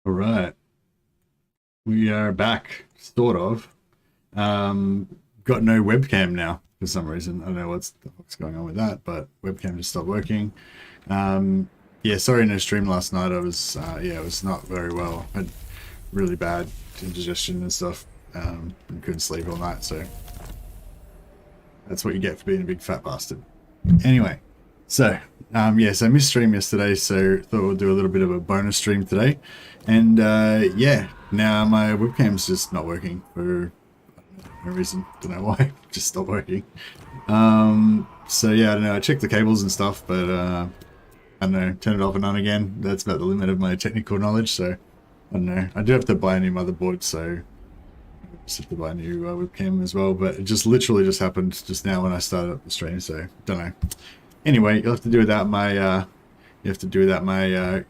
All right, we are back, sort of. Got no webcam now for some reason. I don't know what's going on with that, but webcam just stopped working. Yeah, sorry, no stream last night. I was, yeah, it was not very well. I had really bad indigestion and stuff, and couldn't sleep all night. So that's what you get for being a big fat bastard. Anyway, so yeah, so I missed stream yesterday, so thought we'll do a little bit of a bonus stream today. And yeah, now my webcam's just not working for no reason. Don't know why. Just stopped working. So yeah, I don't know. I checked the cables and stuff, but I don't know. Turn it off and on again. That's about the limit of my technical knowledge. So I don't know. I do have to buy a new motherboard, so I just have to buy a new webcam as well. But it just literally just happened just now when I started up the stream. So don't know. Anyway, you'll have to do without my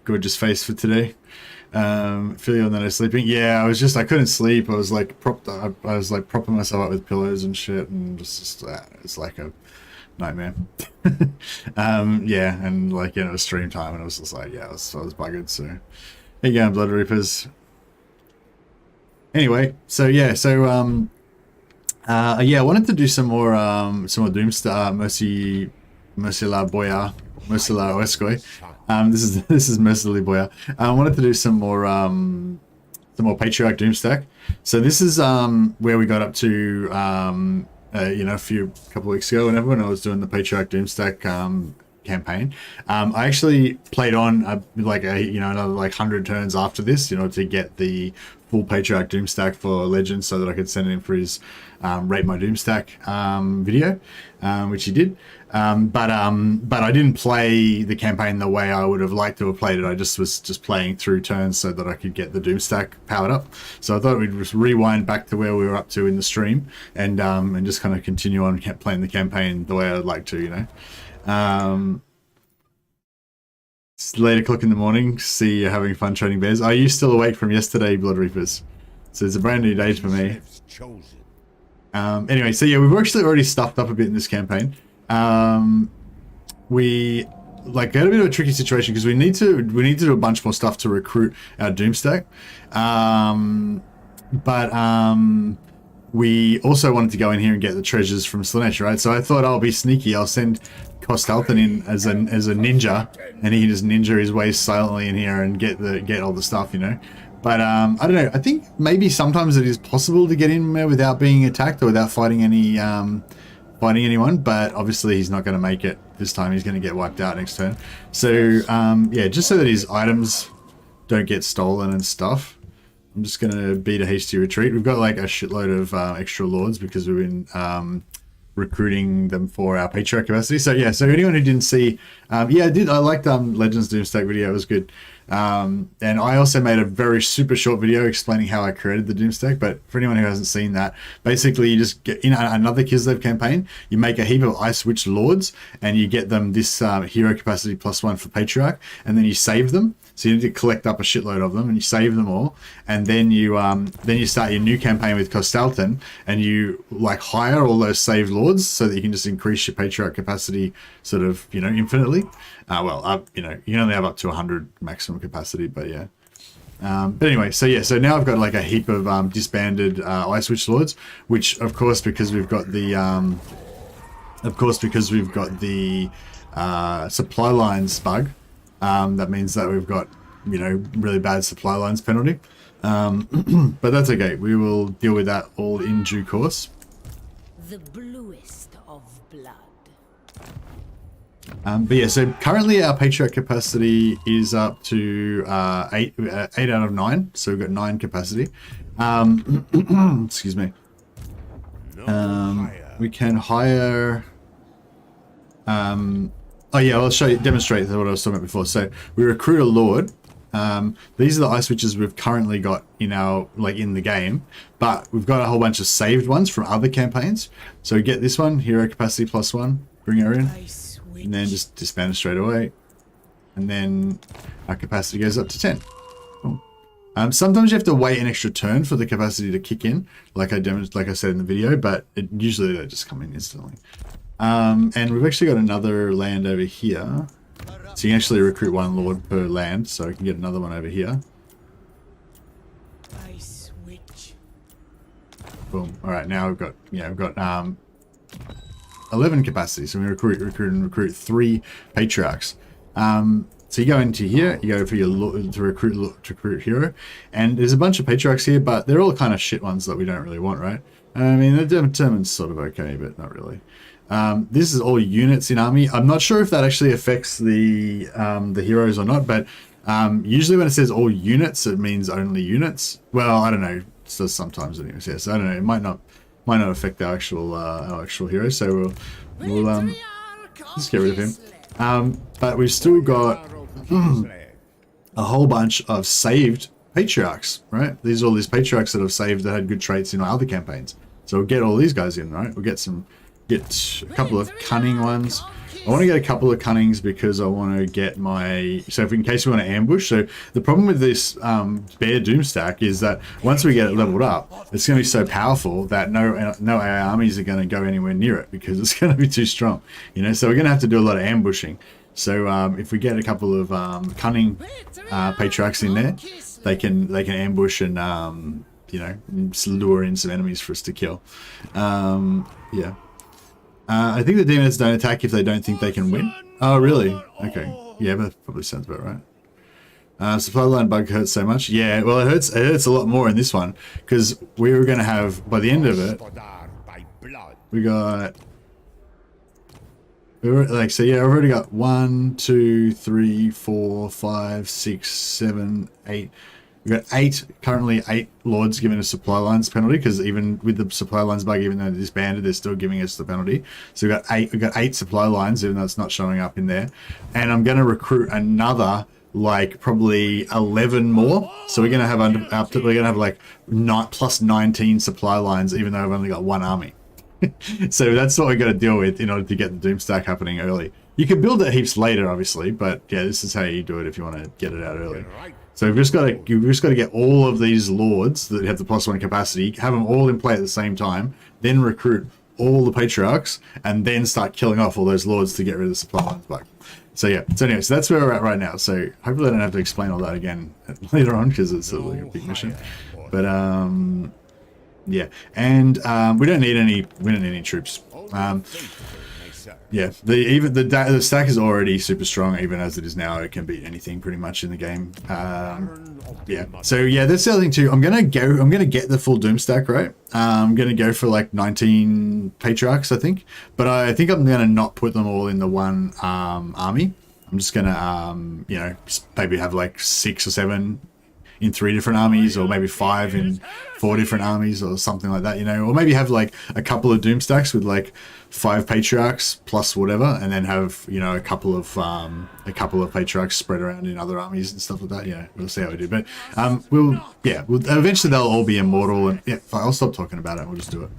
gorgeous face for today. Feeling that I was sleeping. Yeah, I couldn't sleep. I was like propped up. I was like propping myself up with pillows and shit, and just it's like a nightmare. Yeah, and like, you know, it was stream time, and I was just like, yeah, I was buggered. So here you go, Blood Reapers. Anyway, so yeah, yeah, I wanted to do some more Doomsday, Mercy la Boya, Mercy la Oeskoy. This is Mercilessly Boya. I wanted to do some more Patriarch Doomstack. So this is where we got up to you know, a couple of weeks ago, whenever when I was doing the Patriarch Doomstack campaign. I actually played on like another like 100 turns after this, you know, to get the full Patriarch Doomstack for Legends, so that I could send it in for his rate my Doomstack video, which he did. But I didn't play the campaign the way I would have liked to have played it. I just was playing through turns so that I could get the Doomstack powered up. So I thought we'd just rewind back to where we were up to in the stream, and just kind of continue on playing the campaign the way I'd like to, you know. It's late o'clock in the morning. See you having fun training bears. Are you still awake from yesterday, Blood Reapers? So it's a brand new day for me. Anyway, so yeah, we've actually already stuffed up a bit in this campaign. We like got a bit of a tricky situation because we need to do a bunch more stuff to recruit our Doomstack. But we also wanted to go in here and get the treasures from Slaanesh, right? So I thought I'll be sneaky. I'll send Kostaltyn in as a ninja, and he can just ninja his way silently in here and get all the stuff, you know. But I don't know. I think maybe sometimes it is possible to get in there without being attacked or without fighting anyone. But obviously he's not going to make it this time. He's going to get wiped out next turn. So yeah, just so that his items don't get stolen and stuff, I'm just going to beat a hasty retreat. We've got like a shitload of extra lords because we've been recruiting them for our Patriarch capacity. So yeah, so anyone who didn't see, yeah, I liked Legends Doomstack video. It was good. And I also made a very super short video explaining how I created the Doomstack. But for anyone who hasn't seen that, basically you just get in another Kislev campaign, you make a heap of Ice Witch Lords, and you get them this hero capacity +1 for Patriarch, and then you save them. So you need to collect up a shitload of them, and you save them all, and then you start your new campaign with Kostaltyn, and you like hire all those saved lords so that you can just increase your Patriarch capacity sort of, you know, infinitely. Well, you know, you can only have up to 100 maximum capacity, but yeah. But anyway, so yeah, so now I've got like a heap of disbanded Ice Witch Lords, which of course because we've got the supply lines bug. That means that we've got, you know, really bad supply lines penalty. But that's okay. We will deal with that all in due course. The bluest of blood. But yeah, so currently our Patriarch capacity is up to 8 out of 9. So we've got 9 capacity. Excuse me. We can hire... oh yeah, I'll demonstrate what I was talking about before. So we recruit a lord. These are the Ice Witches we've currently got in our, like, in the game, but we've got a whole bunch of saved ones from other campaigns. So we get this one, hero capacity +1, bring her in, and then just disband it straight away. And then our capacity goes up to 10. Cool. Sometimes you have to wait an extra turn for the capacity to kick in, like I said in the video, but usually they just come in instantly. And we've actually got another land over here. So you can actually recruit 1 lord per land, so I can get another one over here. I switch. Boom. All right, now we've got, we've got 11 capacity, so we recruit 3 patriarchs. So you go into here, you go for your to recruit hero, and there's a bunch of patriarchs here, but they're all kind of shit ones that we don't really want, right? I mean, the determined's sort of okay, but not really. This is all units in army. I'm not sure if that actually affects the heroes or not, but usually when it says all units, it means only units. Well, I don't know. It does sometimes anyways. Yeah, so I don't know. It might not affect our actual heroes. So we'll just get rid of him. But we've still got a whole bunch of saved patriarchs, right? These are all these patriarchs that have saved that had good traits in our other campaigns. So we'll get all these guys in, right? We'll get a couple of cunning ones. I want to get a couple of cunnings because I want to get my, so if in case we want to ambush. So the problem with this bare Doomstack is that once we get it leveled up, it's going to be so powerful that no AI armies are going to go anywhere near it because it's going to be too strong, so we're going to have to do a lot of ambushing. So if we get a couple of cunning patriarchs in there, they can ambush and lure in some enemies for us to kill. Yeah. I think the demons don't attack if they don't think they can win. Oh, really? Okay. Yeah, that probably sounds about right. Supply line bug hurts so much. Yeah, well, it hurts a lot more in this one because we were going to have, by the end of it, we got, so yeah, I've already got 1, 2, 3, 4, 5, 6, 7, 8. We've got currently 8 lords giving us supply lines penalty because even with the supply lines bug, even though they're disbanded, they're still giving us the penalty. So we've got 8 supply lines, even though it's not showing up in there. And I'm going to recruit another probably 11 more. So we're going to have like plus 19 supply lines, even though I've only got 1 army. So that's what we've got to deal with in order to get the Doomstack happening early. You can build it heaps later, obviously, but yeah, this is how you do it if you want to get it out early. So you've just got to get all of these lords that have the +1 capacity, have them all in play at the same time, then recruit all the patriarchs, and then start killing off all those lords to get rid of the supply lines back. So yeah, so anyway, so that's where we're at right now. So hopefully I don't have to explain all that again later on because it's like a big mission. But yeah, and we don't need any troops. Yeah, the stack is already super strong, even as it is now. It can beat anything pretty much in the game. Yeah, so yeah, that's the other thing too. I'm gonna get the full Doomstack, right? I'm gonna go for like 19 patriarchs, I think. But I think I'm gonna not put them all in the one army. I'm just gonna maybe have like 6 or 7 in 3 different armies, or maybe 5 in 4 different armies, or something like that, or maybe have like a couple of Doomstacks with like 5 patriarchs plus whatever, and then have a couple of patriarchs spread around in other armies and stuff like that. Yeah, we'll see how we do, but we'll eventually they'll all be immortal, and yeah, I'll stop talking about it. We'll just do it.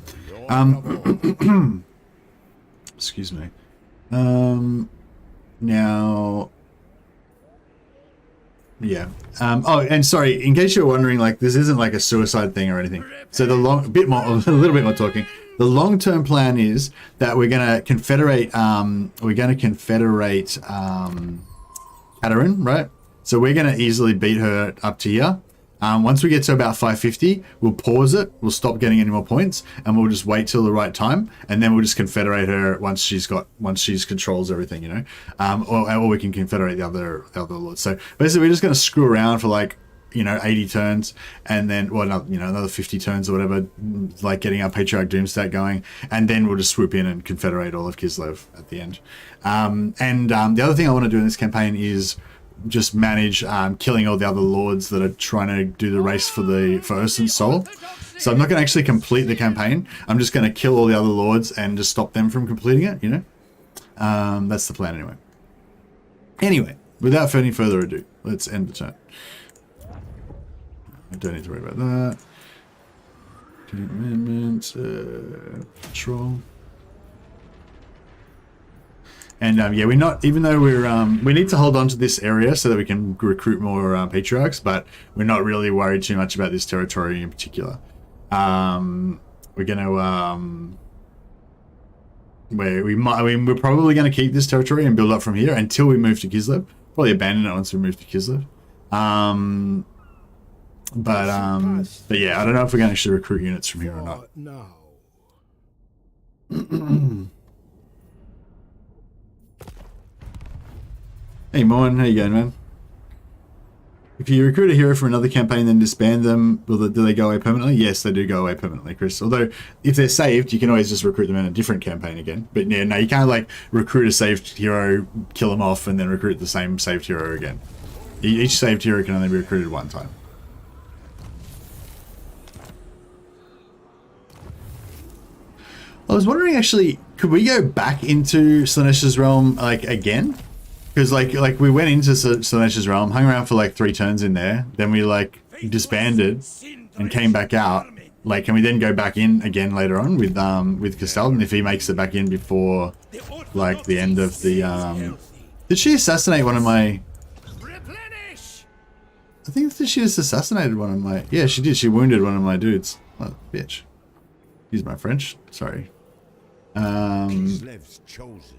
Excuse me. Now. Yeah. Oh, and sorry, in case you're wondering, like, this isn't like a suicide thing or anything. So a little bit more talking. The long-term plan is that we're going to confederate. Katerin, right? So we're going to easily beat her up to here. Once we get to about 550, we'll pause it. We'll stop getting any more points, and we'll just wait till the right time, and then we'll just confederate her once she's controls everything, or we can confederate the other lords. So basically, we're just going to screw around for like 80 turns, and then another 50 turns or whatever, like getting our Patriarch Doomstack going, and then we'll just swoop in and confederate all of Kislev at the end. The other thing I want to do in this campaign is just manage killing all the other lords that are trying to do the race for Ursun's soul. So I'm not going to actually complete the campaign. I'm just going to kill all the other lords and just stop them from completing it, That's the plan anyway. Without any further ado, let's end the turn. I don't need to worry about that. Amendments, patrol. And yeah, we're not, even though we need to hold on to this area so that we can recruit more patriarchs, but we're not really worried too much about this territory in particular. We're gonna we're probably gonna keep this territory and build up from here until we move to Kislev. Probably abandon it once we move to Kislev. But yeah, I don't know if we're going to actually recruit units from here or not. Now. Hey, Morn, how you going, man? If you recruit a hero for another campaign, then disband them, do they go away permanently? Yes, they do go away permanently, Chris. Although, if they're saved, you can always just recruit them in a different campaign again. But yeah, no, you can't like recruit a saved hero, kill them off, and then recruit the same saved hero again. Each saved hero can only be recruited one time. I was wondering, actually, could we go back into Slaanesh's realm, like, again? Because, like we went into Slaanesh's realm, hung around for, like, 3 turns in there, then we, like, disbanded and came back out. Like, can we then go back in again later on with Kostaltyn if he makes it back in before, like, the end of the, Did she assassinate one of my... I think that she just assassinated one of my... Yeah, she did. She wounded one of my dudes. Oh, bitch. Excuse my French. Sorry. Kislev's chosen.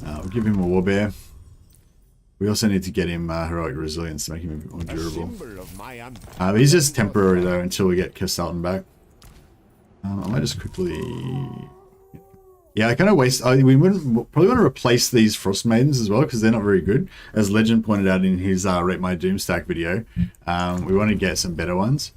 We'll give him a warbear. We also need to get him heroic resilience to make him a bit more durable. But he's just temporary though until we get Kostaltyn back. I might just quickly... Yeah, I kind of waste... we wouldn't probably want to replace these Frost Maidens as well because they're not very good. As Legend pointed out in his Rate My Doomstack video, we want to get some better ones.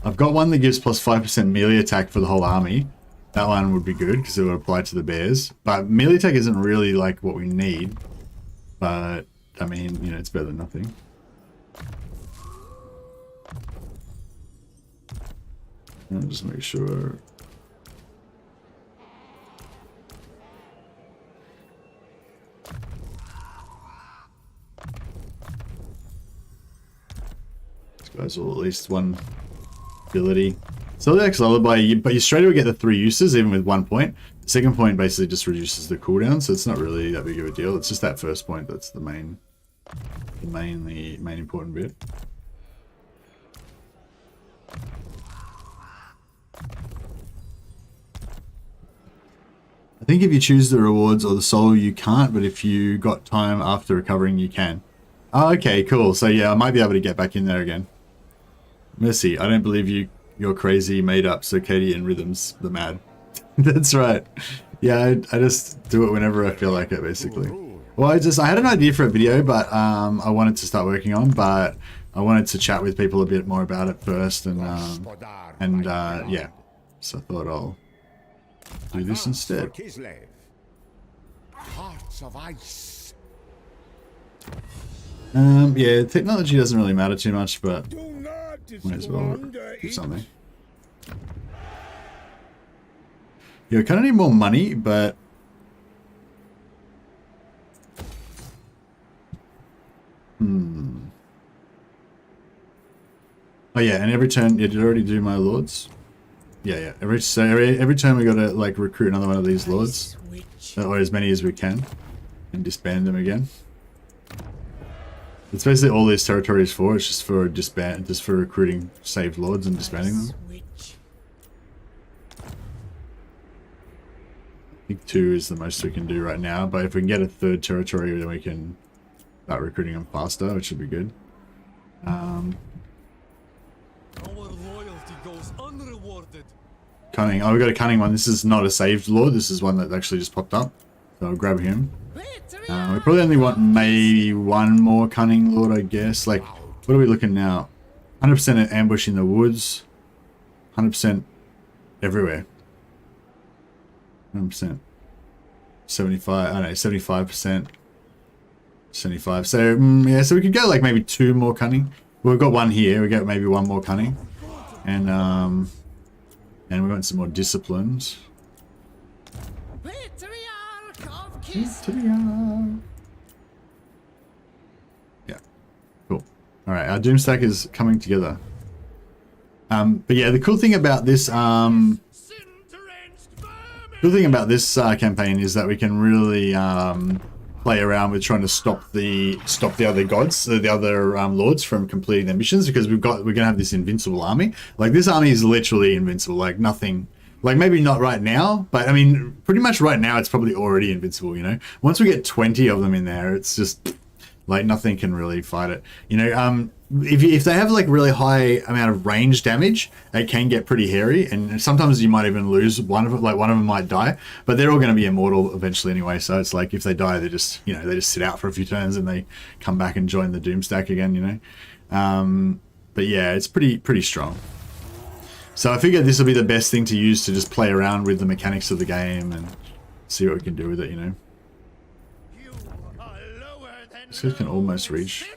I've got one that gives plus 5% melee attack for the whole army. That one would be good because it would apply to the bears. But melee attack isn't really like what we need. But, I mean, you know, it's better than nothing. I'll just make sure. These guys will at least one ability. So the Lullaby, but you straight away get the 3 uses even with 1 point. The second point basically just reduces the cooldown, so it's not really that big of a deal. It's just that first point that's the main important bit. I think if you choose the rewards or the soul, you can't, but if you got time after recovering, you can. Oh, okay, cool. So yeah, I might be able to get back in there again. Mercy, I don't believe you're crazy, made up circadian rhythms, the mad. That's right. Yeah, I just do it whenever I feel like it, basically. Well, I had an idea for a video, but I wanted to start working on, but I wanted to chat with people a bit more about it first, and yeah. So I thought I'll do this instead. Kislev. Hearts of ice. Yeah, technology doesn't really matter too much, but might as well do something. Yeah, we kind of need more money, but oh yeah, and every turn, yeah, did I already do my lords? Yeah. Every turn we gotta like recruit another one of these lords, or as many as we can, and disband them again. It's basically all these territories for. It's just for just for recruiting saved lords and disbanding them. I think 2 is the most we can do right now, but if we can get a 3rd territory, then we can start recruiting them faster, which should be good. Our loyalty goes unrewarded. Cunning. Oh, we got a cunning one. This is not a saved lord. This is one that actually just popped up. So I'll grab him. We probably only want maybe 1 more cunning lord, I guess. Like, what are we looking now? 100% at ambush in the woods. 100% everywhere. 100%. 75. I don't know. 75%. 75. So yeah. So we could go like maybe 2 more cunning. We've got 1 here. We get maybe 1 more cunning, and we want some more disciplines. Yeah, cool. All right, our Doomstack is coming together. But yeah, the cool thing about this, campaign is that we can really play around with trying to stop the other gods, the other lords from completing their missions, because we're gonna have this invincible army. Like, this army is literally invincible. Like, nothing Like maybe not right now, but I mean, pretty much right now it's probably already invincible, you know? Once we get 20 of them in there, it's just like nothing can really fight it. You know, if they have like really high amount of range damage, it can get pretty hairy, and sometimes you might even lose one of them, like one of them might die, but they're all going to be immortal eventually anyway, so it's like if they die, they just, you know, they just sit out for a few turns and they come back and join the Doomstack again, you know? But yeah, it's pretty strong. So I figured this will be the best thing to use to just play around with the mechanics of the game and see what we can do with it, you know. This guy can almost reach.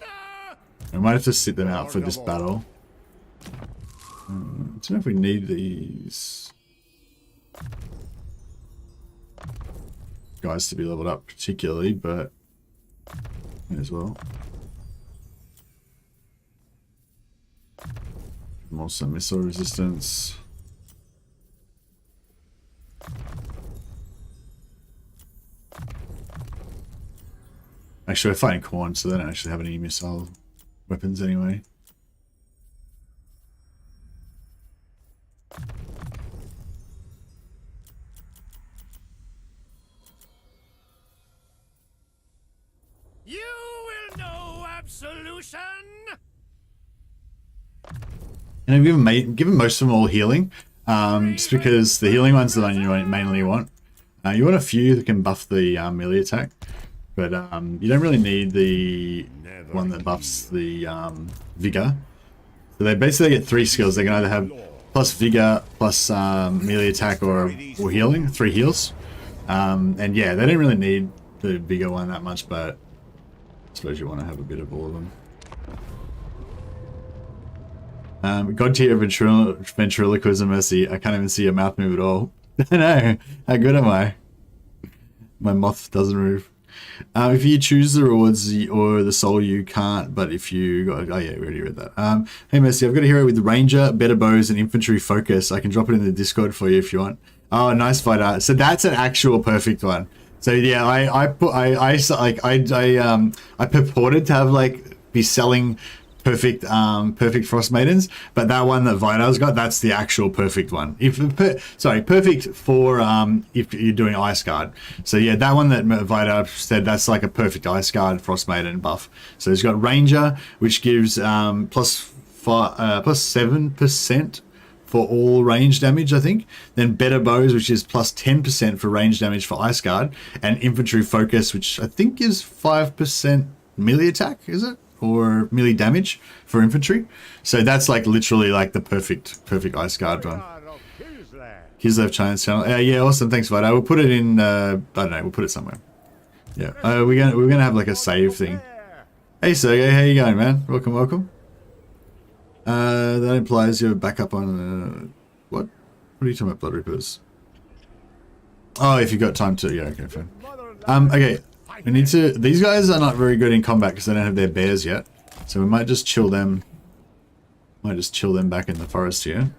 I might have to sit them out for this battle. I don't know if we need these guys to be leveled up particularly, but may as well. Also missile resistance. Actually, we're fighting Khorne, so they don't actually have any missile weapons anyway. You will know absolution. And I've given most of them all healing, just because the healing one's the one you mainly want. You want a few that can buff the melee attack, but you don't really need the one that buffs the vigor. So they basically get 3 skills. They can either have plus vigor, plus melee attack, or healing, 3 heals. And yeah, they don't really need the vigor one that much, but I suppose you want to have a bit of all of them. God tier ventriloquism mercy. I can't even see your mouth move at all. I know. How good am I? My mouth doesn't move. If you choose the rewards or the soul, you can't. But if you got, oh yeah, we already read that. Hey Mercy, I've got a hero with ranger, better bows, and infantry focus. I can drop it in the Discord for you if you want. Oh, nice fighter. So that's an actual perfect one. So yeah, I purported to have like be selling perfect frost maidens, but that one that Vidar's got, that's the actual perfect one. Perfect for if you're doing ice guard. So yeah, that one that Vidar said, that's like a perfect ice guard frost maiden buff. So he's got ranger, which gives plus 7% for all range damage, I think. Then better bows, which is plus 10% for range damage for ice guard, and infantry focus, which I think is 5% melee attack, is it? Or melee damage for infantry. So that's like literally like the perfect ice guard one. Kislev channel. Yeah, awesome. Thanks, Vida. We'll put it in. I don't know. We'll put it somewhere. Yeah. We're gonna have like a save thing. Hey Sergey, how you going, man? Welcome. That implies you're back up on. What? What are you talking about, Blood Reapers? Oh, if you've got time to. Yeah. Okay, fine. Okay. We need to. These guys are not very good in combat because they don't have their bears yet, so we might just chill them. Might just chill them back in the forest here.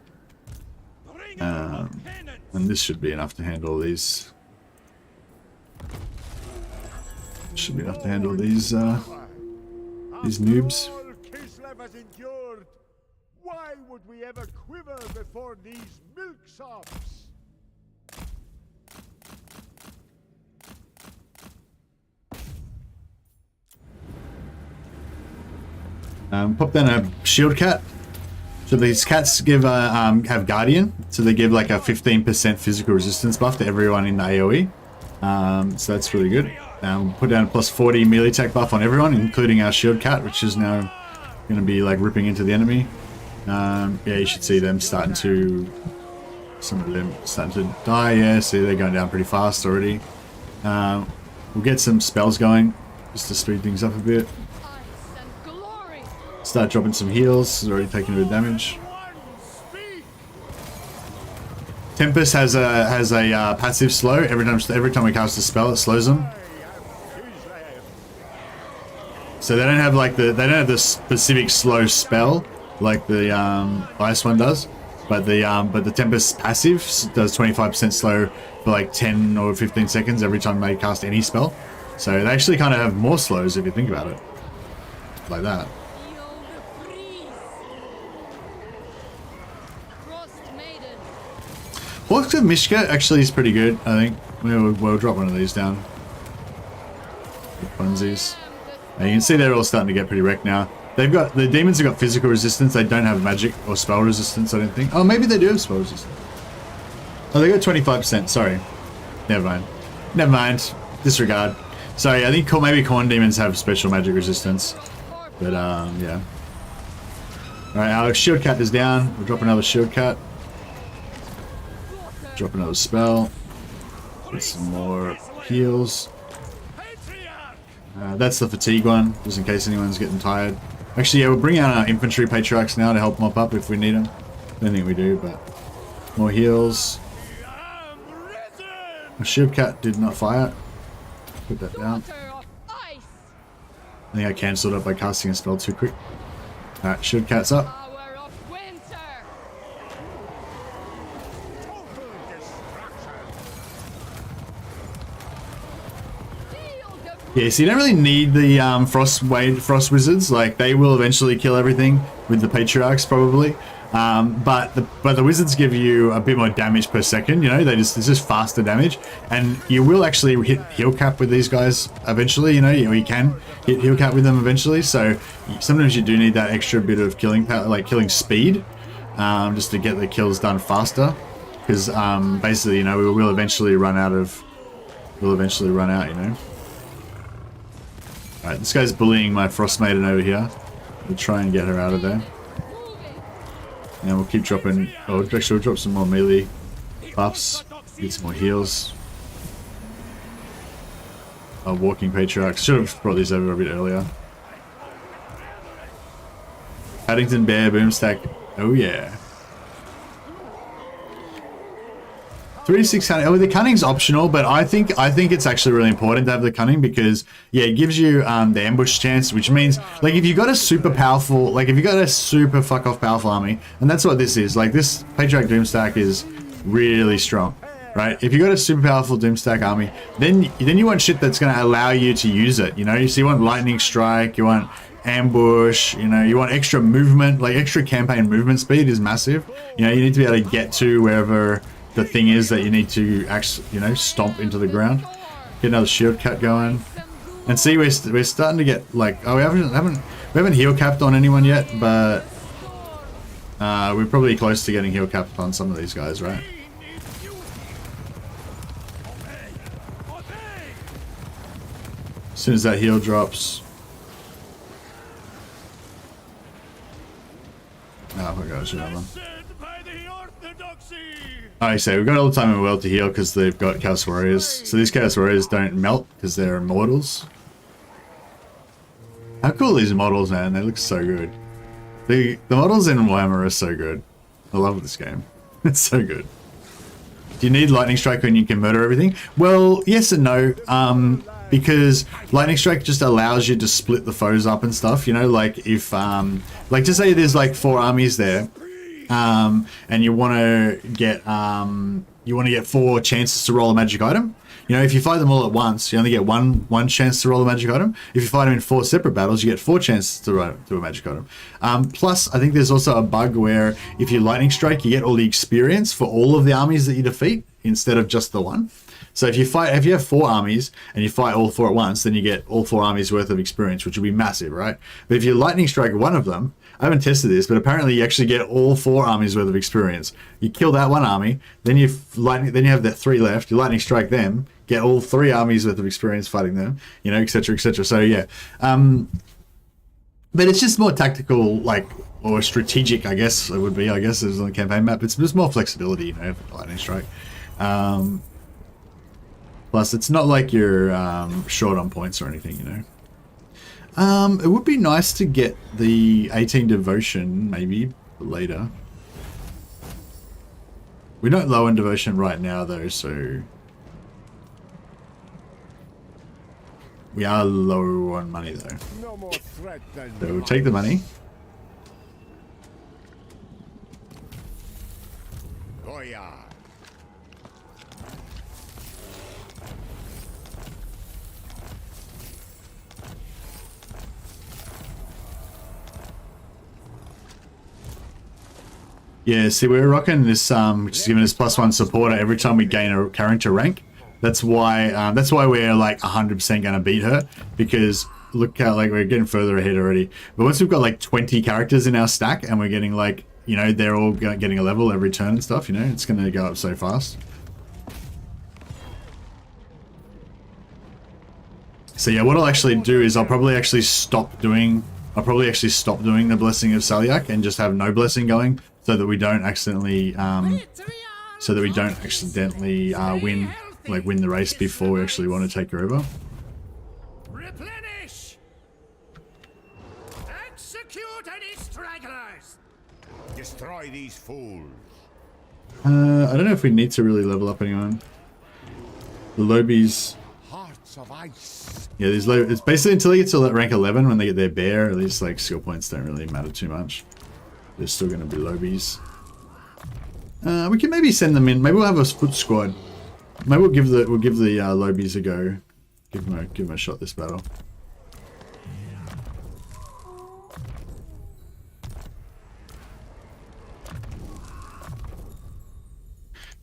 And this should be enough to handle these. Should be enough to handle these noobs. Kislev has endured. Why would we ever quiver before these milksops? Pop down a shield cat. So these cats give have guardian, so they give like a 15% physical resistance buff to everyone in the AoE. So that's really good. Put down a plus 40 melee attack buff on everyone, including our shield cat, which is now going to be like ripping into the enemy. Yeah, you should see them starting to. Some of them starting to die. Yeah, see they're going down pretty fast already. We'll get some spells going just to speed things up a bit. Start dropping some heals. It's already taking a bit of damage. Tempest has a passive slow. Every time we cast a spell, it slows them. So they don't have like the specific slow spell like the ice one does, but the Tempest passive does 25% slow for like 10 or 15 seconds every time they cast any spell. So they actually kind of have more slows if you think about it, like that. Hawks of Mishka actually is pretty good, I think. We'll drop one of these down. The funsies. Now you can see they're all starting to get pretty wrecked now. They've got, the demons have got physical resistance. They don't have magic or spell resistance, I don't think. Oh, maybe they do have spell resistance. Oh, they got 25%, sorry. Never mind. Never mind. Disregard. Sorry, I think maybe corn demons have special magic resistance. But, yeah. Alright, our shield cat is down. We'll drop another shield cat. Drop another spell. Get some more heals. That's the fatigue one, just in case anyone's getting tired. Actually, yeah, we'll bring out our infantry patriarchs now to help mop up if we need them. Don't think we do, but more heals. My shield cat did not fire. Put that down. I think I cancelled it by casting a spell too quick. Alright, shield cat's up. Yeah, so you don't really need the frost wizards. Like, they will eventually kill everything with the patriarchs probably. But the wizards give you a bit more damage per second. You know, it's just faster damage, and you will actually hit heal cap with these guys eventually. You know, you can hit heal cap with them eventually. So sometimes you do need that extra bit of killing power, like killing speed, just to get the kills done faster. Because basically, you know, we will eventually run out. You know. Alright, this guy's bullying my frost maiden over here. We'll try and get her out of there. And we'll keep dropping... Oh, actually we'll drop some more melee buffs. Get some more heals. Walking patriarchs. Should have brought these over a bit earlier. Paddington Bear, Boomstack. Oh yeah. 3-6 cunning. Oh, the cunning's optional, but I think it's actually really important to have the cunning because yeah, it gives you the ambush chance, which means like if you got a super powerful, like if you got a super fuck off powerful army, and that's what this is. Like this Patriarch Doomstack is really strong, right? If you got a super powerful Doomstack army, then you want shit that's going to allow you to use it. You know, so you want lightning strike, you want ambush, you know, you want extra movement, like extra campaign movement speed is massive. You know, you need to be able to get to wherever the thing is that you need to actually, you know, stomp into the ground. Get another shield cat going, and see we're starting to get like, oh, we haven't heal capped on anyone yet, but we're probably close to getting heal capped on some of these guys, right? As soon as that heal drops. Oh my gosh, another one. I say we've got all the time in the world to heal because they've got Chaos Warriors. So these Chaos Warriors don't melt because they're immortals. How cool are these models, man? They look so good. The models in Warhammer are so good. I love this game. It's so good. Do you need Lightning Strike when you can murder everything? Well, yes and no. Because Lightning Strike just allows you to split the foes up and stuff. You know, like if like just say there's like 4 armies there. And you want to get 4 chances to roll a magic item. You know, if you fight them all at once, you only get one chance to roll a magic item. If you fight them in 4 separate battles, you get 4 chances to do a magic item. Plus, I think there's also a bug where if you lightning strike, you get all the experience for all of the armies that you defeat instead of just the one. So if you have 4 armies and you fight all 4 at once, then you get all 4 armies worth of experience, which would be massive, right? But if you lightning strike one of them, I haven't tested this, but apparently you actually get all 4 armies worth of experience. You kill that one army, then you have that 3 left. You lightning strike them, get all 3 armies worth of experience fighting them, you know, etc., etc. So yeah, but it's just more tactical, like, or strategic, I guess it would be. I guess it's on the campaign map. It's just more flexibility, you know, for lightning strike. Plus, it's not like you're short on points or anything, you know. It would be nice to get the 18 devotion maybe later. We're not low on devotion right now though, so we are low on money though. No more threat than So we'll take the money. Goya. Yeah, see, we're rocking this, which is giving us +1 supporter every time we gain a character rank. That's why we're like 100% going to beat her, because look how like we're getting further ahead already. But once we've got like 20 characters in our stack and we're getting like, you know, they're all getting a level every turn and stuff, you know, it's going to go up so fast. So yeah, what I'll actually do is I'll probably actually stop doing the Blessing of Salyak and just have no blessing going, so that we don't accidentally win the race before we actually want to take her over. Replenish. Execute any stragglers. Destroy these fools. I don't know if we need to really level up anyone. The Lobies. Hearts of ice. Yeah, these low. It's basically until they get to rank 11 when they get their bear. At least like skill points don't really matter too much. They're still going to be Lobies. We can maybe send them in. Maybe we'll have a foot squad. Maybe we'll give the Lobies a go. Give them a shot this battle.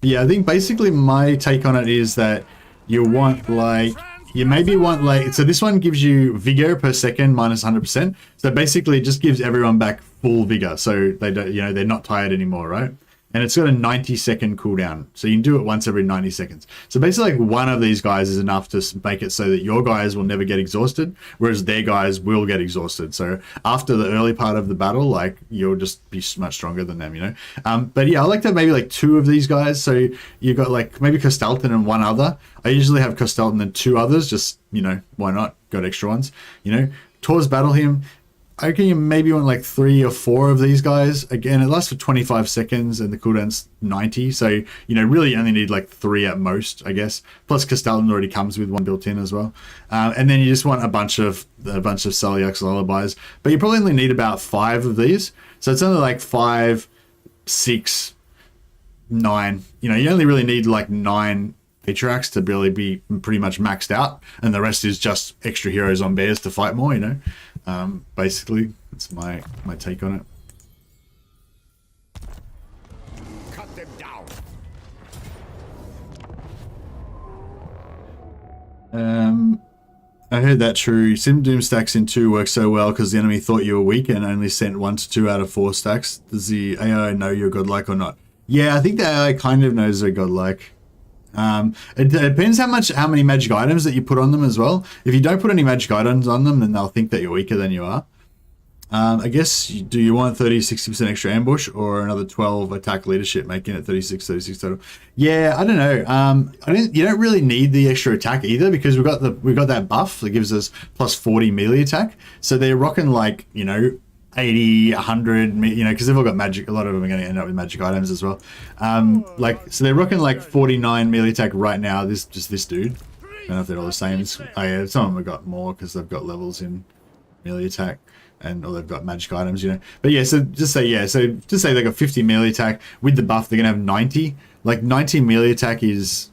Yeah, I think basically my take on it is that you want like. You maybe want like, so this one gives you vigor per second minus 100%. So basically it just gives everyone back full vigor. So they don't, you know, they're not tired anymore, right? And it's got a 90-second cooldown. So you can do it once every 90 seconds. So basically like one of these guys is enough to make it so that your guys will never get exhausted, whereas their guys will get exhausted. So after the early part of the battle, like you'll just be much stronger than them, you know? But yeah, I like to have maybe like 2 of these guys. So you've got like maybe Kostaltyn and 1 other. I usually have Kostaltyn and 2 others, just, you know, why not? Got extra ones, you know? Tours battle him. I reckon you maybe want like 3 or 4 of these guys. Again, it lasts for 25 seconds and the cooldown's 90. So, you know, really you only need like 3 at most, I guess. Plus Kostaltyn already comes with 1 built in as well. And then you just want a bunch of Salyak's lullabies. But you probably only need about 5 of these. So it's only like 5, 6, 9. You know, you only really need like 9 Patriarchs to really be pretty much maxed out, and the rest is just extra heroes on bears to fight more, you know. Basically that's my take on it. Cut them down. I heard that true. Sim Doom stacks in 2 work so well because the enemy thought you were weak and only sent 1 to 2 out of 4 stacks. Does the AI know you're godlike or not? Yeah, I think the AI kind of knows they're godlike. It depends how many magic items that you put on them as well. If you don't put any magic items on them, then they'll think that you're weaker than you are. I guess, do you want 60% extra ambush or another 12 attack leadership, making it 36 total? Yeah, I don't know. You don't really need the extra attack either, because we've got that buff that gives us plus 40 melee attack. So they're rocking like, you know, 80, 100, you know, because they've all got magic. A lot of them are going to end up with magic items as well. So they're rocking like 49 melee attack right now. This dude. I don't know if they're all the same. Oh yeah, some of them have got more because they've got levels in melee attack, or they've got magic items, you know. But yeah, so just say they got 50 melee attack with the buff. They're gonna have 90. Like 90 melee attack is,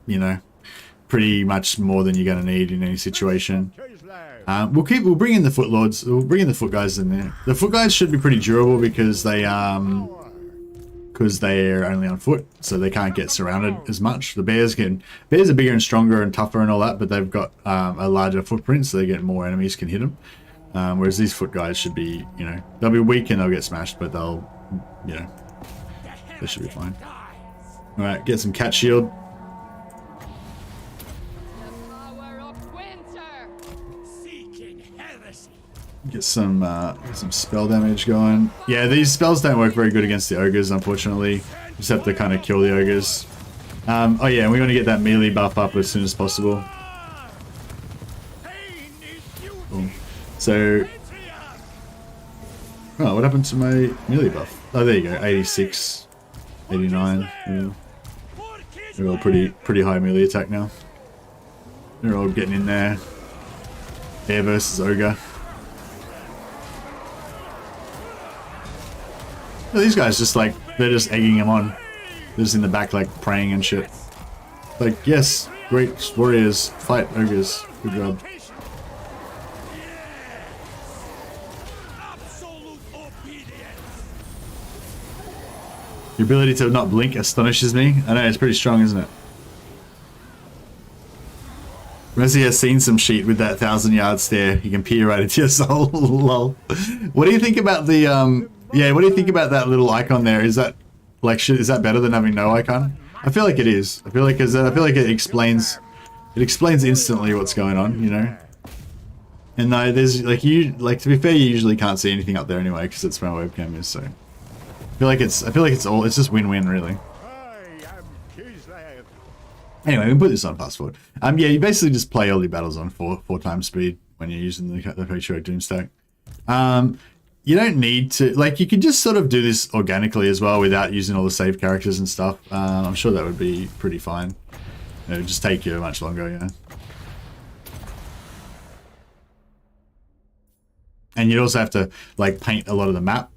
you know, pretty much more than you're gonna need in any situation. We'll bring in the foot lords. We'll bring in the foot guys in there. The foot guys should be pretty durable because they're only on foot, so they can't get surrounded as much. The bears are bigger and stronger and tougher and all that, but they've got a larger footprint, so they get more enemies can hit them. Whereas these foot guys should be, you know, they'll be weak and they'll get smashed, but they'll, you know, they should be fine. All right, get some cat shield. Get some spell damage going. Yeah, these spells don't work very good against the ogres, unfortunately. Just have to kind of kill the ogres. Oh yeah, and we want to get that melee buff up as soon as possible. Cool. So, oh, what happened to my melee buff? Oh, there you go, 86, 89. Yeah. They're all pretty high melee attack now. They're all getting in there. Bear versus ogre. Well, these guys just like, they're just egging him on. They're just in the back like praying and shit. Like, yes, great warriors, fight ogres. Good job. Your ability to not blink astonishes me. I know, it's pretty strong, isn't it? Messi has seen some shit with that 1,000-yard stare. He can peer right into your soul. Lol. What do you think about the yeah, what do you think about that little icon there? Is that like shit, is that better than having no icon? I feel like it is. I feel like it explains instantly what's going on, you know. And there's like to be fair, you usually can't see anything up there anyway because it's where my webcam is, so I feel like it's just win-win really. I am Kislev. Anyway, we can put this on fast forward. Yeah, you basically just play all your battles on four times speed when you're using the Patriarch Doomstack. You don't need to, like, you could just sort of do this organically as well without using all the save characters and stuff. I'm sure that would be pretty fine. It would just take you much longer, you know. And you'd also have to like paint a lot of the map.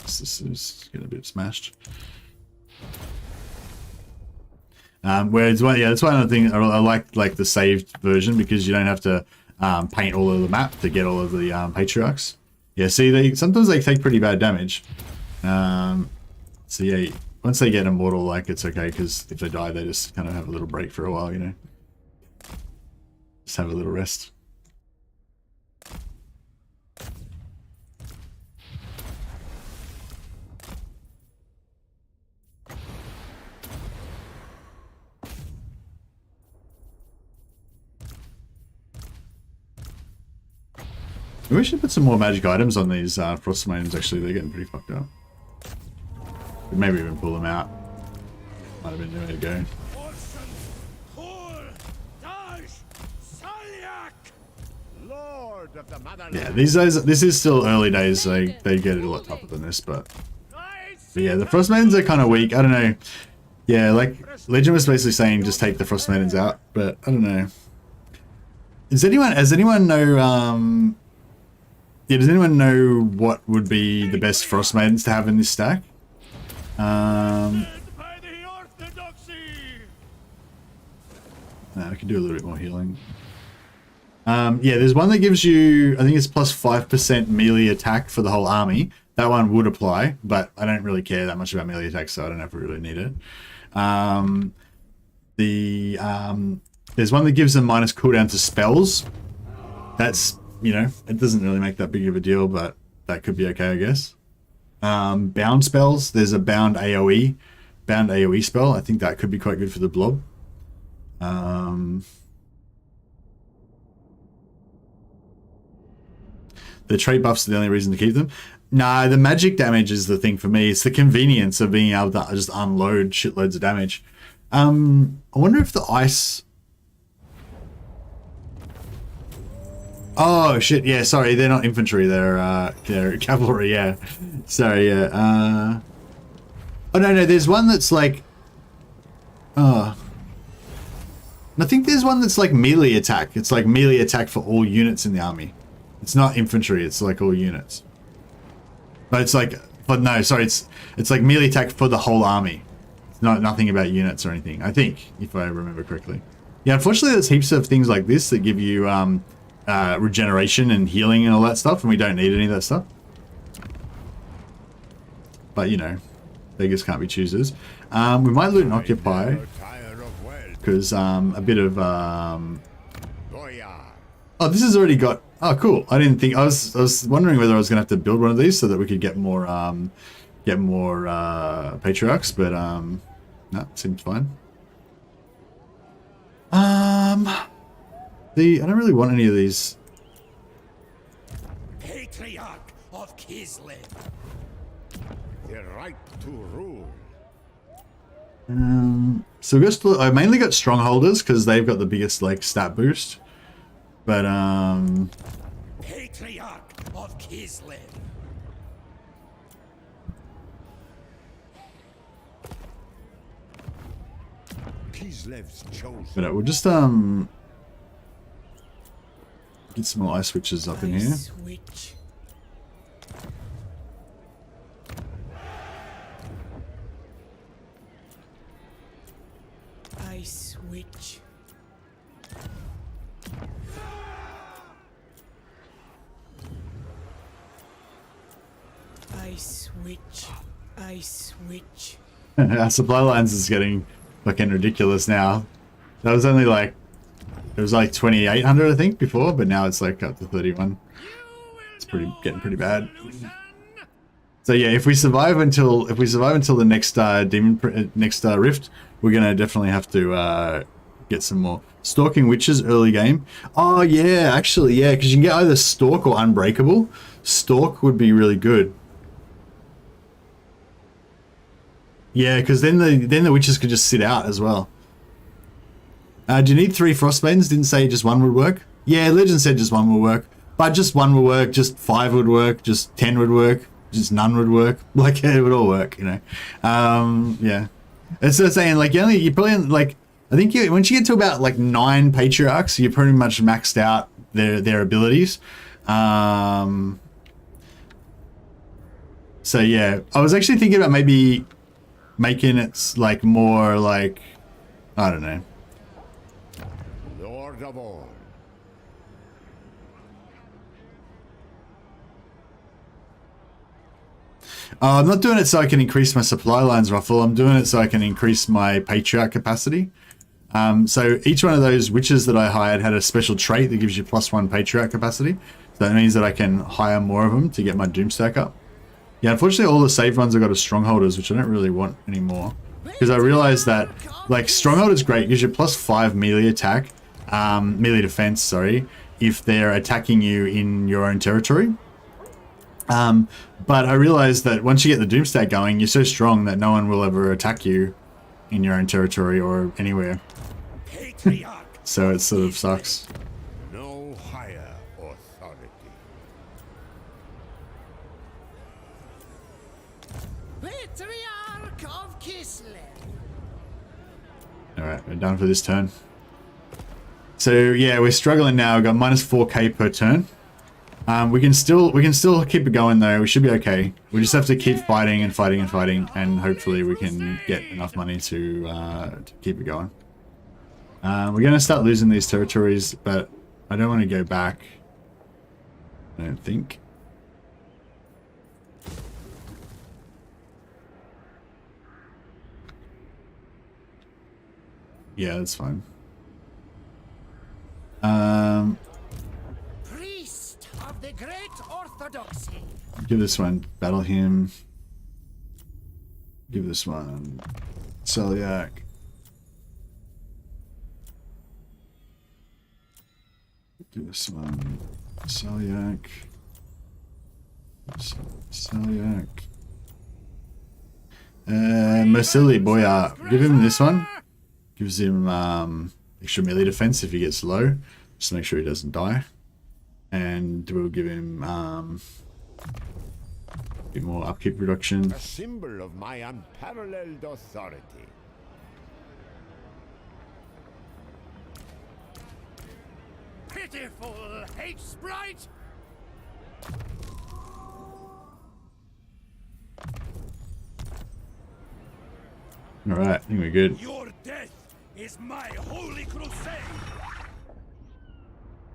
This is getting a bit smashed. Whereas, well, yeah, that's one of the things I like the saved version because you don't have to paint all of the map to get all of the Patriarchs. Yeah, see, sometimes they take pretty bad damage. So yeah, once they get immortal, like it's okay because if they die, they just kind of have a little break for a while, you know. Just have a little rest. We should put some more magic items on these frost maidens. Actually, they're getting pretty fucked up. Maybe even pull them out. Might have been the way to go. Yeah, these days, this is still early days. They get it a lot tougher than this, but yeah, the frost maidens are kind of weak. I don't know. Yeah, like Legend was basically saying, just take the frost maidens out, but I don't know. Does anyone know? Yeah, does anyone know what would be the best frost maidens to have in this stack? I can do a little bit more healing. Yeah, there's one that gives you, I think it's plus 5% melee attack for the whole army. That one would apply, but I don't really care that much about melee attack, so I don't know if we really need it. There's one that gives them minus cooldown to spells. That's, you know, it doesn't really make that big of a deal, but that could be okay, I guess. Bound spells, there's a bound AoE spell. I think that could be quite good for the blob. The trait buffs are the only reason to keep them. Nah, the magic damage is the thing for me. It's the convenience of being able to just unload shitloads of damage. I wonder if the ice... Oh shit! Yeah, sorry, they're not infantry. They're cavalry. Yeah, sorry. Yeah. Oh no, there's one that's like. Oh. I think there's one that's like melee attack. It's like melee attack for all units in the army. It's not infantry. It's like all units. But it's like, but no, sorry. It's like melee attack for the whole army. It's nothing about units or anything. I think, if I remember correctly. Yeah, unfortunately, there's heaps of things like this that give you regeneration and healing and all that stuff, and we don't need any of that stuff. But you know, beggars can't be choosers. We might loot and occupy because a bit of oh, this has already got, oh cool. I didn't think, I was wondering whether I was gonna have to build one of these so that we could get more patriarchs, but no, seems fine. I don't really want any of these. Patriarch of Kislev. The right to rule. So I mainly got strongholders because they've got the biggest like stat boost. But Patriarch of Kislev. Kislev's chosen. but we'll just get some more ice switches up in here. Switch. I switch. I switch. I switch. Our supply lines is getting fucking ridiculous now. That was only like, it was like 2,800 I think before, but now it's like up to 31. It's getting pretty bad. So yeah, if we survive until the next rift, we're gonna definitely have to get some more stalking witches early game. Oh yeah, actually yeah, because you can get either stalk or unbreakable. Stalk would be really good. Yeah, because then the witches could just sit out as well. Do you need 3 frostmaidens? Didn't say just 1 would work. Yeah, Legend said just 1 would work, but just 1 would work, just 5 would work, just 10 would work, just none would work. Like it would all work, you know. Yeah, it's so saying like you probably like I think once you get to about like 9 patriarchs, you're pretty much maxed out their abilities. So yeah, I was actually thinking about maybe making it like more like, I don't know. Lord of all. I'm not doing it so I can increase my supply lines, Ruffle. I'm doing it so I can increase my Patriarch capacity. So each one of those witches that I hired had a special trait that gives you +1 Patriarch capacity. So that means that I can hire more of them to get my Doomstack up. Yeah, unfortunately all the save runs I got are Strongholders, which I don't really want anymore. Because I realized that, like, Stronghold is great, gives you +5 melee attack, melee defense, sorry, if they're attacking you in your own territory. But I realized that once you get the Doomstack going, you're so strong that no one will ever attack you in your own territory or anywhere. Patriarch. So it sort of sucks. No higher authority. Patriarch of Kislev. Alright, we're done for this turn. So yeah, we're struggling now. We've got -4k per turn. We can still keep it going though. We should be okay. We just have to keep fighting and fighting and fighting, and hopefully we can get enough money to keep it going. We're gonna start losing these territories, but I don't want to go back. I don't think. Yeah, that's fine. Priest of the great orthodoxy. Give this one Battle Hymn. Give this one Celiac. Give this one Celiac. Celiac. Mercili Boyar. Give him this one. Gives him extra melee defense if he gets low, just to make sure he doesn't die. And we'll give him a bit more upkeep reduction. A symbol of my unparalleled authority. Pitiful hate sprite. Alright, I think we're good. Your death is my holy crusade.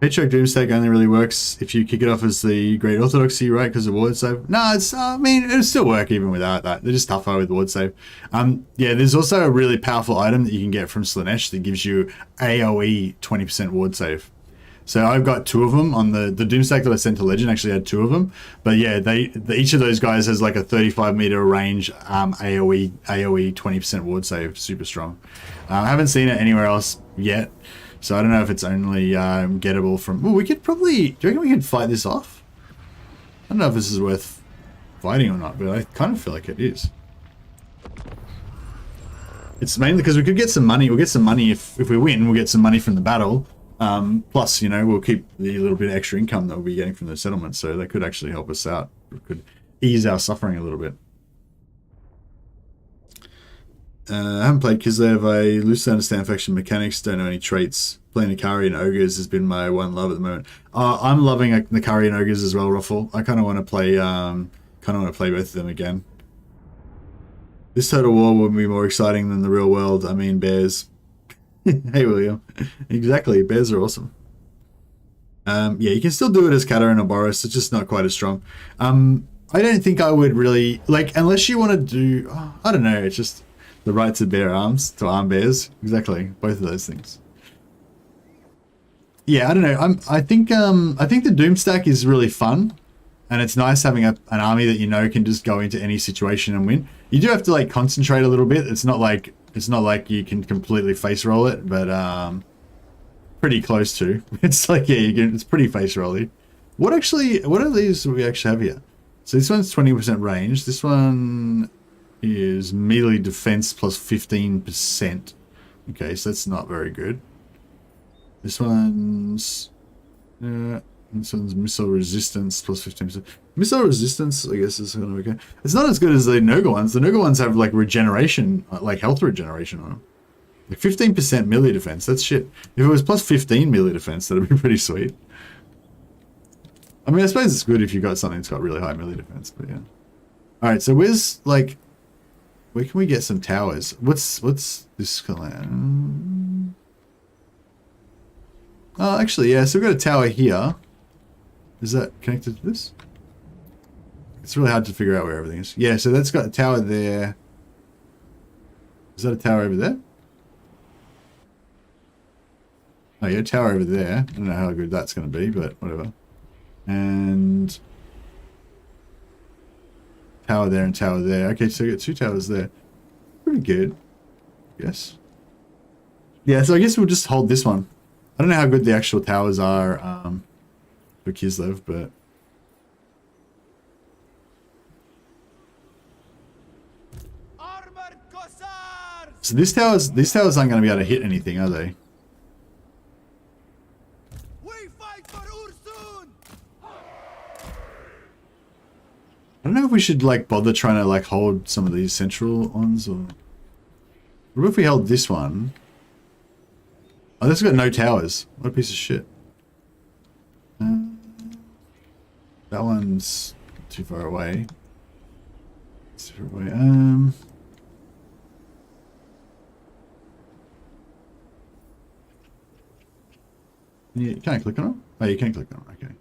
Patriarch Doomstack only really works if you kick it off as the Great Orthodoxy, right? Because of ward save. No, it's, I mean, it'll still work even without that. They're just tougher with ward save. Yeah, there's also a really powerful item that you can get from Slaanesh that gives you AoE 20% ward save. So I've got 2 of them on the Doomstack that I sent to Legend. Actually had 2 of them, but yeah, each of those guys has like a 35-meter range AoE 20% ward save, super strong. I haven't seen it anywhere else yet, so I don't know if it's only gettable from. Well, we could probably. Do you reckon we could fight this off? I don't know if this is worth fighting or not, but I kind of feel like it is. It's mainly because we could get some money. We'll get some money if we win. We'll get some money from the battle. Plus, you know, we'll keep the little bit of extra income that we'll be getting from the settlement, so that could actually help us out. It could ease our suffering a little bit. I haven't played Kislev. I loosely understand faction mechanics, don't know any traits. Playing Nakari and Ogres has been my one love at the moment. I'm loving Nakari and Ogres as well, Ruffle. I kind of want to play both of them again. This Total War would be more exciting than the real world. I mean, bears. Hey, William. Exactly, bears are awesome. Yeah, you can still do it as Kata and Oboros, it's just not quite as strong. I don't think I would really like unless you want to do. I don't know. It's just the right to bear arms to arm bears. Exactly, both of those things. Yeah, I don't know. I think the Doomstack is really fun, and it's nice having an army that you know can just go into any situation and win. You do have to like concentrate a little bit. It's not like you can completely face roll it, but pretty close to. It's like yeah, you can. It's pretty face rolly. What are these we actually have here? So this one's 20% range. This one is melee defense plus 15%. Okay, so that's not very good. This one's missile resistance plus 15%. Missile resistance, I guess, is kind of okay. It's not as good as the Noga ones. The Noga ones have like regeneration, like health regeneration on them. Like 15% melee defense. That's shit. If it was plus 15 melee defense, that'd be pretty sweet. I mean, I suppose it's good if you got something that's got really high melee defense, but yeah. All right, so where's like, where can we get some towers? What's this clan? Oh, actually, yeah. So we've got a tower here. Is that connected to this? It's really hard to figure out where everything is. Yeah, so that's got a tower there. Is that a tower over there? Oh, yeah, tower over there. I don't know how good that's going to be, but whatever. And tower there and tower there. Okay, so we got 2 towers there. Pretty good, I guess. Yeah, so I guess we'll just hold this one. I don't know how good the actual towers are for Kislev, but so these towers aren't going to be able to hit anything, are they? I don't know if we should like bother trying to like hold some of these central ones, or what if we held this one? Oh, this has got no towers. What a piece of shit. That one's too far away. It's too far away. You can't click on them? Oh, you can click on them. Okay.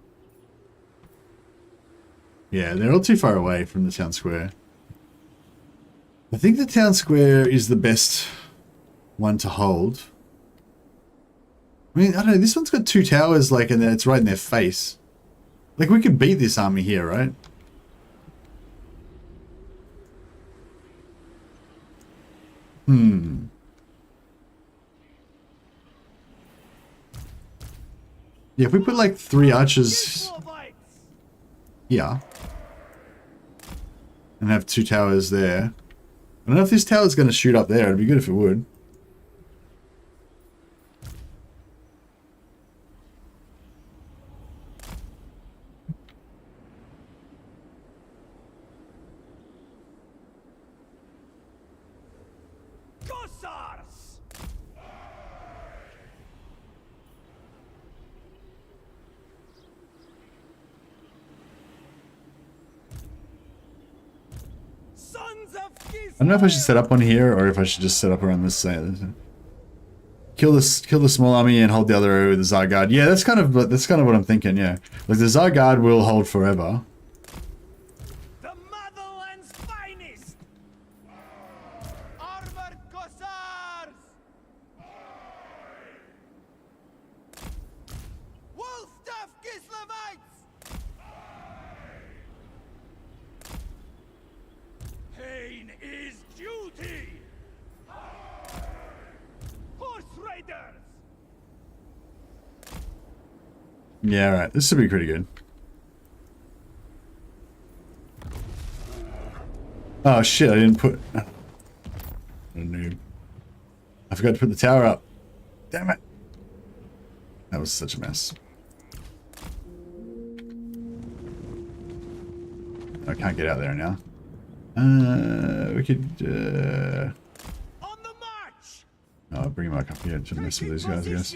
Yeah, they're all too far away from the town square. I think the town square is the best one to hold. I mean, I don't know, this one's got 2 towers, like, and it's right in their face. Like, we could beat this army here, right? Yeah, if we put, like, 3 archers here and have 2 towers there. I don't know if this tower's going to shoot up there. It'd be good if it would. I don't know if I should set up one here or if I should just set up around this side. Kill the small army and hold the other area with the Zargard. Yeah, that's kind of what I'm thinking. Yeah, like the Zargard will hold forever. The motherland's finest. Armored Kossars. Wolfstaff Kislevites. Pain is duty. Horse raiders. Yeah, right. This should be pretty good. Oh shit! I didn't put. Oh, what a noob. I forgot to put the tower up. Damn it! That was such a mess. I can't get out there now. We could. On the march. I'll bring him back up here to mess with these guys, I guess.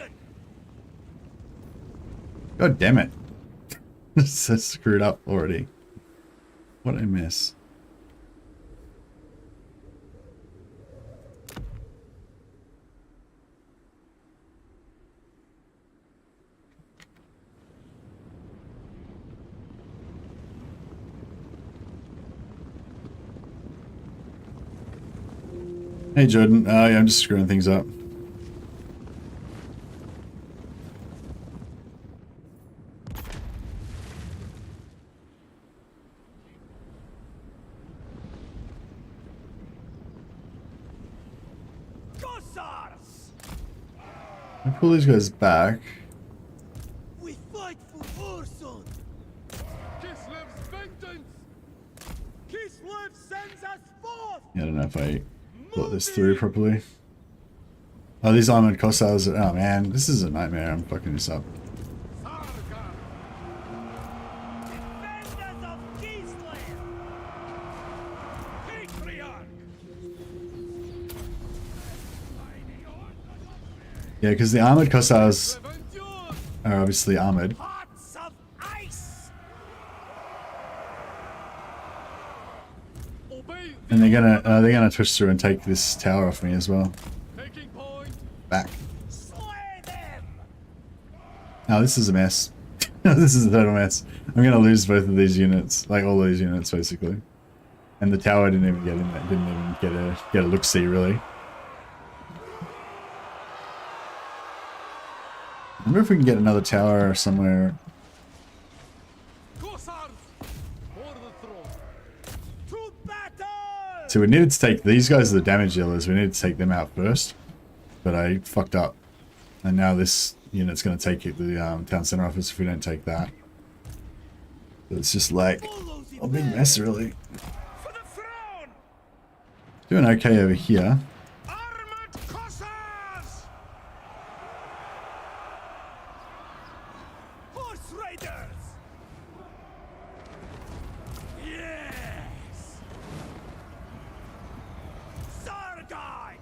God damn it! This is screwed up already. What a mess. Hey Jordan, yeah, I'm just screwing things up. Cossars! I pull these guys back. We fight for Orson! Kislev's vengeance! Kislev sends us forth! Yeah, I don't know if I thought this through properly. Oh, these armored Kossars. Oh man, this is a nightmare. I'm fucking this up. Defenders of Kislev! Patriarch! Yeah, because the armored Kossars Avengers! are obviously armored. Hearts of ice! Obey And they're gonna push through and take this tower off me as well. taking point! Back. Slay them! Oh, this is a mess. This is a total mess. I'm gonna lose both of these units, like all these units basically. And the tower didn't even get in there. Didn't even get a look see really. I wonder if we can get another tower somewhere. Cossars! For the throne! To battle! So we needed to take these guys are the damage dealers. We needed to take them out first, but I fucked up. And now this unit's going to take the town center office if we don't take that. So it's just like a big mess, really. For the throne! Doing okay over here. Armored Cossars! Horse Raiders! Yes! Sargai!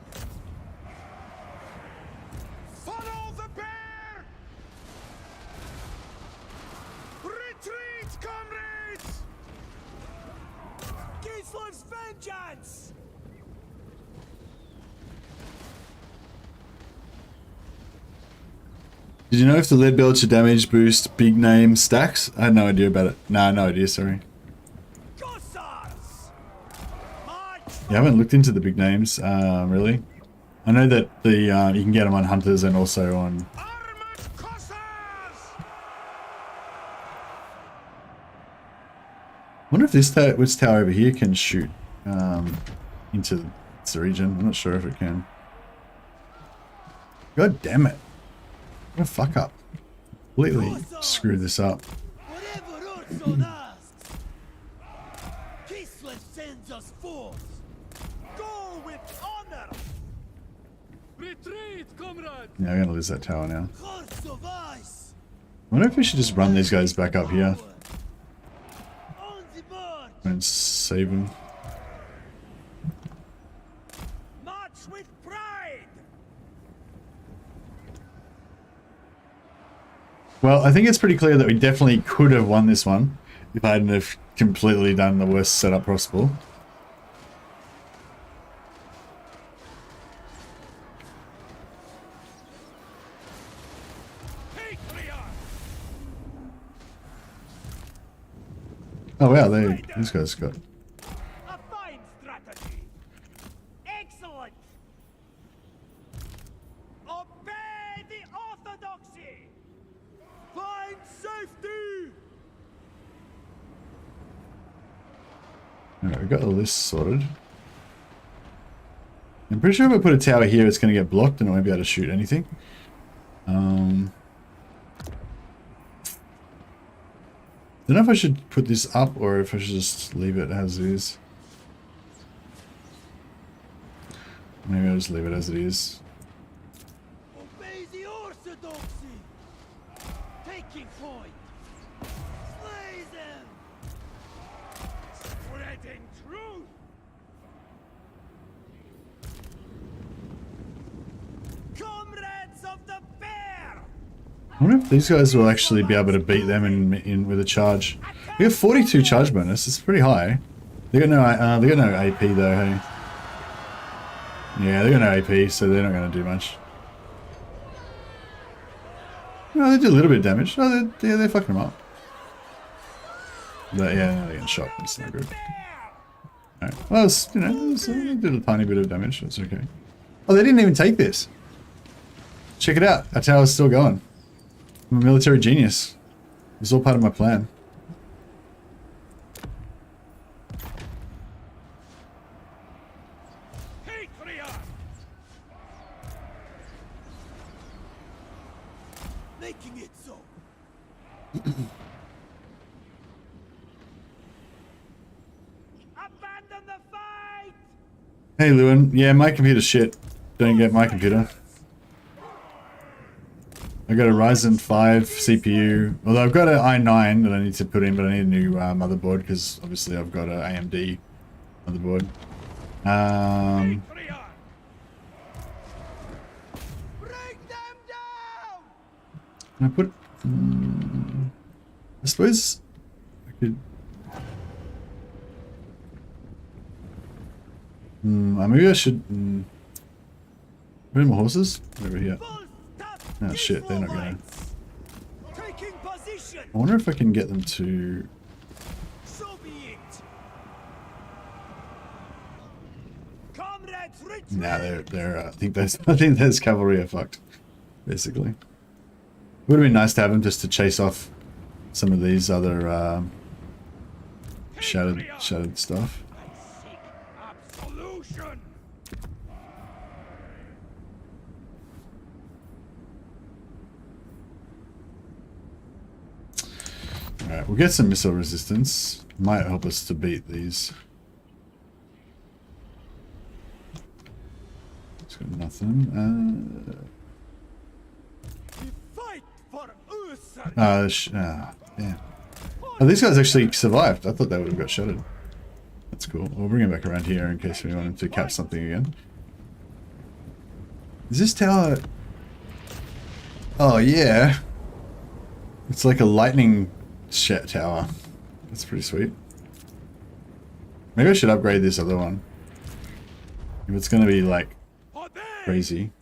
Follow the bear! Retreat, comrades! Kislev's vengeance! Did you know if the lead belcher damage boost big name stacks? I had no idea about it. Nah, no idea, sorry. Cossars! March! Yeah, I haven't looked into the big names, really. I know that the you can get them on hunters and also on... Armored Cossars! I wonder if this tower over here can shoot into this region. I'm not sure if it can. God damn it. What a fuck up. Completely screwed this up. Whatever Orson asks! Kislev sends us forth! Go with honor! Retreat, comrade! Yeah, I'm gonna lose that tower now. Hearts of ice! I wonder if we should just run these guys back up here On the march! and save them. March with pride! Well, I think it's pretty clear that we definitely could have won this one if I hadn't have completely done the worst setup possible. Patriarch! Oh wow, these guys got... A fine strategy! Excellent! Obey the orthodoxy! Find safety! Alright, we got all this sorted. I'm pretty sure if I put a tower here, it's going to get blocked and I won't be able to shoot anything. Don't know if I should put this up or if I should just leave it as it is. Maybe I'll just leave it as it is. Obey the orthodoxy! Taking point! Slay them! Spreading truth! Comrades of the bear! I wonder if these guys will actually be able to beat them in with a charge. We have 42 charge bonus. It's pretty high. They got no AP though. Hey. Yeah, they got no AP, so they're not going to do much. No, they did a little bit of damage. Oh, they're fucking them up. But yeah, they're getting shot. It's no good. Alright. Well, it's, you know, it did a tiny bit of damage. That's okay. Oh, they didn't even take this. Check it out. Our tower's still going. I'm a military genius. It's all part of my plan. Patriarch! Making it so. Abandon the fight! Hey, Lewin. Yeah, my computer's shit. Don't get my computer. I got a Ryzen 5 CPU. Although I've got an i9 that I need to put in, but I need a new motherboard because obviously I've got an AMD motherboard. Patriarch! Bring them down! Can I put? I suppose I could. Maybe I should. Where are my horses? Over here. Oh shit, they're not gonna. Taking position. I wonder if I can get them to. So be it. Comrades, retreat. Nah, they're. I think those cavalry are fucked. Basically, would have been nice to have them just to chase off some of these other shattered stuff. I seek absolution. Alright, we'll get some missile resistance. Might help us to beat these. It's got nothing. We fight for Ursar. Yeah. Oh, these guys actually survived. I thought they would have got shattered. That's cool. We'll bring them back around here in case we want them to catch something again. Is this tower... Oh, yeah. It's like a lightning tower. That's pretty sweet. Maybe I should upgrade this other one. If it's going to be, like, crazy.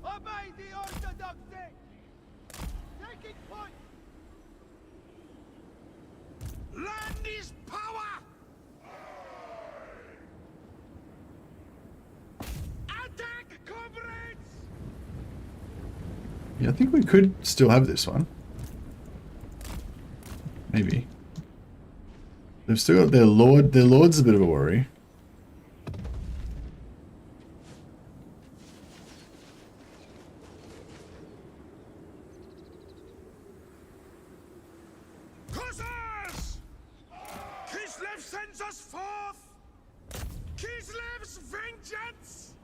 Obey the orthodoxy. Taking point. Land is power. Attack, comrades. Yeah, I think we could still have this one. Maybe. They've still got their lord. Their lord's a bit of a worry. Hussars! Kislev sends us forth. Kislev's vengeance.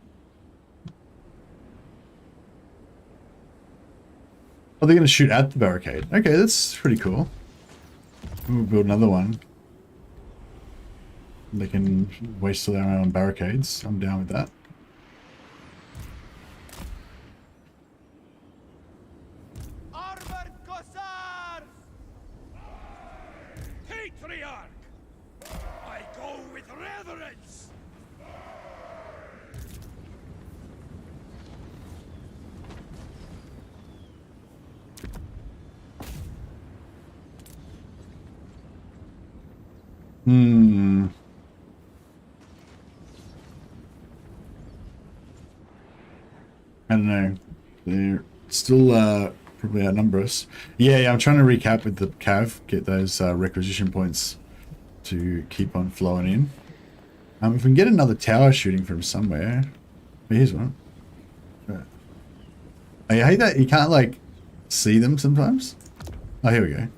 Oh, they're going to shoot at the barricade. Okay, that's pretty cool. We'll build another one. They can waste till they're on barricades. I'm down with that. Armored Kossars! Patriarch! I go with reverence! I don't know. They're still probably outnumber us. Yeah, I'm trying to recap with the cav, get those requisition points to keep on flowing in. If we can get another tower shooting from somewhere. Oh, here's one. Oh, I hate that you can't like see them sometimes. Oh, here we go.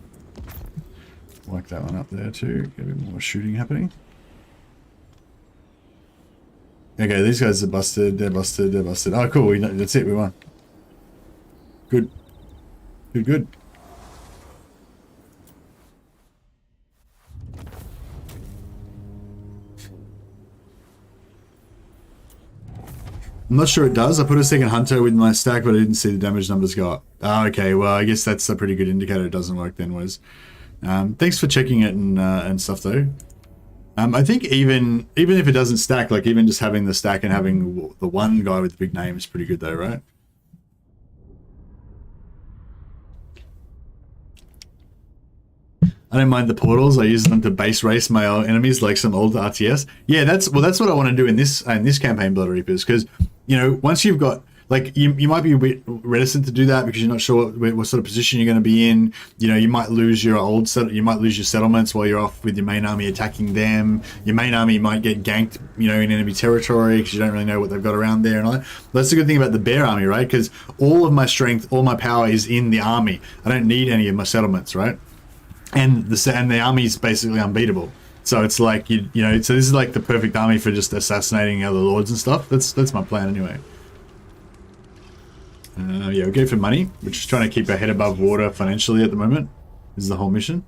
Like that one up there too. Get a bit more shooting happening. Okay, these guys are busted. They're busted. They're busted. Oh, cool. That's it. We won. Good. Good, good. I'm not sure it does. I put a second hunter with my stack, but I didn't see the damage numbers go up. Oh, okay. Well, I guess that's a pretty good indicator it doesn't work then, Wes. Thanks for checking it and stuff, though. I think even if it doesn't stack, like even just having the stack and having the one guy with the big name is pretty good though, right? I don't mind the portals. I use them to base race my enemies like some old RTS. Yeah, that's what I want to do in this campaign, Blood Reapers, because you know once you've got like you might be a bit reticent to do that because you're not sure what sort of position you're going to be in. You know, you might lose your settlements while you're off with your main army attacking them. Your main army might get ganked, you know, in enemy territory because you don't really know what they've got around there and all that. That's the good thing about the bear army, right? Because all of my strength, all my power is in the army. I don't need any of my settlements, right? And the army is basically unbeatable. So it's like you know. So this is like the perfect army for just assassinating other lords and stuff. That's my plan anyway. Yeah, we go for money. We're just trying to keep our head above water financially at the moment. This is the whole mission.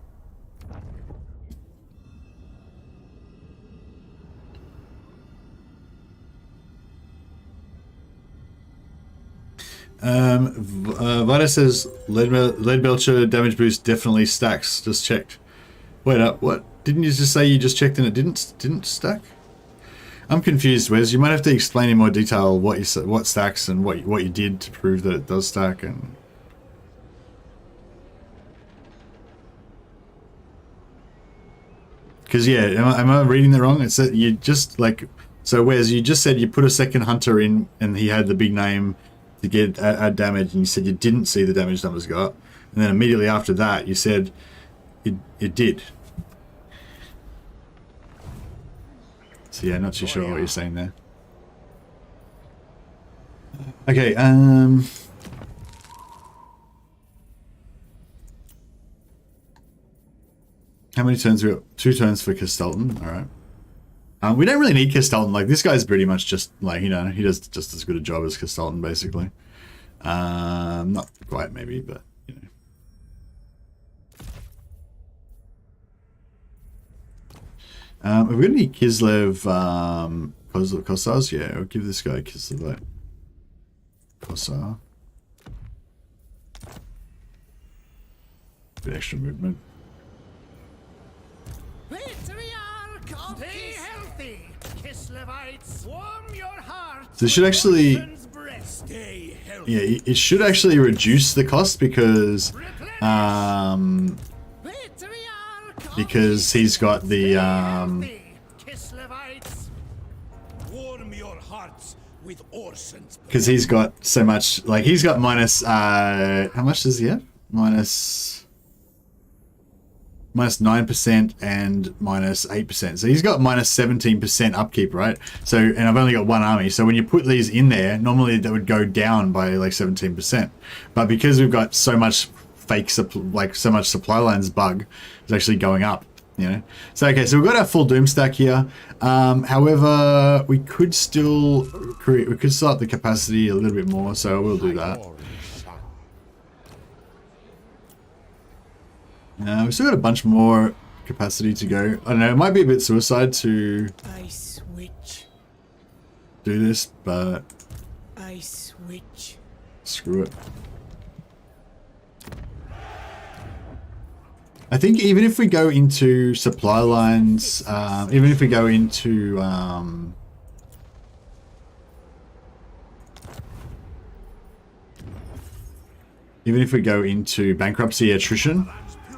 Vita says lead belcher damage boost definitely stacks. Just checked. Wait up, what? Didn't you just say you just checked and it didn't stack? I'm confused, Wes. You might have to explain in more detail what stacks and what you did to prove that it does stack. And because yeah, am I reading that wrong? It's that you just like so. Wes, you just said you put a second hunter in and he had the big name to get add damage, and you said you didn't see the damage numbers go up, and then immediately after that you said it did. So yeah, not too sure what you're saying there. Okay, how many turns we got? 2 turns for Kostaltyn. Alright. We don't really need Kostaltyn. Like, this guy's pretty much just, like, you know, he does just as good a job as Kostaltyn, basically. Not quite, maybe, but, you know. Have we got any Kislev Kossars? Yeah, I'll give this guy a Kislev Kossar. Bit extra movement. Patriarch of Stay healthy, Kislevites. Warm your hearts. So it should actually, Stay healthy. yeah, it should actually reduce the cost because he's got the Warm your hearts with Orson's. because he's got so much, like he's got minus how much does he have? Minus 9% and minus 8%. So he's got minus 17% upkeep, right? So, and I've only got one army. So when you put these in there, normally that would go down by like 17%. But because we've got so much so much supply lines bug, it's actually going up, you know? So, okay, so we've got our full Doomstack here. However, we could still up the capacity a little bit more. So we'll do that. We've still got a bunch more capacity to go. I don't know, it might be a bit suicide to do this, but screw it. I think even if we go into supply lines, even if we go into bankruptcy attrition,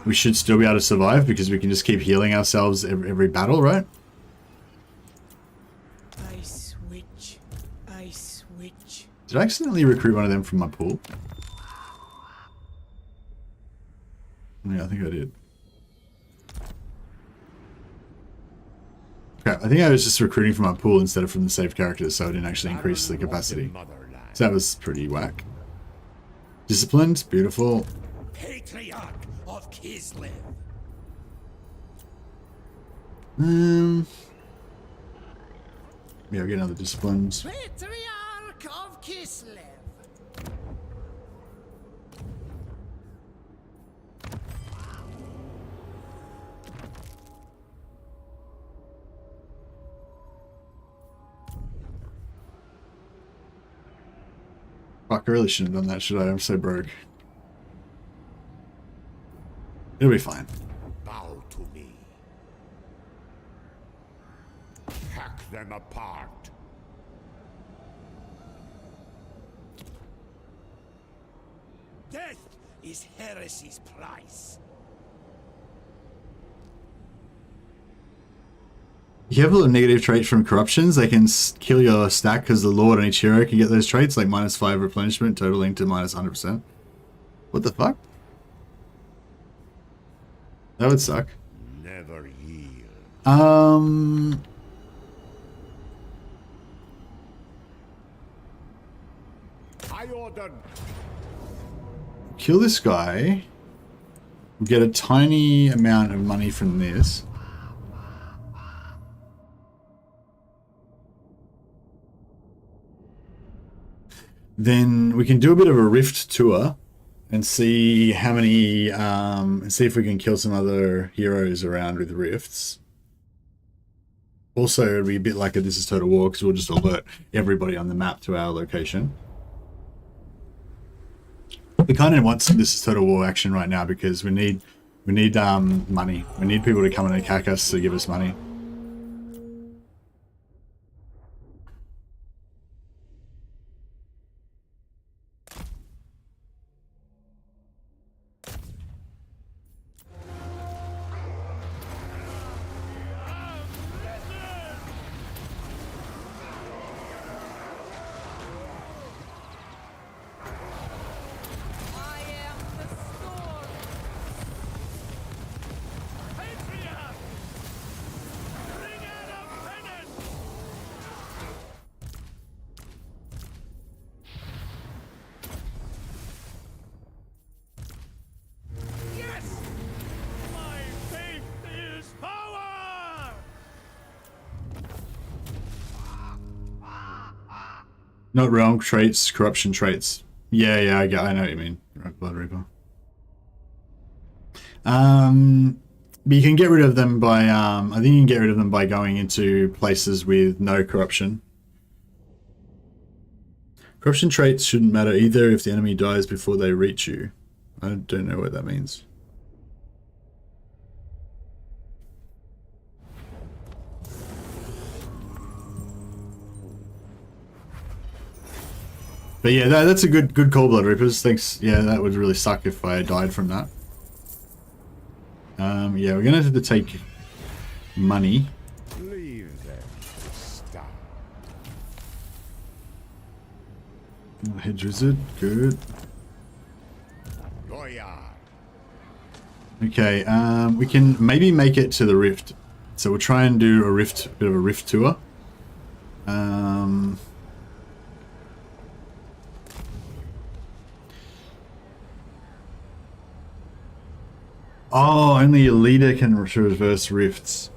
we should still be able to survive because we can just keep healing ourselves every battle, right? Did I accidentally recruit one of them from my pool? Yeah, I think I did. Okay, I think I was just recruiting from my pool instead of from the saved characters, so I didn't actually increase the capacity. So that was pretty whack. Disciplined, beautiful. Patriarch of Kislev. Yeah, we get another disciplines. Patriarch of Kislev. Fuck, I really shouldn't have done that, should I? I'm so broke. It'll be fine. Bow to me. them apart. Death is heresy's price. You have a little negative trait from corruptions. They can kill your stack because the lord and each hero can get those traits, like -5 replenishment, totaling to -100%. What the fuck? That would suck. Never yield. I order. Kill this guy. We'll get a tiny amount of money from this. Then we can do a bit of a rift tour and see how many, and see if we can kill some other heroes around with rifts. Also, it'll be a bit like a This is Total War, because we'll just alert everybody on the map to our location. We kind of want some This is Total War action right now because we need money. We need people to come and attack us to give us money. Not realm traits, corruption traits. Yeah, I know what you mean. Right, Blood Reaper. But you can get rid of them by, I think you can get rid of them by going into places with no corruption. Corruption traits shouldn't matter either if the enemy dies before they reach you. I don't know what that means. But yeah, that's a good call, Blood Reapers. Thanks. Yeah, that would really suck if I died from that. Yeah, we're gonna have to take money. Leave them to stop. Hedge wizard, good. Goya. Okay, we can maybe make it to the rift. So we'll try and do a bit of a rift tour. Oh, only a leader can reverse rifts.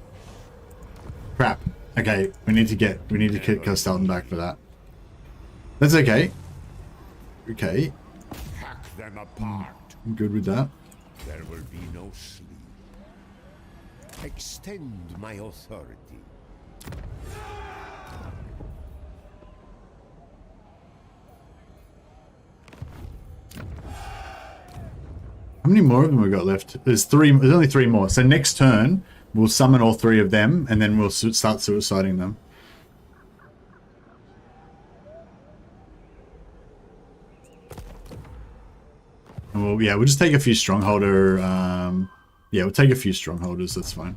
Crap. Okay, we need to get Kostaltyn back for that. That's okay. Okay, Hack them apart. I'm good with that. There will be no sleep. Extend my authority. How many more of them we got left? There's only 3 more. So next turn, we'll summon all 3 of them, and then we'll start suiciding them. And we'll just take a few strongholder. Yeah, we'll take a few strongholders. That's fine.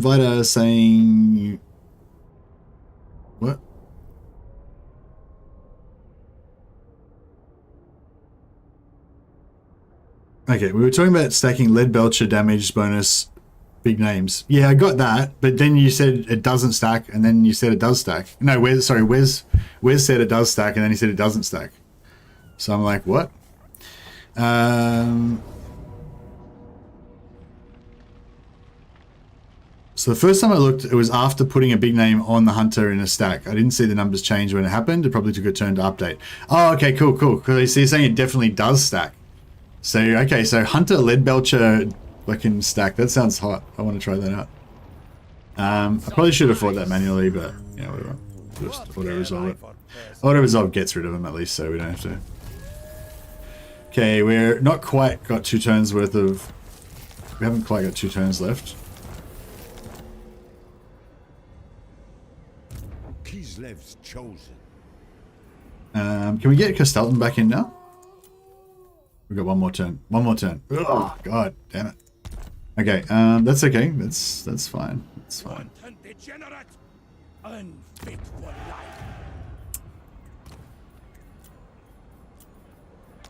Vita saying what? Okay, we were talking about stacking lead belcher damage bonus big names. Yeah, I got that, but then you said it doesn't stack, and then you said it does stack. No, Wes said it does stack, and then he said it doesn't stack. So I'm like, what? So the first time I looked, it was after putting a big name on the hunter in a stack. I didn't see the numbers change when it happened. It probably took a turn to update. Oh, okay, cool. So you're saying it definitely does stack. So, okay, so hunter lead belcher fucking stack. That sounds hot. I want to try that out. I probably should have fought that manually, but yeah, whatever. Just auto-resolve it. Auto-resolve gets rid of them at least, so we don't have to. Okay, we're not quite got 2 turns worth of... We haven't quite got 2 turns left. Kislev's chosen. Can we get Kostaltyn back in now? We've got 1 more turn. 1 more turn. Oh, God damn it. Okay, that's okay. That's fine. That's fine. Wanton degenerate, unfit for life.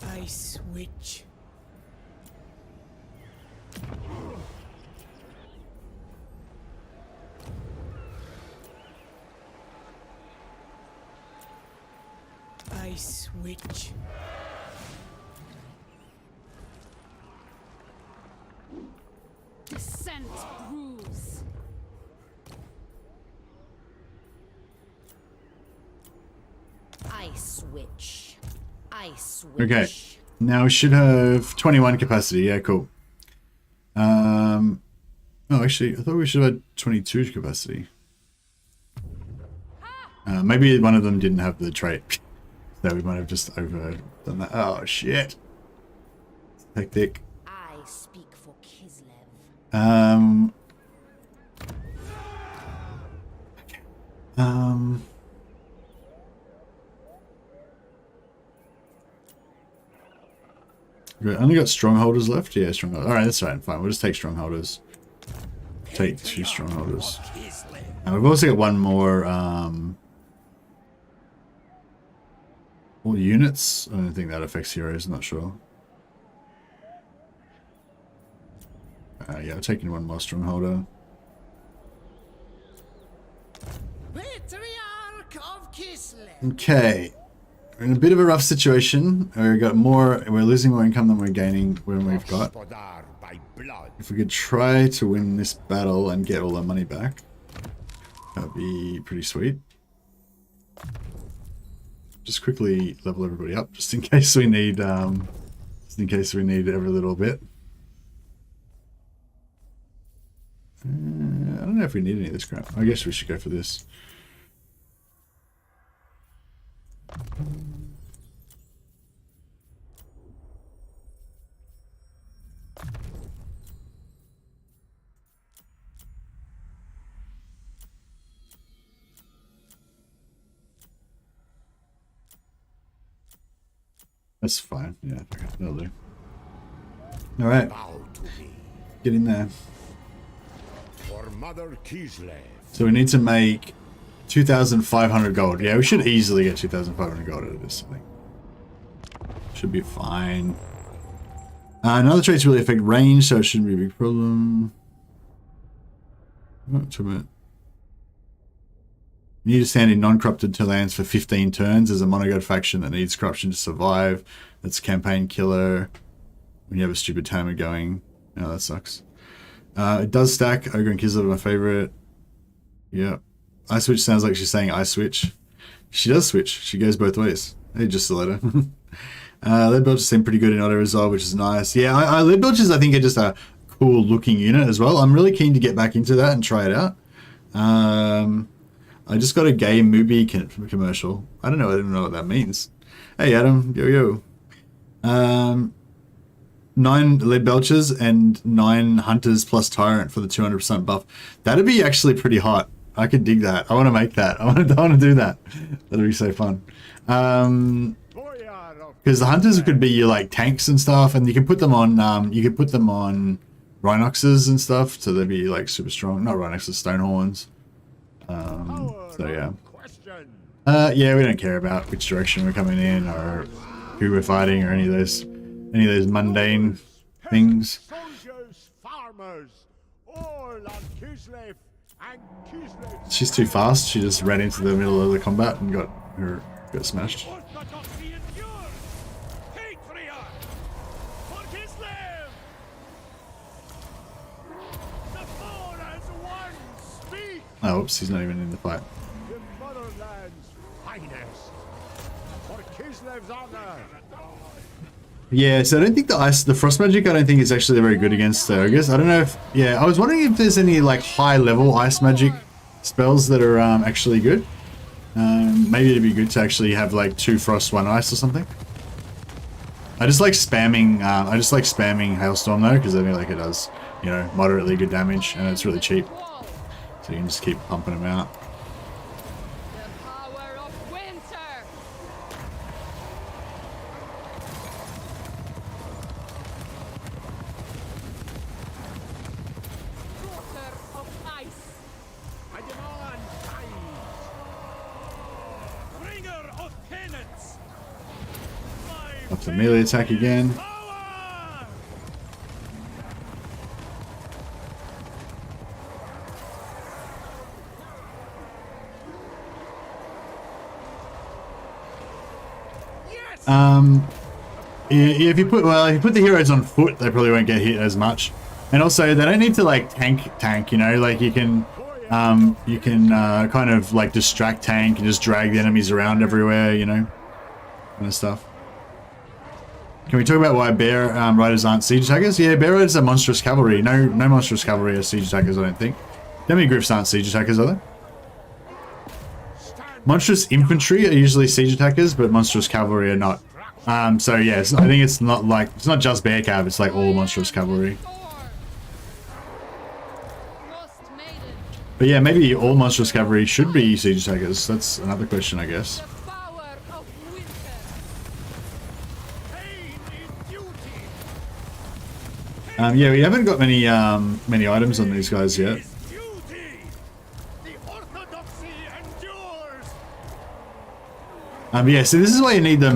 Ice witch. Ice witch. Scent brews. Ice witch. Ice witch. Okay. Now we should have 21 capacity. Yeah, cool. Oh, actually, I thought we should have had 22 capacity. Maybe one of them didn't have the trait. So we might have just overdone that. Oh, shit. Hectic. I speak for Kislev. We only got strongholders left? Yeah, strongholders. Alright, that's fine. Fine. We'll just take strongholders. Take 2 strongholders. We've also got 1 more, all units? I don't think that affects heroes, not sure. Yeah, I'm taking 1 more strongholder. Patriarch of Kislev. Okay. We're in a bit of a rough situation. We're losing more income than we're gaining when we've got. Gospodar by blood. If we could try to win this battle and get all our money back, that'd be pretty sweet. Just quickly level everybody up, just in case we need, every little bit. I don't know if we need any of this crap. I guess we should go for this. That's fine. Yeah, okay, that'll do. All right, Bow to me. get in there. For Mother Kislev. So we need to make 2,500 gold. Yeah, we should easily get 2,500 gold out of this, I think. Should be fine. Another traits really affect range, so it shouldn't be a big problem. Oh, 2 minutes. You need to stand in non-corrupted lands for 15 turns as a monogod faction that needs corruption to survive. That's a campaign killer. When you have a stupid timer going. Oh, that sucks. It does stack. Ogre and Kislev are my favorite. Yep. I switch sounds like she's saying I switch. She does switch. She goes both ways. Hey, just a letter. Lead belchers seem pretty good in auto resolve, which is nice. Yeah, lead belchers I think are just a cool looking unit as well. I'm really keen to get back into that and try it out. I just got a gay movie commercial. I don't know what that means. Hey Adam, yo. 9 lead belchers and 9 hunters plus tyrant for the 200% buff. That'd be actually pretty hot. I could dig that. I want to make that. I want to do that. That'd be so fun. Because the hunters could be your like tanks and stuff, and you can put them on. You could put them on Rhinoxes and stuff, so they'd be like super strong. Not Rhinoxes, Stonehorns. So yeah. Yeah, we don't care about which direction we're coming in or who we're fighting or any of those mundane things. Soldiers, farmers, all on Kislev and Kislev. She's too fast. She just ran into the middle of the combat and got smashed. Orthodoxy endures. Patriarch for Kislev. The four as one speak. Oh, oops, he's not even in the fight. The motherland's finest. For Kislev's honor. Yeah, so I don't think the frost magic I don't think is actually very good against Ogres. I don't know if I was wondering if there's any like high level ice magic spells that are actually good. Maybe it'd be good to actually have like 2 frost, 1 ice or something. I just like spamming. I just like spamming Hailstorm though, because I feel like it does, you know, moderately good damage, and it's really cheap. So you can just keep pumping them out. The power of winter. Daughter of ice. I demand tide. Bringer of penance. Up to melee attack again. Power! Yeah, if you put the heroes on foot, they probably won't get hit as much. And also, they don't need to like tank. You know, like you can kind of like distract tank and just drag the enemies around everywhere. You know, kind of stuff. Can we talk about why bear riders aren't siege attackers? Yeah, bear riders are monstrous cavalry. No monstrous cavalry are siege attackers, I don't think. Demi-griffs aren't siege attackers, are they? Monstrous infantry are usually siege attackers, but monstrous cavalry are not. So yeah, I think it's not just bear cav, it's like all monstrous cavalry. But yeah, maybe all monstrous cavalry should be siege attackers. That's another question, I guess. The power of winter. Pain is duty. Yeah, we haven't got many items on these guys yet. Is duty. The orthodoxy endures. Yeah, so this is why you need the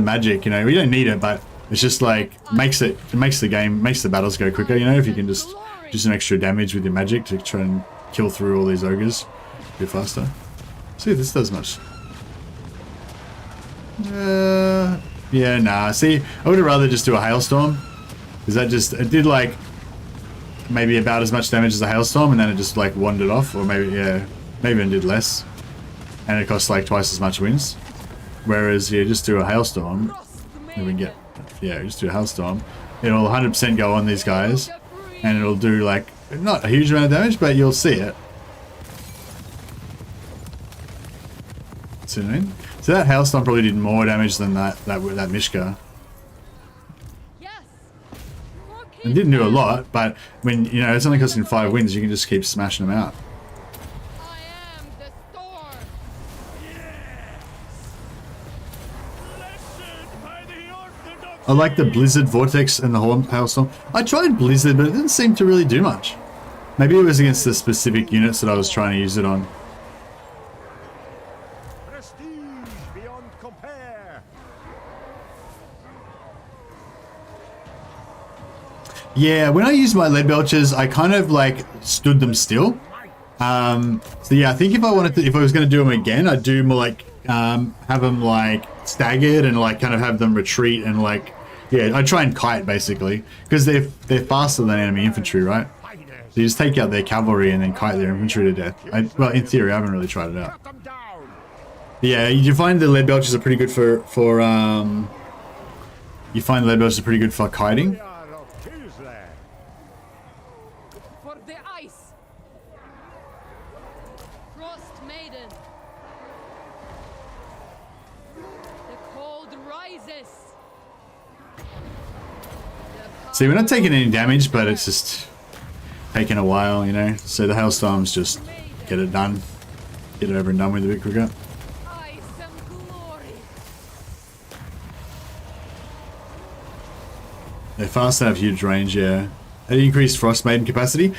magic. You know, we don't need it, but it's just like makes the battles go quicker. You know, if you can just do some extra damage with your magic to try and kill through all these ogres a bit faster. See if this does much. Yeah, nah. See, I would have rather just do a hailstorm, because it did like maybe about as much damage as a hailstorm, and then it just like wandered off, or maybe even did less, and it costs like twice as much wins. Whereas just do a hailstorm, and we can get just do a hailstorm. It'll 100% go on these guys, and it'll do like not a huge amount of damage, but you'll see it. See what I mean? So that hailstorm probably did more damage than that Mishka. Yes. It didn't do a lot, but when it's only costing 5 wins, you can just keep smashing them out. I am the storm. Blessed by the orthodox. I like the Blizzard Vortex and the Hailstorm. I tried Blizzard, but it didn't seem to really do much. Maybe it was against the specific units that I was trying to use it on. Prestige beyond compare. Yeah, when I used my lead belchers, I kind of like stood them still. So yeah, I think if I was going to do them again, I'd do more like have them like staggered and like kind of have them retreat and like I'd try and kite basically, because they're faster than enemy infantry, right? So you just take out their cavalry and then kite their infantry to death. Well, in theory, I haven't really tried it out. Cut them down. But yeah, you find the lead belchers are pretty good for you find the lead belchers are pretty good for kiting. We are of Kislev. For the ice. Frost maiden. The cold rises. See, we're not taking any damage, but it's just taking a while, So the hailstorms just get it done. Get it over and done with a bit quicker. Ice and glory. They're fast and have huge range, yeah. Increased Frost Maiden capacity.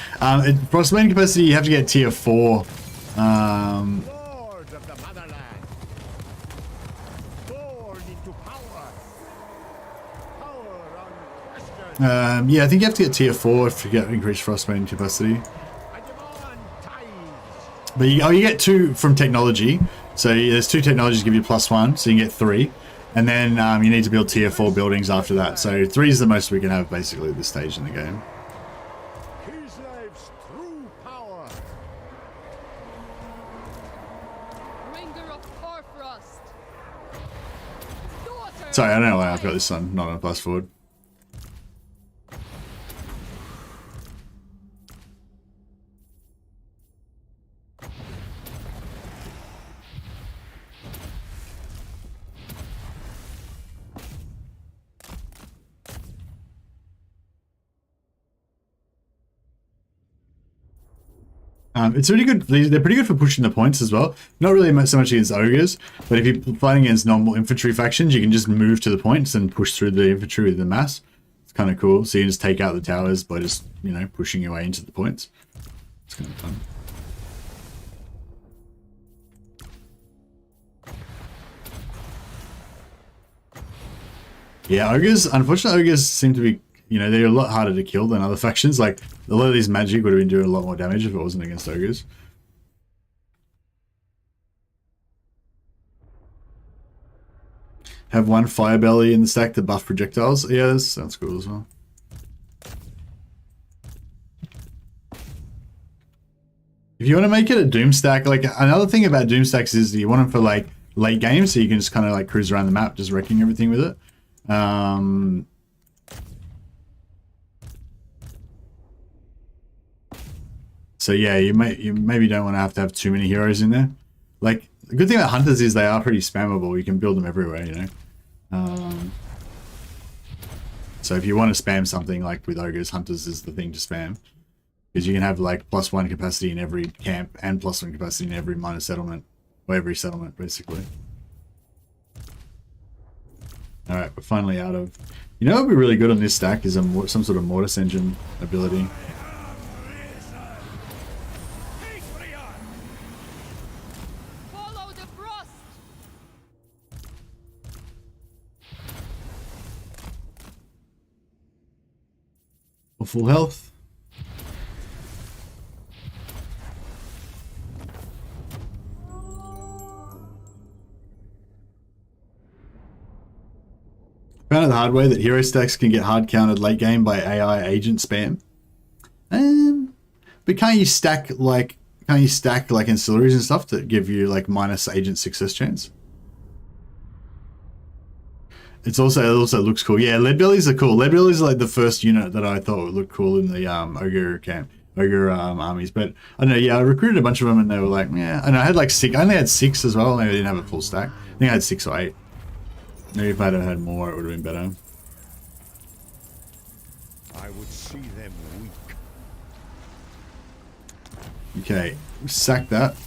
Frost Maiden capacity, you have to get tier 4. Lords of the motherland. Born into power. Power unquestioned. Yeah, I think you have to get tier 4 if you get increased Frost Maiden capacity. I demand tithes. But you get 2 from technology. So there's 2 technologies give you +1, so you can get 3. And then you need to build tier 4 buildings after that. So 3 is the most we can have basically at this stage in the game. Kislev's true power. Bringer of Horfrost. Daughter Sorry, I don't know of why I've got ice. this one not on plus forward. It's really good. They're pretty good for pushing the points as well. Not really so much against ogres, but if you're fighting against normal infantry factions, you can just move to the points and push through the infantry with the mass. It's kind of cool. So you can just take out the towers by just, you know, pushing your way into the points. It's kind of fun. Yeah, ogres, unfortunately, ogres seem to be, you know, they're a lot harder to kill than other factions. Like, a lot of these magic would have been doing a lot more damage if it wasn't against ogres. Have one fire belly in the stack to buff projectiles. Yeah, that sounds cool as well. If you want to make it a Doomstack, like, another thing about Doomstacks is you want them for, like, late game, so you can just kind of, like, cruise around the map, just wrecking everything with it. So yeah, you maybe don't want to have too many heroes in there. Like, the good thing about hunters is they are pretty spammable. You can build them everywhere, you know. So if you want to spam something like with ogres, hunters is the thing to spam, because you can have like +1 capacity in every camp and +1 capacity in every minor settlement, or every settlement basically. All right, we're finally out of. You know what would be really good on this stack is some sort of mortis engine ability. Follow the frost. Or full health. Found it the hard way that hero stacks can get hard countered late game by AI agent spam. But can't you stack like ancillaries and stuff that give you like minus agent success chance? It also looks cool. Yeah, lead bellies are cool. Lead bellies are like the first unit that I thought would look cool in the ogre armies. But I don't know. Yeah, I recruited a bunch of them and they were like, yeah. And I had like 6. I only had 6 as well. Maybe I didn't have a full stack. I think I had 6 or 8. Maybe if I'd have had more, it would have been better. I would see them weak. Okay, sack that.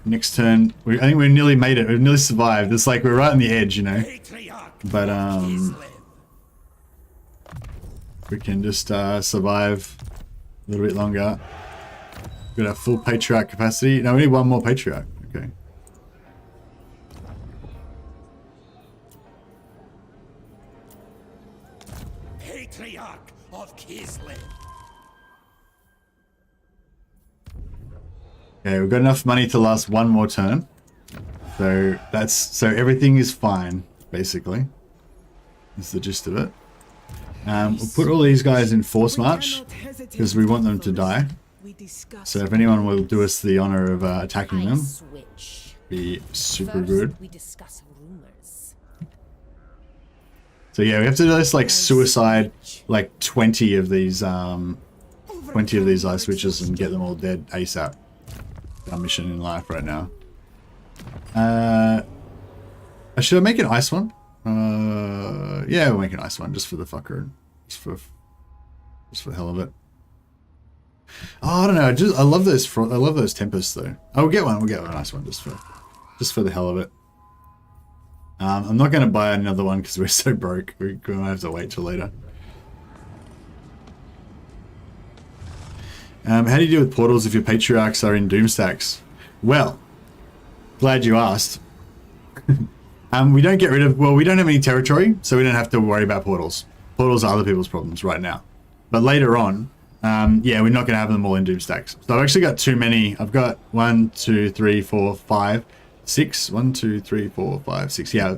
Next turn, I think we nearly made it. We've nearly survived. It's like we're right on the edge, you know. But we can just survive a little bit longer. Got our full Patriarch capacity. No, we need one more Patriarch. Okay. Patriarch of Kislev. Okay, we've got enough money to last one more turn. So everything is fine, basically. That's the gist of it. We'll put all these guys in force march because we want them to die. So if anyone will do us the honor of attacking them, be super good. So yeah, we have to do this like suicide, like 20 of these ice switches and get them all dead ASAP. Our mission in life right now. Should I make an ice one? Yeah, we'll make an ice one just for the fucker, just for the hell of it. Oh, I don't know. I love those tempests though. Oh, we'll get one. We'll get an ice one just for the hell of it. I'm not going to buy another one because we're so broke. We're going to have to wait till later. How do you deal with portals if your patriarchs are in Doomstacks? Well, glad you asked. We don't get rid of, we don't have any territory, so we don't have to worry about portals. Portals are other people's problems right now. But later on, yeah, we're not going to have them all in Doomstacks. So I've actually got too many. I've got 1, 2, 3, 4, 5, 6. 1, 2, 3, 4, 5, 6. Yeah.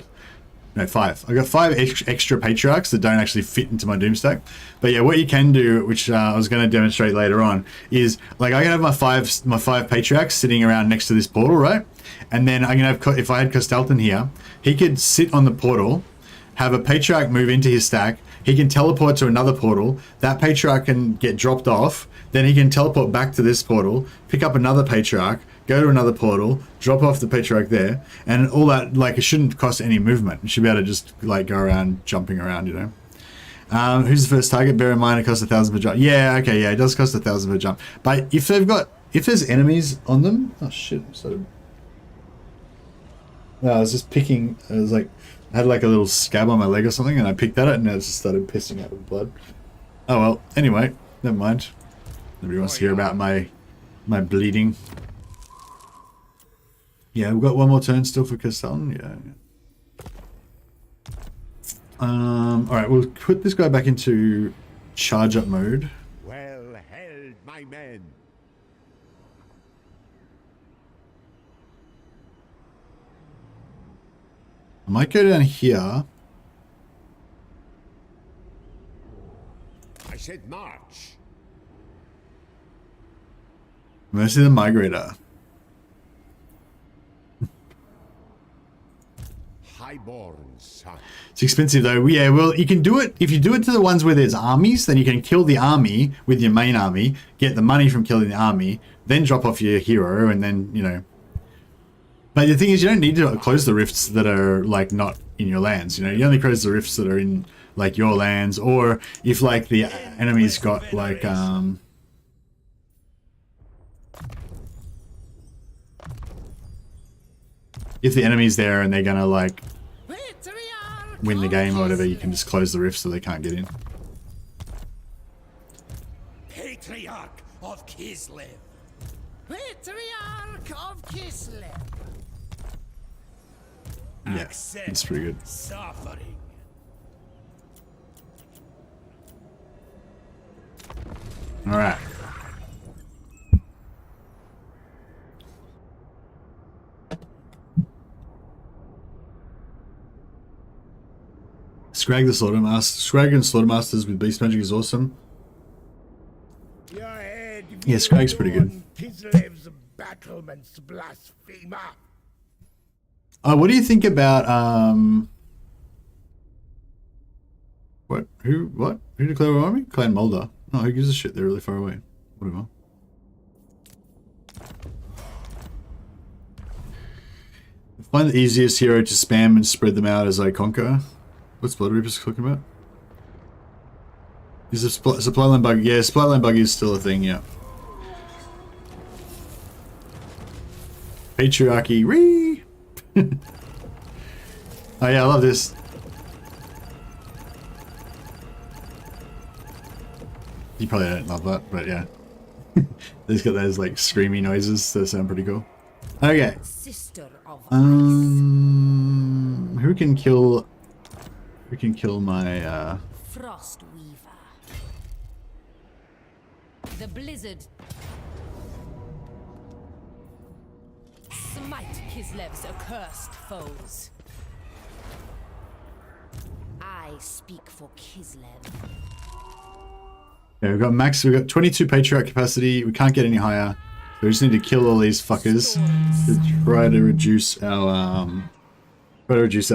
No, 5. I've got 5 extra patriarchs that don't actually fit into my Doomstack. But yeah, what you can do, which I was going to demonstrate later on, is like I can have my five patriarchs sitting around next to this portal, right? And then I can have, if I had Kostaltyn here, he could sit on the portal, have a patriarch move into his stack. He can teleport to another portal. That patriarch can get dropped off. Then he can teleport back to this portal, pick up another patriarch, go to another portal, drop off the patriarch there, and all that, like, it shouldn't cost any movement. You should be able to just, like, go around, jumping around, you know. Who's the first target? Bear in mind it costs 1,000 per jump. Yeah, okay, yeah, it does cost 1,000 per jump. But if there's enemies on them, oh shit, so. No, I was just picking. I had like a little scab on my leg or something, and I picked at it, and it just started pissing out with blood. Oh well. Anyway, never mind. Nobody wants to hear about my bleeding. Yeah, we've got one more turn still for Kostaltyn. Yeah. Alright, we'll put this guy back into charge up mode. Well held, my men. I might go down here. I said march. Mercy the Migrator. Highborn son. It's expensive though. Yeah, well, you can do it. If you do it to the ones where there's armies, then you can kill the army with your main army, get the money from killing the army, then drop off your hero, and then, you know. But the thing is, you don't need to close the rifts that are, like, not in your lands. You know, you only close the rifts that are in, like, your lands, or if, like, the enemy's got, like, if the enemy's there and they're gonna, like, win the game or whatever, you can just close the rifts so they can't get in. Patriarch of Kislev. Patriarch of Kislev. Yeah, it's pretty good. Suffering. Alright. Scrag the Slaughtermaster. Scrag and Slaughtermasters with Beast Magic is awesome. Yeah, Scrag's pretty good. Kislev's battlements, blasphemer. What do you think about what? Who declared war on me? Clan Mulder. Oh, who gives a shit? They're really far away. Whatever. I find the easiest hero to spam and spread them out as I conquer. What's Blood Reapers talking about? Is a supply line bug? Yeah, supply line bug is still a thing, yeah. Patriarchy, ree! Oh yeah, I love this. You probably don't love that, but yeah. They've got those like screamy noises that sound pretty cool. Okay. Who can kill my Frost Weaver. The blizzard. Smite Kislev's accursed foes. I speak for Kislev. Yeah, we've got 22 Patriarch capacity. We can't get any higher. So we just need to kill all these fuckers to try to reduce our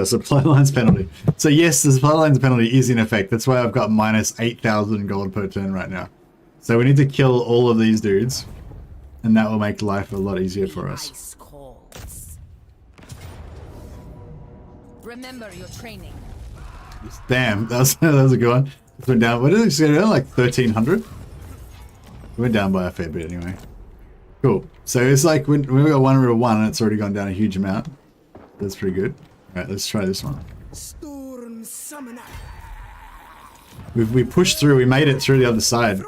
supply lines penalty. So yes, the supply lines penalty is in effect. That's why I've got minus 8,000 gold per turn right now. So we need to kill all of these dudes, and that will make life a lot easier for us. Remember your training. Damn, that was a good one. It went down. What did it go down? Like 1,300? It went down by a fair bit anyway. Cool. So it's like when we got 101 and it's already gone down a huge amount. That's pretty good. Alright, let's try this one. Storm Summoner. We pushed through. We made it through the other side.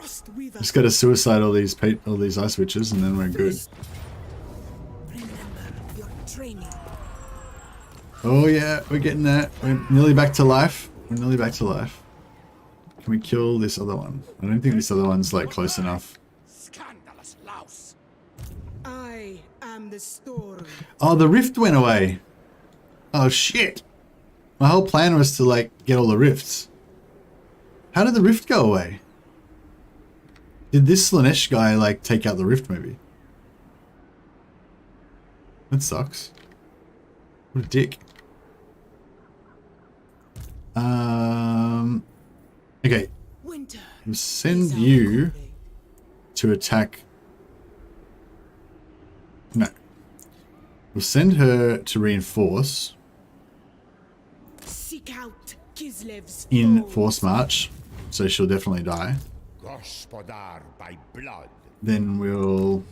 Just got to suicide all these ice witches, and then we're good. Remember your training. Oh yeah, we're getting that. We're nearly back to life. We're nearly back to life. Can we kill this other one? I don't think this other one's like close enough. Scandalous louse. I am the storm. Oh, the rift went away. Oh shit. My whole plan was to like get all the rifts. How did the rift go away? Did this Slaanesh guy like take out the rift maybe? That sucks. What a dick. Okay. We'll send you to attack. No. We'll send her to reinforce. Seek out Kislev's in foes. force march, so she'll definitely die. Gospodar by blood. Then we'll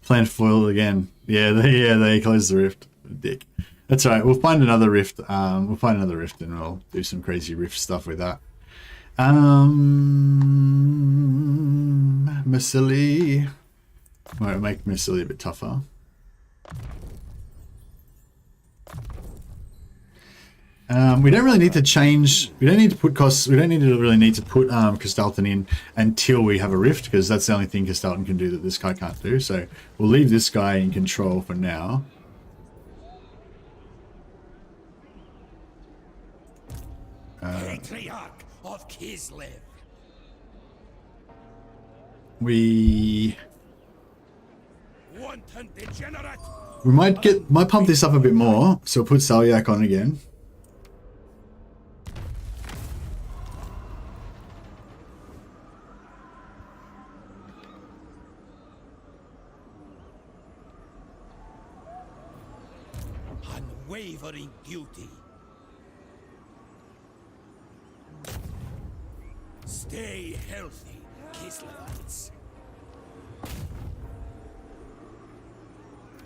plan foil again. Yeah, they closed the rift. Dick. That's all right. We'll find another rift. We'll find another rift, and we'll do some crazy rift stuff with that. Massili. Might make Massili a bit tougher. We don't really need to change. We don't need to put costs. We don't need to really need to put Kostaltyn in until we have a rift, because that's the only thing Kostaltyn can do that this guy can't do. So we'll leave this guy in control for now. Patriarch of Kislev. We Wanton degenerate. might pump this up a bit more. So we'll put Salyak on again. Unwavering duty. Stay healthy, Kislevites.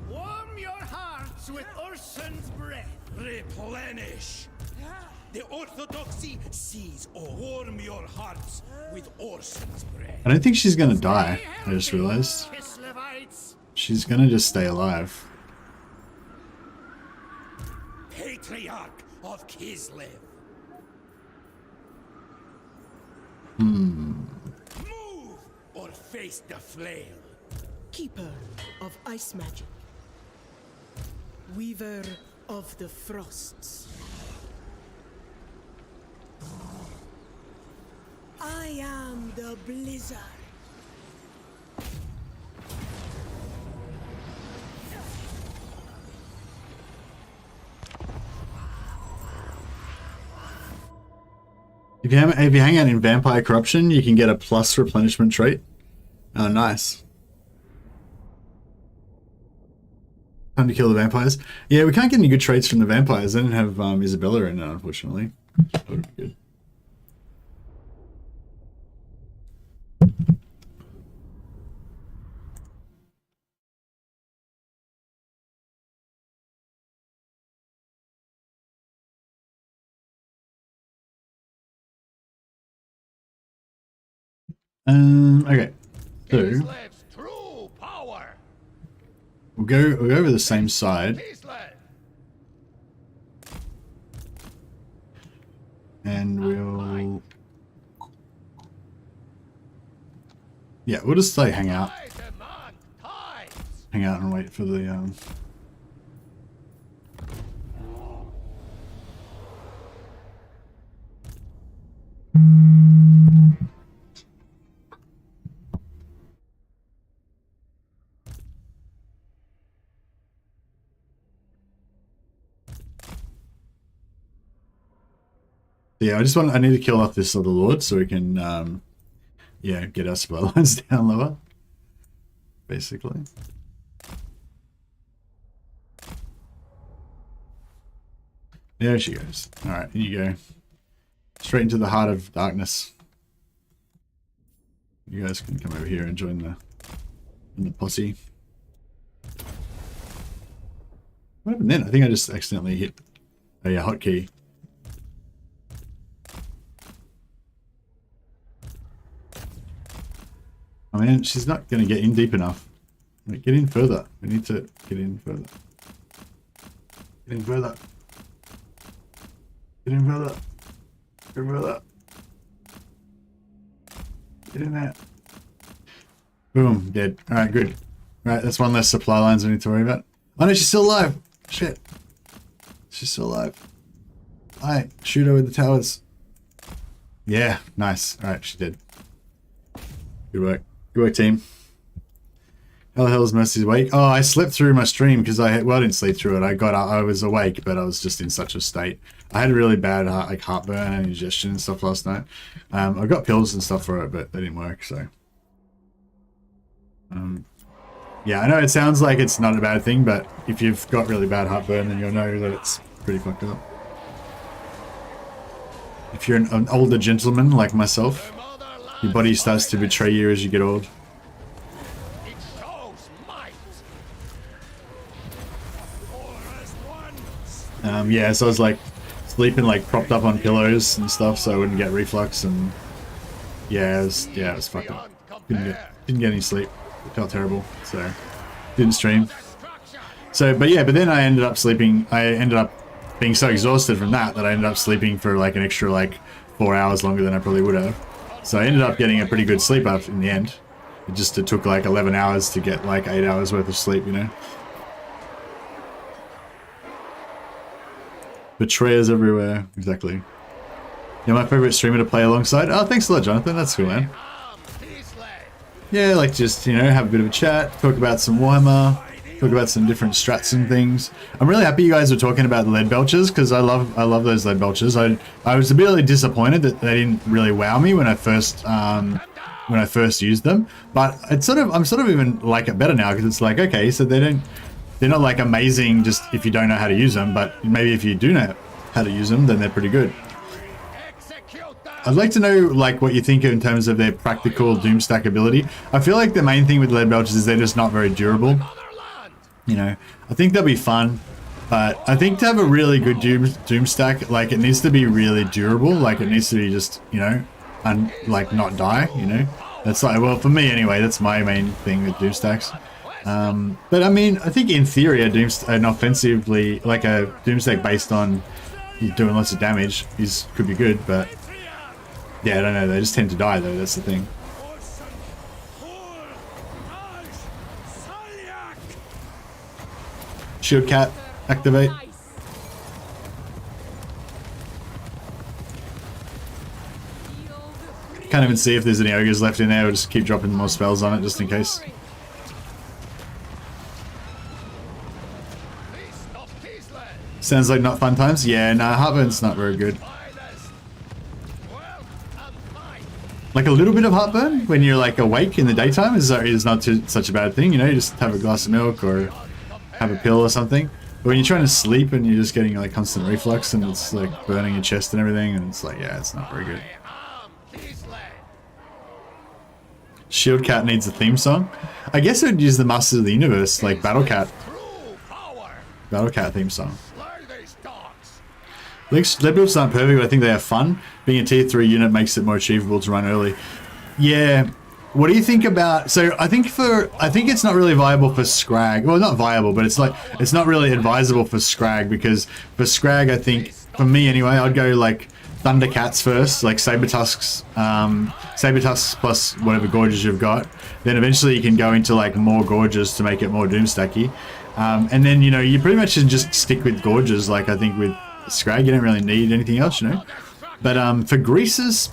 Warm your hearts with Ursun's breath. Replenish. The orthodoxy sees all. Warm your hearts with Ursun's breath. I don't think she's gonna die. I just realized Kislevites. she's gonna just stay alive. Patriarch of Kislev. Move or face the flail. Keeper of ice magic. Weaver of the frosts. I am the blizzard. If you hang out in Vampire Corruption, you can get a plus replenishment trait. Oh, nice. Time to kill the vampires. Yeah, we can't get any good traits from the vampires. I didn't have Isabella in it, unfortunately. That would be good. Okay. So Kislev's true power. we'll go over the same side, Kislev. and we'll we'll just like hang out I demand tides. and wait for the yeah, I need to kill off this other lord so we can get our supply lines down lower, basically. There she goes. Alright, here you go. Straight into the heart of darkness. You guys can come over here and join the posse. What happened then? I think I just accidentally hit a hotkey. I mean, she's not going to get in deep enough. Like, get in further. We need to get in further. Get in further. Get in further. Get in further. Get in there. Boom. Dead. Alright, good. Alright, that's one less supply lines we need to worry about. Oh no, she's still alive. Shit. She's still alive. Alright, shoot her with the towers. Yeah, nice. Alright, she did. Good work. Good work, team. How the hell is Mercy's awake? Oh, I slept through my stream because I didn't sleep through it. I was awake, but I was just in such a state. I had a really bad heartburn and indigestion and stuff last night. I got pills and stuff for it, but they didn't work. So, Yeah, I know it sounds like it's not a bad thing, but if you've got really bad heartburn, then you'll know that it's pretty fucked up. If you're an older gentleman like myself, your body starts to betray you as you get old. It shows might. Yeah, so I was like sleeping like propped up on pillows and stuff so I wouldn't get reflux, and yeah, it was fucked up. Didn't get any sleep. It felt terrible, so didn't stream. So, but then I ended up sleeping. I ended up being so exhausted from that I ended up sleeping for like an extra like 4 hours longer than I probably would have. So I ended up getting a pretty good sleep up in the end. It took like 11 hours to get like 8 hours worth of sleep, you know. Betrayers everywhere, exactly. You're my favorite streamer to play alongside. Oh, thanks a lot, Jonathan. That's cool, man. Yeah, like just, you know, have a bit of a chat, talk about some Warhammer, talk about some different strats and things. I'm really happy you guys were talking about lead belchers because I love those lead belchers. I was a bit really disappointed that they didn't really wow me when I first used them, but I'm sort of even like it better now because it's like, okay, so they're not like amazing just if you don't know how to use them, but maybe if you do know how to use them, then they're pretty good. I'd like to know like what you think in terms of their practical Doomstack ability. I feel like the main thing with lead belchers is they're just not very durable. You know, I think they'll be fun, but I think to have a really good Doomstack, like it needs to be really durable. Like it needs to be just, you know, and like not die. You know, that's like, well, for me anyway, that's my main thing with Doomstacks. But I mean, I think in theory, an offensively like a Doomstack based on doing lots of damage could be good, but. Yeah, I don't know, they just tend to die though, that's the thing. Shield cat, activate. Can't even see if there's any ogres left in there, we'll just keep dropping more spells on it just in case. Sounds like not fun times? Yeah, nah, heartburn's not very good. Like a little bit of heartburn when you're like awake in the daytime is not such a bad thing, you know, you just have a glass of milk or have a pill or something. But when you're trying to sleep and you're just getting like constant reflux and it's like burning your chest and everything, and it's like, yeah, it's not very good. Shield Cat needs a theme song. I guess it would use the Masters of the Universe, like Battle Cat theme song. Lead builds aren't perfect, but I think they are fun. Being a tier 3 unit makes it more achievable to run early. Yeah. What do you think about... So I think it's not really viable for Scrag. Well, not viable, but it's like it's not really advisable for Scrag, because for Scrag, I think, for me anyway, I'd go like Thundercats first, like Sabertusks plus whatever Gorges you've got. Then eventually you can go into like more Gorges to make it more Doomstacky. And then, you know, you pretty much should just stick with Gorges, like I think with Scrag, you don't really need anything else, you know. But for Greases,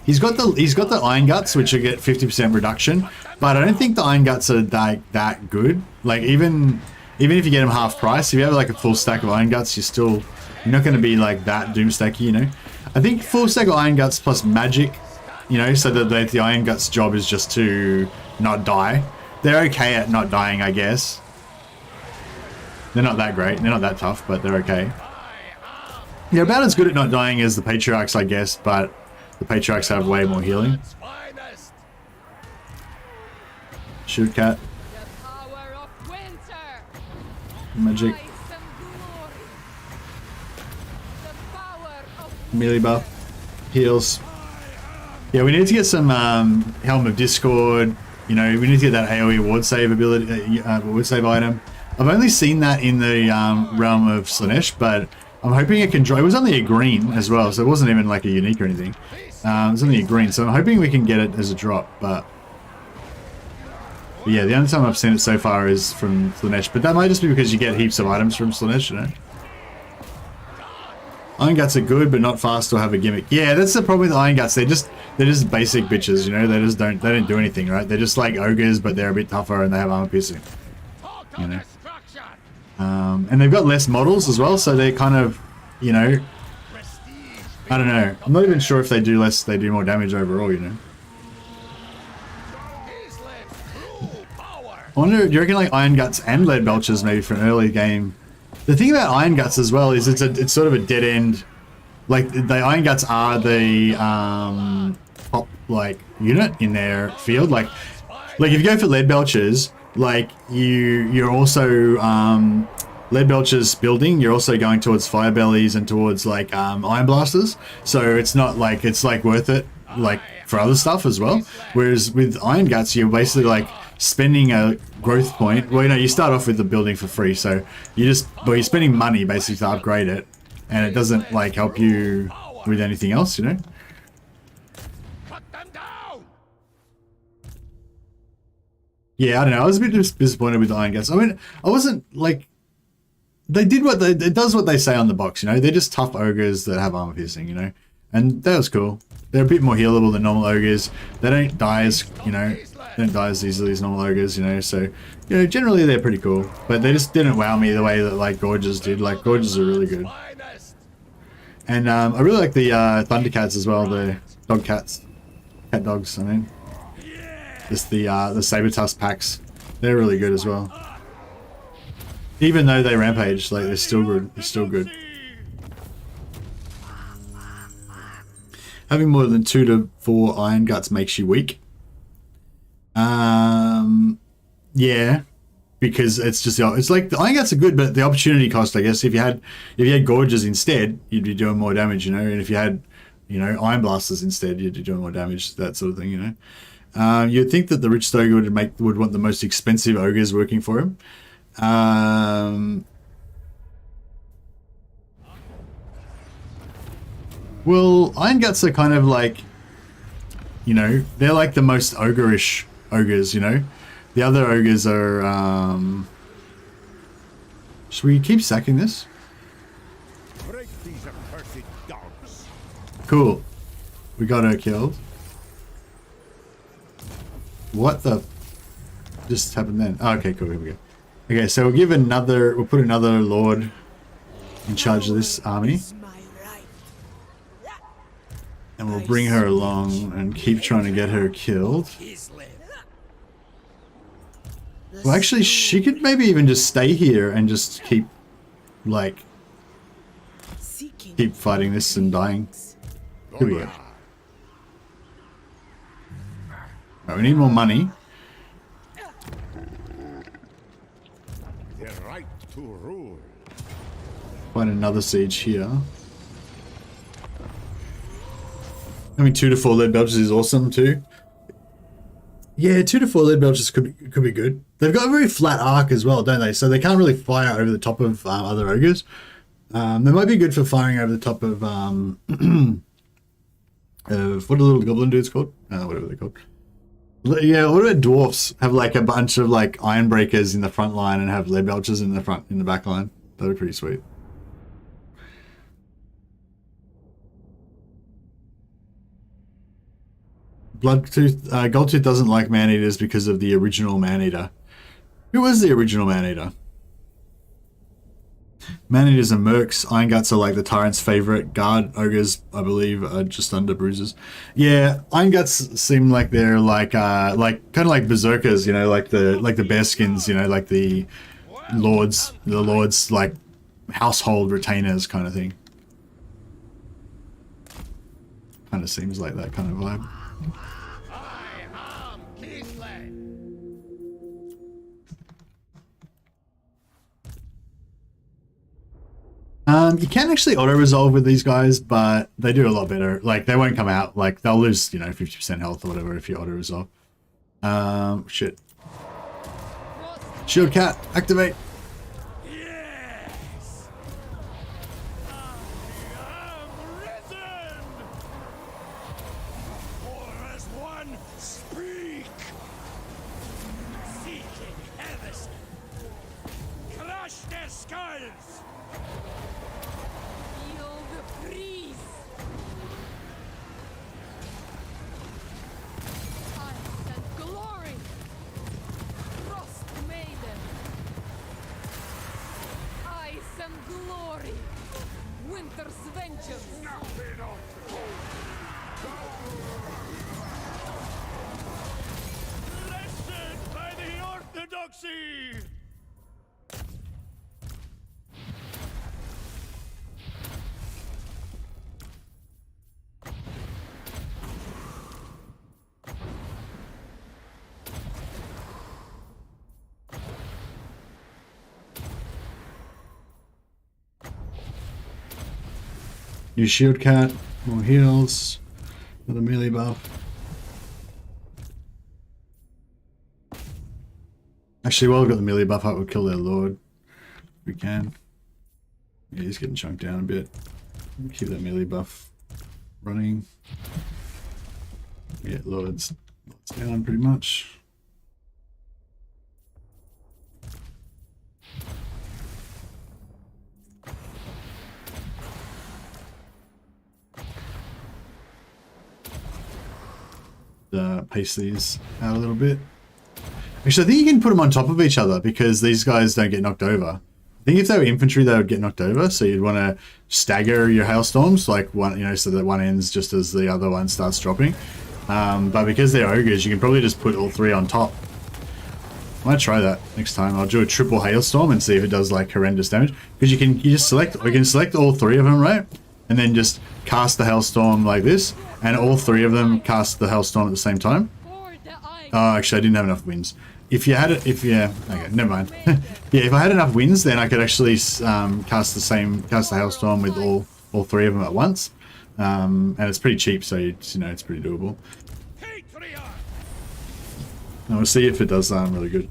he's got the Iron Guts, which will get 50% reduction. But I don't think the Iron Guts are that good. Like even if you get them half price, if you have like a full stack of Iron Guts, you're not going to be like that Doomstacky, you know. I think full stack of Iron Guts plus magic, you know, so that the Iron Guts job is just to not die. They're okay at not dying, I guess. They're not that great. They're not that tough, but they're okay. They're about as good at not dying as the Patriarchs, I guess, but the Patriarchs have way more healing. Shield Cat. Magic. Melee buff. Heals. Yeah, we need to get some Helm of Discord. You know, we need to get that AoE ward save ability, ward save item. I've only seen that in the realm of Slaanesh, but I'm hoping it can draw. It was only a green as well, so it wasn't even like a unique or anything. It was only a green, so I'm hoping we can get it as a drop. But yeah, the only time I've seen it so far is from Slaanesh, but that might just be because you get heaps of items from Slaanesh, you know. Iron Guts are good, but not fast or have a gimmick. Yeah, that's the problem with Iron Guts. They're just basic bitches, you know. They don't do anything, right? They're just like ogres, but they're a bit tougher and they have armor piercing, you know. And they've got less models as well, so they're kind of, you know, I don't know. I'm not even sure if they do more damage overall, you know. I wonder, do you reckon like Iron Guts and Lead Belchers maybe for an early game? The thing about Iron Guts as well is it's sort of a dead end. Like the Iron Guts are the top like unit in their field. Like if you go for Lead Belchers, like you're also Lead Belchers building, you're also going towards Fire Bellies and towards like Iron Blasters. So it's not like it's like worth it like for other stuff as well. Whereas with Iron Guts, you're basically like spending a growth point. Well, you know, you start off with the building for free, so you're spending money basically to upgrade it, and it doesn't like help you with anything else, you know. Yeah, I don't know. I was a bit disappointed with the Iron Guts. I mean, I wasn't like they did what it does what they say on the box, you know. They're just tough ogres that have armor piercing, you know, and that was cool. They're a bit more healable than normal ogres. They don't die as, you know, they don't die as easily as normal ogres, you know, so, you know, generally they're pretty cool. But they just didn't wow me the way that, like, Gorges did. Like, Gorges are really good. And I really like the Thundercats as well, the dog cats. Cat dogs, I mean. Just the Saber-Tusk packs. They're really good as well. Even though they rampage, like, they're still good. They're still good. Having more than 2 to 4 Iron Guts makes you weak. Yeah, because it's just it's like the Iron Guts are good, but the opportunity cost, I guess, if you had Gorges instead, you'd be doing more damage, you know, and if you had, you know, Iron Blasters instead, you'd be doing more damage, that sort of thing, you know. You'd think that the rich ogre would want the most expensive ogres working for him. Well, Iron Guts are kind of like, you know, they're like the most ogre-ish ogres, you know. The other ogres are, should we keep sacking this? Break these accursed dogs. Cool. We got her killed. What the just happened then? Oh, okay, cool, here we go. Okay, so we'll put another lord in charge of this army. And we'll bring her along and keep trying to get her killed. Well, actually, she could maybe even just stay here and just keep, like, keep fighting this and dying. Here we go. Right, we need more money. The right to rule. Find another siege here. Having 2 to 4 lead belchers is awesome too. Yeah, 2 to 4 lead belchers could be good. They've got a very flat arc as well, don't they? So they can't really fire over the top of other ogres. They might be good for firing over the top of what are the little goblin dudes called? Whatever they're called. Yeah, what about dwarfs? Have like a bunch of like iron breakers in the front line and have lead belchers in the back line. That'd be pretty sweet. Goldtooth doesn't like man-eaters because of the original man-eater. Who was the original man-eater? Man-eaters are mercs. Iron Guts are like the tyrant's favorite. Guard ogres, I believe, are just under bruises. Yeah, Iron Guts seem like they're like kind of like berserkers, you know, like the bearskins, you know, like the lords like household retainers kind of thing. Kind of seems like that kind of vibe. You can actually auto-resolve with these guys, but they do a lot better. Like, they won't come out. Like, they'll lose, you know, 50% health or whatever if you auto-resolve. Shit. Shield cat, activate. Yes! I am risen! For as one speak! Seeking heavens! Crush their skulls! Feel the freeze. Ice and glory. Frost maiden. orthodoxy! New shield cat, more heals, another melee buff. Actually, while we've got the melee buff up, we'll kill their lord. If we can. Yeah, he's getting chunked down a bit. Keep that melee buff running. Yeah, lord's down pretty much. Pace these out a little bit. Actually, I think you can put them on top of each other because these guys don't get knocked over. I think if they were infantry, they would get knocked over. So you'd want to stagger your hailstorms, like one, you know, so that one ends just as the other one starts dropping. But because they're ogres, you can probably just put all three on top. I might try that next time. I'll do a triple hailstorm and see if it does like horrendous damage. Because you can select all three of them, right? And then just cast the hailstorm like this, and all three of them cast the hailstorm at the same time. Oh, actually, I didn't have enough wins. If you had it, okay, never mind. Yeah, if I had enough wins, then I could actually cast the hailstorm with all three of them at once. And it's pretty cheap, so you know it's pretty doable. And we'll see if it does really good.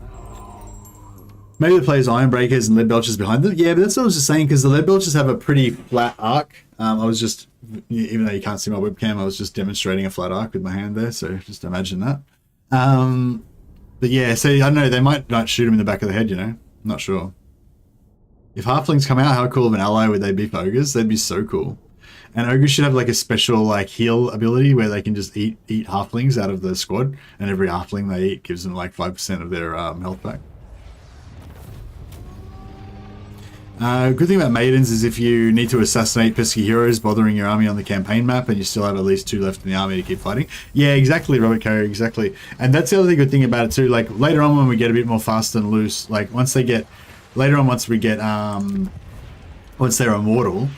Maybe the players Iron Breakers and Lead Belchers behind them. Yeah, but that's what I was just saying, because the Lead Belchers have a pretty flat arc. I was just, even though you can't see my webcam, I was just demonstrating a flat arc with my hand there, so just imagine that. But yeah, so I don't know, they might not shoot him in the back of the head, you know? I'm not sure. If halflings come out, how cool of an ally would they be for ogres? They'd be so cool. And ogres should have like a special like heal ability where they can just eat halflings out of the squad, and every halfling they eat gives them like 5% of their health back. Good thing about maidens is if you need to assassinate pesky heroes bothering your army on the campaign map and you still have at least 2 left in the army to keep fighting. Yeah, exactly, Robert Carrier, exactly. And that's the other good thing about it too, like later on when we get a bit more fast and loose, like once they're immortal,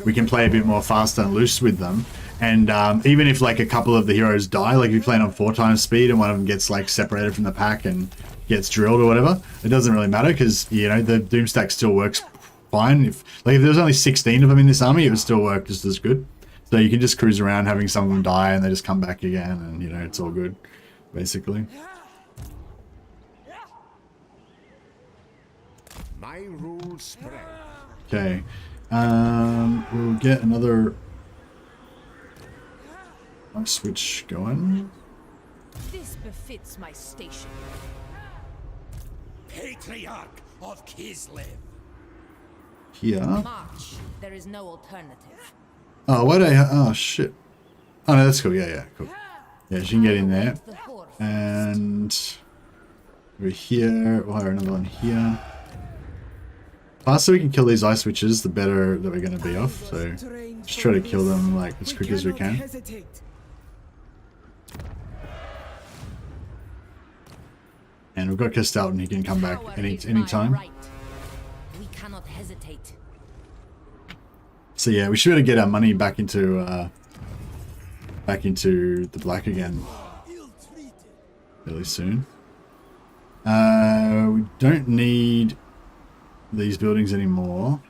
we can play a bit more fast and loose with them. And even if like a couple of the heroes die, like if you're playing on 4 times speed and one of them gets like separated from the pack and gets drilled or whatever, it doesn't really matter because, you know, the Doomstack still works fine. If there was only 16 of them in this army, it would still work just as good. So you can just cruise around having some of them die and they just come back again, and, you know, it's all good, basically. My rules spread. Okay. We'll get another switch going. This befits my station. Patriarch of Kislev. Here. March. There is no alternative. Oh, why do I... Oh, shit. Oh, no, that's cool. Yeah, cool. Yeah, she can get in there. And... over here. We'll hire another one here. Faster we can kill these ice witches, the better that we're going to be off. So, just try to kill them, like, as quick as we can. And we've got Kostaltyn, he can come back any time. Right. We cannot hesitate. So yeah, we should be able to get our money back into the black again fairly soon. We don't need these buildings anymore.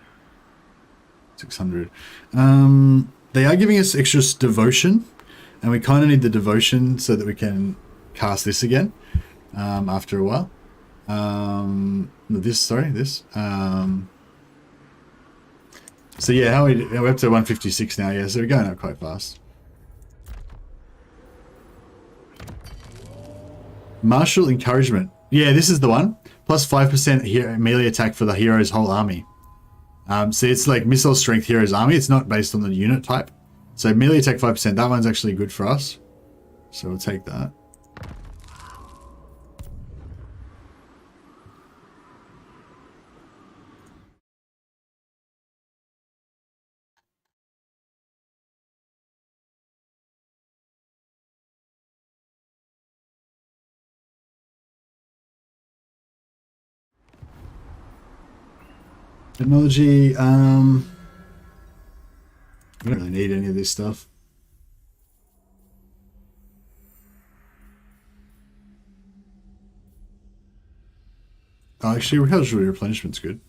600. They are giving us extra devotion, and we kind of need the devotion so that we can cast this again. After a while. This. So yeah, we're up to 156 now, yeah, so we're going up quite fast. Martial encouragement. Yeah, this is the one. Plus 5% melee attack for the hero's whole army. So it's like missile strength hero's army. It's not based on the unit type. So melee attack 5%, that one's actually good for us. So we'll take that. Technology, we don't really need any of this stuff. Oh, actually, casualty replenishment's good.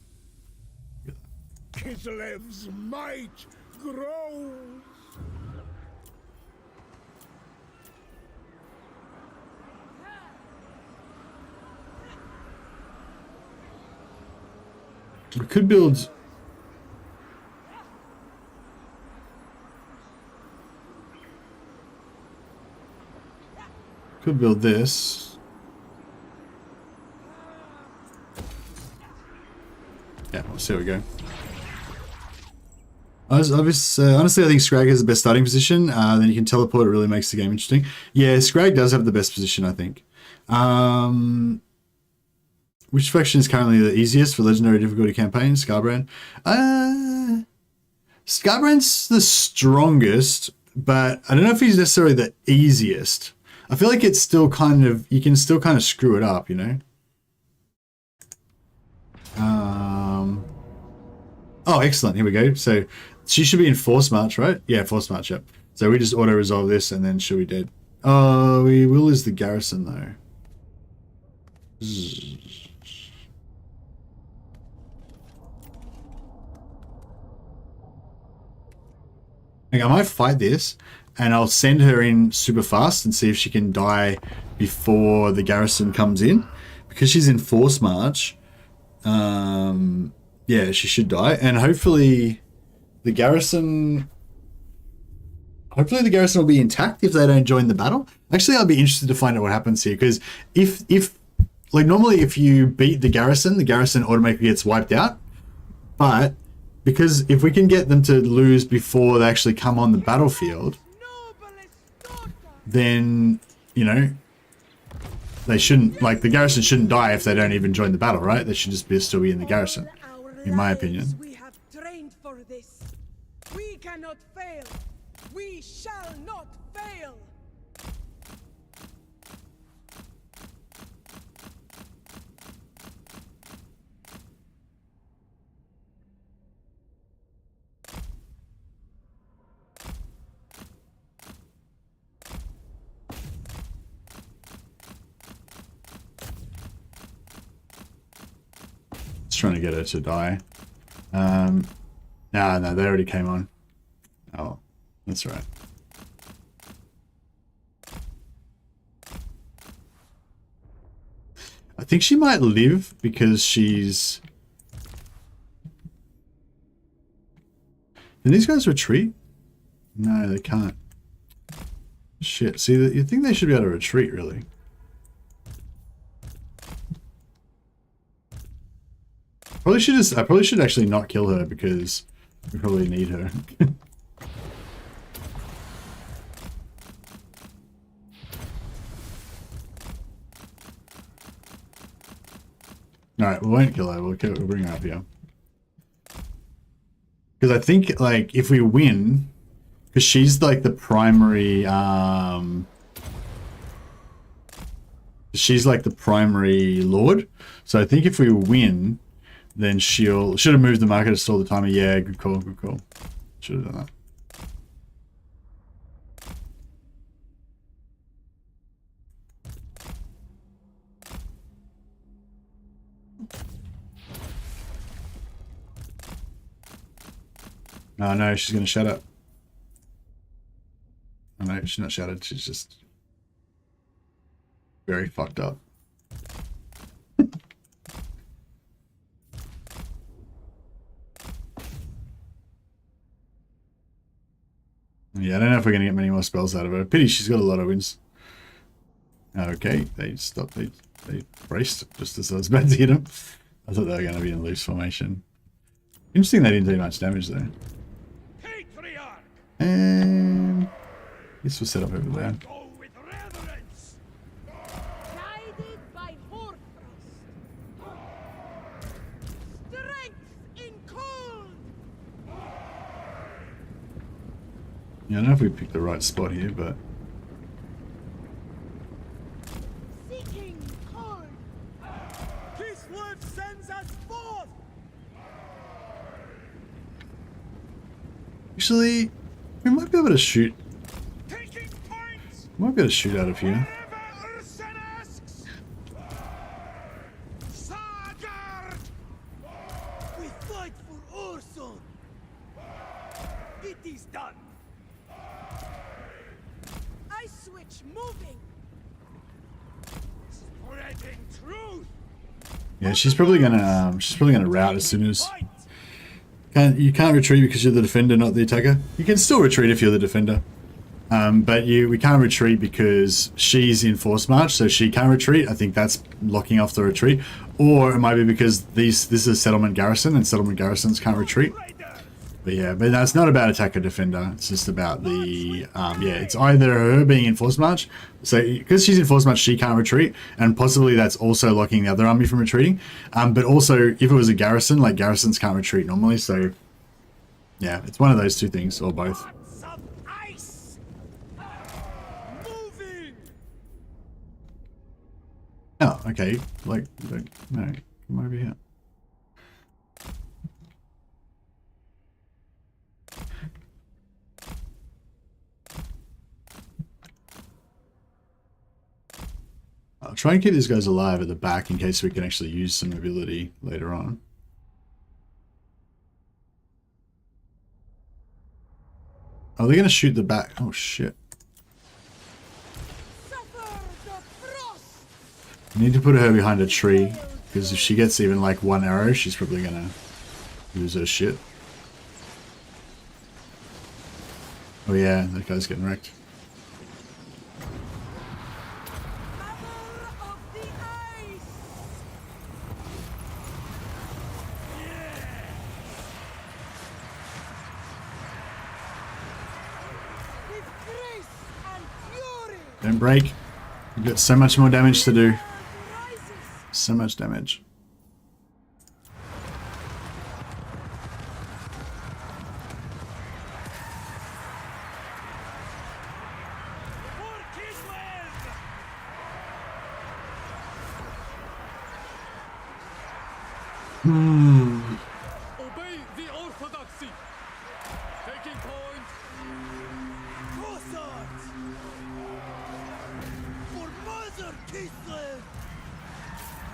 Kislev's might grows. We could build... Could build this. Yeah, we'll see how we go. Honestly, I think Scrag has the best starting position. Then you can teleport. It really makes the game interesting. Yeah, Scrag does have the best position, I think. Which faction is currently the easiest for legendary difficulty campaign? Scarbrand. Scarbrand's the strongest, but I don't know if he's necessarily the easiest. I feel like it's still kind of, you can still kind of screw it up, you know? Oh, excellent. Here we go. So she should be in Force March, right? Yeah, Force March, yep. So we just auto-resolve this and then she'll be dead. Oh, we will lose the garrison, though. Okay, I might fight this, and I'll send her in super fast and see if she can die before the garrison comes in. Because she's in Force March, yeah, she should die. And hopefully the garrison will be intact if they don't join the battle. Actually, I'll be interested to find out what happens here, because if like normally if you beat the garrison automatically gets wiped out. But because if we can get them to lose before they actually come on the battlefield, then, you know, they shouldn't, like, the garrison shouldn't die if they don't even join the battle, right? They should just still be in the garrison, in my opinion. We have trained for this. We cannot fail. We shall not fail. Trying to get her to die. No, they already came on. Oh, that's right. I think she might live because she's... Can these guys retreat? No, they can't. Shit, see, you think they should be able to retreat, really. I probably should actually not kill her because we probably need her. Alright, we won't kill her, we'll bring her up here. Because I think, like, if we win, because she's like the primary, she's like the primary lord. So I think if we win, then should have moved the marker to stall the timer. Yeah, good call, good call. Should have done that. Oh no, she's gonna shut up. Oh no, she's not shuttered, she's just very fucked up. Yeah, I don't know if we're going to get many more spells out of her. Pity, she's got a lot of wins. Okay, they stopped. They braced just as I was about to hit them. I thought they were going to be in loose formation. Interesting they didn't do much damage though. Patriarch! And this was set up over there. Go with reverence! Guided by Horfrost. Strength in cold. Yeah, I don't know if we picked the right spot here, but... Seeking. Actually, we might be able to shoot. Taking points. Might be able to shoot out of here. Wherever Urson asks. Sagard. We fight for Urson. It is done. I switch moving. Spreading truth. Yeah, she's probably gonna rout as soon as. You can't retreat because you're the defender, not the attacker. You can still retreat if you're the defender, but we can't retreat because she's in force march, so she can't retreat. I think that's locking off the retreat, or it might be because this is a settlement garrison, and settlement garrisons can't retreat. But yeah, but that's not about attacker defender. It's just about the yeah. It's either her being in force march, so because she's in force march, she can't retreat, and possibly that's also locking the other army from retreating. But also, if it was a garrison, like garrisons can't retreat normally, so yeah, it's one of those two things or both. Hearts of ice. Moving. Oh, okay. Like no, come over here. I'll try and keep these guys alive at the back in case we can actually use some ability later on. Oh, they're going to shoot the back. Oh, shit. Suffer the frost. I need to put her behind a tree, because if she gets even like one arrow, she's probably going to lose her shit. Oh yeah, that guy's getting wrecked. Of the ice. With grace and fury. Don't break. You've got so much more damage to do. Rises. So much damage. For Kislev. Obey the orthodoxy. Taking point. Cossacks. For Mother Kislev.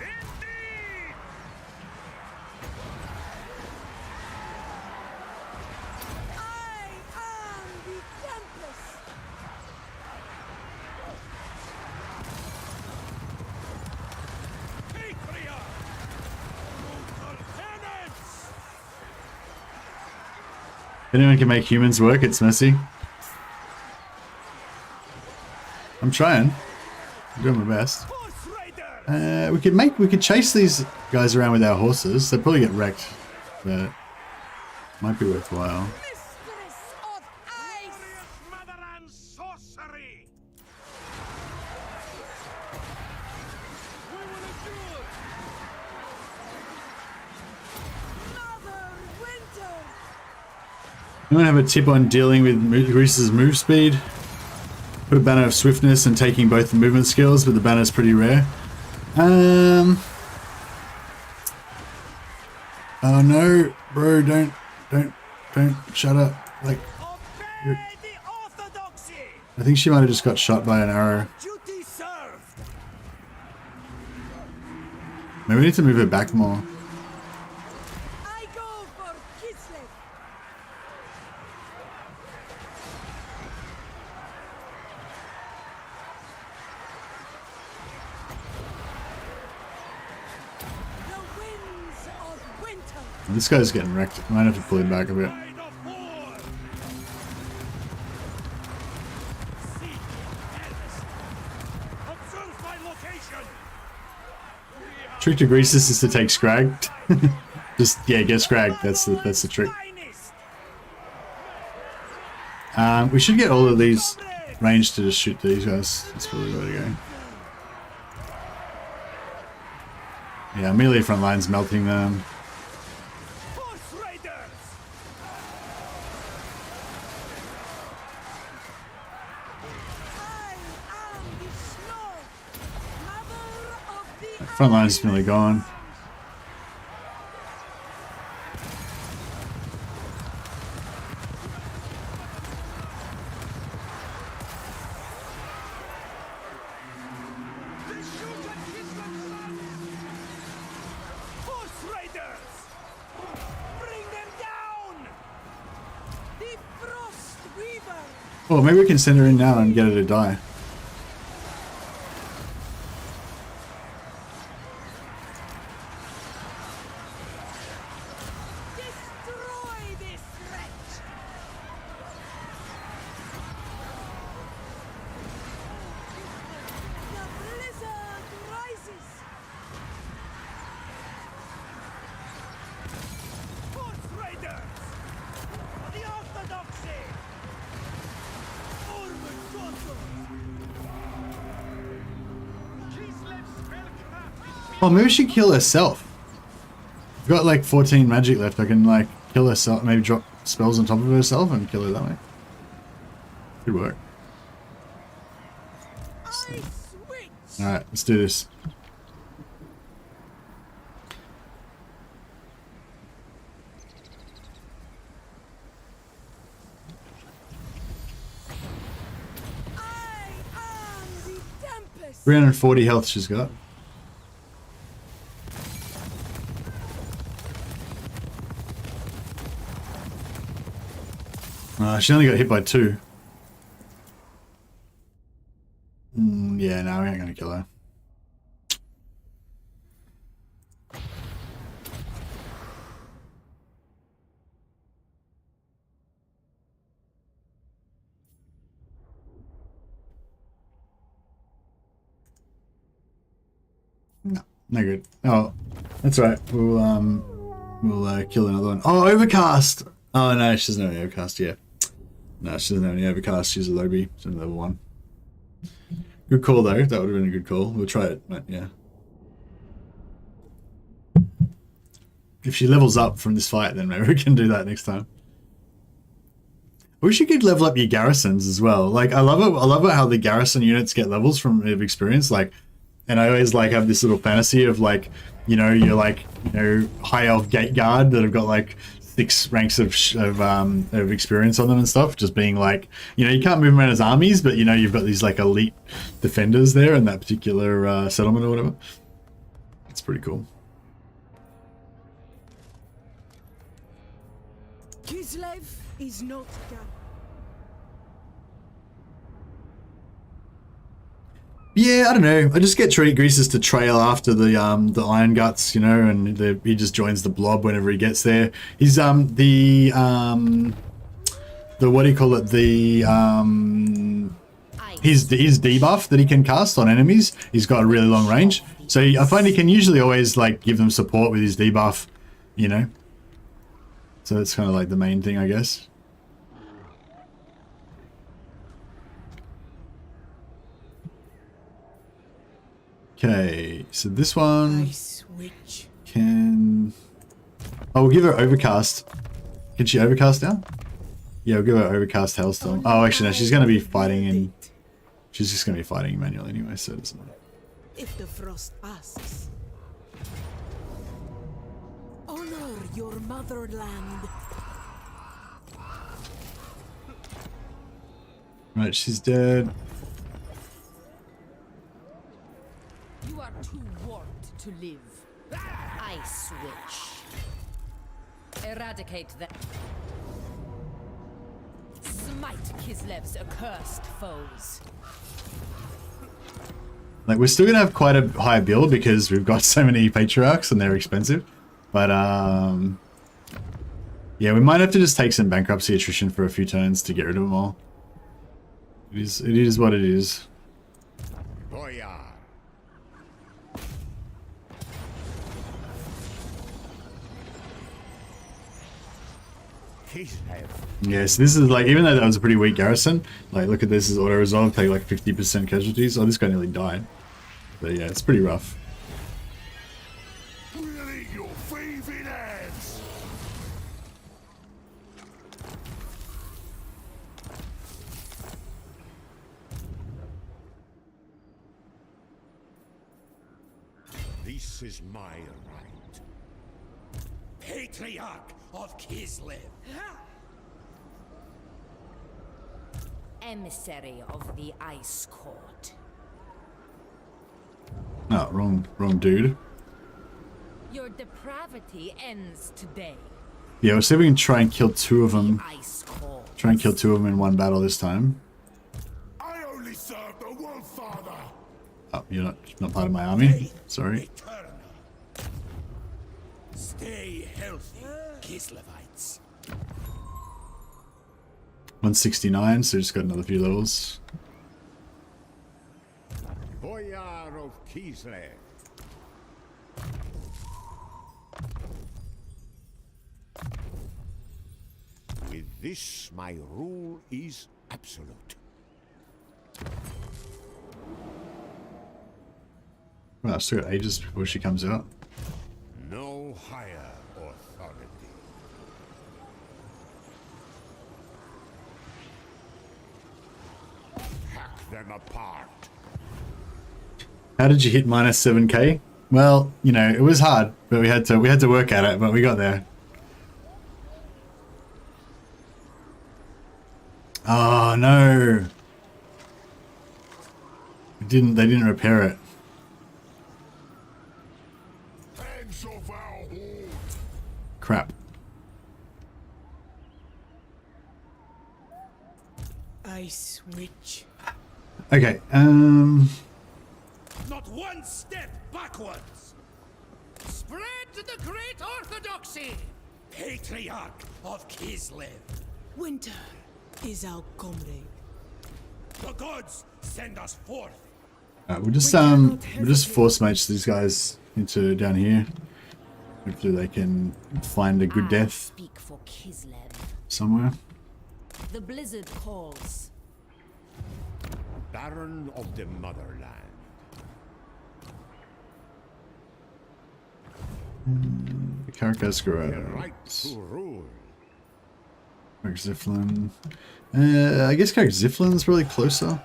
Indeed. I am the Tempest. Patriarch. Brutal penance. If anyone can make humans work, it's Mercy. I'm trying. I'm doing my best. Horse Rider. We could chase these guys around with our horses. They'll probably get wrecked, but might be worthwhile. Mistress of ice. Glorious mother and sorcery. We will endure. Mother Winter. Anyone have a tip on dealing with Grease's move speed? Put a banner of swiftness and taking both the movement skills, but the banner's pretty rare. Oh no, bro, don't shut up. Like, Obey the orthodoxy. I think she might have just got shot by an arrow. Duty served. Maybe we need to move her back more. I go for Kislev. The winds of winter. This guy's getting wrecked. Might have to pull him back a bit. Tide of war. Seek AEST. Observe my location. Trick to Greases is to take Scrag. Just yeah, get Scrag. That's the trick. Finest. We should get all of these ranged to just shoot these guys. That's probably the way to go. Yeah, melee front lines melting them. Horse Raiders. I am the snow. Mother of the Front line's nearly gone. Well, maybe we can send her in now and get her to die. Destroy this wretch! The blizzard rises! Force Raiders! For the Orthodoxy! Ormond Oh, maybe she can kill herself. I've got like 14 magic left. I can like kill herself, maybe drop spells on top of herself and kill her that way. Could work. Alright, let's do this. I am the Tempest. 340 health she's got. She only got hit by 2. Yeah, no, we ain't gonna kill her. No, no good. Oh, that's right. We'll kill another one. Oh, Overcast! Oh no, she doesn't have any Overcast, yeah. No, she doesn't have any Overcast. She's a Lobby. She's a level 1. Good call, though. That would have been a good call. We'll try it, but yeah. If she levels up from this fight, then maybe we can do that next time. I wish you could level up your garrisons as well. Like, I love it. I love it how the garrison units get levels from experience. Like, and I always like have this little fantasy of like, you know, you're like, you know, high elf gate guard that have got like 6 ranks of experience on them and stuff, just being like, you know, you can't move them around as armies, but you know, you've got these like elite defenders there in that particular settlement or whatever. It's pretty cool. Kislev is not gone. Yeah, I don't know. I just get Greases to trail after the Iron Guts, you know, and he just joins the blob whenever he gets there. He's the what do you call it? The his debuff that he can cast on enemies. He's got a really long range, so I find he can usually always like give them support with his debuff, you know. So that's kind of like the main thing, I guess. Okay, so this one can... Oh, we'll give her Overcast. Can she Overcast now? Yeah, we'll give her Overcast Hailstorm. Oh, actually, no, she's going to be fighting in... She's just going to be fighting Emmanuel anyway, so it doesn't matter. If the frost asks, honor your motherland. Right, she's dead. You are too warped to live. Ice Witch. Eradicate them. Smite Kislev's accursed foes. Like, we're still going to have quite a high build because we've got so many Patriarchs and they're expensive. But, yeah, we might have to just take some bankruptcy attrition for a few turns to get rid of them all. It is what it is. Yes, this is like, even though that was a pretty weak garrison, like look at this as auto resolve, take like 50% casualties. Oh, this guy nearly died. But yeah, it's pretty rough. This is my right. Patriarch of Kislev. Emissary of the Ice Court. Oh, wrong dude. Your depravity ends today. Yeah, we'll see if we can try and kill 2 of them. Ice Court. Try and kill 2 of them in one battle this time. I only serve the Wolf Father. Oh, you're not part of my army. Sorry. Eternal. Stay healthy, Kislevites. 169, so just got another few levels. Boyar of Kislev. With this, my rule is absolute. Well, I've still got ages before she comes out. No higher authority. Hack them apart. How did you hit minus 7k? Well, you know, it was hard, but we had to work at it, but we got there. Oh no. They didn't repair it. Hands of our horde. Crap. Ice Witch. Okay, Not one step backwards. Spread the great orthodoxy! Patriarch of Kislev. Winter is our comrade. The gods send us forth. we'll just force match these guys into down here. Hopefully they can find a good I death speak for Kislev. somewhere. The blizzard calls. Baron of the motherland. Caracas The Garage. right to rule. Ziflin. I guess Ziflin's probably closer.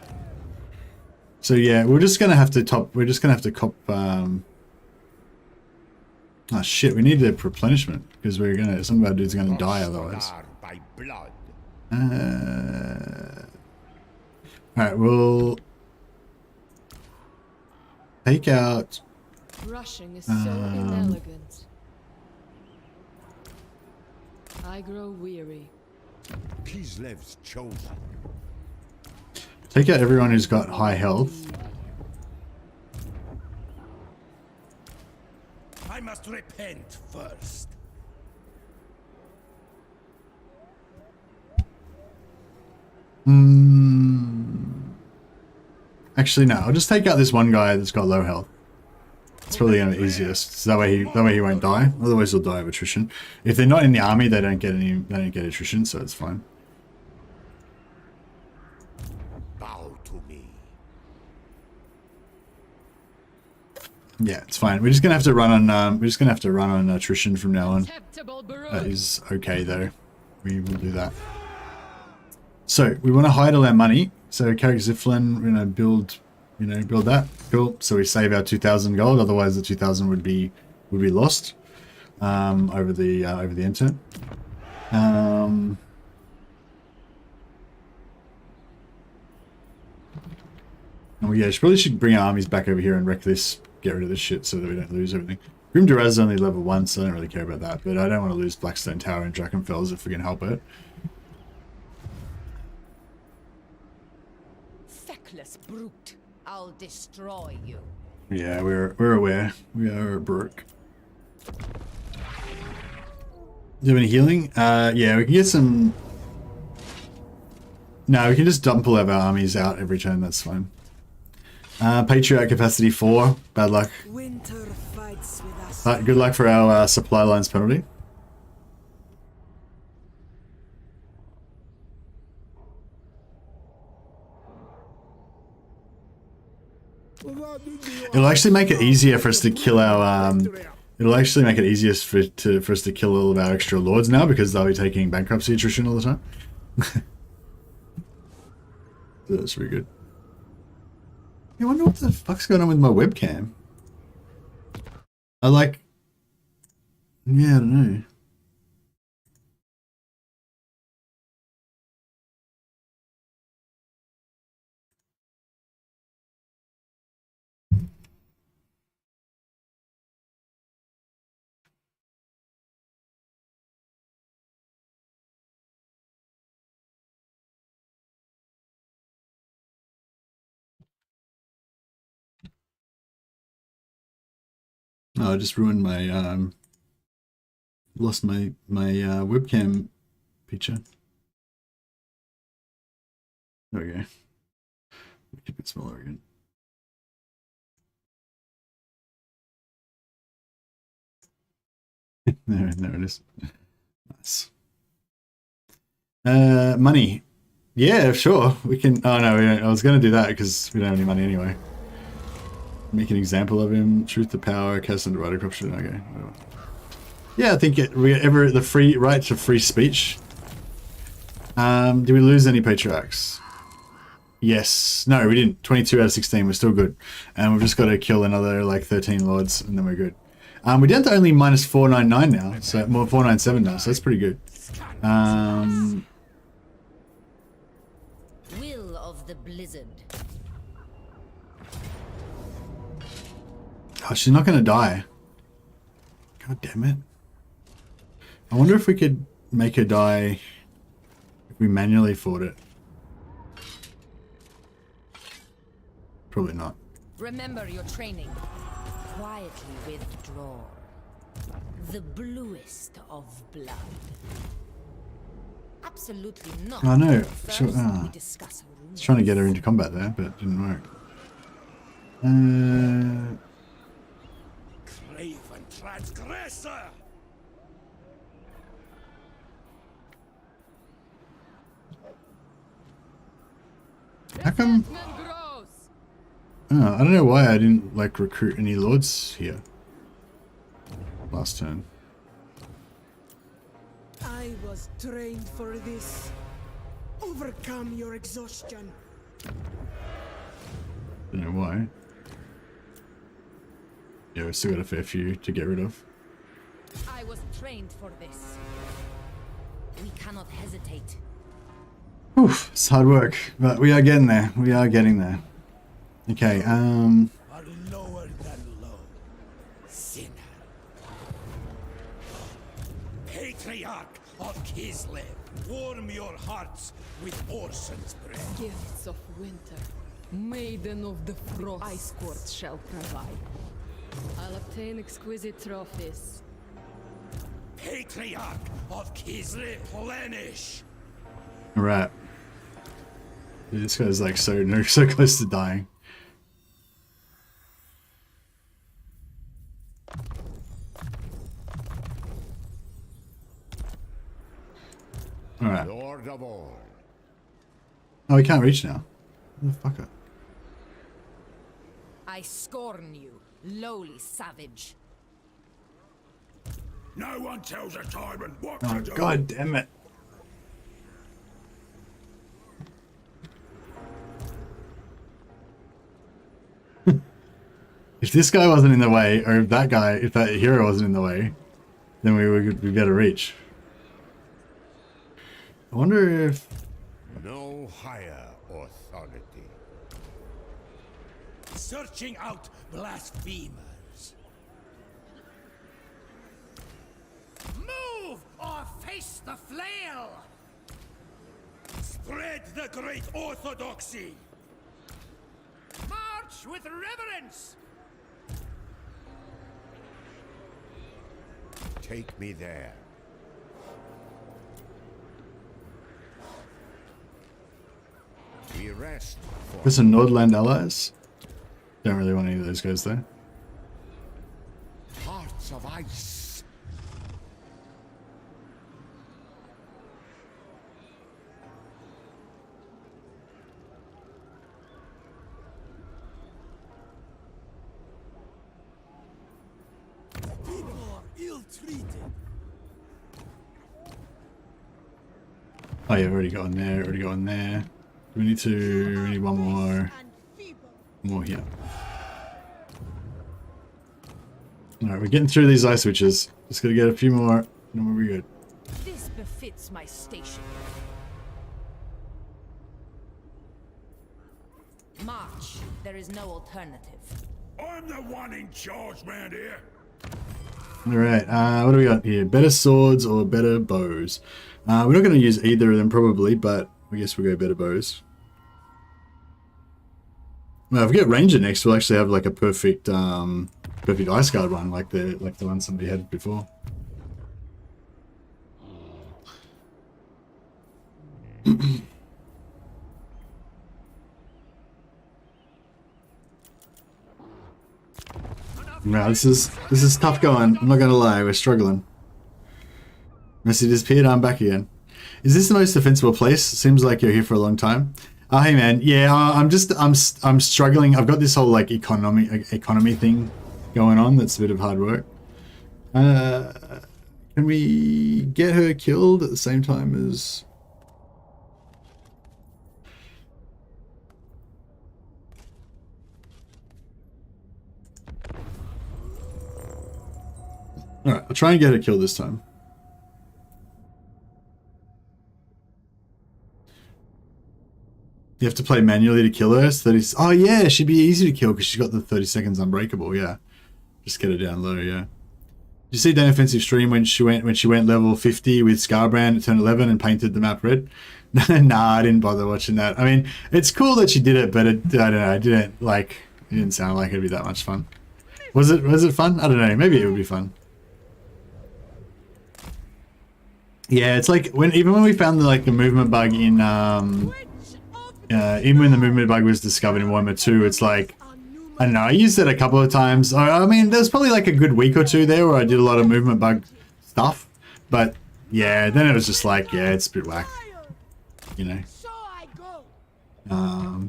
So yeah, we're just gonna have to cop. Oh shit, we need the replenishment because some of our dudes are gonna die otherwise. By blood. Alright, we'll take out. Rushing is so inelegant. I grow weary. Kislev's chosen. Take out everyone who's got high health. I must repent first. Actually, no. I'll just take out this one guy that's got low health. It's probably gonna be easiest. So that way he won't die. Otherwise, he'll die of attrition. If they're not in the army, they don't get attrition, so it's fine. Bow to me. Yeah, it's fine. We're just gonna have to run on attrition from now on. Contemptible brute. That is okay though. We will do that. So we want to hide all our money. So Carrick Ziflin, we're gonna build that. Cool. So we save our 2,000 gold. Otherwise, the 2,000 would be lost over the end turn. And we probably should bring our armies back over here and wreck this. Get rid of this shit so that we don't lose everything. Grim Duraz is only level 1, so I don't really care about that. But I don't want to lose Blackstone Tower and Drakenfels if we can help it. Feckless brute. I'll destroy you. Yeah, we're aware. We are broke. Do you have any healing? Yeah, we can get some. No, we can just dump all of our armies out every turn. That's fine. Patriarch capacity 4. Bad luck. Winter fights with us. Good luck for our supply lines penalty. It'll actually make it easier for us to kill our. It'll actually make it easier for us to kill all of our extra lords now because they'll be taking bankruptcy attrition all the time. That's really good. I wonder what the fuck's going on with my webcam. Yeah, I don't know. Oh, I just ruined my lost my webcam picture. There we go. Keep it smaller again. there it is. Nice. Money. Yeah, sure. We can. Oh no, I was going to do that because we don't have any money anyway. Make an example of him. Truth to power. Cast and writer corruption. Okay. Whatever. Yeah, I think the free right to free speech. Do we lose any patriarchs? Yes. No, we didn't. 22 out of 16. We're still good. And we've just got to kill another like 13 lords and then we're good. We're down to only minus 499 now. So more 497 now. So that's pretty good. Will of the blizzard. Oh, she's not going to die. God damn it. I wonder if we could make her die if we manually fought it. Probably not. Remember your training. Quietly withdraw. The bluest of blood. Absolutely not. I know. First, Sure. we discuss I was trying to get her into combat there, but it didn't work. Craven transgressor! How come? Oh, I don't know why I didn't like recruit any lords here last turn. I was trained for this. Overcome your exhaustion. Don't know why. Yeah, we've still got a fair few to get rid of. I was trained for this. We cannot hesitate. Oof, it's hard work, but we are getting there. We are getting there. Okay, Are lower than low. Sinner. Patriarch of Kislev, warm your hearts with Orson's breath. Gifts of winter. Maiden of the frost. Ice court shall provide. I'll obtain exquisite trophies. Patriarch of Kislev, Slaanesh. alright. This guy's like so close to dying. Alright. Lord of all. Oh, we can't reach now. Motherfucker. I scorn you, lowly savage. No one tells a tyrant what Oh, to do. god damn it. If this guy wasn't in the way, or if that hero wasn't in the way, then we'd be better reach. I wonder if... No higher authority. Searching out blasphemers. Move or face the flail! Spread the great orthodoxy. March with reverence! Take me there. We rest for There's some Nordland allies. Don't really want any of those guys though. hearts of ice. People are ill-treated. Oh yeah, already got on there, already got on there. We need one more. More here. Alright, we're getting through these ice switches. Just gotta get a few more, and then we'll be good. This befits my station. March. There is no alternative. I'm the one in charge round here. Alright, what do we got here? Better swords or better bows? We're not gonna use either of them probably, but I guess we'll go better bows. Well, if we get ranger next, we'll actually have like a perfect perfect ice guard one, like the one somebody had before. No, this is tough going. I'm not gonna lie, we're struggling. Messi disappeared. I'm back again. Is this the most defensible place? Seems like you're here for a long time. Oh, hey man, yeah, I'm struggling. I've got this whole like economy thing going on. That's a bit of hard work. Can we get her killed at the same time as? All right, I'll try and get her killed this time. You have to play manually to kill her. 30. Oh yeah, she'd be easy to kill because she's got the 30 seconds unbreakable. Yeah, just get her down low. Yeah. Did you see Dan Offensive stream when she went level 50 with Scarbrand at turn 11 and painted the map red? Nah, I didn't bother watching that. I mean, it's cool that she did it, but I don't know. It didn't sound like it'd be that much fun. Was it fun? I don't know. Maybe it would be fun. Yeah, it's like even when we found the movement bug in even when the movement bug was discovered in Warhammer 2, it's like, I don't know, I used it a couple of times. I mean, there's probably like a good week or two there where I did a lot of movement bug stuff, but yeah, then it was just like, yeah, it's a bit whack, you know.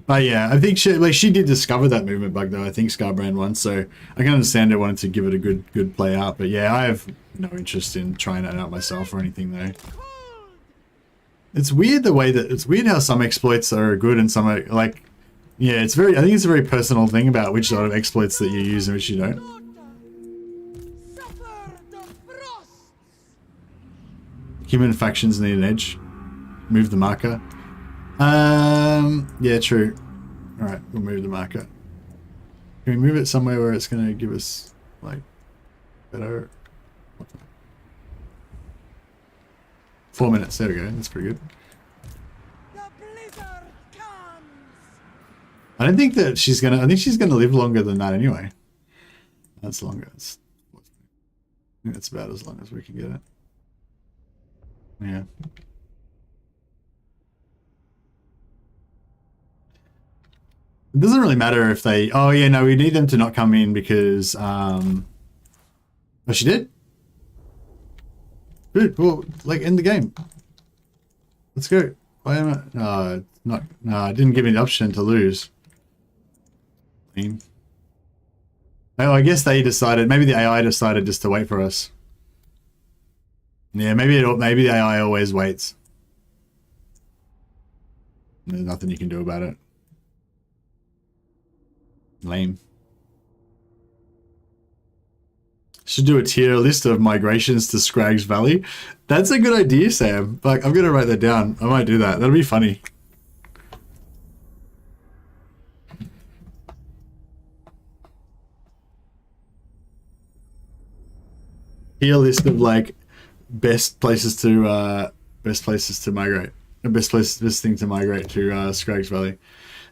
But yeah, I think she did discover that movement bug though. I think Scarbrand once, so I can understand it wanted to give it a good play out. But yeah, I have no interest in trying it out myself or anything though. It's weird it's weird how some exploits are good and some are like, yeah, I think it's a very personal thing about which sort of exploits that you use and which you don't. Human factions need an edge. Move the marker. Yeah, true. Alright, we'll move the marker. Can we move it somewhere where it's going to give us, like, better... 4 minutes, there we go, that's pretty good. I don't think that she's going to... I think she's going to live longer than that anyway. That's longer. I think that's about as long as we can get it. Yeah. It doesn't really matter if they... Oh, yeah, no, we need them to not come in because... Oh, she did? Dude, well, like, end the game. Let's go. Why am I... No, not... No, it didn't give me the option to lose. Oh, I guess they decided... Maybe the AI decided just to wait for us. Yeah, maybe the AI always waits. There's nothing you can do about it. Lame. Should do a tier list of migrations to Scraggs Valley. That's a good idea, Sam. Like, I'm gonna write that down. I might do that. That'll be funny. Tier list of like best places to migrate. Best thing to migrate to Scraggs Valley.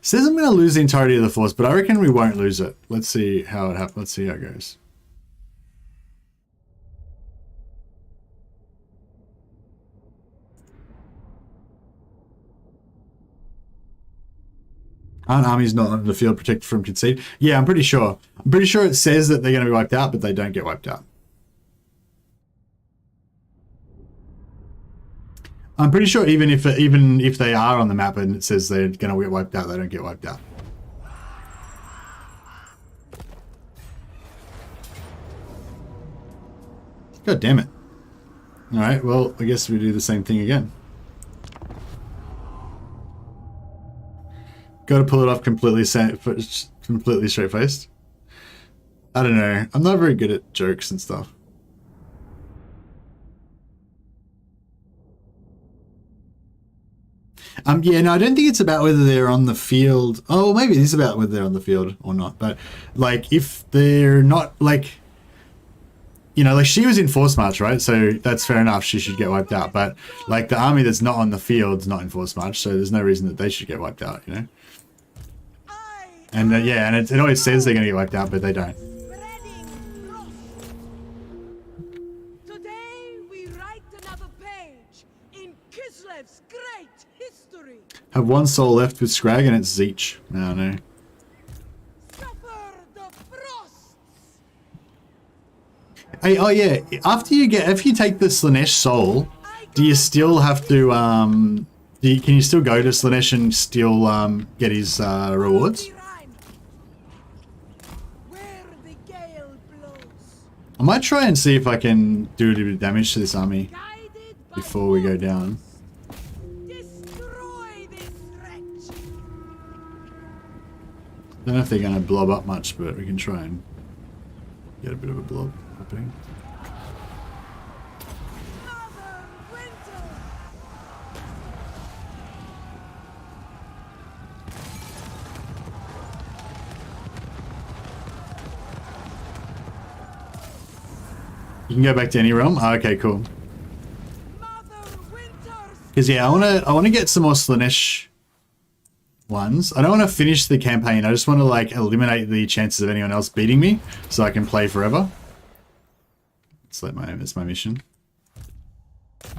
Says I'm going to lose the entirety of the force, but I reckon we won't lose it. Let's see how it happens. Let's see how it goes. Aren't armies not on the field protected from concede? Yeah, I'm pretty sure. I'm pretty sure it says that they're going to be wiped out, but they don't get wiped out. I'm pretty sure even if they are on the map and it says they're going to get wiped out, they don't get wiped out. God damn it. Alright, well, I guess we do the same thing again. Got to pull it off completely straight-faced. I don't know. I'm not very good at jokes and stuff. Yeah, no, I don't think it's about whether they're on the field. Oh, maybe it is about whether they're on the field or not. But, like, if they're not, like, you know, like, she was in Force March, right? So that's fair enough. She should get wiped out. But, like, the army that's not on the field's not in Force March, so there's no reason that they should get wiped out, you know? And, yeah, and it always says they're going to get wiped out, but they don't. great history. Have one soul left with Scrag and it's Zeech. No, no. Suffer the frosts. Hey, oh yeah. If you take the Slaanesh soul, do you still have to can you still go to Slaanesh and still get his rewards? Where the gale blows. I might try and see if I can do a little bit of damage to this army Guided by before we go down. destroy this wretch. Don't know if they're going to blob up much, but we can try and get a bit of a blob happening. Mother Winter. You can go back to any realm. Oh, okay, cool. Mother Winter's Because yeah, I want to get some more Slaanesh ones. I don't want to finish the campaign. I just want to like eliminate the chances of anyone else beating me, so I can play forever. It's my mission. How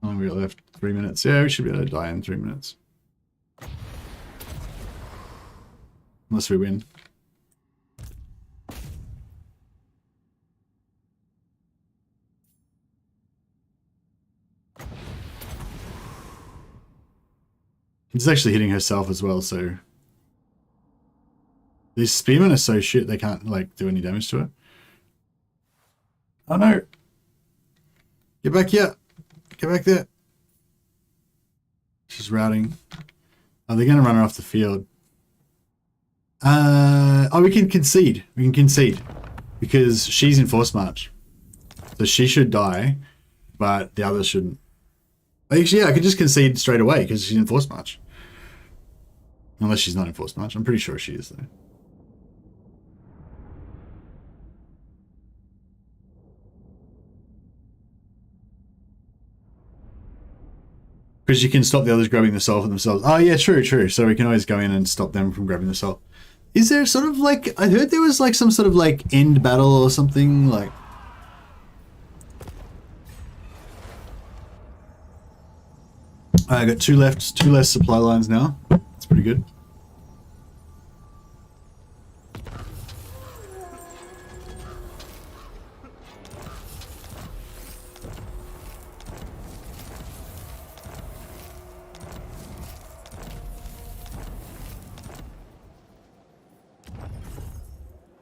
long we got left? 3 minutes. Yeah, we should be able to die in 3 minutes. Unless we win. It's actually hitting herself as well, so... These spearmen are so shit, they can't, like, do any damage to her. Oh no! Get back here! Get back there! She's routing. Oh, they're gonna run her off the field. Oh, we can concede. We can concede. Because she's in force march. So she should die, but the others shouldn't. Actually, yeah, I could just concede straight away because she's in force march. Unless she's not in force march. I'm pretty sure she is, though. Because you can stop the others grabbing the soul for themselves. Oh, yeah, true, true. So we can always go in and stop them from grabbing the soul. Is there sort of like... I heard there was like some sort of like end battle or something, like... I got two left, 2 less supply lines now. That's pretty good.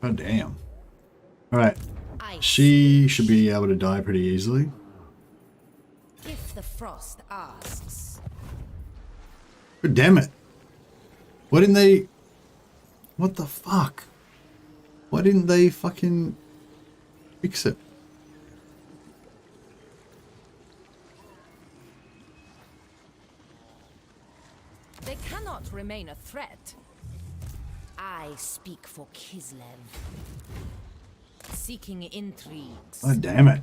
Oh damn. Alright. She should be able to die pretty easily. If the frost asks. But damn it. Why didn't they... What the fuck? Why didn't they fucking fix it? They cannot remain a threat. I speak for Kislev. Seeking intrigues. Oh damn it.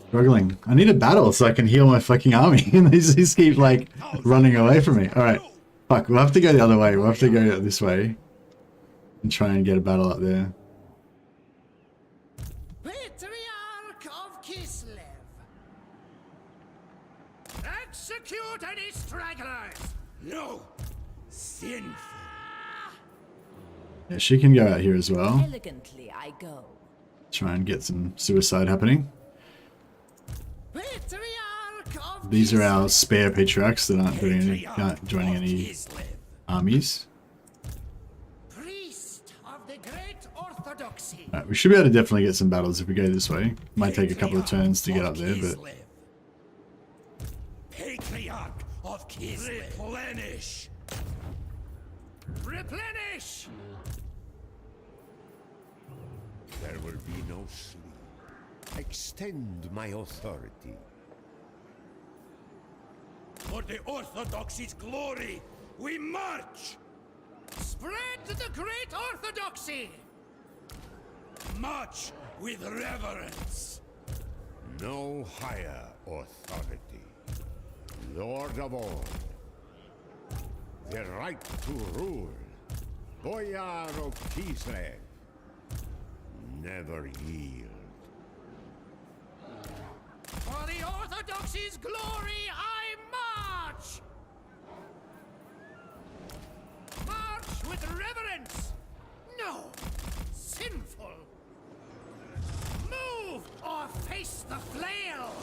Struggling. I need a battle so I can heal my fucking army. And they just keep like running away from me. Alright. Fuck, we'll have to go the other way. We'll have to go this way. And try and get a battle up there. Patriarch of Kislev. Execute any stragglers. No! Sinful. Yeah, she can go out here as well. Elegantly I go. Try and get some suicide happening. Patriarch of These are our spare patriarchs that aren't doing any, joining any Kislev. armies. Priest of the Great Orthodoxy. Right, we should be able to definitely get some battles if we go this way. Might take a couple of turns to get up there, but... Patriarch of Kislev. Replenish! Replenish! There will be no sleep. Extend my authority. For the Orthodoxy's glory, we march! Spread the Great Orthodoxy! March with reverence! No higher authority. Lord of all. The right to rule. Boyar of Kislev. Never yield. For the Orthodox Orthodoxy's glory I march! March with reverence! No! Sinful! Move or face the flail!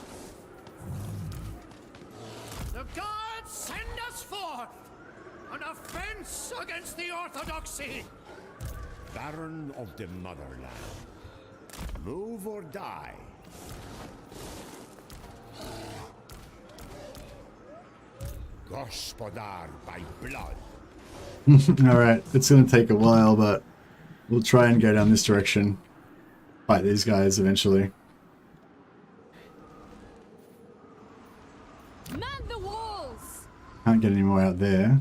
The gods send us forth! An offense against the Orthodoxy! Baron of the Motherland. Move or die. Gospodar by blood. Alright, it's gonna take a while, but we'll try and go down this direction. Fight these guys eventually. Man the walls! Can't get any more out there.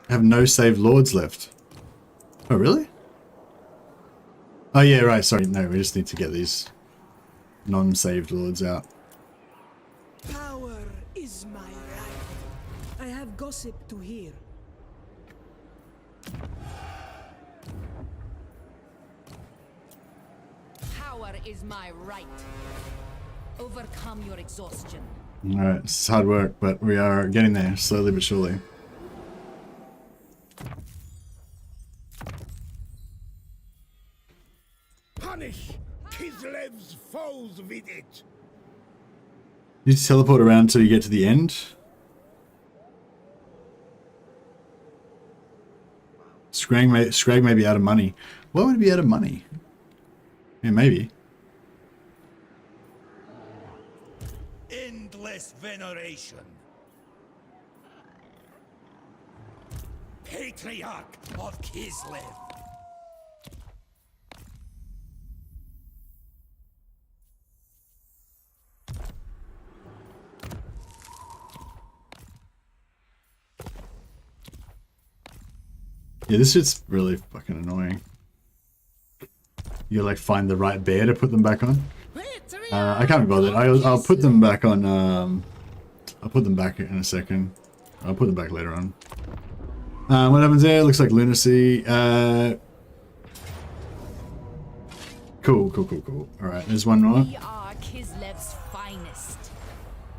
I have no saved lords left. Oh, really? Oh, yeah, right. Sorry. No, we just need to get these non-saved lords out. Power is my right. I have gossip to hear. Power is my right. Overcome your exhaustion. Alright, it's hard work, but we are getting there, slowly but surely. Punish Kislev's foes with it. You just teleport around until you get to the end. Scrag may be out of money. Why would it be out of money? Yeah, maybe. Endless veneration. Patriarch of Kislev. Yeah, this shit's really fucking annoying. You gotta like find the right bear to put them back on. I can't be bothered. I'll put them back on. I'll put them back in a second. I'll put them back later on. What happens there? Looks like lunacy. Cool. All right, there's one more. We are Kislev's finest.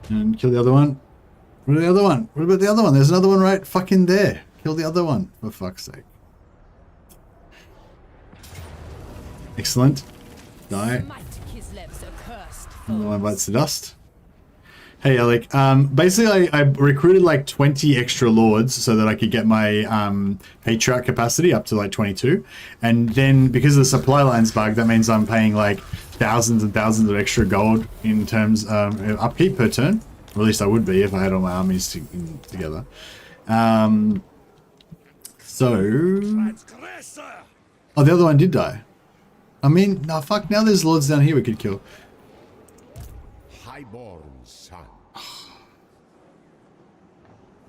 And kill the other one. What about the other one? What about the other one? There's another one right fucking there. Kill the other one, for fuck's sake. Excellent. Die. Smite Kislev's accursed Another one foes. bites the dust. Hey, Alec. Basically, I recruited like 20 extra lords so that I could get my Patriarch capacity up to like 22. And then, because of the supply lines bug, that means I'm paying like thousands and thousands of extra gold in terms of upkeep per turn. Or at least I would be if I had all my armies together. Transgressor. Oh, the other one did die. I mean, no, fuck, now there's lords down here we could kill. Highborn son.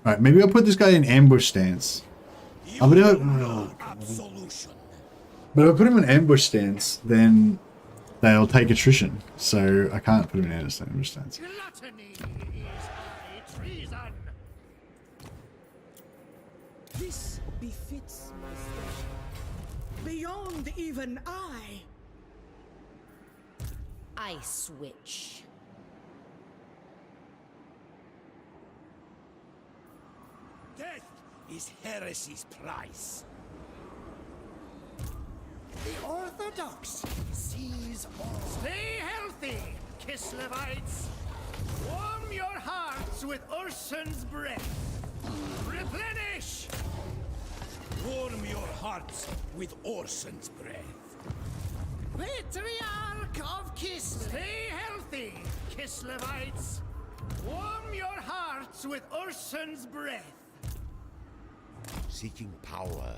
Alright, maybe I'll put this guy in ambush stance. Oh, but Absolution. if I put him in ambush stance, then they'll take attrition. So I can't put him in ambush stance. Gluttony is high treason. This befits my station. Beyond even I switch. Death is heresy's price. The Orthodox sees all. Stay healthy, Kislevites. Warm your hearts with Ursun's breath. Replenish! Warm your hearts with Orsun's breath. Patriarch of Kislev. Stay healthy, Kislevites. Warm your hearts with Ursun's breath. Seeking power.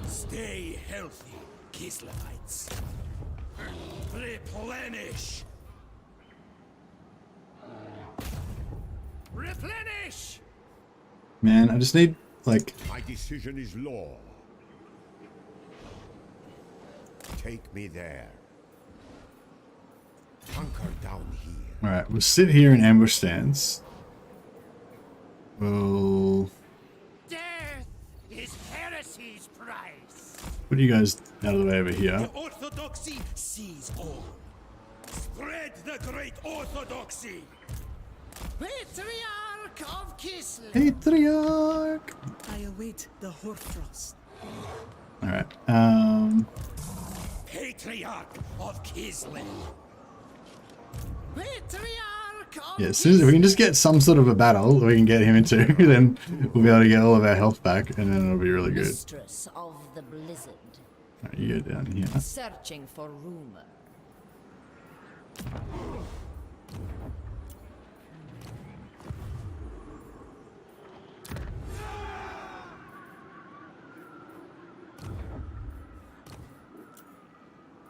Stay healthy, Kislevites. Replenish! Replenish! Man, I just need, like... My decision is law. Take me there. Hunker down here. Alright, we'll sit here in ambush stance. We'll... Death is heresy's price. put you guys out of the way over here. The orthodoxy sees all. Spread the great orthodoxy. Patriarch of Kislev. Patriarch. I await the hoarfrost. All right. Patriarch of Kislev. Patriarch of Yeah, as soon as if we can just get some sort of a battle that we can get him into, then we'll be able to get all of our health back, and then it'll be really good. Mistress of the blizzard. All right, you go down here. Searching for rumor.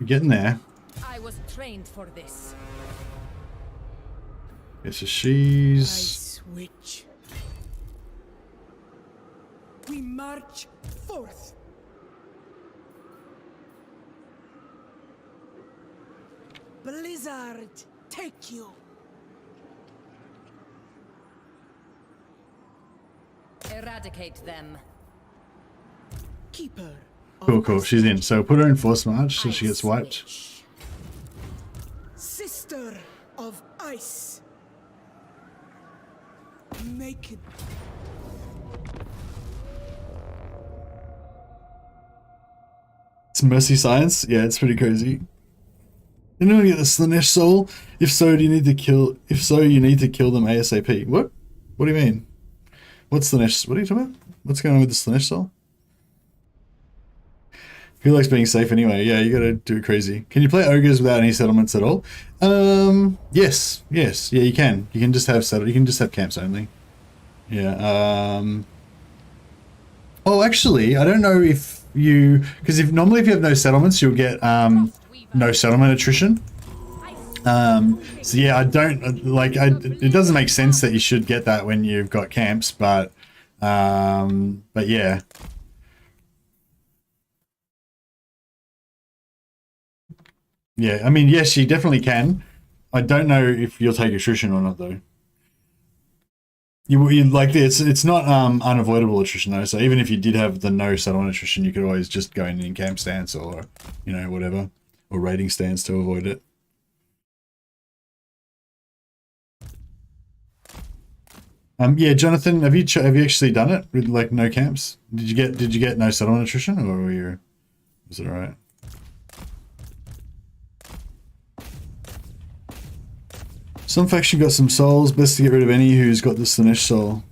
We're getting there. I was trained for this. Okay, so she's... Switch. We march forth. Blizzard, take you. Eradicate them. Keeper. Cool, cool. She's in. So put her in force march so she gets wiped. Sister of ice. Naked. It's mercy science. Yeah, it's pretty crazy. Did anyone get the Slaanesh soul? If so, do you need to kill? If so, you need to kill them ASAP. What? What do you mean? What's Slaanesh? What are you talking about? What's going on with the Slaanesh soul? Who likes being safe anyway? Yeah, you gotta do it crazy. Can you play ogres without any settlements at all? Yes. Yeah, you can. You can just have You can just have camps only. Yeah. Oh, actually, I don't know if you, because normally if you have no settlements, you'll get no settlement attrition. So yeah, I don't like. It doesn't make sense that you should get that when you've got camps, but yeah. Yeah, I mean, yes, you definitely can. I don't know if you'll take attrition or not, though. You like it's not unavoidable attrition though. So even if you did have the no settlement attrition, you could always just go in camp stance or whatever, or raiding stance to avoid it. Yeah, Jonathan, have you actually done it with like no camps? Did you get no settlement attrition, or was it alright? Some faction got some souls. Best to get rid of any who's got the Slaanesh soul.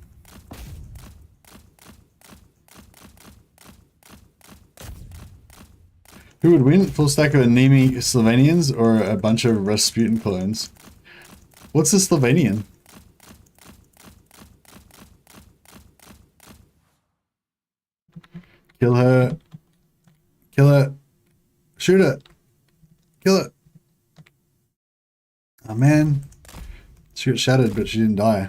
Who would win? Full stack of anemic Slovenians or a bunch of Rasputin clones? What's a Slovenian? Kill her. Kill her. Shoot her. Kill her. Oh man. She got shattered, but she didn't die.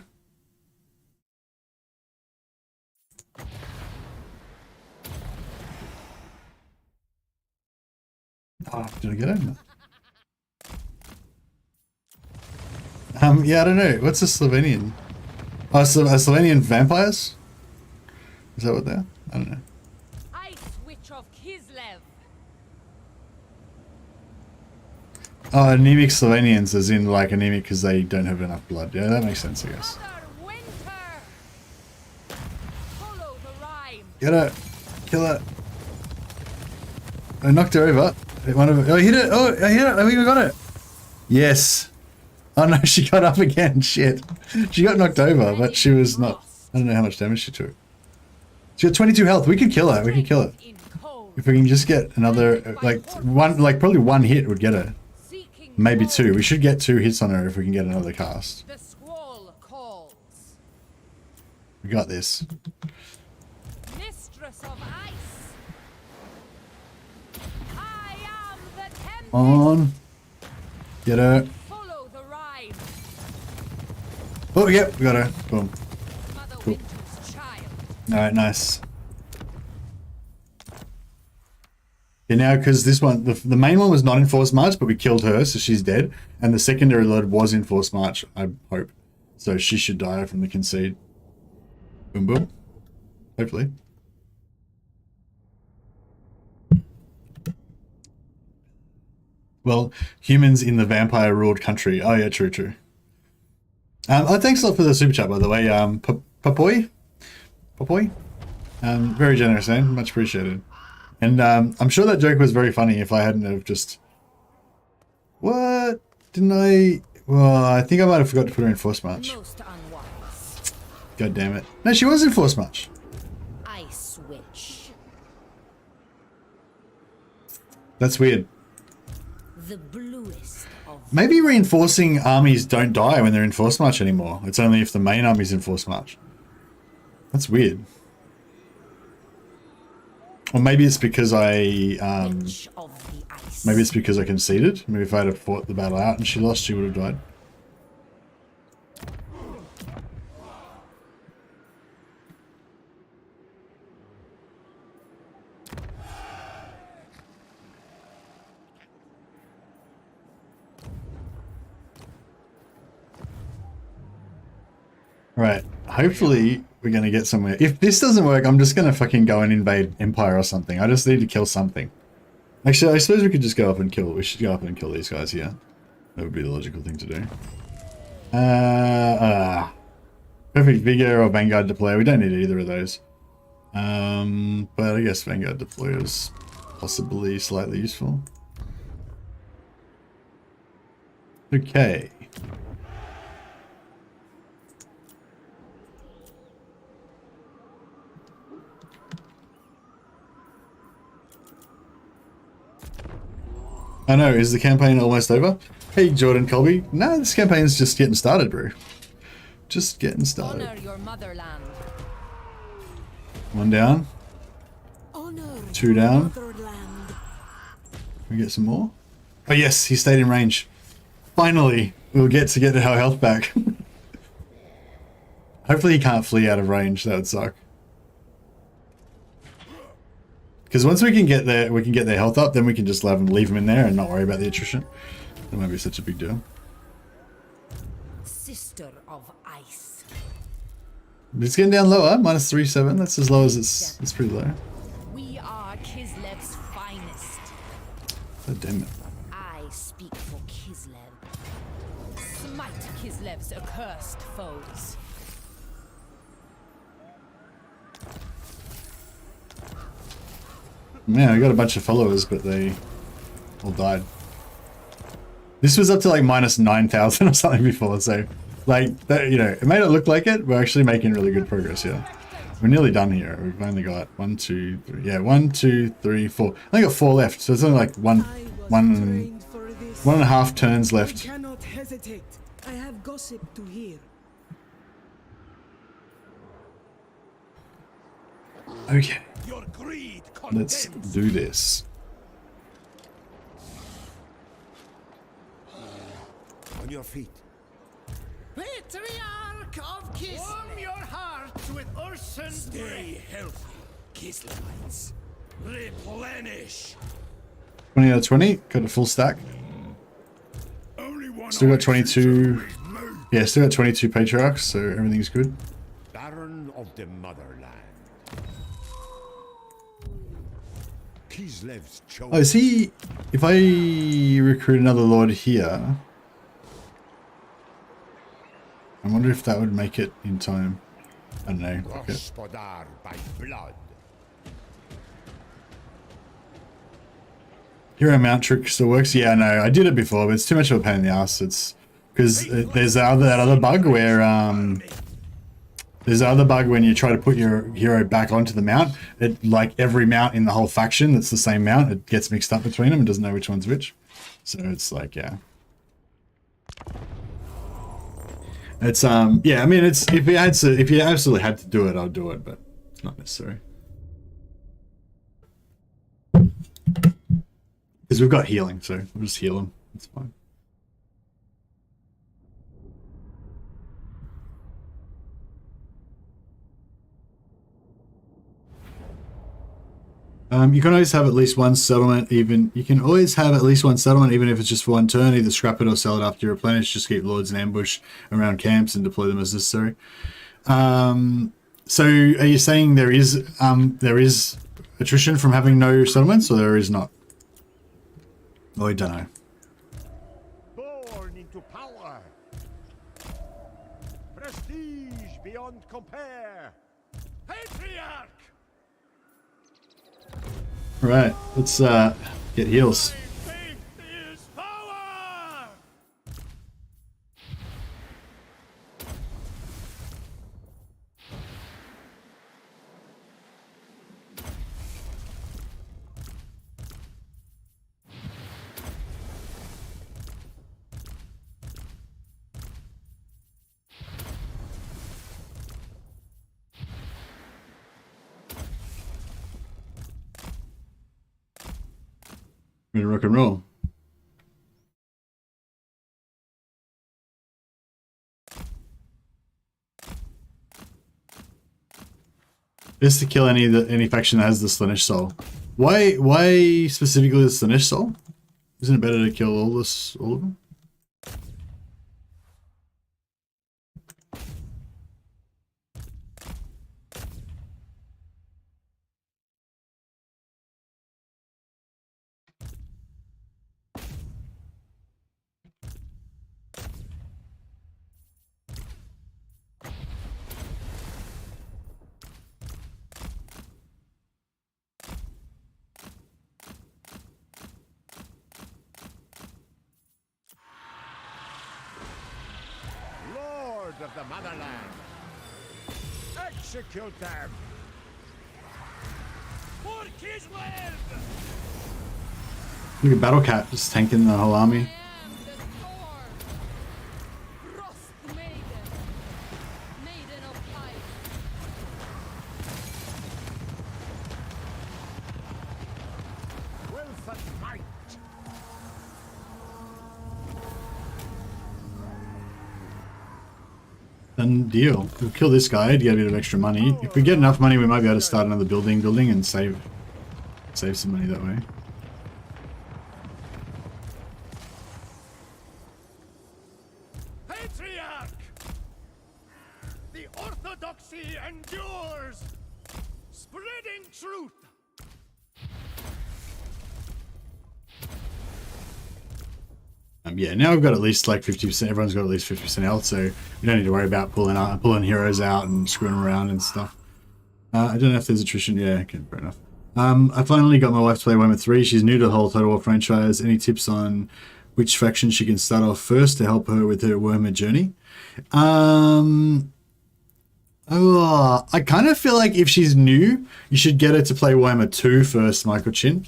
Oh, did I get it? Yeah, I don't know. What's a Slovenian? Oh, a Slovenian vampires? Is that what they are? I don't know. Ice Witch of Kislev. Oh, anemic Slovenians, as in like anemic because they don't have enough blood. Yeah, that makes sense, I guess. Follow the rhyme. Get her. Kill her. I knocked her over. Oh, I hit it. Oh, I hit it. I think I got it. Yes. Oh no, she got up again. Shit. She got knocked over, but she was not. I don't know how much damage she took. She got 22 health. We could kill her. We could kill her. If we can just get another, probably one hit would get her. Maybe two. We should get 2 hits on her if we can get another cast. The squall calls. We got this. Mistress of ice. I am the tempest. On. Get her. Follow the rhyme. Oh, yep, we got her. Boom. Mother Cool. Winter's child. Alright, nice. Yeah, now, because this one, the main one was not in Force March, but we killed her, so she's dead. And the secondary load was in Force March, I hope. So she should die from the concede. Boom, boom. Hopefully. Well, humans in the vampire-ruled country. Oh yeah, true, true. Thanks a lot for the super chat, by the way. Papoy? Very generous, man. Much appreciated. And I'm sure that joke was very funny if I hadn't have just... What? Didn't I... Well, I think I might have forgot to put her in Force March. Most unwise. God damn it. No, she was in Force March. I switch. That's weird. The bluest of Maybe reinforcing armies don't die when they're in Force March anymore. It's only if the main army's in Force March. That's weird. Or maybe it's because I... witch of the ice. maybe it's because I conceded. Maybe if I had fought the battle out and she lost, she would have died. Right, hopefully we're going to get somewhere. If this doesn't work, I'm just going to fucking go and invade Empire or something. I just need to kill something. Actually, I suppose we could just go up and kill... We should go up and kill these guys here. That would be the logical thing to do. Perfect Vigor or Vanguard Deployer. We don't need either of those. But I guess Vanguard Deployer is possibly slightly useful. Okay. I know, is the campaign almost over? Hey, Jordan Colby. No, this campaign's just getting started, bro. Just getting started. honor your motherland. One down. Honor Two down. motherland. Can we get some more? Oh yes, he stayed in range. Finally, we'll get our health back. Hopefully he can't flee out of range. That would suck. Because once we can get their health up, then we can just leave them in there and not worry about the attrition. That won't be such a big deal. Sister of ice. It's getting down lower, -3.7. That's as low as it's pretty low. We are Kislev's finest. God damn it. I speak for Kislev. Smite Kislev's accursed foes. Man, I got a bunch of followers, but they all died. This was up to like -9,000 or something before, so like that, you know, it may not look like it. We're actually making really good progress here. We're nearly done here. We've only got 1, 2, 3. Yeah, 1, 2, 3, 4. I only got 4 left, so it's only like one and a half turns left. Cannot hesitate. I have gossip to hear. Okay, Your greed let's condemns. do this. On your feet. Patriarch of Kislev. Warm your hearts with Ursun's breath. Stay healthy, Kislevites. Replenish. 20 out of 20. Got a full stack. Still got 22. Yeah, still got 22 Patriarchs, so everything's good. Baron of the Motherland. Kislev's chosen. Oh, is he... If I recruit another lord here... I wonder if that would make it in time. I don't know. Okay. Gospodar by blood. Hero mount trick still works? Yeah, no, I did it before, but it's too much of a pain in the ass. It's... Because there's that other bug where... There's the other bug when you try to put your hero back onto the mount. It, like every mount in the whole faction that's the same mount, it gets mixed up between them and doesn't know which one's which. So it's like, yeah. It's yeah, I mean, it's if you absolutely had to do it, I'll do it, but it's not necessary. Because we've got healing, so we'll just heal them. It's fine. You can always have at least one settlement, even if it's just for one turn. Either scrap it or sell it after you replenish. Just keep lords in ambush around camps and deploy them as necessary. So, are you saying there is attrition from having no settlements, or there is not? Oh, I don't know. to power. Prestige beyond compare. Patriarch! Right, let's get heals. Faith is power! Ready to rock and roll. This to kill any faction that has the Slaanesh soul. Why specifically the Slaanesh soul? Isn't it better to kill all of them? Lord of the motherland. Execute them. For Kislev! Look at Battle Cat just tanking the whole army. I am the storm. Frost maiden. Maiden of light. Wealth and might. Done deal. We'll kill this guy to get a bit of extra money. If we get enough money, we might be able to start another building and save some money that way. Patriarch! The orthodoxy endures! Spreading truth! Yeah, now we've got at least like 50%. Everyone's got at least 50% health, so we don't need to worry about pulling heroes out and screwing them around and stuff. I don't know if there's attrition. Yeah, okay, fair enough. I finally got my wife to play Warhammer 3. She's new to the whole Total War franchise. Any tips on which faction she can start off first to help her with her Warhammer journey? I kind of feel like if she's new, you should get her to play Warhammer 2 first, Michael Chin.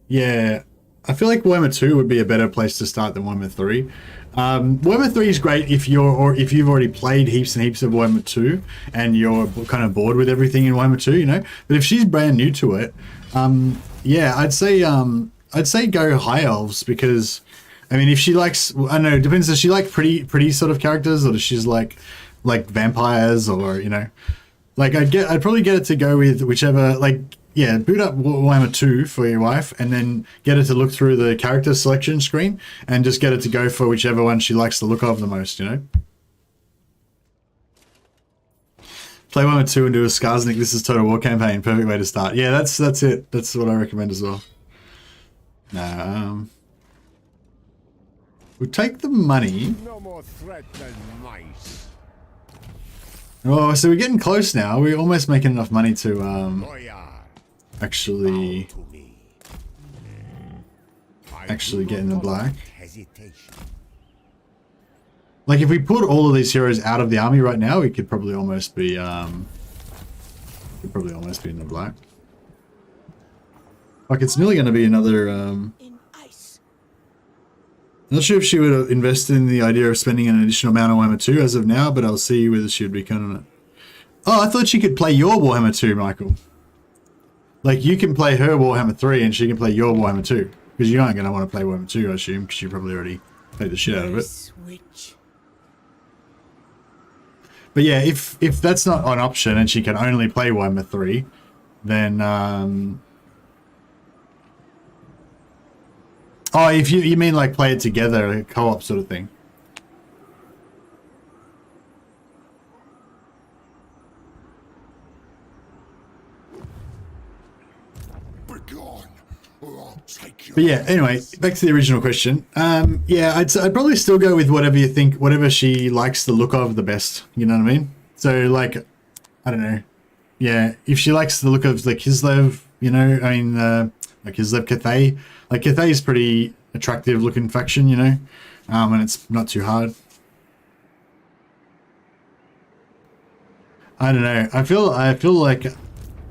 Yeah. I feel like Warhammer 2 would be a better place to start than Warhammer 3. Warhammer 3 is great if you've already played heaps and heaps of Warhammer 2 and you're kind of bored with everything in Warhammer 2, you know. But if she's brand new to it, yeah, I'd say go High Elves, because I mean, if she likes, I don't know, it depends. Does she like pretty sort of characters, or does she like vampires, or you know, like I'd probably get her to go with whichever, like. Yeah, boot up Warhammer 2 for your wife, and then get her to look through the character selection screen, and just get her to go for whichever one she likes the look of the most, you know? Play Warhammer 2 and do a Skarsnik, this is Total War campaign, perfect way to start. Yeah, that's it. That's what I recommend as well. We'll take the money. No more threat than mice. Oh, so we're getting close now. We're almost making enough money to, actually get in the black. Like if we put all of these heroes out of the army right now, we could probably almost be in the black. Like it's nearly going to be another. I'm not sure if she would have invested in the idea of spending an additional amount on Warhammer 2 as of now, but I'll see whether she would be kind on it. Oh, I thought she could play your Warhammer 2, Michael. Like, you can play her Warhammer 3 and she can play your Warhammer 2. Because you aren't going to want to play Warhammer 2, I assume, because you probably already played the shit out of it. Switch. But yeah, if that's not an option and she can only play Warhammer 3, then... Oh, if you mean like play it together, a co-op sort of thing. Begone, or I'll take But yeah, anyway, back to the original question. Yeah, I'd probably still go with whatever you think, whatever she likes the look of the best. You know what I mean? So like, I don't know. Yeah, if she likes the look of the Kislev, you know, I mean, like Kislev Cathay. Like Cathay is pretty attractive looking faction, you know, and it's not too hard. I don't know. I feel like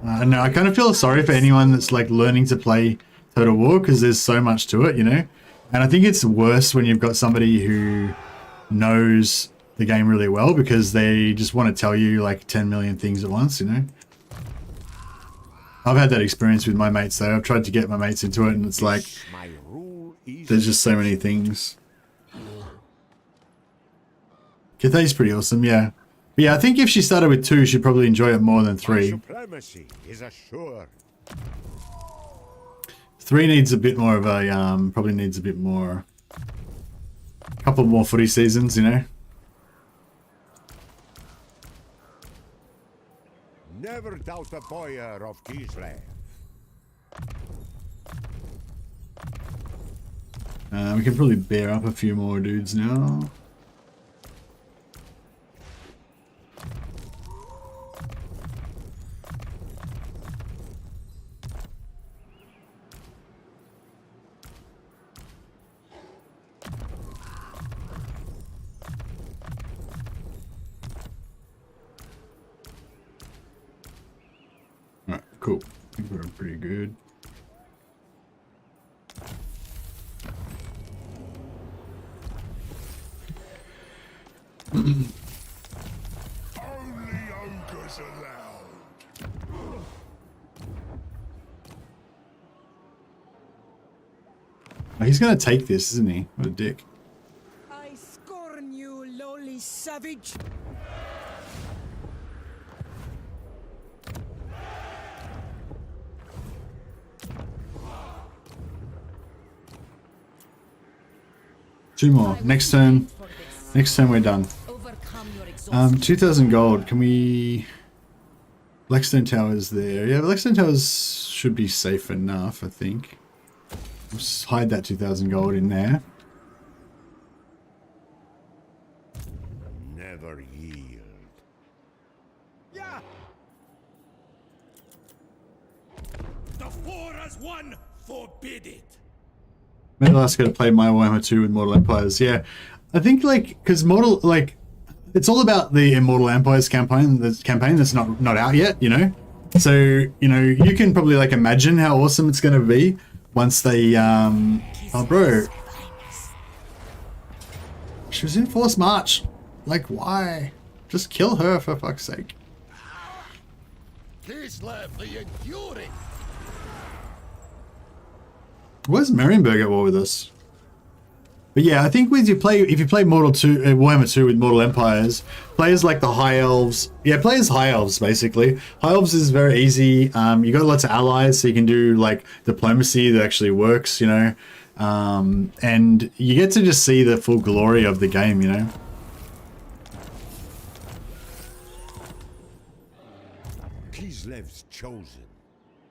I don't know. I kind of feel sorry for anyone that's like learning to play Total War because there's so much to it, you know. And I think it's worse when you've got somebody who knows the game really well because they just want to tell you like 10 million things at once, you know. I've had that experience with my mates though. I've tried to get my mates into it and it's like there's just so many things. Cathay's pretty awesome, yeah. But yeah, I think if she started with 2, she'd probably enjoy it more than 3. Supremacy is assured. 3 needs a bit more of a, probably needs a bit more, a couple more footy seasons, you know? Never doubt the boyar of Kislev. We can probably bear up a few more dudes now. Alright, cool. I think we're pretty good. Only ogres allowed. Oh, he's gonna take this, isn't he? What a dick. I scorn you, lowly savage. Two more. Next turn. Next turn we're done. Overcome your exhaustion. 2,000 gold. Can we... Blackstone Tower's there. Yeah, Blackstone Towers should be safe enough, I think. Let's hide that 2,000 gold in there. Never yield. Yeah. The 4 as 1 forbid it. Maybe I'll ask her to play my Warhammer 2 with Mortal Empires. Yeah, I think like because Mortal like it's all about the Immortal Empires campaign. The campaign that's not out yet, you know. So you know you can probably like imagine how awesome it's going to be once they oh bro, she was in forced march. Like why? Just kill her for fuck's sake. Kislev the enduring. Where's Marienburg at war with us? But yeah, I think if you play Mortal 2, Warhammer 2 with Mortal Empires, players like the High Elves, yeah, players High Elves basically. High Elves is very easy. You got lots of allies, so you can do like diplomacy that actually works, you know, and you get to just see the full glory of the game, you know. Kislev's chosen.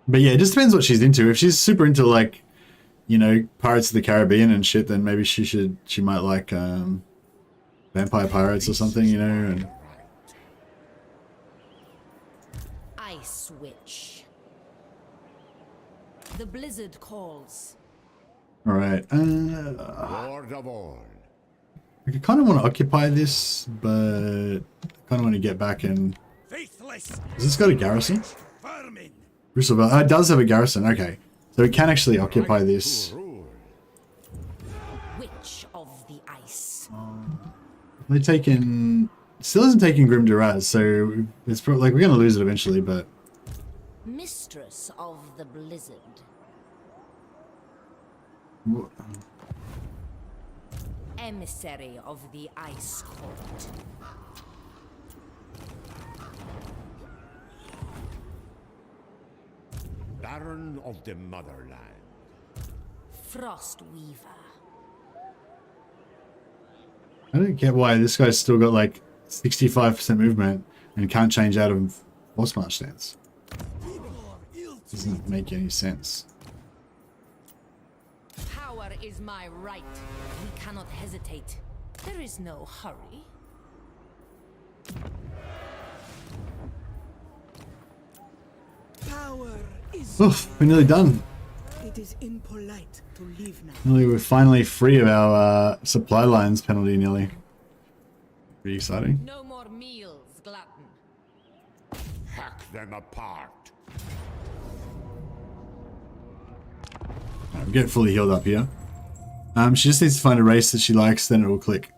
But yeah, it just depends what she's into. If she's super into like, you know, Pirates of the Caribbean and shit, then maybe she might like Vampire Pirates or something, you know. And Ice Witch. The blizzard calls. all right, Lord of all. I kind of want to occupy this, but I kind of want to get back and. Faithless. Has this got a garrison? Vermin. Bristolville. Oh, it does have a garrison. Okay, so we can actually occupy this. Witch of the Ice. They're taking. Still isn't taking Grim Duraz, so it's probably like we're gonna lose it eventually, but. Mistress of the Blizzard. Emissary of the Ice Court. Baron of the Motherland. Frost Weaver. I don't get why this guy's still got like 65% movement and can't change out of force march stance. Doesn't make any sense. is my right. We cannot hesitate. There is no hurry. Power is Oof, we're nearly done. it is impolite to leave now. We're finally free of our supply lines penalty nearly. Pretty exciting. No more meals, glutton. Hack them apart. Alright, get fully healed up here. She just needs to find a race that she likes, then it will click.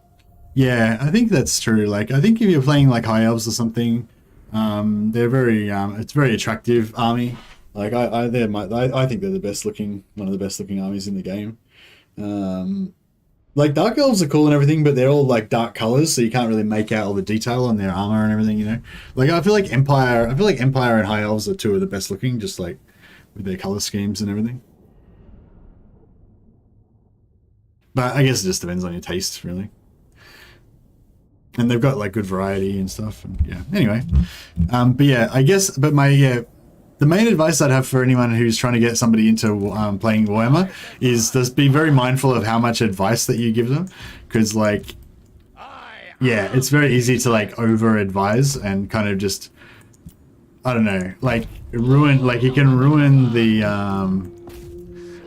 Yeah, I think that's true. Like, I think if you're playing like High Elves or something, they're very, it's a very attractive army. Like, I think they're the best looking, one of the best looking armies in the game. Like, Dark Elves are cool and everything, but they're all like dark colors, so you can't really make out all the detail on their armor and everything, you know? Like, I feel like Empire and High Elves are two of the best looking, just like with their color schemes and everything. But I guess it just depends on your taste, really. And they've got like good variety and stuff. And yeah. Anyway, but yeah, I guess. But the main advice I'd have for anyone who's trying to get somebody into playing Warhammer is just be very mindful of how much advice that you give them, because like, yeah, it's very easy to like over advise and kind of just, I don't know, like ruin. Like you can ruin the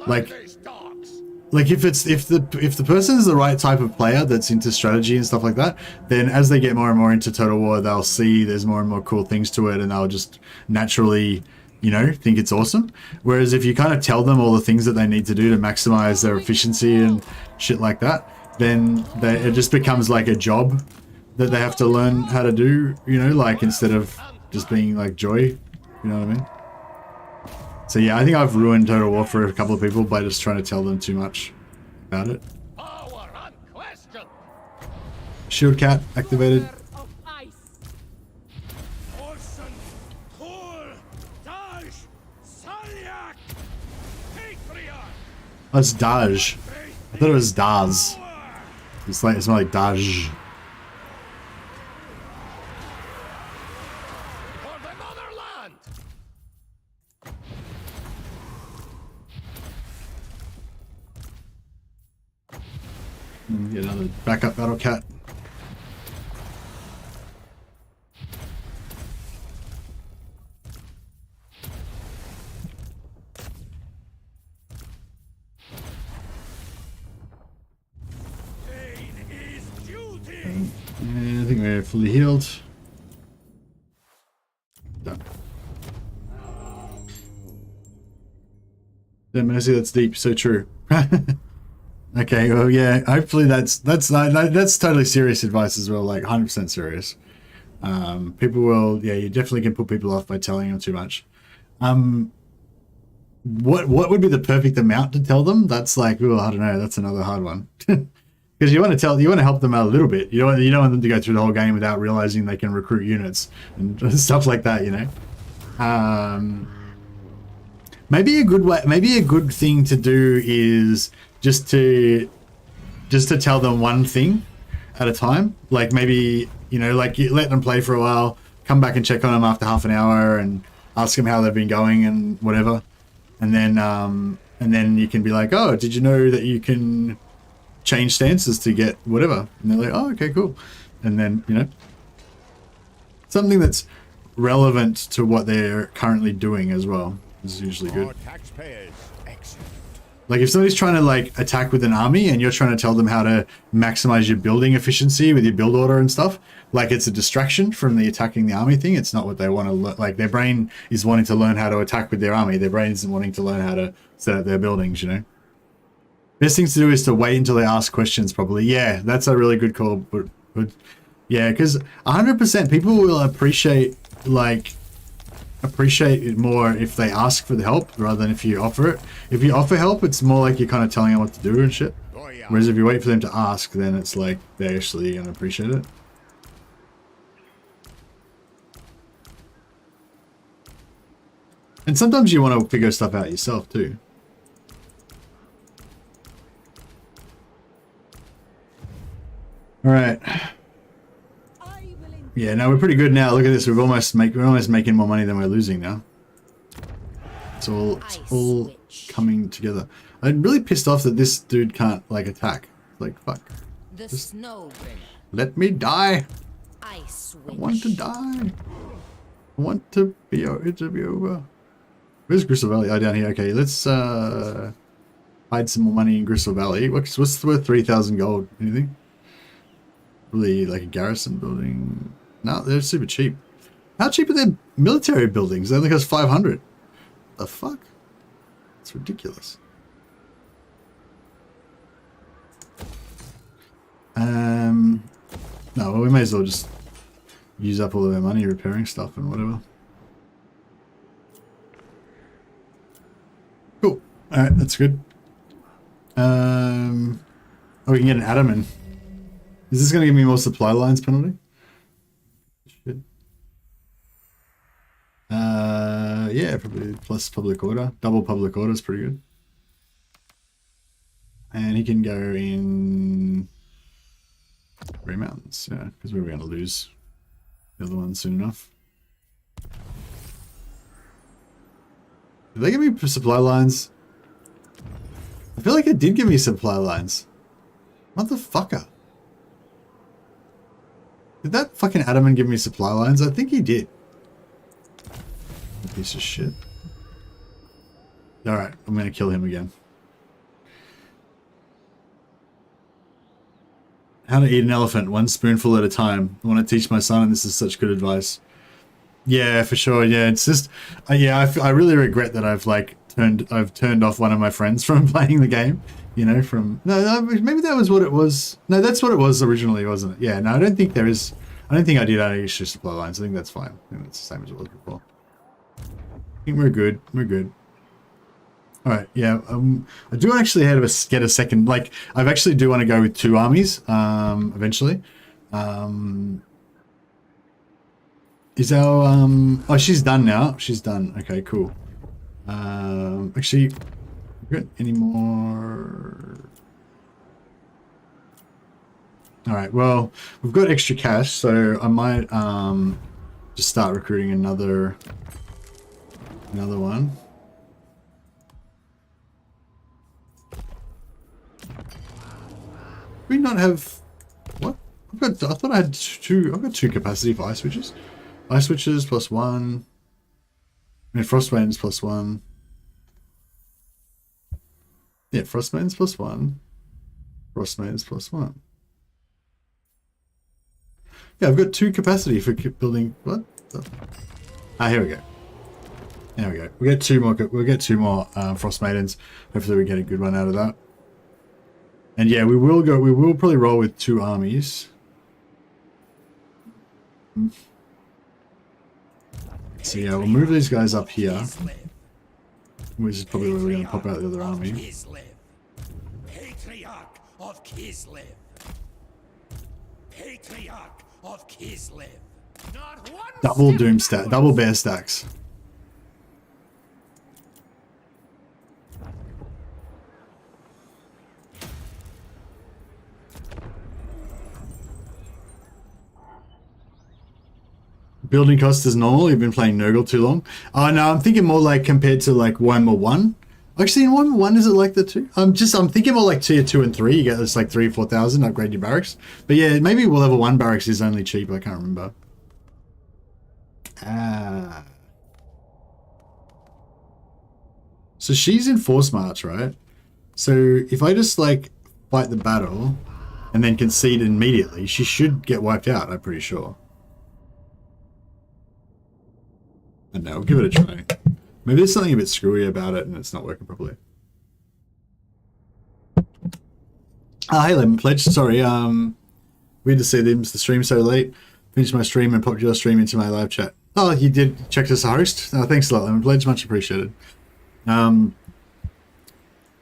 like if the person is the right type of player that's into strategy and stuff like that, then as they get more and more into Total War, they'll see there's more and more cool things to it, and they'll just naturally, you know, think it's awesome. Whereas if you kind of tell them all the things that they need to do to maximize their efficiency and shit like that, then it just becomes like a job that they have to learn how to do, you know, like instead of just being like joy, you know what I mean? So yeah, I think I've ruined Total War for a couple of people by just trying to tell them too much about it. Shield Cat activated. Oh, it's Daj. I thought it was Daz. It's more like Daj. Get another backup battle cat. And I think we're fully healed. Done. Yeah, Mercy, that's deep. So true. Okay, well, yeah, hopefully that's totally serious advice as well, like 100% serious. People will, yeah, you definitely can put people off by telling them too much. What would be the perfect amount to tell them? That's like, oh, I don't know, that's another hard one. Because you want to help them out a little bit. You don't want them to go through the whole game without realizing they can recruit units and stuff like that, you know. Maybe a good thing to do is just to tell them one thing at a time. Like maybe, you know, like you let them play for a while, come back and check on them after half an hour and ask them how they've been going and whatever. And then you can be like, oh, did you know that you can change stances to get whatever? And they're like, oh, okay, cool. And then, you know, something that's relevant to what they're currently doing as well is usually good. Like if somebody's trying to like attack with an army and you're trying to tell them how to maximize your building efficiency with your build order and stuff, like it's a distraction from the attacking the army thing. It's not what they want to learn. Like their brain is wanting to learn how to attack with their army. Their brain isn't wanting to learn how to set up their buildings, you know? Best thing to do is to wait until they ask questions properly. Yeah, that's a really good call. But yeah, because 100% people will appreciate it more if they ask for the help rather than if you offer it. If you offer help, it's more like you're kind of telling them what to do and shit. Whereas if you wait for them to ask, then it's like they're actually going to appreciate it. And sometimes you want to figure stuff out yourself too. All right. Yeah, no, we're pretty good now. Look at this. We're almost making more money than we're losing now. all coming together. I'm really pissed off that this dude can't like attack. Like fuck. The Just snow bringer. let me die. Ice I witch. want to die. I want to be over. Where's Gristle Valley? Oh, down here. Okay, let's hide some more money in Gristle Valley. What's worth 3,000 gold? Anything? Really like a garrison building? No, they're super cheap. How cheap are their military buildings? They only cost 500. The fuck? It's ridiculous. No, well, we may as well just use up all of our money repairing stuff and whatever. Cool. Alright, that's good. Oh, we can get an adamant. Is this going to give me more supply lines penalty? Shit. Yeah, probably plus public order. Double public order is pretty good. And he can go in Grey Mountains, yeah, because we were going to lose the other one soon enough. Did they give me supply lines? I feel like it did give me supply lines. Motherfucker. Did that fucking adamant give me supply lines? I think he did. Piece of shit. Alright, I'm gonna kill him again. How to eat an elephant, one spoonful at a time. I want to teach my son, and this is such good advice. Yeah, for sure. Yeah, it's just, yeah, I really regret that I've turned off one of my friends from playing the game. You know, from no, maybe that was what it was. No, that's what it was originally, wasn't it? Yeah. No, I don't think there is. I don't think I did any extra supply lines. I think that's fine. I think that's the same as it was before. I think we're good. We're good. All right, yeah. I do actually have to get a second. Like, I actually do want to go with 2 armies. Eventually. Is our oh, she's done now. She's done. Okay, cool. Actually, got any more? All right. Well, we've got extra cash, so I might just start recruiting another one. Do we not have what? I thought I had 2. I've got 2 capacity for ice switches. Ice switches +1. I mean, frost maidens +1. Yeah, frost maidens +1. Frost maidens +1. Yeah, I've got 2 capacity for building. What? Ah, here we go. There we go. We get 2 more. We'll get 2 more frost maidens. Hopefully, we get a good one out of that. And yeah, we will go. We will probably roll with 2 armies. So yeah, we'll move these guys up here, which is probably where we're going to pop out the other army. Patriarch of Kislev. Patriarch of Kislev. Not one Double Doomstack, double bear stacks. Building cost is normal. You've been playing Nurgle too long. Oh no, I'm thinking more like compared to like Warhammer 1. Actually, in Warhammer 1, is it like the 2? I'm thinking more like tier 2 and 3. You get this like 3,000 or 4,000, upgrade your barracks. But yeah, maybe level 1 barracks is only cheap. I can't remember. Ah. So she's in force march, right? So if I just like fight the battle and then concede immediately, she should get wiped out, I'm pretty sure. I don't know, we'll give it a try. Maybe there's something a bit screwy about it and it's not working properly. Hey Lemon Pledge, sorry, weird to see the stream so late. Finished my stream and popped your stream into my live chat. Oh, you did check us a host? Oh, thanks a lot, Lemon Pledge, much appreciated. It's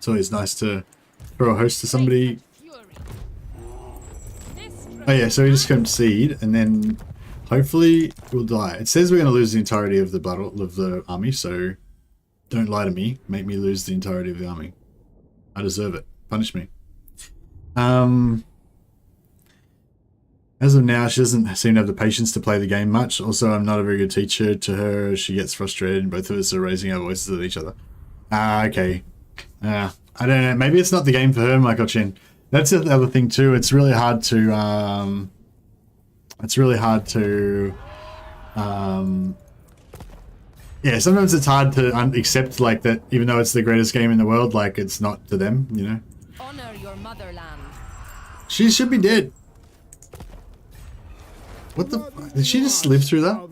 always nice to throw a host to somebody. Oh yeah, so we just concede and then hopefully we'll die. It says we're going to lose the entirety of the battle of the army, so don't lie to me. Make me lose the entirety of the army. I deserve it. Punish me. As of now, she doesn't seem to have the patience to play the game much. Also, I'm not a very good teacher to her. She gets frustrated and both of us are raising our voices at each other. Ah, okay. I don't know. Maybe it's not the game for her, Michael Chin. That's the other thing too. It's really hard to yeah, sometimes it's hard to accept like that, even though it's the greatest game in the world, like it's not to them, you know. Honor your motherland. She should be dead. What the fuck? Did she just live through that?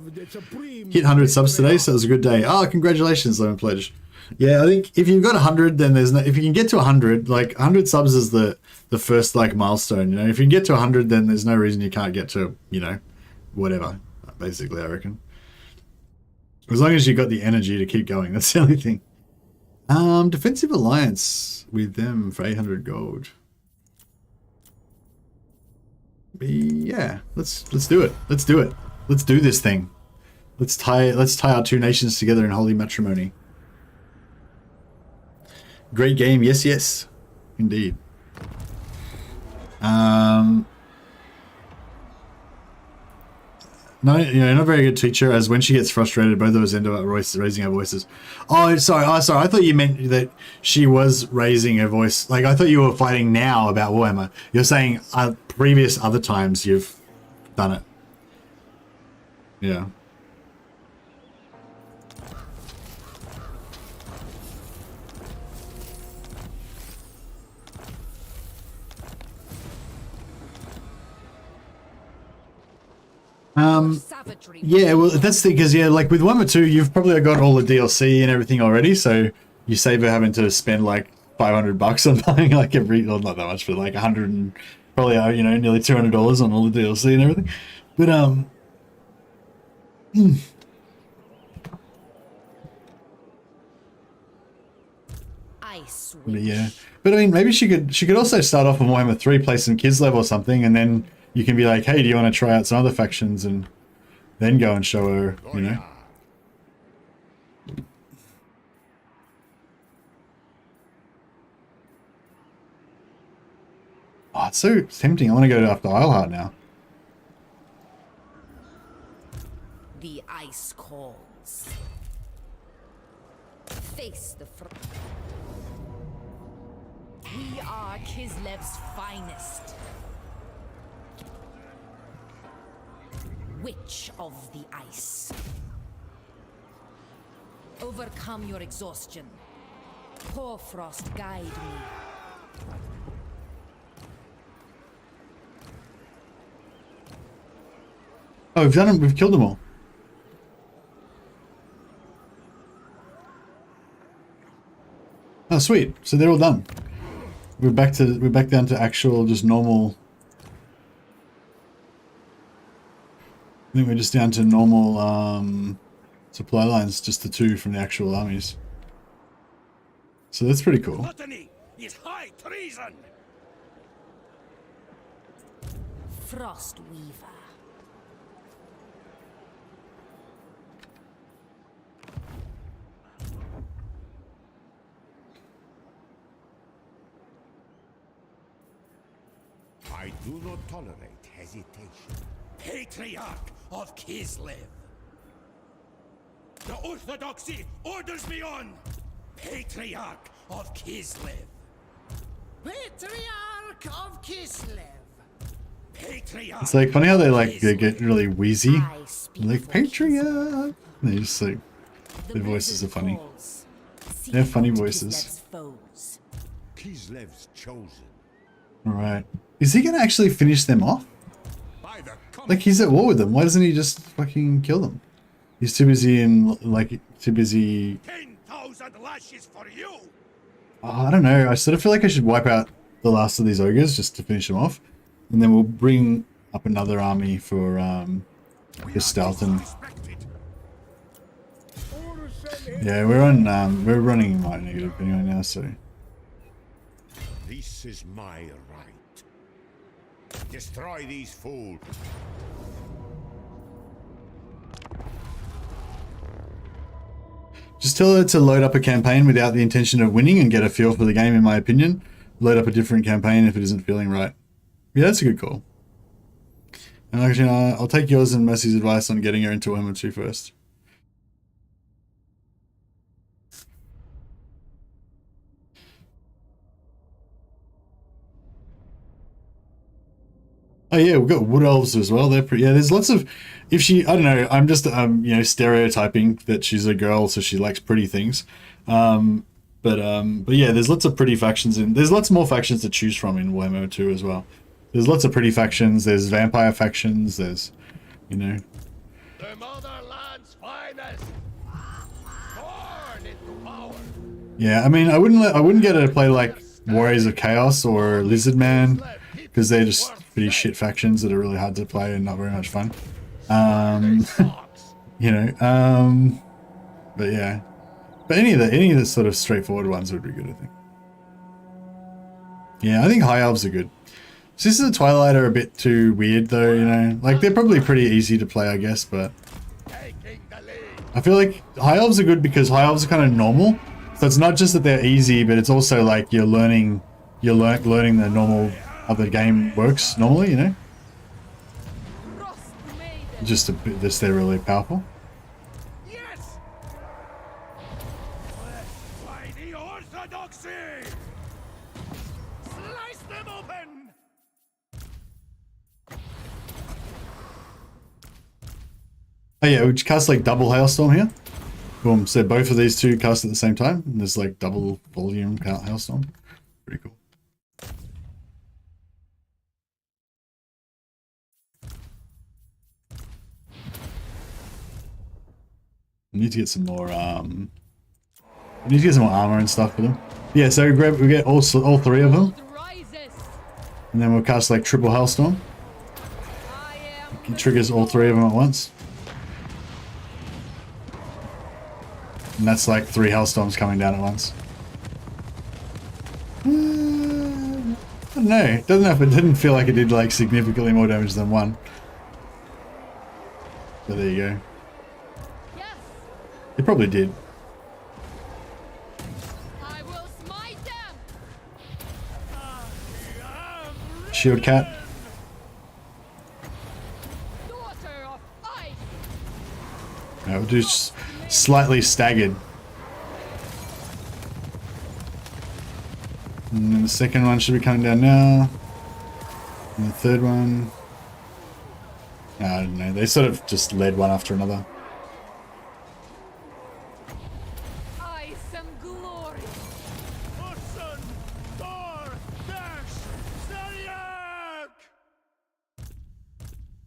Hit 100 subs today, so it was a good day. Oh, congratulations, Lemon Pledge. Yeah, I think if you've got 100, then there's no... If you can get to 100, like 100 subs is the first like milestone, you know. If you can get to 100, then there's no reason you can't get to, you know, whatever, basically, I reckon. As long as you got the energy to keep going, that's the only thing. Defensive alliance with them for 800 gold. Yeah, let's do it. Let's do it. Let's do this thing. Let's tie our two nations together in holy matrimony. Great game, yes, yes, indeed. No, you know, not a very good teacher, as when she gets frustrated, both of us end up raising our voices. Oh, sorry. I thought you meant that she was raising her voice. Like, I thought you were fighting now about Warhammer. You're saying previous other times you've done it. Yeah. Yeah, well, that's the because, yeah, like with 1 or 2, you've probably got all the DLC and everything already, so you save her having to spend like $500 on buying like every, well, not that much, but like 100 and probably, you know, nearly $200 on all the DLC and everything. But But yeah, but I mean, maybe she could also start off on Warhammer 3, play some Kislev or something, and then you can be like, hey, do you want to try out some other factions, and then go and show her, you know. Oh, it's so tempting. I want to go after Isleheart now. The ice calls. Face the front. We are Kislev's finest. Witch of the ice. Overcome your exhaustion. Hoarfrost, guide me. Oh, we've done them. We've killed them all. Oh, sweet. So they're all done. We're back down to actual, just normal. I think we're just down to normal supply lines, just the 2 from the actual armies. So that's pretty cool. Gluttony is high treason. Frostweaver. I do not tolerate hesitation. Patriarch of Kislev. The Orthodoxy orders me on. Patriarch of Kislev. Patriarch of Kislev. Patriarch. It's like funny how they get really wheezy. Like Patriarch. They just like their voices are funny. They have funny voices. Kislev's chosen. Alright. Is he gonna actually finish them off? Like, he's at war with them. Why doesn't he just fucking kill them? He's too busy too busy... 10,000 lashes for you. Oh, I don't know. I sort of feel like I should wipe out the last of these ogres just to finish them off. And then we'll bring up another army for Kostaltyn. Yeah, we're running my negative anyway now, so... This is my right. Destroy these fools. Just tell her to load up a campaign without the intention of winning and get a feel for the game, in my opinion. Load up a different campaign if it isn't feeling right. Yeah, that's a good call. And actually, I'll take yours and Mercy's advice on getting her into Warhammer 2 first. Oh yeah, we've got wood elves as well. They're pretty. Yeah, there's lots of. If she, I don't know. I'm just you know, stereotyping that she's a girl, so she likes pretty things. But yeah, there's lots of pretty factions in. There's lots more factions to choose from in Warhammer 2 as well. There's lots of pretty factions. There's vampire factions. There's, you know. The motherland's finest. Born into power. Yeah, I mean, I wouldn't get her to play like Warriors of Chaos or Lizard Man, because they're just pretty shit factions that are really hard to play and not very much fun. You know, but yeah, but any of the sort of straightforward ones would be good, I think. Yeah, I think High Elves are good. Sisters of Twilight are a bit too weird though, you know, like they're probably pretty easy to play, I guess, but I feel like High Elves are good because High Elves are kind of normal. So it's not just that they're easy, but it's also like you're learning the normal how the game works normally, you know? Just they're really powerful. Yes. By the orthodoxy. Slice them open. Oh yeah, we cast like double Hailstorm here. Boom, so both of these two cast at the same time, and there's like double volume Hailstorm. Pretty cool. We need to get some more we need to get some more armor and stuff for them. Yeah, so we get all three of them. And then we'll cast like triple Hailstorm. It triggers all three of them at once. And that's like 3 Hailstorms coming down at once. I don't know. It didn't feel like it did like significantly more damage than 1. So there you go. It probably did. I will smite them. Shield Cat. Daughter of ice. We'll do slightly staggered. And then the second one should be coming down now. And the third one. I don't know. They sort of just led one after another. Ice and glory. Hudson, Thor, Dash, Stariak.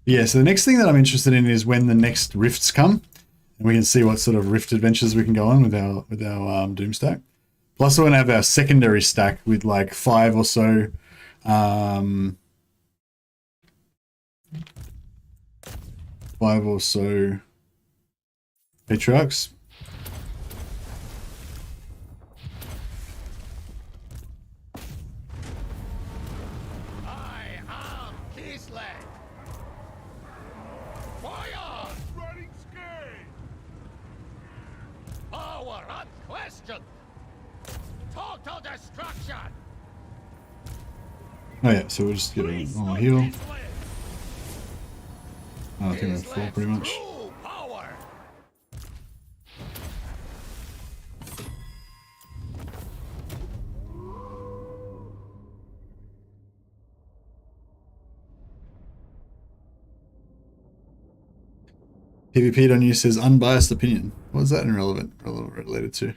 Yeah, so the next thing that I'm interested in is when the next rifts come. And we can see what sort of rift adventures we can go on with our Doomstack. Plus we're going to have our secondary stack with like 5 or so 5 or so Patriarchs. I am Kislev. Fire! Running scared. Power unquestioned. Total destruction. Oh yeah, so we'll just get a normal heal. Oh, I think we're full pretty much. True power. PvP on you says unbiased opinion. What is that related to?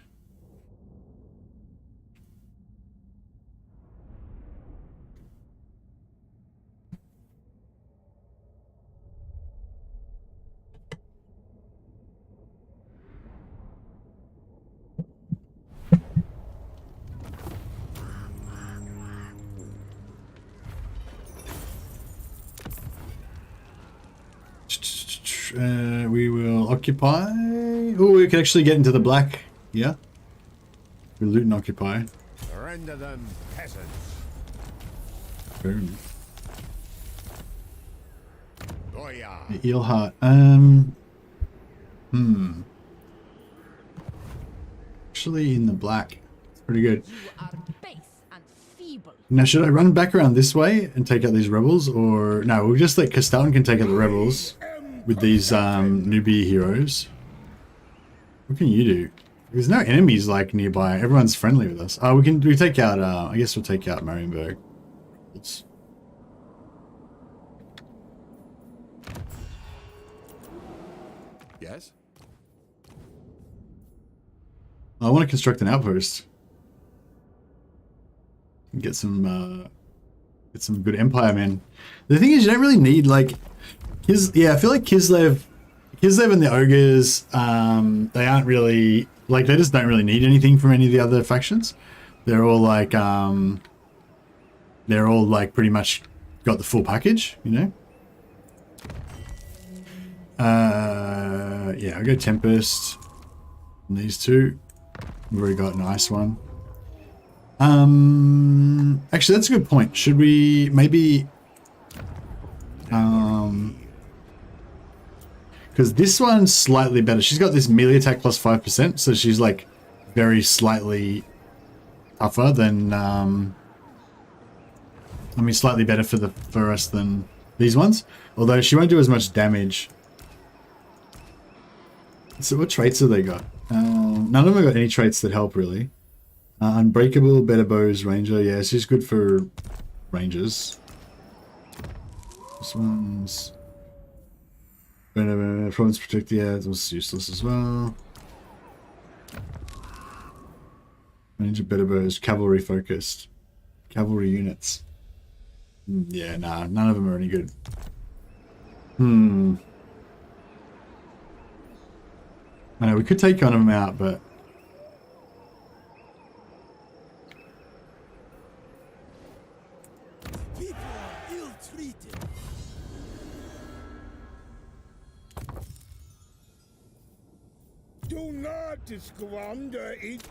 We will occupy. Oh, we can actually get into the black. Yeah. We loot and occupy. Render them peasants. Boom. Goya. The eel heart. Actually, in the black. It's pretty good. You are base and feeble. Now, should I run back around this way and take out these rebels? Or... No, we'll just let Kostaltyn can take out the rebels with these newbie heroes. What can you do? There's no enemies, like, nearby. Everyone's friendly with us. Oh, we take out... I guess we'll take out Marienburg. Yes? I want to construct an outpost. Get some good Empire men. The thing is, you don't really need, like... I feel like Kislev and the Ogres, they aren't really... Like, they just don't really need anything from any of the other factions. They're all, like, pretty much got the full package, you know? Yeah, I'll go Tempest. And these two. We've already got an ice one. Actually, that's a good point. Should we maybe... because this one's slightly better. She's got this melee attack plus 5%, so she's, like, very slightly tougher than... I mean, slightly better for us than these ones. Although she won't do as much damage. So what traits have they got? None of them have got any traits that help, really. Unbreakable, better bows, ranger. Yeah, she's good for rangers. This one's... Province protect, yeah, that was useless as well. Ranger, better bows, cavalry focused. Cavalry units. Yeah, nah, none of them are any good. I know, we could take one of them out, but... People are ill-treated. Do not squander it.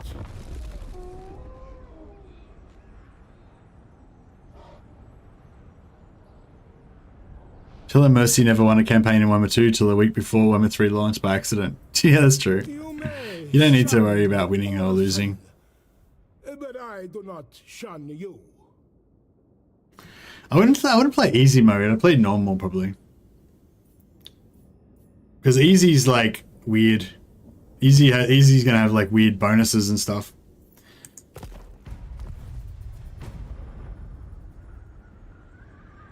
Tell her Mercy never won a campaign in Warhammer 2 till the week before Warhammer 3 launched by accident. Yeah, that's true. You don't need to worry about winning or losing. But I do not shun you. I wouldn't play easy mode. I'd play normal probably. Because easy's like weird. Easy's gonna have like weird bonuses and stuff.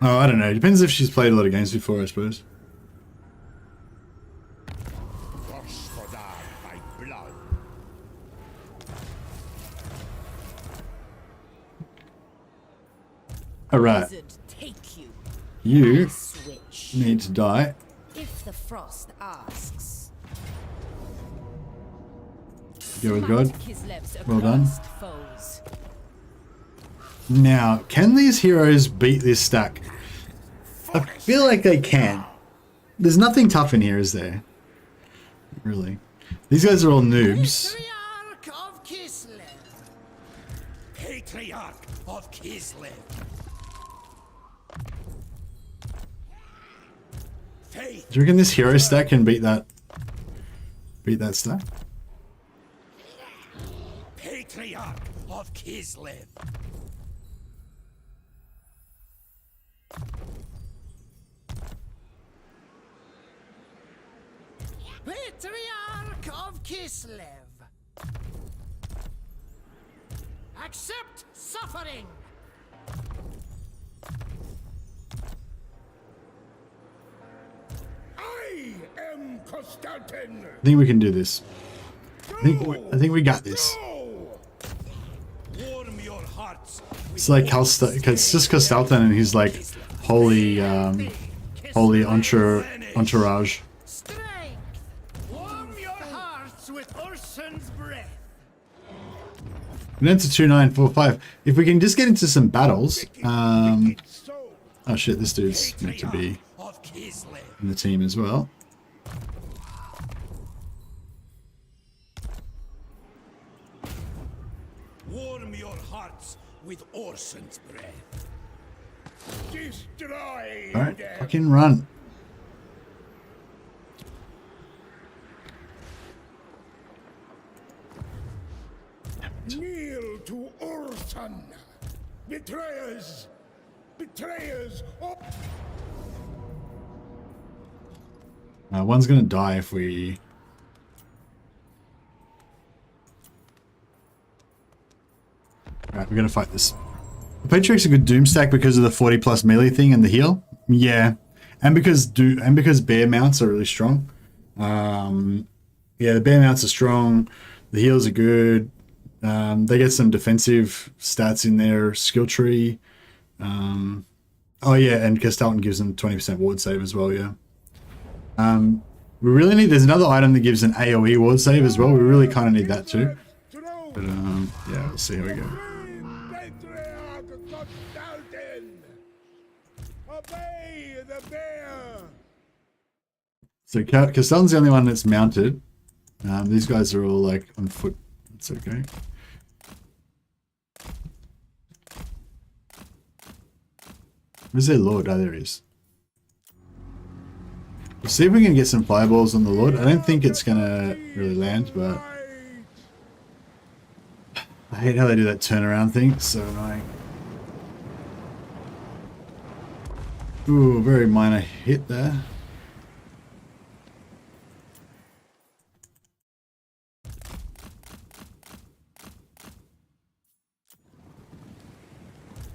Oh, I don't know. Depends if she's played a lot of games before, I suppose. Alright. You need to die. If the frost asks. Go with God. Kislev's Well done. foes. Now, can these heroes beat this stack? I feel like they can. There's nothing tough in here, is there? Really. These guys are all noobs. Patriarch of Kislev. Patriarch of Kislev. Faith. Do you reckon this hero stack can beat that stack? Patriarch of Kislev. Patriarch of Kislev. Accept suffering. I am Kostaltyn. I think we can do this. I think we got this. Warm your hearts. It's like it's just Kostaltyn and he's like holy entourage. Strength. Warm your hearts with Ursun's breath. And then to 2945. If we can just get into some battles. Oh shit, this dude's meant to be in the team as well. Warm your hearts with Ursun's breath. Destroy Alright, them. fucking run. Kneel to Ursun. Betrayers! Betrayers! Oh. One's gonna die if we... Alright, we're gonna fight this. The Patriarch's a good Doomstack because of the 40 plus melee thing and the heal. Yeah. And because bear mounts are really strong. Yeah, the bear mounts are strong. The heals are good. They get some defensive stats in their skill tree. Oh yeah, and Kostaltyn gives them 20% ward save as well, yeah. We really need, there's another item that gives an AoE ward save as well. We really kind of need that too. But yeah, we'll see how we go. Patriarch Kostaltyn! Obey the bear! So Kostaltyn's the only one that's mounted. These guys are all like on foot. It's okay. Where's their lord? Oh, there he is. We'll see if we can get some fireballs on the lord. I don't think it's gonna really land, but I hate how they do that turnaround thing. It's so annoying. Ooh, very minor hit there.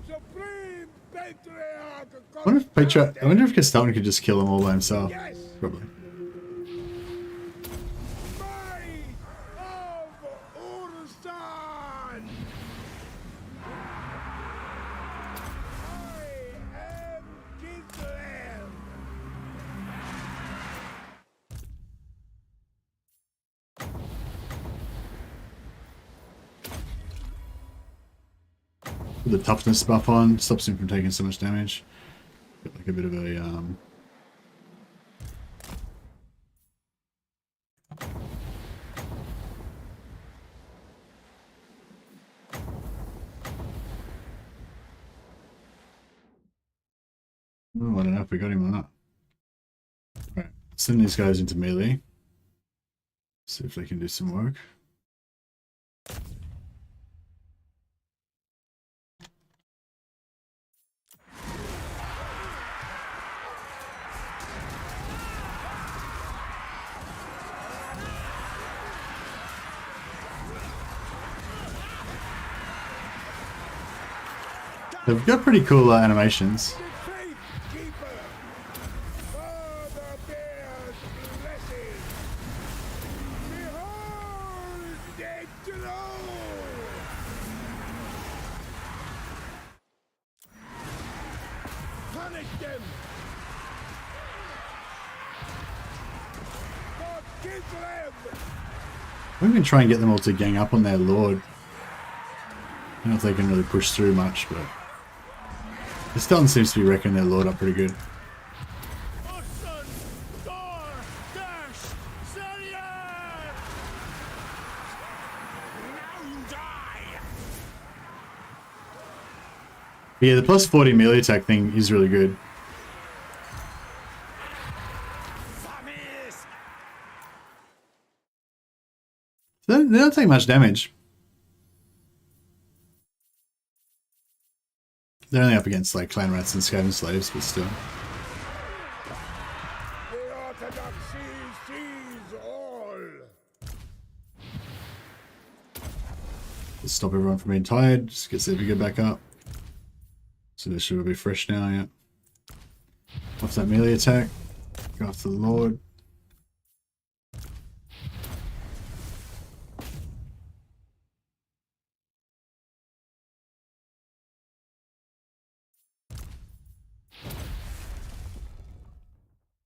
Supreme Patriarch! I wonder if Kostaltyn could just kill them all by himself. Yes. Probably. Might of Ursan! I am Kislev! Put the toughness buff on, stops him from taking so much damage. Got like a bit of a Oh, I don't know if we got him or not. Alright, send these guys into melee. See if they can do some work. They've got pretty cool animations. We can try and get them all to gang up on their lord. I don't know if they can really push through much, but Kostaltyn seems to be wrecking their lord up pretty good. But yeah, the plus 40 melee attack thing is really good. They don't take much damage. They're only up against like clan rats and skaven slaves, but still. The orthodoxy sees all. Let's stop everyone from being tired. Just get Zevi get back up. So this should be fresh now, yeah. Off that melee attack. Go after the lord.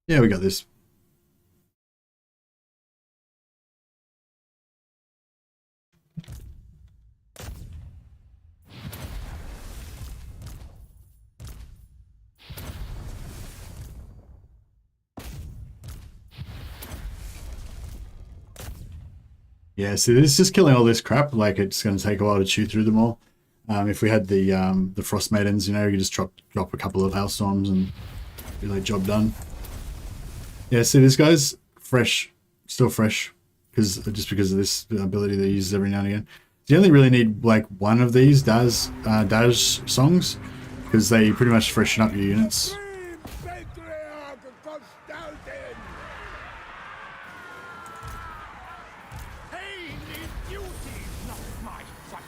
Yeah, we got this. Yeah, so this is just killing all this crap. Like, it's going to take a while to chew through them all. If we had the frost maidens, you know, you could just drop a couple of hailstorms and be like, job done. Yeah, see this guy's fresh, still fresh, because of this ability that he uses every now and again. You only really need like one of these Daz songs, because they pretty much freshen up your units. Scream, Patriarch Kostaltyn! Pain is duty, not my fight.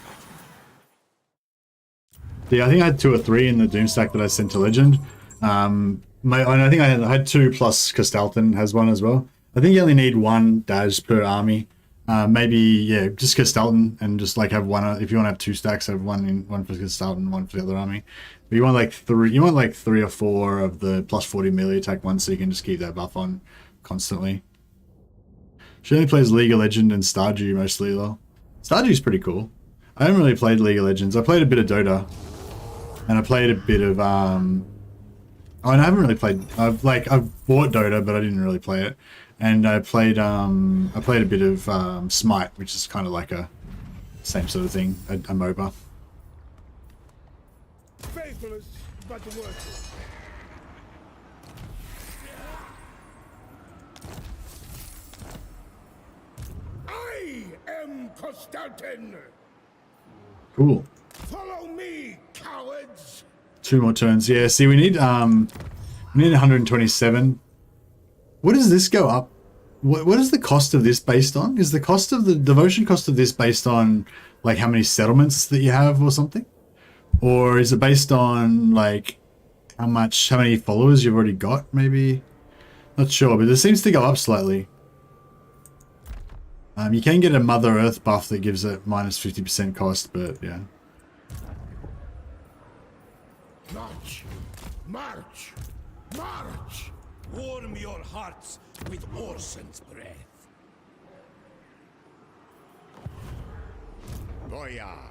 Yeah, I think I had 2 or 3 in the Doomstack that I sent to Legend. And I think I had 2 plus Kostaltyn has one as well. I think you only need 1 Daz per army. Maybe, yeah, just Kostaltyn, and just like have one. If you want to have 2 stacks, have one for Kostaltyn, one for the other army. But you want like 3. You want like 3 or 4 of the plus 40 melee attack ones, so you can just keep that buff on constantly. She only plays League of Legends and Stardew mostly though. Stardew's pretty cool. I haven't really played League of Legends. I played a bit of Dota, and I played a bit of Oh, and I haven't really played. I've bought Dota, but I didn't really play it. And I played a bit of Smite, which is kind of like a same sort of thing, a MOBA. Faithless, but worthless. I am Kostaltyn! Cool. Follow me, cowards! 2 more turns. Yeah, see, we need 127. What does this go up? What is the cost of this based on? Is the cost of the devotion cost of this based on like how many settlements that you have or something? Or is it based on like how many followers you've already got maybe? Not sure, but it seems to go up slightly. You can get a Mother Earth buff that gives it minus 50% cost, but yeah. March! March! March! Warm your hearts with Orson's breath. Boya!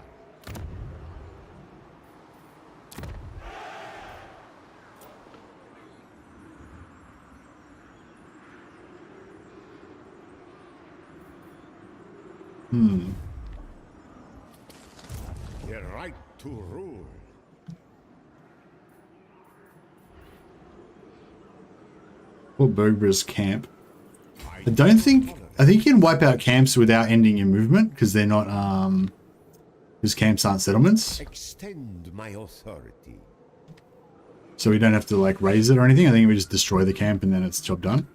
The right to rule. Or Bogra's camp. I think you can wipe out camps without ending your movement, because they're not because camps aren't settlements. Extend my authority. So we don't have to like raise it or anything. I think we just destroy the camp and then it's job done.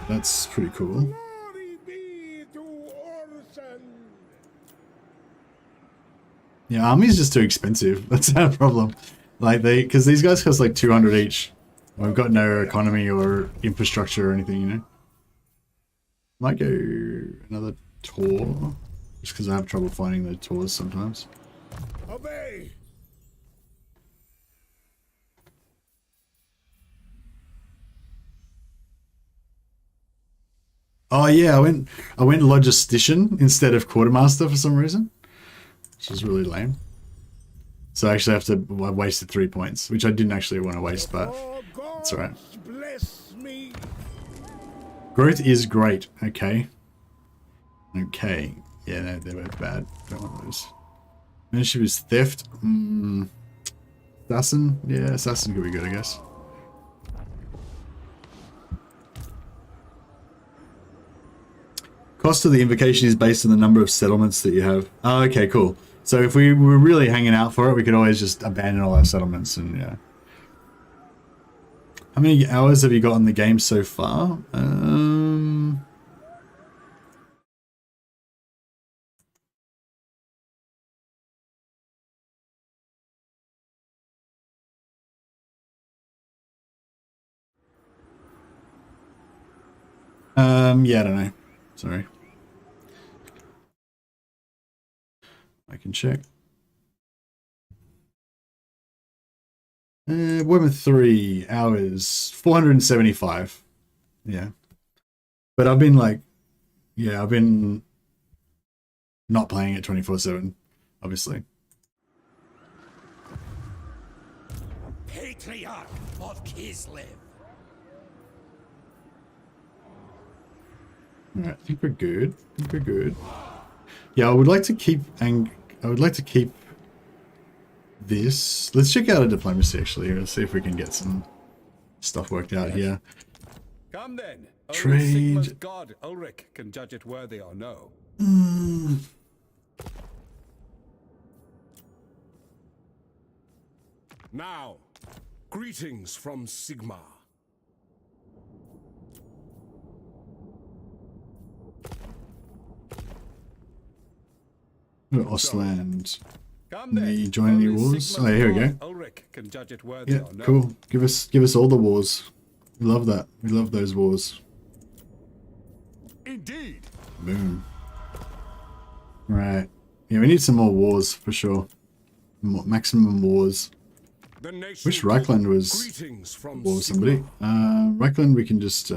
That's pretty cool. Glory be to Orson! Yeah, army's just too expensive. That's our problem. Like because these guys cost like 200 each. We've got no economy or infrastructure or anything, you know. Might go another tour, just because I have trouble finding the tours sometimes. Obey! Oh yeah, I went logistician instead of quartermaster for some reason, which is really lame. So I actually have to I wasted 3 points, which I didn't actually want to waste, but that's alright. Bless me! Growth is great. Okay. Okay. Yeah, no, they're both bad. Don't want those. Membership is theft. Assassin? Yeah, assassin could be good, I guess. Cost of the invocation is based on the number of settlements that you have. Oh, okay, cool. So if we were really hanging out for it, we could always just abandon all our settlements and yeah. How many hours have you got in the game so far? Yeah, I don't know. Sorry. I can check. Women 3 hours, 475. Yeah. But I've been like, yeah, I've been not playing it 24/7, obviously. Patriarch of Kislev. Alright, I think we're good. Yeah, I would like to keep this. Let's check out a diplomacy actually. Let's see if we can get some stuff worked out here. Come then. Trade. Only Sigma's god Ulrich can judge it worthy or no. Now, greetings from Sigma. Ostland. Come then. You join any Only wars? Sigma's Oh, here we go. Lord Ulrich can judge it worthy Yeah, or no. cool. Give us all the wars. We love that. We love those wars. Indeed. Boom. Right. Yeah, we need some more wars for sure. Maximum wars. The nation Wish Reichland was greetings from war with Sigma. somebody. Reichland we can just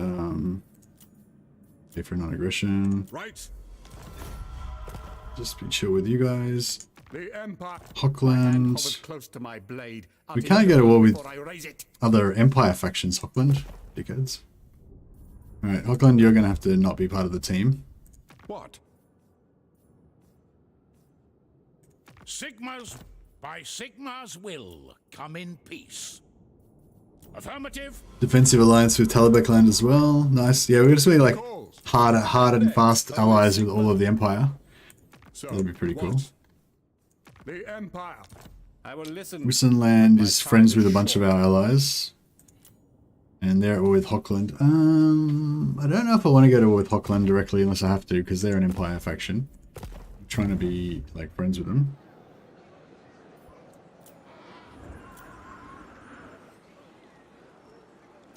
pay for non-aggression. Right. Just be chill with you guys. The Empire. Hochland. Hovered close to my blade. We can't go to war with before I raise it. other Empire factions, Hochland. Dickheads. Alright, Hochland, you're gonna have to not be part of the team. What? Sigma's, by Sigma's will, come in peace. Affirmative. Defensive alliance with Talabekland as well. Nice. Yeah, we're just really like hard and fast allies with all of the Empire. So, That'd be pretty cool. what? The Empire. I will listen. Wissenland is friends with a bunch of our allies. And they're at war with Hochland. I don't know if I want to go to war with Hochland directly unless I have to, because they're an Empire faction. I'm trying to be like friends with them.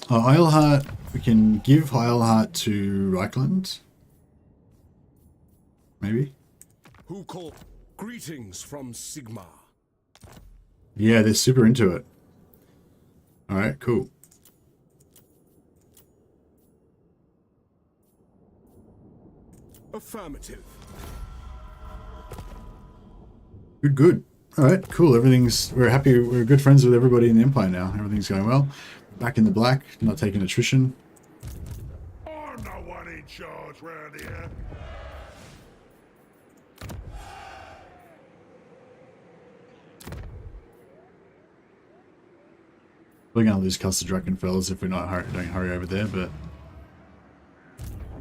Oh, Eilhart. We can give Eilhart to Reichland. Maybe. Who call greetings from Sigma? Yeah, they're super into it. Alright, cool. Affirmative. Good. Alright, cool. We're happy, we're good friends with everybody in the Empire now. Everything's going well. Back in the black, not taking attrition. I'm the one in charge round here. We're gonna lose Castle Drakenfels if we're not don't hurry over there, but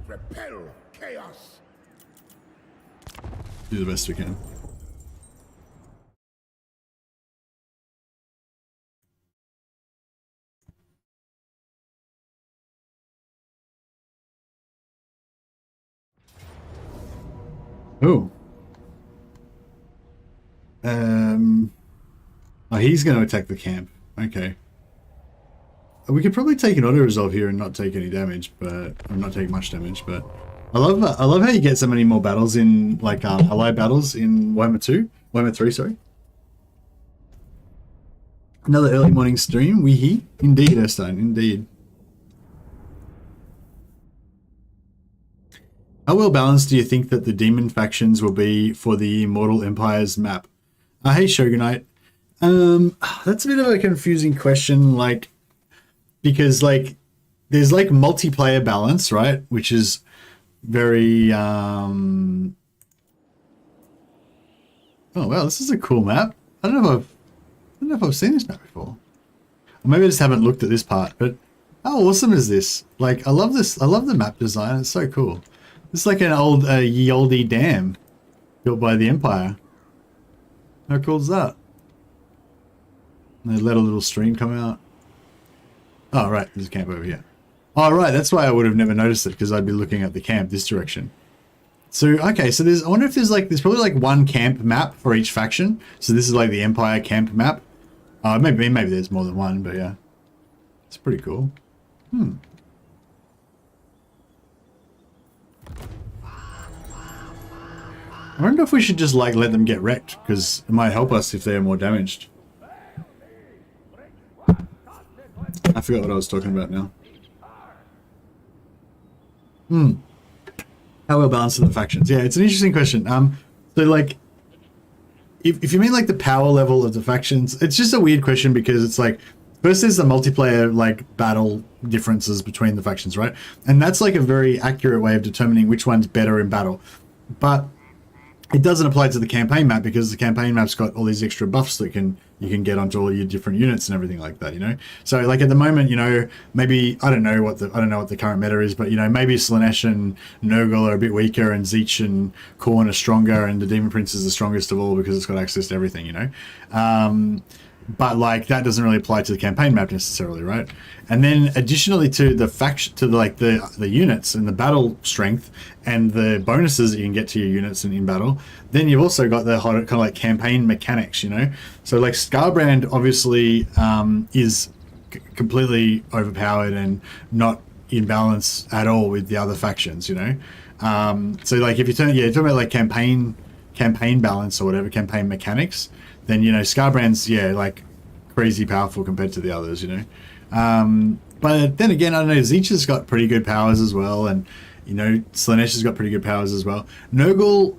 Repel chaos. do the best we can. Oh. Oh, he's going to attack the camp. Okay. We could probably take an auto resolve here and not take any damage, but or not take much damage. But I love how you get so many more battles in like allied battles in Warhammer 2, Warhammer 3, sorry. Another early morning stream, weehee. Indeed, Erstein, indeed. How well balanced do you think that the demon factions will be for the Immortal Empires map? Hey Shogunite. That's a bit of a confusing question, like, because like there's like multiplayer balance, right? Which is very oh wow, this is a cool map. I don't know if I've seen this map before. Or maybe I just haven't looked at this part, but how awesome is this? Like I love this. I love the map design. It's so cool. It's like an old ye olde dam built by the Empire. How cool is that? And they let a little stream come out. Oh, right. There's a camp over here. Oh, right. That's why I would have never noticed it, because I'd be looking at the camp this direction. So, okay. So I wonder if there's probably like one camp map for each faction. So this is like the Empire camp map. Maybe there's more than one, but yeah. It's pretty cool. I wonder if we should just like let them get wrecked, because it might help us if they're more damaged. I forgot what I was talking about now. How well balanced are the factions? Yeah, it's an interesting question. So like, if you mean like the power level of the factions, it's just a weird question because it's like, first there's the multiplayer like battle differences between the factions, right? And that's like a very accurate way of determining which one's better in battle. But it doesn't apply to the campaign map because the campaign map's got all these extra buffs that you can get onto all your different units and everything like that, you know. So like at the moment, you know, maybe I don't know what the current meta is, but you know, maybe Slaanesh and Nurgle are a bit weaker, and Zeech and Khorne are stronger, and the Demon Prince is the strongest of all because it's got access to everything, you know. but like that doesn't really apply to the campaign map necessarily, right? And then additionally to the faction, to like the units and the battle strength and the bonuses that you can get to your units in battle, then you've also got the kind of like campaign mechanics, you know. So like Scarbrand obviously is completely overpowered and not in balance at all with the other factions, you know. So like if you turn, you're talking about like campaign balance or whatever, campaign mechanics, then you know Scarbrand's like crazy powerful compared to the others, you know. But then again, I don't know, Zeech's got pretty good powers as well, and you know Slaanesh has got pretty good powers as well. Nurgle's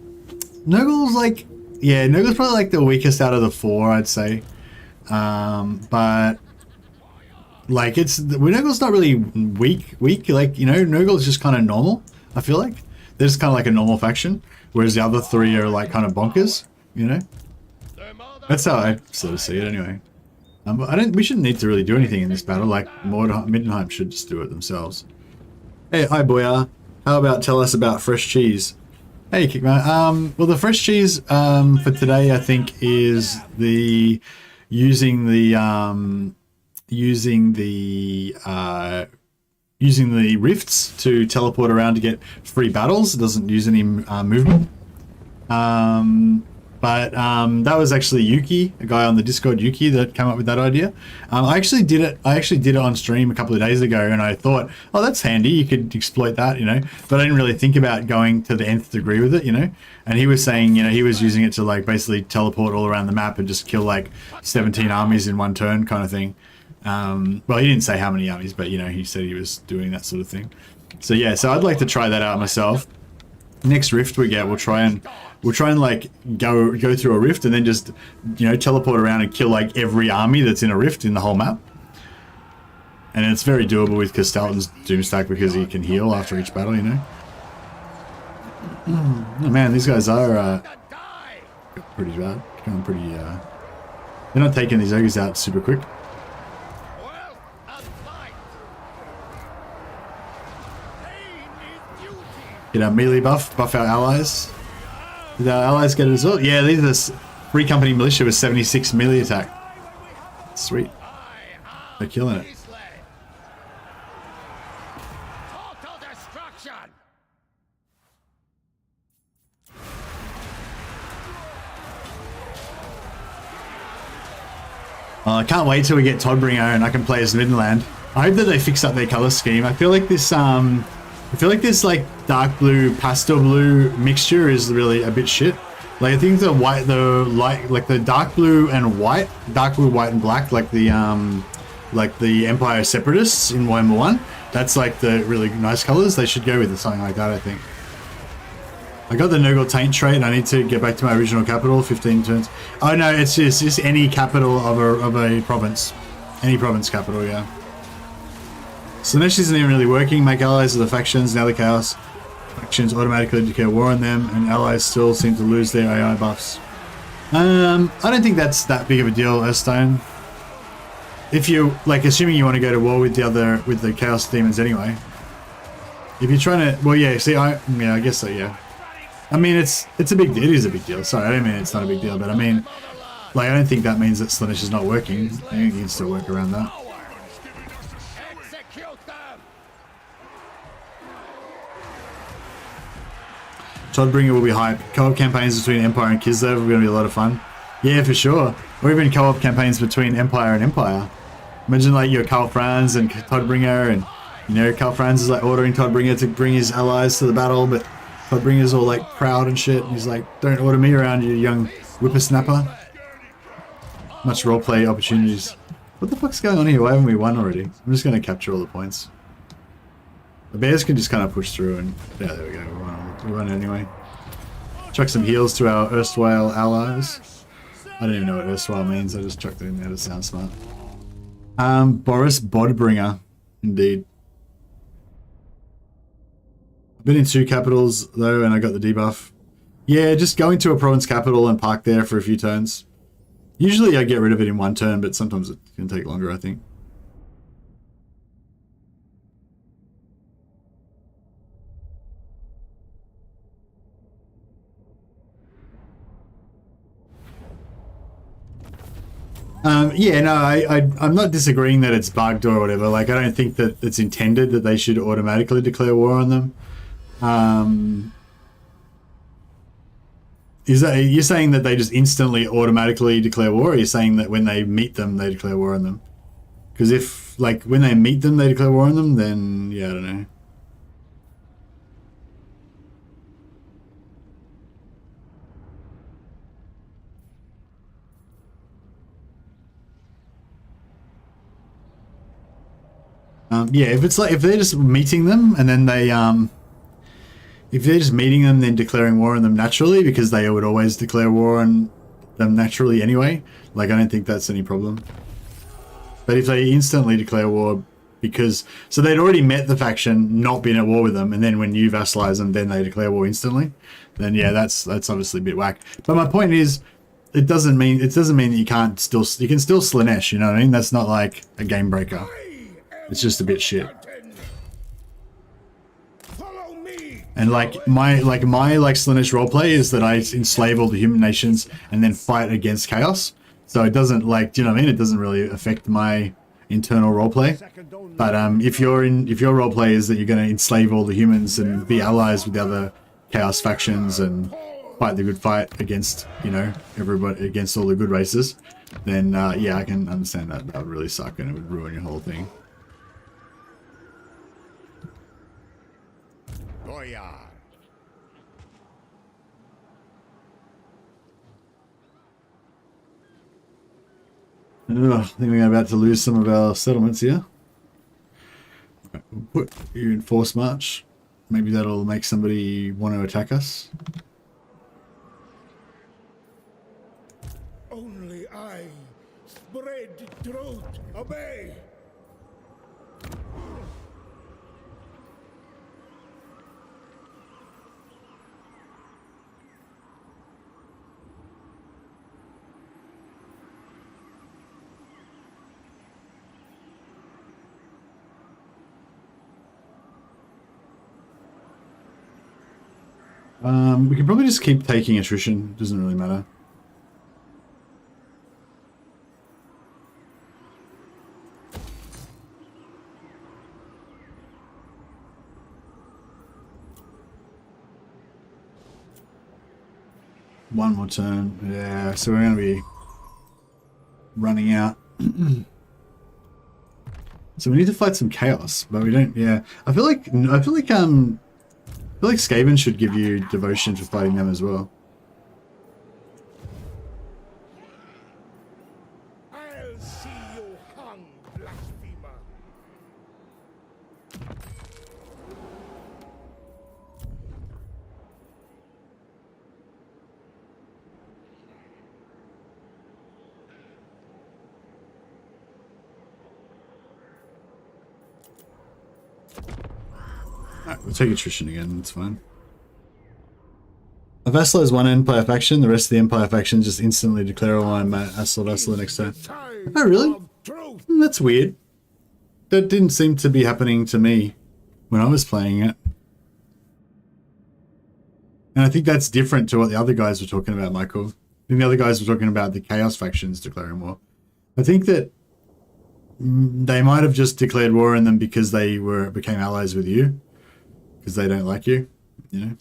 like, Nurgle's probably like the weakest out of the four, I'd say. But like Nurgle's not really weak, like, you know, Nurgle's just kind of normal, I feel like. They're just kind of like a normal faction, whereas the other three are like kind of bonkers, you know. That's how I sort of see it anyway. We shouldn't need to really do anything in this battle. Like Middenheim should just do it themselves. Hey, hi Boya. How about tell us about fresh cheese? Hey Kickman. Well, the fresh cheese for today, I think, is using the rifts to teleport around to get free battles. It doesn't use any movement. But that was actually Yuki, a guy on the Discord, Yuki, that came up with that idea. I actually did it on stream a couple of days ago, and I thought, oh, that's handy. You could exploit that, you know. But I didn't really think about going to the nth degree with it, you know. And he was saying, you know, he was using it to like basically teleport all around the map and just kill like 17 armies in one turn, kind of thing. Well, he didn't say how many armies, but you know, he said he was doing that sort of thing. So yeah, so I'd like to try that out myself. Next rift we get, we'll try and like go through a rift and then just, you know, teleport around and kill like every army that's in a rift in the whole map. And it's very doable with Kostaltyn's Doomstack because he can heal after each battle, you know. Oh man, these guys are pretty bad. Going pretty. They're not taking these ogres out super quick. Get our melee buff our allies. Did our allies get it as well? Yeah, these are Free Company Militia with 76 melee attack. Sweet. They're killing it. I can't wait till we get Toddbringer and I can play as Midland. I hope that they fix up their color scheme. I feel like this like dark blue, pastel blue mixture is really a bit shit. Like I think the dark blue, white and black, like the Empire Separatists in Warhammer 1. That's like the really nice colors. They should go with something like that, I think. I got the Nurgle Taint trait. I need to get back to my original capital. 15 turns. Oh no, it's just any capital of a province. Any province capital, yeah. Slaanesh isn't even really working. Make allies of the factions. Now the chaos factions automatically declare war on them, and allies still seem to lose their AI buffs. I don't think that's that big of a deal, Earthstone. If you like, assuming you want to go to war with the chaos demons anyway. If you're trying to, well, yeah. See, I guess so, yeah. I mean, it's a big deal. It is a big deal. Sorry, I don't mean it's not a big deal, but I mean, like, I don't think that means that Slaanesh is not working. I think you can still work around that. Toddbringer will be hype. Co-op campaigns between Empire and Kislev are going to be a lot of fun. Yeah, for sure. Or even co-op campaigns between Empire and Empire. Imagine like your Karl Franz and Toddbringer, and you know, Karl Franz is like ordering Toddbringer to bring his allies to the battle, but Toddbringer's all like proud and shit, and he's like, don't order me around, you young whippersnapper. Much roleplay opportunities. What the fuck's going on here? Why haven't we won already? I'm just going to capture all the points. The bears can just kind of push through and... yeah, there we go. We won anyway. Chuck some heals to our erstwhile allies. I don't even know what erstwhile means. I just chucked it in there to sound smart. Boris Bodbringer. Indeed. I've been in 2 capitals though, and I got the debuff. Yeah, just go into a province capital and park there for a few turns. Usually I get rid of it in 1 turn, but sometimes it can take longer, I think. Yeah, no, I'm not disagreeing that it's bugged or whatever. Like, I don't think that it's intended that they should automatically declare war on them. Is that, you're saying that they just instantly automatically declare war, or are you saying that when they meet them, they declare war on them? Because if, like, when they meet them, they declare war on them, then, yeah, I don't know. Yeah, if it's like, if they're just meeting them and then they, if they're just meeting them, then declaring war on them naturally, because they would always declare war on them naturally anyway, like, I don't think that's any problem. But if they instantly declare war because, so they'd already met the faction, not been at war with them, and then when you vassalize them, then they declare war instantly, then yeah, that's obviously a bit whack. But my point is, it doesn't mean that you can still Slaanesh, you know what I mean? That's not like a game breaker. It's just a bit shit. And like my Slaanesh roleplay is that I enslave all the human nations and then fight against chaos. So it doesn't, like, do you know what I mean? It doesn't really affect my internal roleplay. But if your roleplay is that you're going to enslave all the humans and be allies with the other chaos factions and fight the good fight against, you know, everybody, against all the good races, then yeah, I can understand that would really suck and it would ruin your whole thing. I think we're about to lose some of our settlements here. We'll put you in force march. Maybe that'll make somebody want to attack us. Only I, spread throat, obey. We can probably just keep taking attrition. Doesn't really matter. One more turn. Yeah, so we're going to be running out. So we need to fight some chaos, but we don't. Yeah, I feel like Skaven should give you devotion for fighting them as well. I'll see you hung, blasphemer. Alright, we'll take attrition again, it's fine. A vassal is one empire faction, the rest of the empire factions just instantly declare all I'm vassal next turn. Oh really? That's weird. That didn't seem to be happening to me when I was playing it. And I think that's different to what the other guys were talking about, Michael. I think the other guys were talking about the chaos factions declaring war. I think that they might have just declared war on them because they became allies with you. Because they don't like you, you know?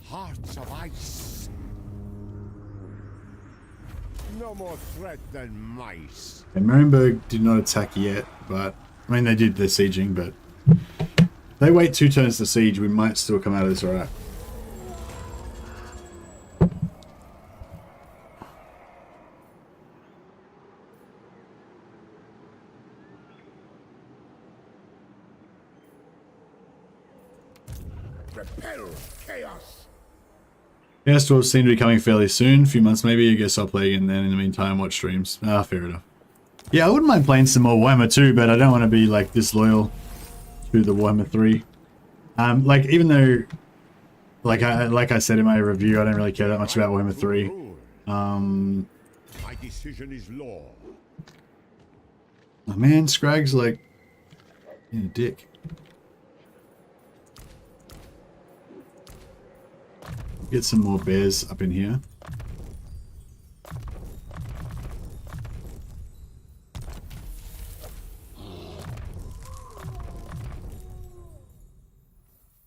Hearts of ice. No more threat than mice. And Marienburg did not attack yet, but I mean, they did their sieging, but if they wait 2 turns to siege, we might still come out of this alright. Repel chaos. AEST will seem to be coming fairly soon, a few months maybe. I guess I'll play and then in the meantime watch streams. Ah, fair enough. Yeah, I wouldn't mind playing some more Warhammer 2, but I don't want to be like disloyal to the Warhammer 3. Like, even though, like I said in my review, I don't really care that much about Warhammer 3. My decision is law. Oh man, Scrag's like in a dick. Get some more bears up in here.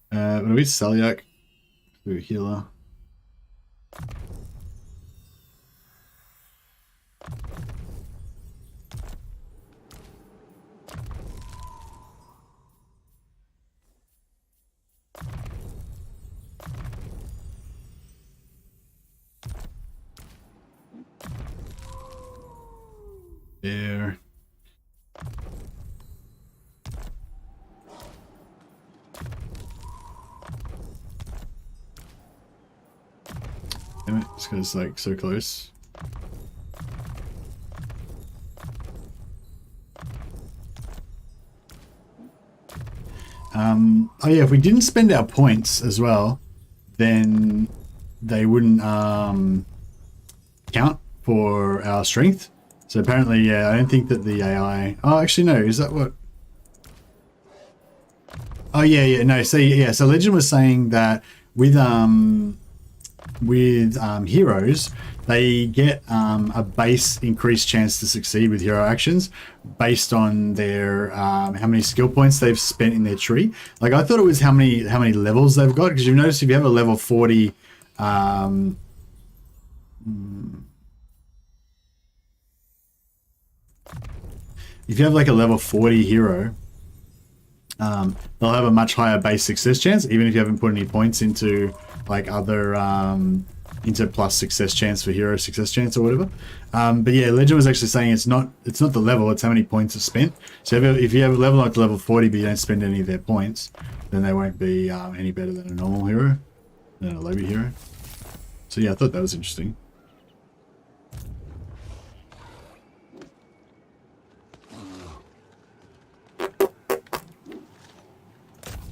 What are we? Salyak? Ooh, healer. There. Damn it, this guy's like so close. Oh yeah, if we didn't spend our points as well, then they wouldn't count for our strength. So apparently, yeah, I don't think that the AI... Oh, actually, no. Is that what... Oh, yeah, yeah. No, so, yeah. So Legend was saying that with heroes, they get a base increased chance to succeed with hero actions based on their how many skill points they've spent in their tree. Like, I thought it was how many levels they've got, because you've noticed if you have a level 40... if you have like a level 40 hero, they'll have a much higher base success chance, even if you haven't put any points into like other into plus success chance for hero success chance or whatever. But yeah, Legend was actually saying it's not the level, it's how many points are spent. So if you have a level like level 40 but you don't spend any of their points, then they won't be any better than a normal hero, than a lobby hero. So yeah, I thought that was interesting.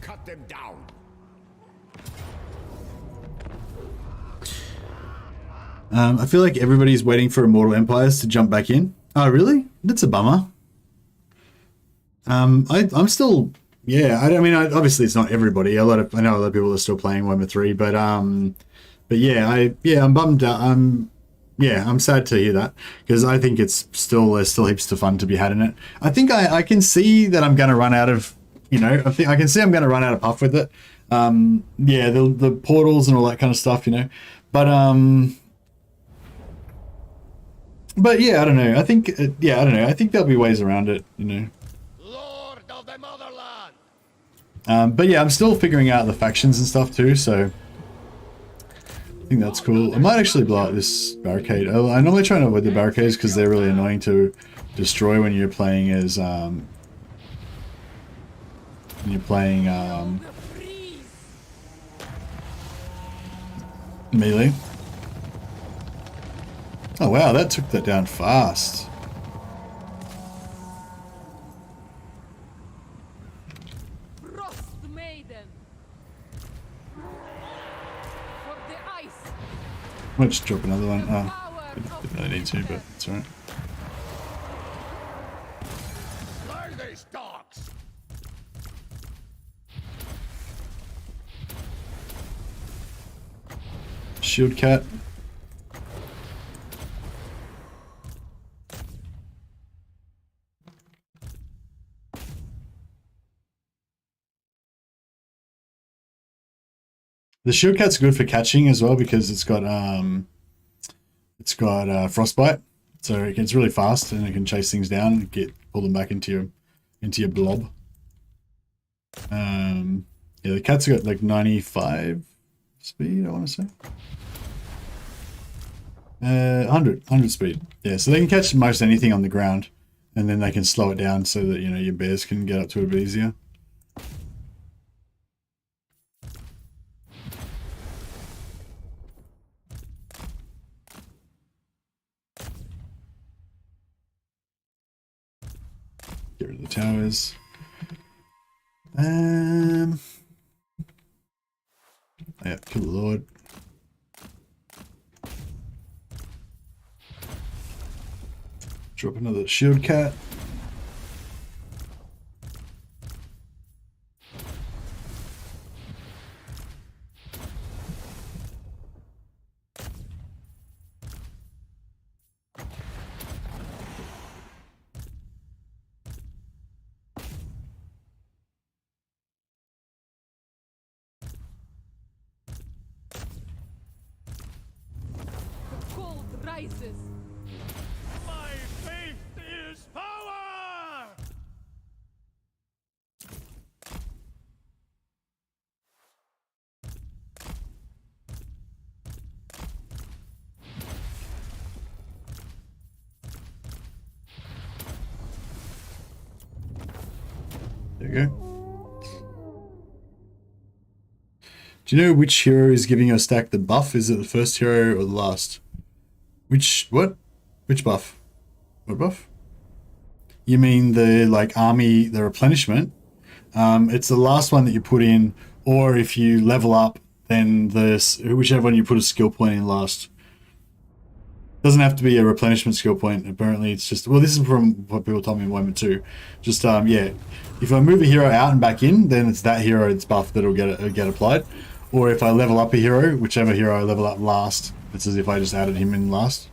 Cut them down. I feel like everybody's waiting for Immortal Empires to jump back in. Oh, really? That's a bummer. I'm still, yeah. I mean, obviously it's not everybody. I know a lot of people are still playing Warhammer 3, but yeah, I'm bummed out. I'm sad to hear that, because I think there's still heaps of fun to be had in it. I think I can see that I'm going to run out of, I can see I'm going to run out of puff with it. Yeah, the portals and all that kind of stuff, But yeah, I don't know. I think I don't know. I think there'll be ways around it, Lord of the motherland. But yeah, I'm still figuring out the factions and stuff too, so I think that's cool. I might actually blow up this barricade. I normally try and avoid the barricades because they're really annoying to destroy when you're playing as melee. Oh wow, that took that down fast. Frost maiden. For the ice. I might just drop another one. Oh, didn't really need to, but it's alright. Slay these dogs. Shield cat. The shield cat's good for catching as well because it's got frostbite, so it's really fast and it can chase things down and pull them back into your blob. Yeah, the cat's got like 95 speed, I want to say. 100 speed. Yeah, so they can catch most anything on the ground, and then they can slow it down so that your bears can get up to it a bit easier. Get rid of the towers. Yeah, kill the Lord. Drop another shield cat. The cold rises. My faith is power! There you go. Do you know which hero is giving your stack the buff? Is it the first hero or the last? What? Which buff? What buff? You mean the like army, the replenishment? It's the last one that you put in, or if you level up, then whichever one you put a skill point in last. Doesn't have to be a replenishment skill point. Apparently, it's just, well, this is from what people told me in Warhammer 2. Just yeah, if I move a hero out and back in, then it's that hero that's buff that'll get applied. Or if I level up a hero, whichever hero I level up last, it's as if I just added him in last.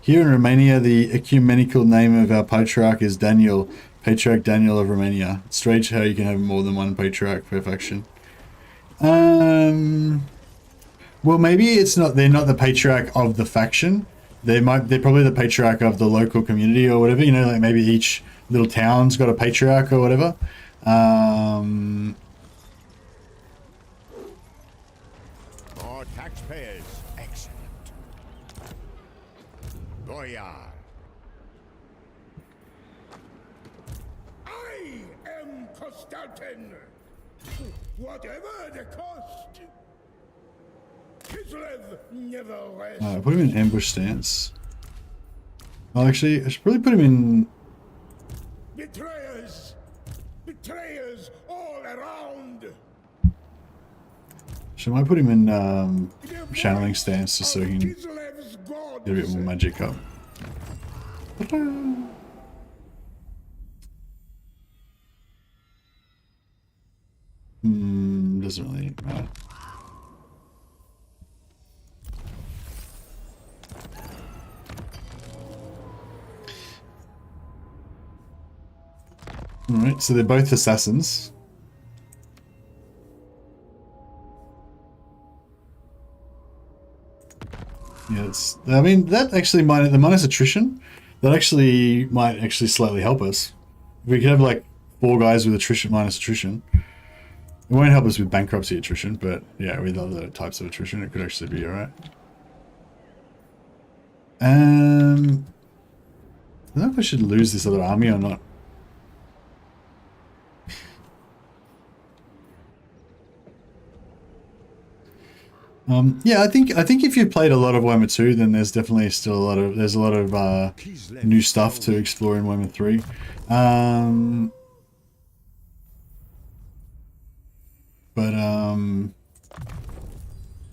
Here in Romania, the ecumenical name of our Patriarch is Daniel, Patriarch Daniel of Romania. It's strange how you can have more than one Patriarch per faction. Well, maybe it's not. They're not the Patriarch of the faction. They're probably the Patriarch of the local community or whatever. You know, like maybe each little town's got a Patriarch or whatever. More taxpayers. Excellent. Goya. I am Kostaltyn. Whatever the cost. Kislev never rests. Put him in ambush stance. Well, actually, I should probably put him in. Betrayers! Betrayers all around! Should I put him in channeling stance just so he can Kislev's god get a bit more magic up? Doesn't really matter. Alright, so they're both assassins. Yeah, I mean, that actually might, the minus attrition, that actually might actually slightly help us. If we could have like 4 guys with attrition, minus attrition. It won't help us with bankruptcy attrition, but yeah, with other types of attrition, it could actually be alright. I don't know if I should lose this other army or not. Yeah, I think if you've played a lot of Warhammer 2, then there's definitely still a lot of new stuff to explore in Warhammer 3.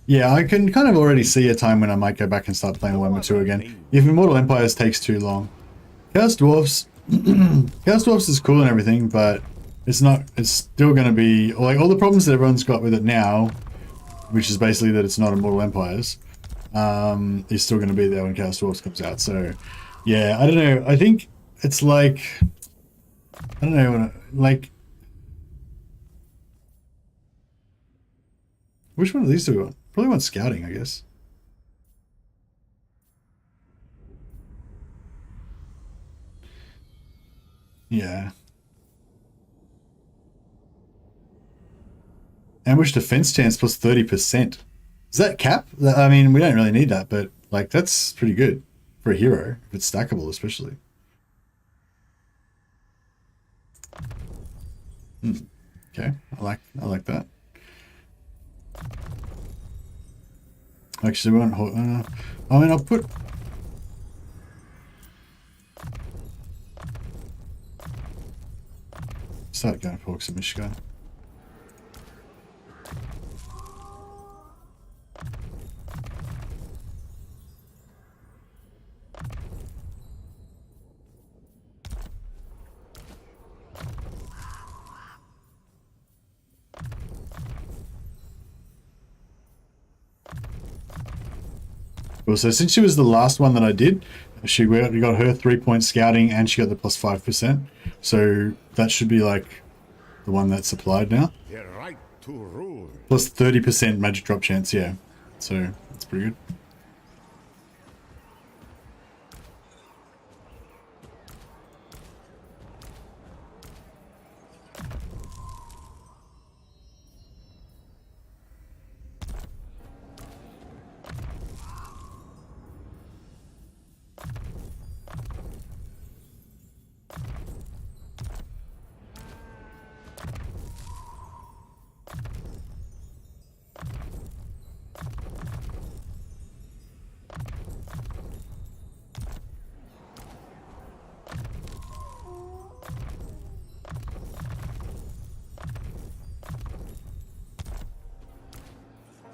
Yeah, I can kind of already see a time when I might go back and start playing Warhammer 2 again. If Immortal Empires takes too long. Chaos Dwarfs, Chaos Dwarfs is cool and everything, but it's still going to be, like, all the problems that everyone's got with it now, which is basically that it's not Immortal Empires, is still going to be there when Chaos Dwarfs comes out. So, yeah, I don't know. I think it's like, I don't know, like, which one of these do we want? Probably want scouting, I guess. Yeah. Ambush defense chance plus 30%. Is that cap? I mean, we don't really need that, but like that's pretty good for a hero if it's stackable, especially. Okay, I like that. Actually, we won't hold. I mean, I'll put. Start going for Orcs and Mishka. Well, so since she was the last one that I did, she got her 3-point scouting and she got the plus 5%. So that should be like the one that's applied now. The right to rule. Plus 30% magic drop chance, yeah. So that's pretty good.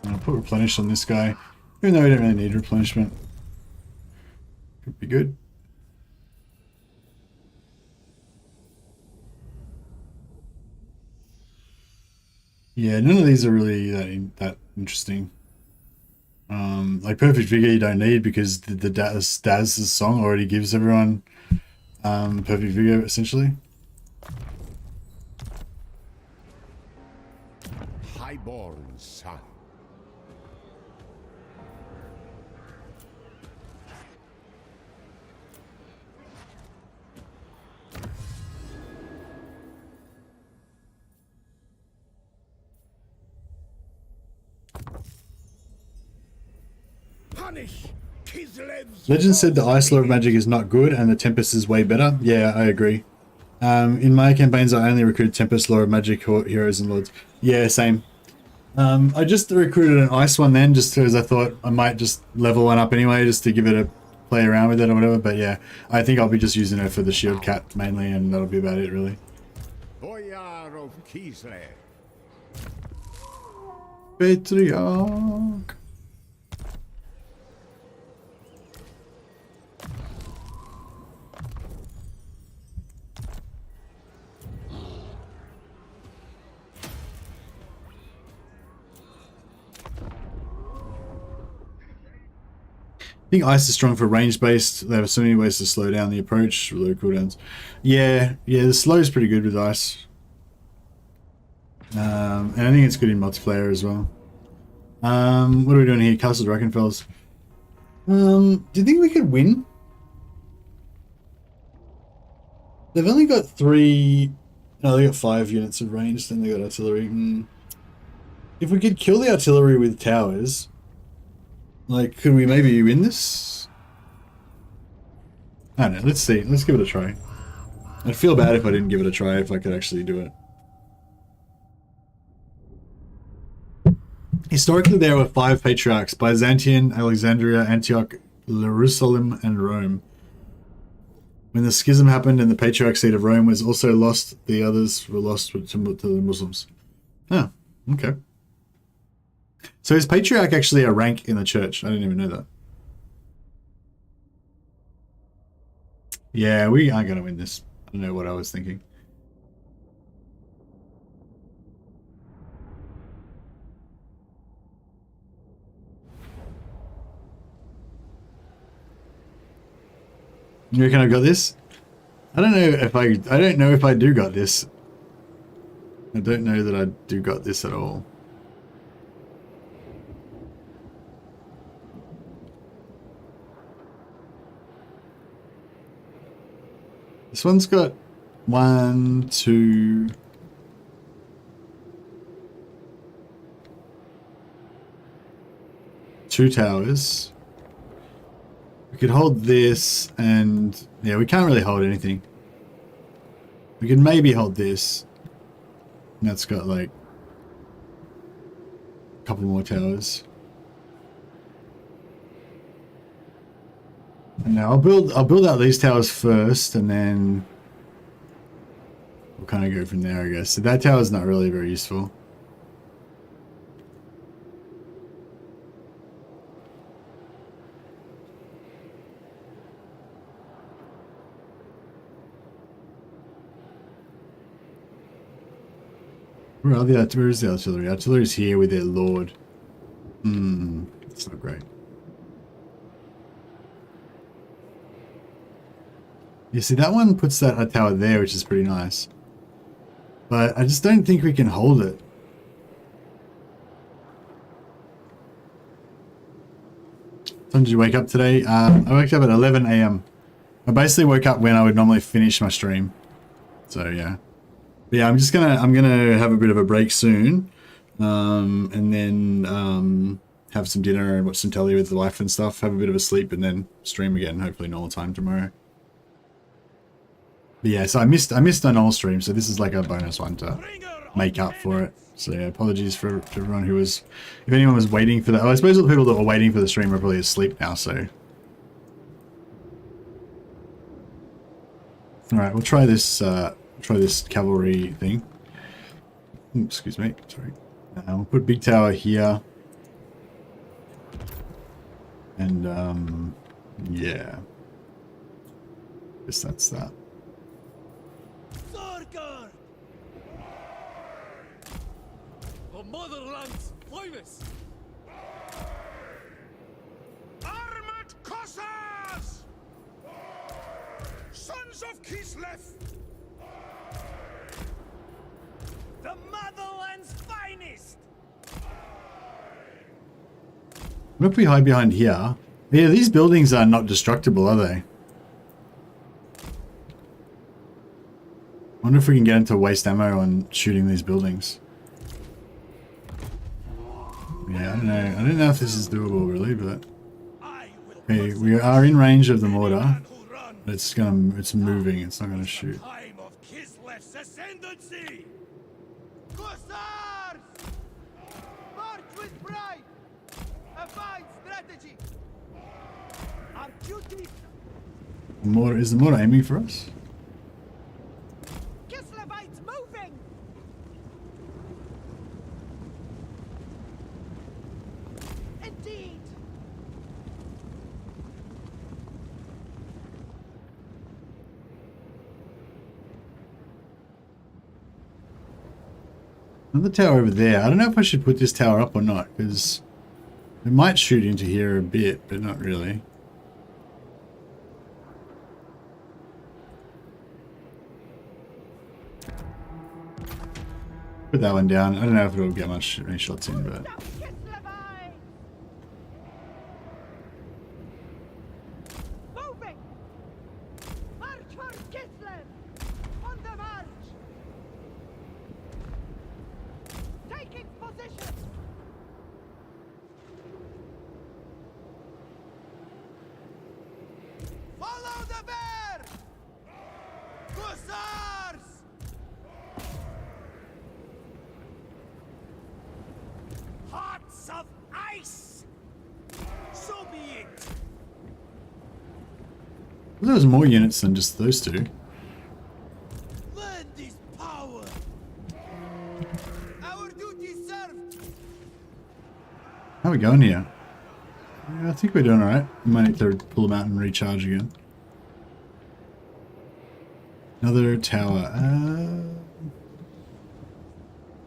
I'll put replenish on this guy, even though we don't really need replenishment. Could be good. Yeah, none of these are really that interesting. Like Perfect Vigor you don't need because the Daz's song already gives everyone Perfect Vigor essentially. Highborn son. Punish Kislev's Legend said the Ice Lord magic is not good and the Tempest is way better. Yeah, I agree. In my campaigns, I only recruit Tempest Lord magic heroes and lords. Yeah, same. I just recruited an Ice one then, just because I thought I might just level one up anyway, just to give it a play around with it or whatever. But yeah, I think I'll be just using it for the shield cat mainly, and that'll be about it really. Boyar of Kislev. Patriarch. I think Ice is strong for range based. They have so many ways to slow down the approach with low cooldowns. Yeah, the slow is pretty good with Ice. And I think it's good in multiplayer as well. What are we doing here? Castle Drachenfels. Do you think we could win? They've only got 3... No, they got 5 units of range, then they got artillery. If we could kill the artillery with towers... Like, could we maybe win this? I don't know, let's see. Let's give it a try. I'd feel bad if I didn't give it a try, if I could actually do it. Historically, there were 5 patriarchs: Byzantium, Alexandria, Antioch, Jerusalem, and Rome. When the schism happened and the patriarch seat of Rome was also lost, the others were lost to the Muslims. Oh, okay. So is Patriarch actually a rank in the church? I didn't even know that. Yeah, we aren't going to win this. I don't know what I was thinking. You reckon I got this? I don't know if I do got this. I don't know that I do got this at all. This one's got 1, 2... two towers. We could hold this and... yeah, we can't really hold anything. We could maybe hold this. And that's got like... a couple more towers. And now I'll build out these towers first, and then we'll kind of go from there, I guess. So that tower's not really very useful. Where's the artillery? Artillery's here with their lord. That's not great. You see, that one puts that tower there, which is pretty nice. But I just don't think we can hold it. When did you wake up today? I woke up at 11 a.m. I basically woke up when I would normally finish my stream. So yeah. But yeah, I'm gonna have a bit of a break soon. And then have some dinner and watch some telly with the wife and stuff, have a bit of a sleep, and then stream again, hopefully normal time tomorrow. But yeah, so I missed a normal stream, so this is like a bonus one to make up for it. So yeah, apologies to everyone who was, if anyone was waiting for that. Oh, I suppose all the people that were waiting for the stream are probably asleep now, so. Alright, we'll try this cavalry thing. Excuse me, sorry. We'll put big tower here. And, yeah. Guess that's that. The motherland's finest! Armored Cossacks! Sons of Kislev! The motherland's finest! What if we hide behind here? Yeah, these buildings are not destructible, are they? I wonder if we can get into waste ammo on shooting these buildings. Yeah, I don't know. I don't know if this is doable really, but okay, we are in range of the mortar. But it's moving. It's not gonna shoot. Time of Kislev's ascendancy! Hussars! March with pride! A fine strategy! Our duty! Mortar, is the mortar aiming for us? Kislevites moving! Indeed! Another tower over there. I don't know if I should put this tower up or not, because it might shoot into here a bit, but not really. Put that one down. I don't know if it'll get many shots in, but Moving! March for Kislev! On the march! Taking position! Follow the bear! Hussars! Hearts of ice! So be it! there was more units than just those two. Land is power! Our duty served! How are we going here? Yeah, I think we're doing alright. We might need to pull them out and recharge again. Another tower. I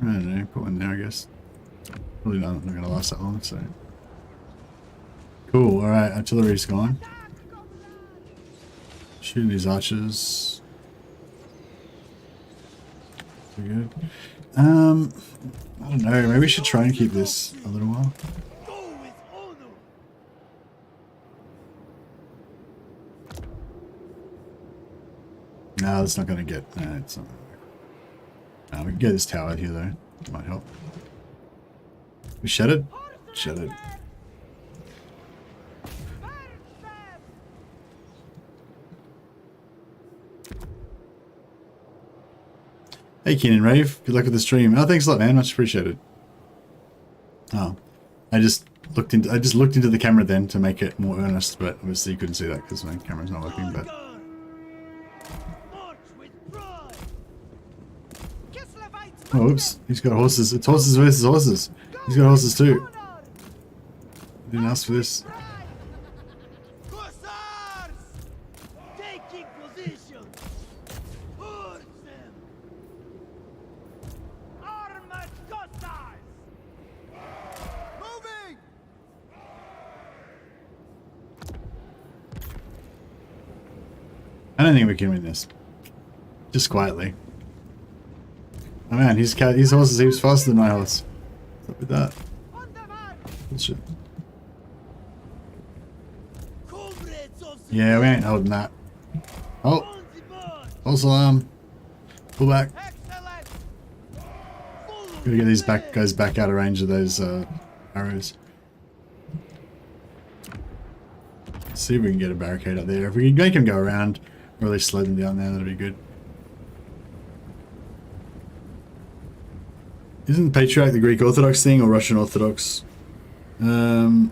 don't know, put one there I guess. Probably not going to last that long, so. Cool, alright, artillery's gone. Shooting these archers. Pretty good. I don't know, maybe we should try and keep this a little while. Go with honor! No, that's not going to get... No, it's not going to work. No, we can get this tower here though. It might help. We shattered? Shattered. Hey Keenan Rave, good luck with the stream. Oh, thanks a lot, man. Much appreciated. Oh, I just looked into the camera then to make it more earnest, but obviously you couldn't see that because my camera's not working. But March with pride! Kislevites oh, oops, he's got horses. It's horses versus horses. He's got horses too. Didn't ask for this. Hussars! Taking position! Towards them! Armored Cossacks! Moving! I don't think we can win this. Just quietly. Oh man, his horse is heaps faster than my horse. What's up with that? Bullshit. Yeah, we ain't holding that. Oh! False alarm. Pull back. Gotta get these guys back out of range of those arrows. Let's see if we can get a barricade up there. If we can make them go around, or at least slow them down there, that'd be good. Isn't Patriarch the Greek Orthodox thing or Russian Orthodox? Well,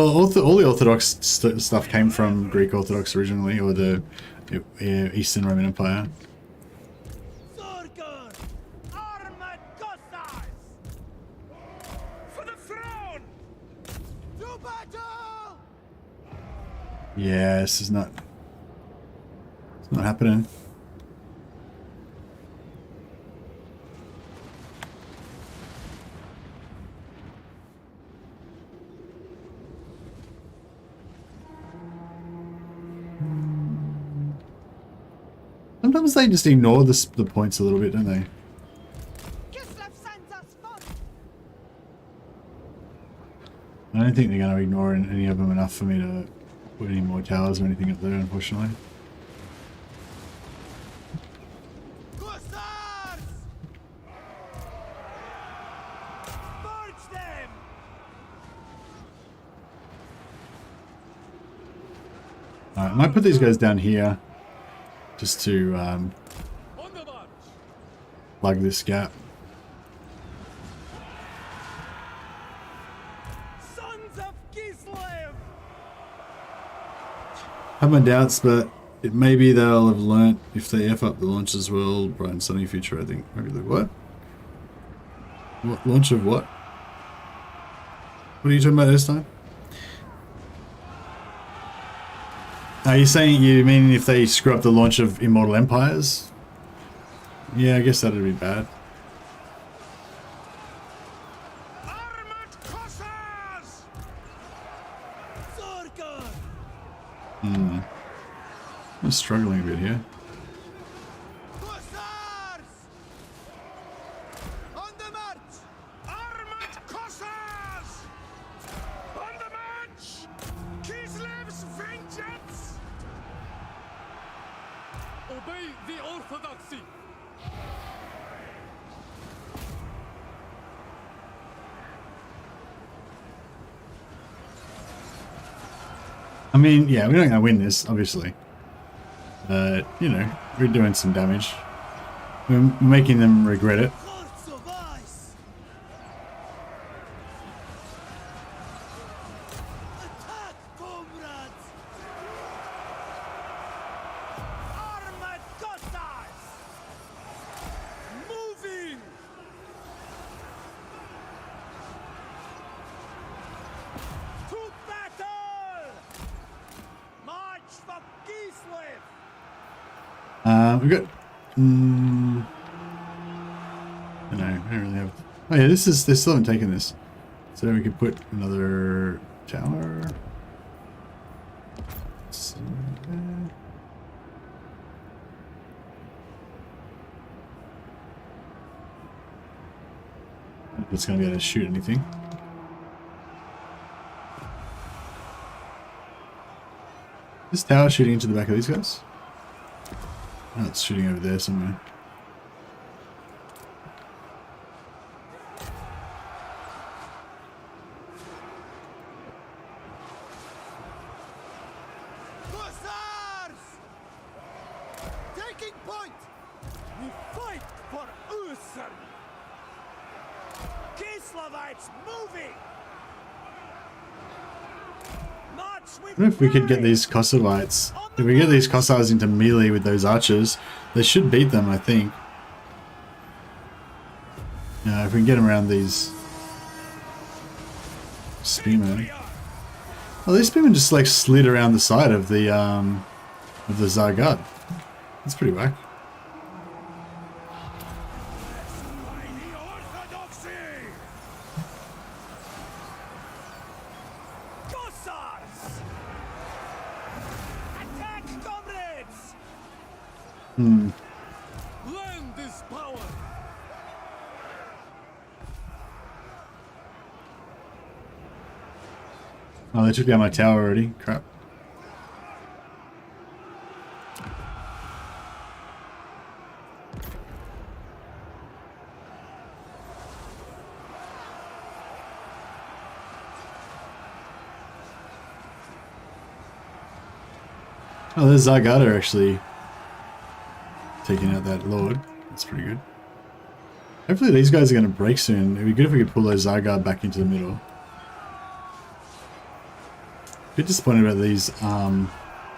all the Orthodox stuff came from Greek Orthodox originally, or the Eastern Roman Empire. Yeah, this is not. It's not happening. Sometimes they just ignore the points a little bit, don't they? Kislev sends us forth. I don't think they're going to ignore any of them enough for me to put any more towers or anything up there, unfortunately. Alright, I might put these guys down here just to plug this gap. Sons of Kislev! I have my doubts, but maybe they'll have learnt if they F up the launch as well. Bright and sunny future, I think. Maybe the what? What launch of what? What are you talking about this time? Are you saying, you mean if they screw up the launch of Immortal Empires? Yeah, I guess that'd be bad. I'm struggling a bit here. Obey the orthodoxy. I mean, yeah, we're not going to win this, obviously. But, you know, we're doing some damage. We're making them regret it. We've got. I don't know. I don't really have. Oh yeah, this is. They still haven't taken this, so we could put another tower. It's going to be able to shoot anything. This tower shooting into the back of these guys? Oh, it's shooting over there somewhere. Taking point! We fight for Usan! Kislevites moving! I don't know if we could get these Kostaltyns. If we get these Kostaltyns into melee with those archers, they should beat them, I think. If we can get them around these spearmen. Oh, these spearmen just like slid around the side of the Zargard. That's pretty whack. Land is power. Oh, they took down my tower already. Crap. Oh, there's Zargada actually taking out that Lord. That's pretty good. Hopefully these guys are going to break soon. It'd be good if we could pull those Zargard back into the middle. A bit disappointed about these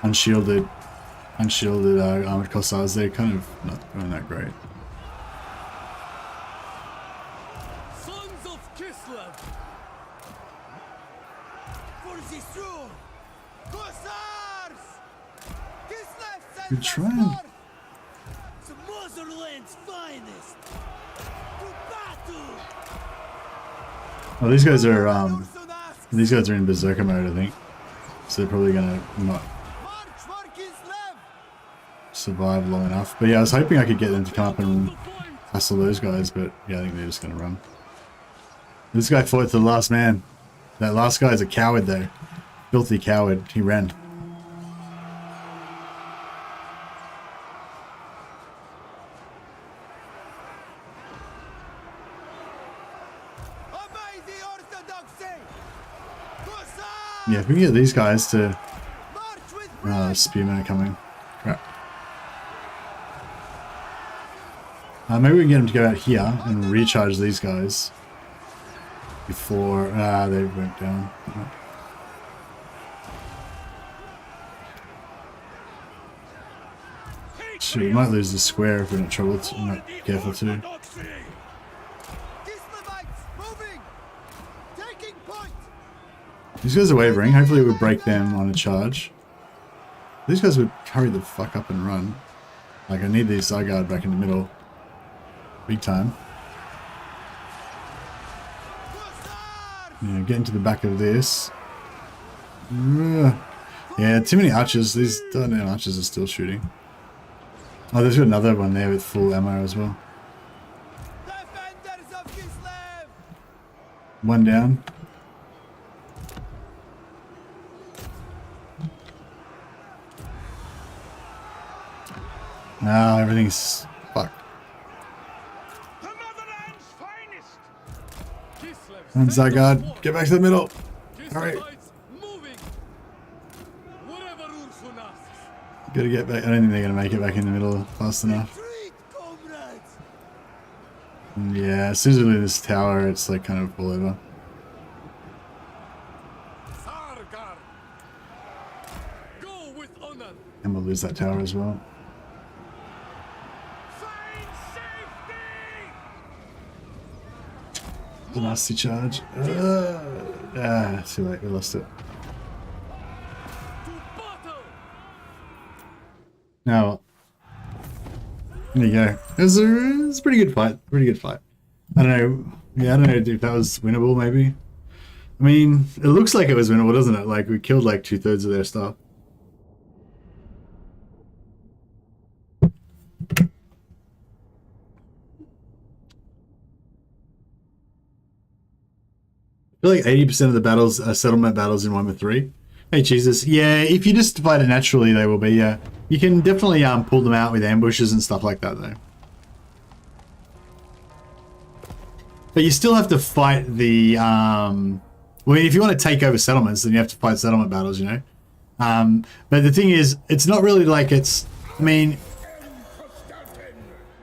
unshielded armored Cossars. They're kind of not doing that great. Sons of Kislev. For the throne! Cossars! Kislev sends Good us try. forth! The motherland's finest! To battle! Well, these guys are in berserker mode, I think. So they're probably gonna not March for Kislev! survive long enough. But yeah, I was hoping I could get them to come up and hustle those guys, but yeah, I think they're just gonna run. This guy fought to the last man. That last guy is a coward though. Filthy coward. He ran. Obey the orthodoxy! Cossars! Yeah, if we can get these guys to March with spearmen are coming. Crap. Maybe we can get them to go out here and recharge these guys before they went down. Shoot, we might lose the square if we're not careful too. Kislevites moving! Taking point! These guys are wavering. Hopefully we'll break them on a charge. These guys would hurry the fuck up and run. Like, I need these Zygarde back in the middle. Big time. Yeah, get into the back of this. Yeah, too many archers. These damn archers are still shooting. Oh, there's another one there with full ammo as well. Defenders of Kislev! One down. Now everything's fucked. The motherland's finest! Kislev. One Zygarde, get back to the middle. Alright. Kislevites moving. Whatever Ursun asks. Gotta get back. I don't think they're gonna make it back in the middle fast enough. Retreat, comrades! Yeah, as soon as we leave this tower, it's like kind of all over. Zargard. Go with honor. And we'll lose that tower as well. Find safety! The nasty charge. Too late, we lost it. To battle. Now, there you go. It was a pretty good fight. Pretty good fight. I don't know. Yeah, I don't know if that was winnable, maybe. I mean, it looks like it was winnable, doesn't it? Like, we killed like 2/3 of their stuff. I feel like 80% of the battles are settlement battles in Warhammer 3. Hey, Jesus. Yeah, if you just fight it naturally, they will be, yeah. You can definitely pull them out with ambushes and stuff like that, though. But you still have to fight the, well, if you want to take over settlements, then you have to fight settlement battles, you know? But the thing is, it's not really like it's, I mean,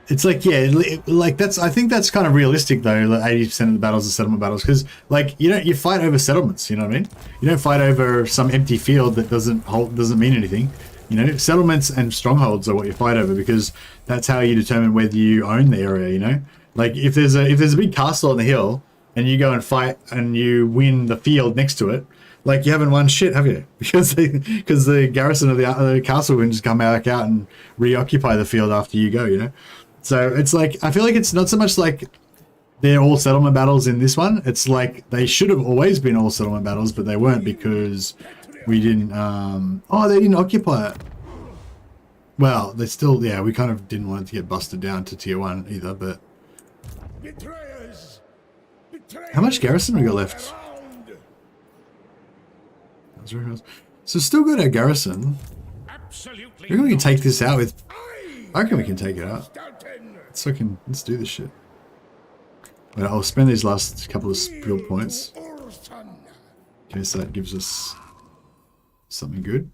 it's like, yeah, like that's, I think that's kind of realistic though, like 80% of the battles are settlement battles, because like, you fight over settlements, you know what I mean? You don't fight over some empty field that doesn't mean anything. You know, settlements and strongholds are what you fight over, because that's how you determine whether you own the area, you know? Like if there's a big castle on the hill and you go and fight and you win the field next to it, like you haven't won shit, have you? Because the garrison of the castle can just come back out and reoccupy the field after you go, you know? So it's like, I feel like it's not so much like they're all settlement battles in this one. It's like they should have always been all settlement battles, but they weren't because we didn't, oh, they didn't occupy it. Well, they still, yeah, we kind of didn't want it to get busted down to tier 1 either, but... Betrayers! Betrayers! How much garrison we got left? So still got our garrison. Absolutely. I reckon we can take this out with... I reckon we can take it out. Let's do this shit. Wait, I'll spend these last couple of skill points. Okay, so that gives us something good.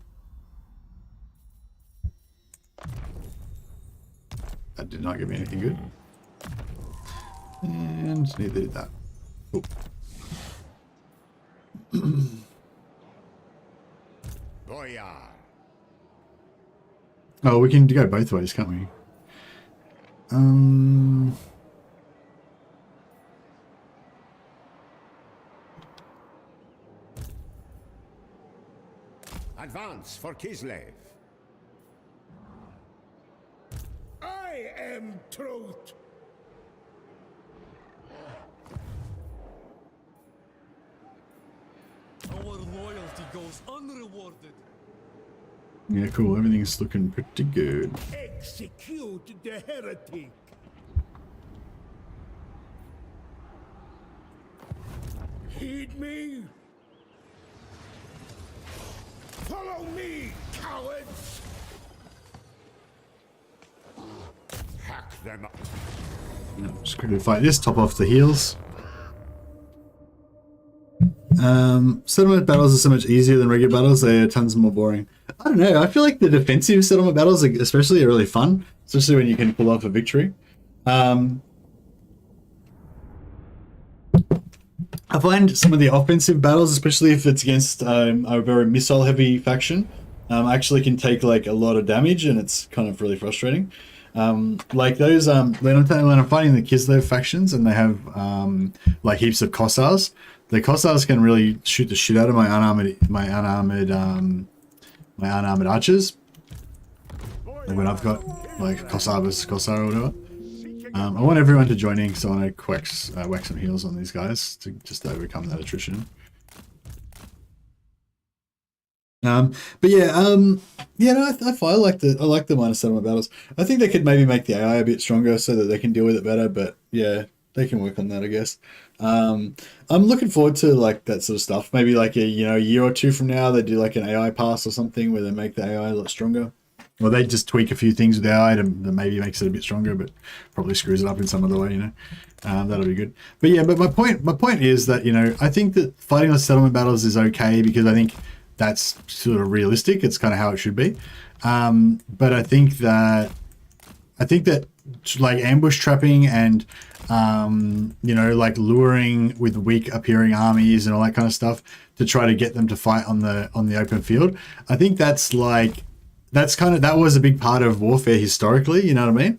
That did not give me anything good. And neither did that. Oh, we can go both ways, can't we? Advance for Kislev. I am truth. Our loyalty goes unrewarded. Yeah, cool. Everything's looking pretty good. Execute the heretic. Heed me. Follow me, cowards. Hack them up. No, just quickly fight this, top off the heals. Settlement battles are so much easier than regular battles. They are tons more boring. I don't know. I feel like the defensive settlement battles, especially, are really fun, especially when you can pull off a victory. I find some of the offensive battles, especially if it's against a very missile-heavy faction, actually can take like a lot of damage, and it's kind of really frustrating. Like those, when I'm fighting the Kislev factions, and they have like heaps of Kossars. The Kossars can really shoot the shit out of my unarmored archers. Like when I've got like Kossar versus Kossar or whatever. I want everyone to join in, so I want to whack some heals on these guys to just overcome that attrition. But yeah, yeah, no, I like the minor settlement battles. I think they could maybe make the AI a bit stronger so that they can deal with it better. But yeah, they can work on that, I guess. I'm looking forward to like that sort of stuff. Maybe like a year or two from now, they do like an AI pass or something where they make the AI a lot stronger. Or they just tweak a few things with the AI that maybe makes it a bit stronger, but probably screws it up in some other way. That'll be good. But yeah, but my point is that I think that fighting the settlement battles is okay because I think that's sort of realistic. It's kind of how it should be. But I think that like ambush trapping and like luring with weak appearing armies and all that kind of stuff to try to get them to fight on the open field. I think that was a big part of warfare historically, you know what I mean?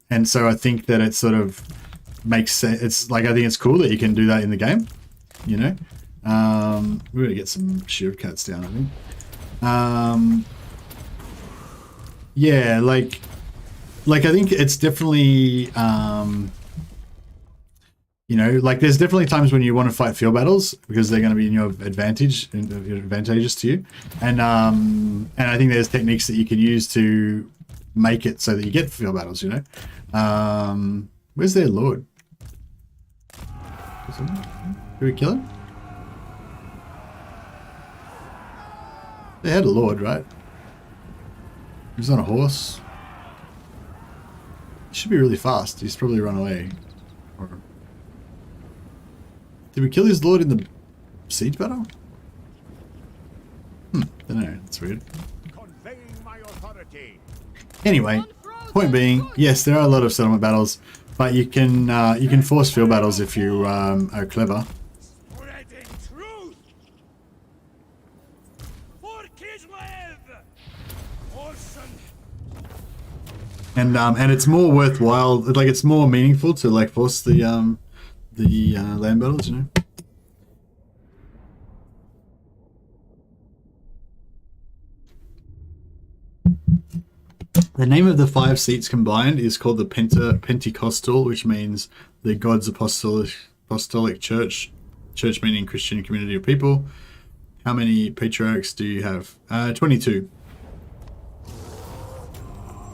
And so I think that it sort of makes sense. It's like, I think it's cool that you can do that in the game, we're gonna get some shield cats down, I think. Yeah, like I think it's definitely like there's definitely times when you want to fight field battles because they're going to be in your advantageous to you, and I think there's techniques that you can use to make it so that you get field battles. Where's their lord? Did we kill him? They had a lord, right? He's on a horse. He should be really fast. He's probably run away. Or... Did we kill his lord in the siege battle? Don't know. That's weird. Anyway, point being, yes, there are a lot of settlement battles, but you can force field battles if you are clever. And it's more worthwhile, like it's more meaningful to like force the land battles, The name of the 5 seats combined is called the Pentecostal, which means the God's Apostolic Church. Church meaning Christian community of people. How many patriarchs do you have? 22.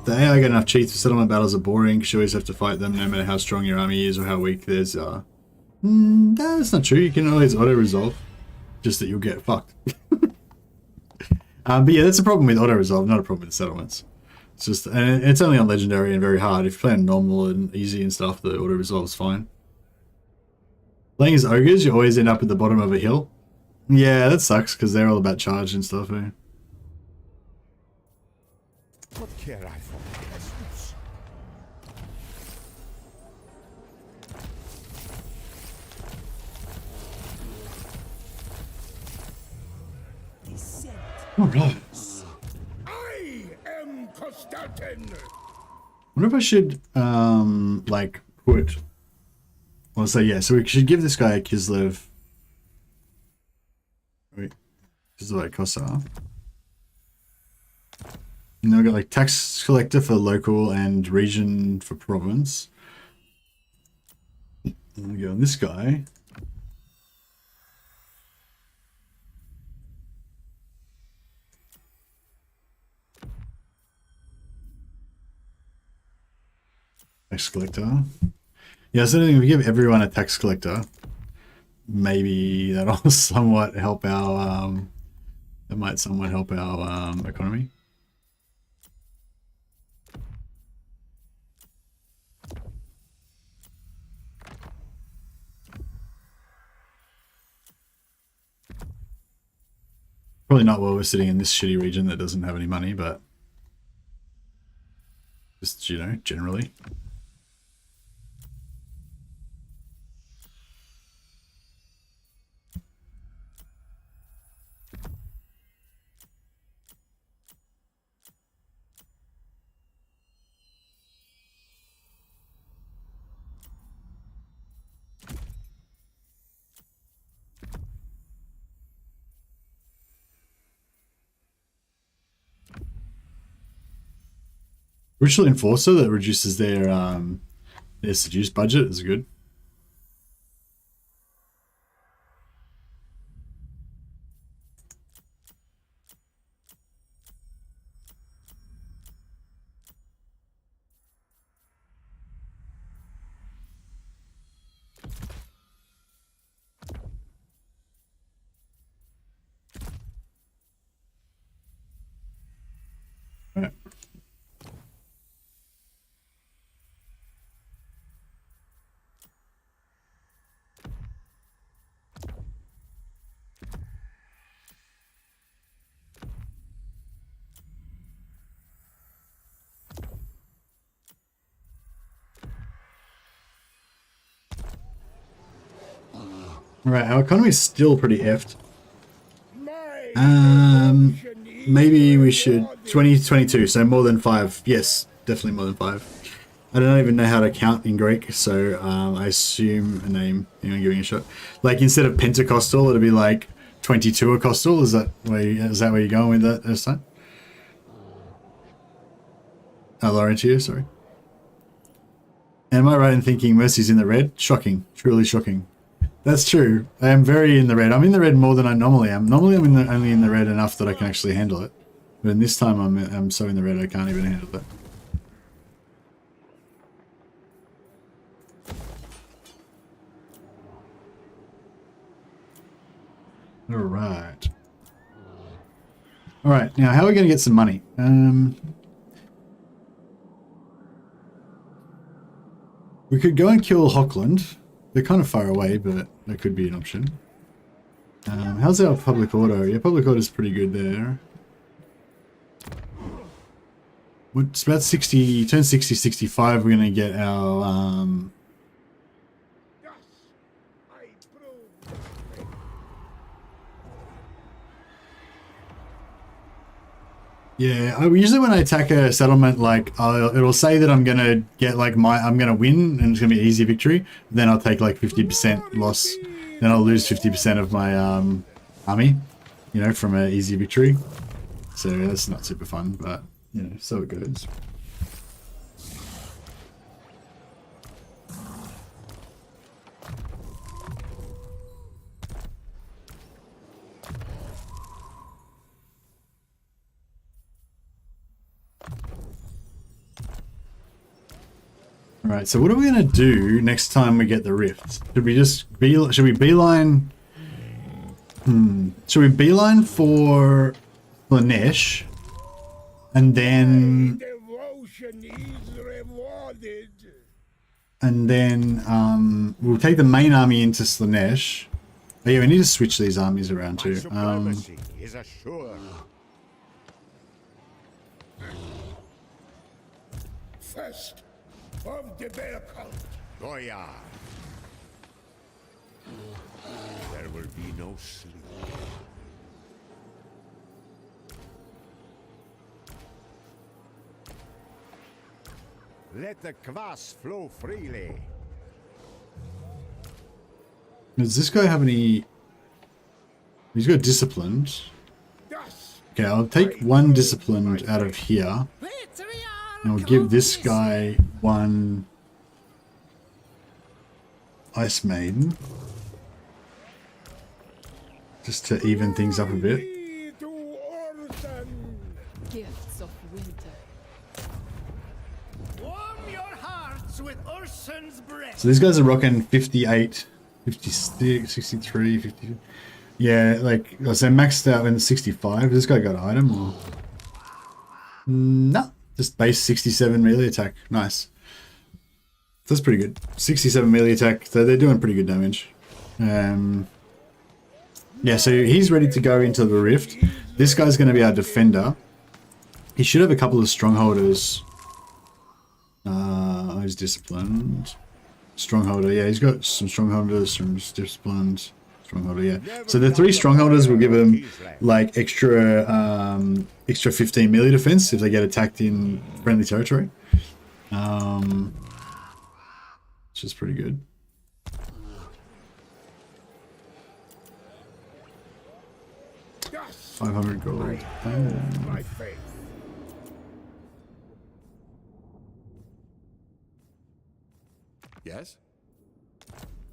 The AI got enough cheats. Settlement battles are boring because you always have to fight them no matter how strong your army is or how weak theirs are. No, that's not true. You can always auto-resolve. Just that you'll get fucked. But yeah, that's a problem with auto-resolve, not a problem with settlements. It's just, and it's only on legendary and very hard. If you play on normal and easy and stuff, the auto-resolve's fine. Playing as ogres, you always end up at the bottom of a hill. Yeah, that sucks because they're all about charge and stuff. Eh? What care I for peasants? Oh god. I am Kostaltyn. What if I should like put, well, so yeah, so we should give this guy a Kislev. Wait, this is what it costs are. And then we've got like tax collector for local and region for province. And we go on this guy. Tax collector. Yeah, so if we give everyone a tax collector, maybe that'll somewhat help our that might somewhat help our economy. Probably not while we're sitting in this shitty region that doesn't have any money, but just, you know, generally. Ritual Enforcer that reduces their seduce budget is good. All right. Alright, our economy is still pretty effed. Maybe we should 2022, so more than 5. Yes, definitely more than 5. I don't even know how to count in Greek, so I assume a name. You know, giving a shot. Like instead of Pentecostal, it'll be like 22 Acostal. Is that where you're going with that this time? Laurentius, sorry. Am I right in thinking Mercy's in the red? Shocking, truly shocking. That's true. I am very in the red. I'm in the red more than I normally am. Normally I'm only in the red enough that I can actually handle it. But in this time I'm so in the red I can't even handle that. Alright. Alright, now how are we going to get some money? We could go and kill Hockland. They're kind of far away, but that could be an option. How's our public order? Yeah, public order is pretty good there. It's about 60, turn 60, 65, we're going to get our... Yeah, usually when I attack a settlement, like it'll say that I'm gonna get like I'm gonna win and it's gonna be an easy victory. Then I'll take like 50% loss. Then I'll lose 50% of my army, you know, from an easy victory. So that's not super fun, but you know, so it goes. Alright, so what are we gonna do next time we get the rift? Should we just should we beeline should we beeline for Slaanesh and then Devotion is rewarded. we'll take the main army into Slaanesh. Oh yeah, we need to switch these armies around My too. supremacy is assured. First of the bear cult, Goya. There will be no sleep. Let the kvass flow freely. Does this guy have any... He's got disciplined. Okay, I'll take one disciplined out of here. And I'll give this guy one Ice Maiden. Just to even things up a bit. Gifts of winter. Warm your hearts with Urson's breath. So these guys are rocking 58, 56, 63, 50. Yeah, like I said, maxed out in 65. This guy got an item or no? Just base 67 melee attack. Nice. That's pretty good. 67 melee attack. So they're doing pretty good damage. Yeah, so he's ready to go into the rift. This guy's going to be our defender. He should have a couple of strongholders. He's disciplined. Strongholder, yeah, he's got some strongholders, some disciplined. Strongholder, yeah. So the 3 strongholders will give him like extra 15 melee defense if they get attacked in friendly territory. Which is pretty good. Yes, 500 gold. my faith. Yes?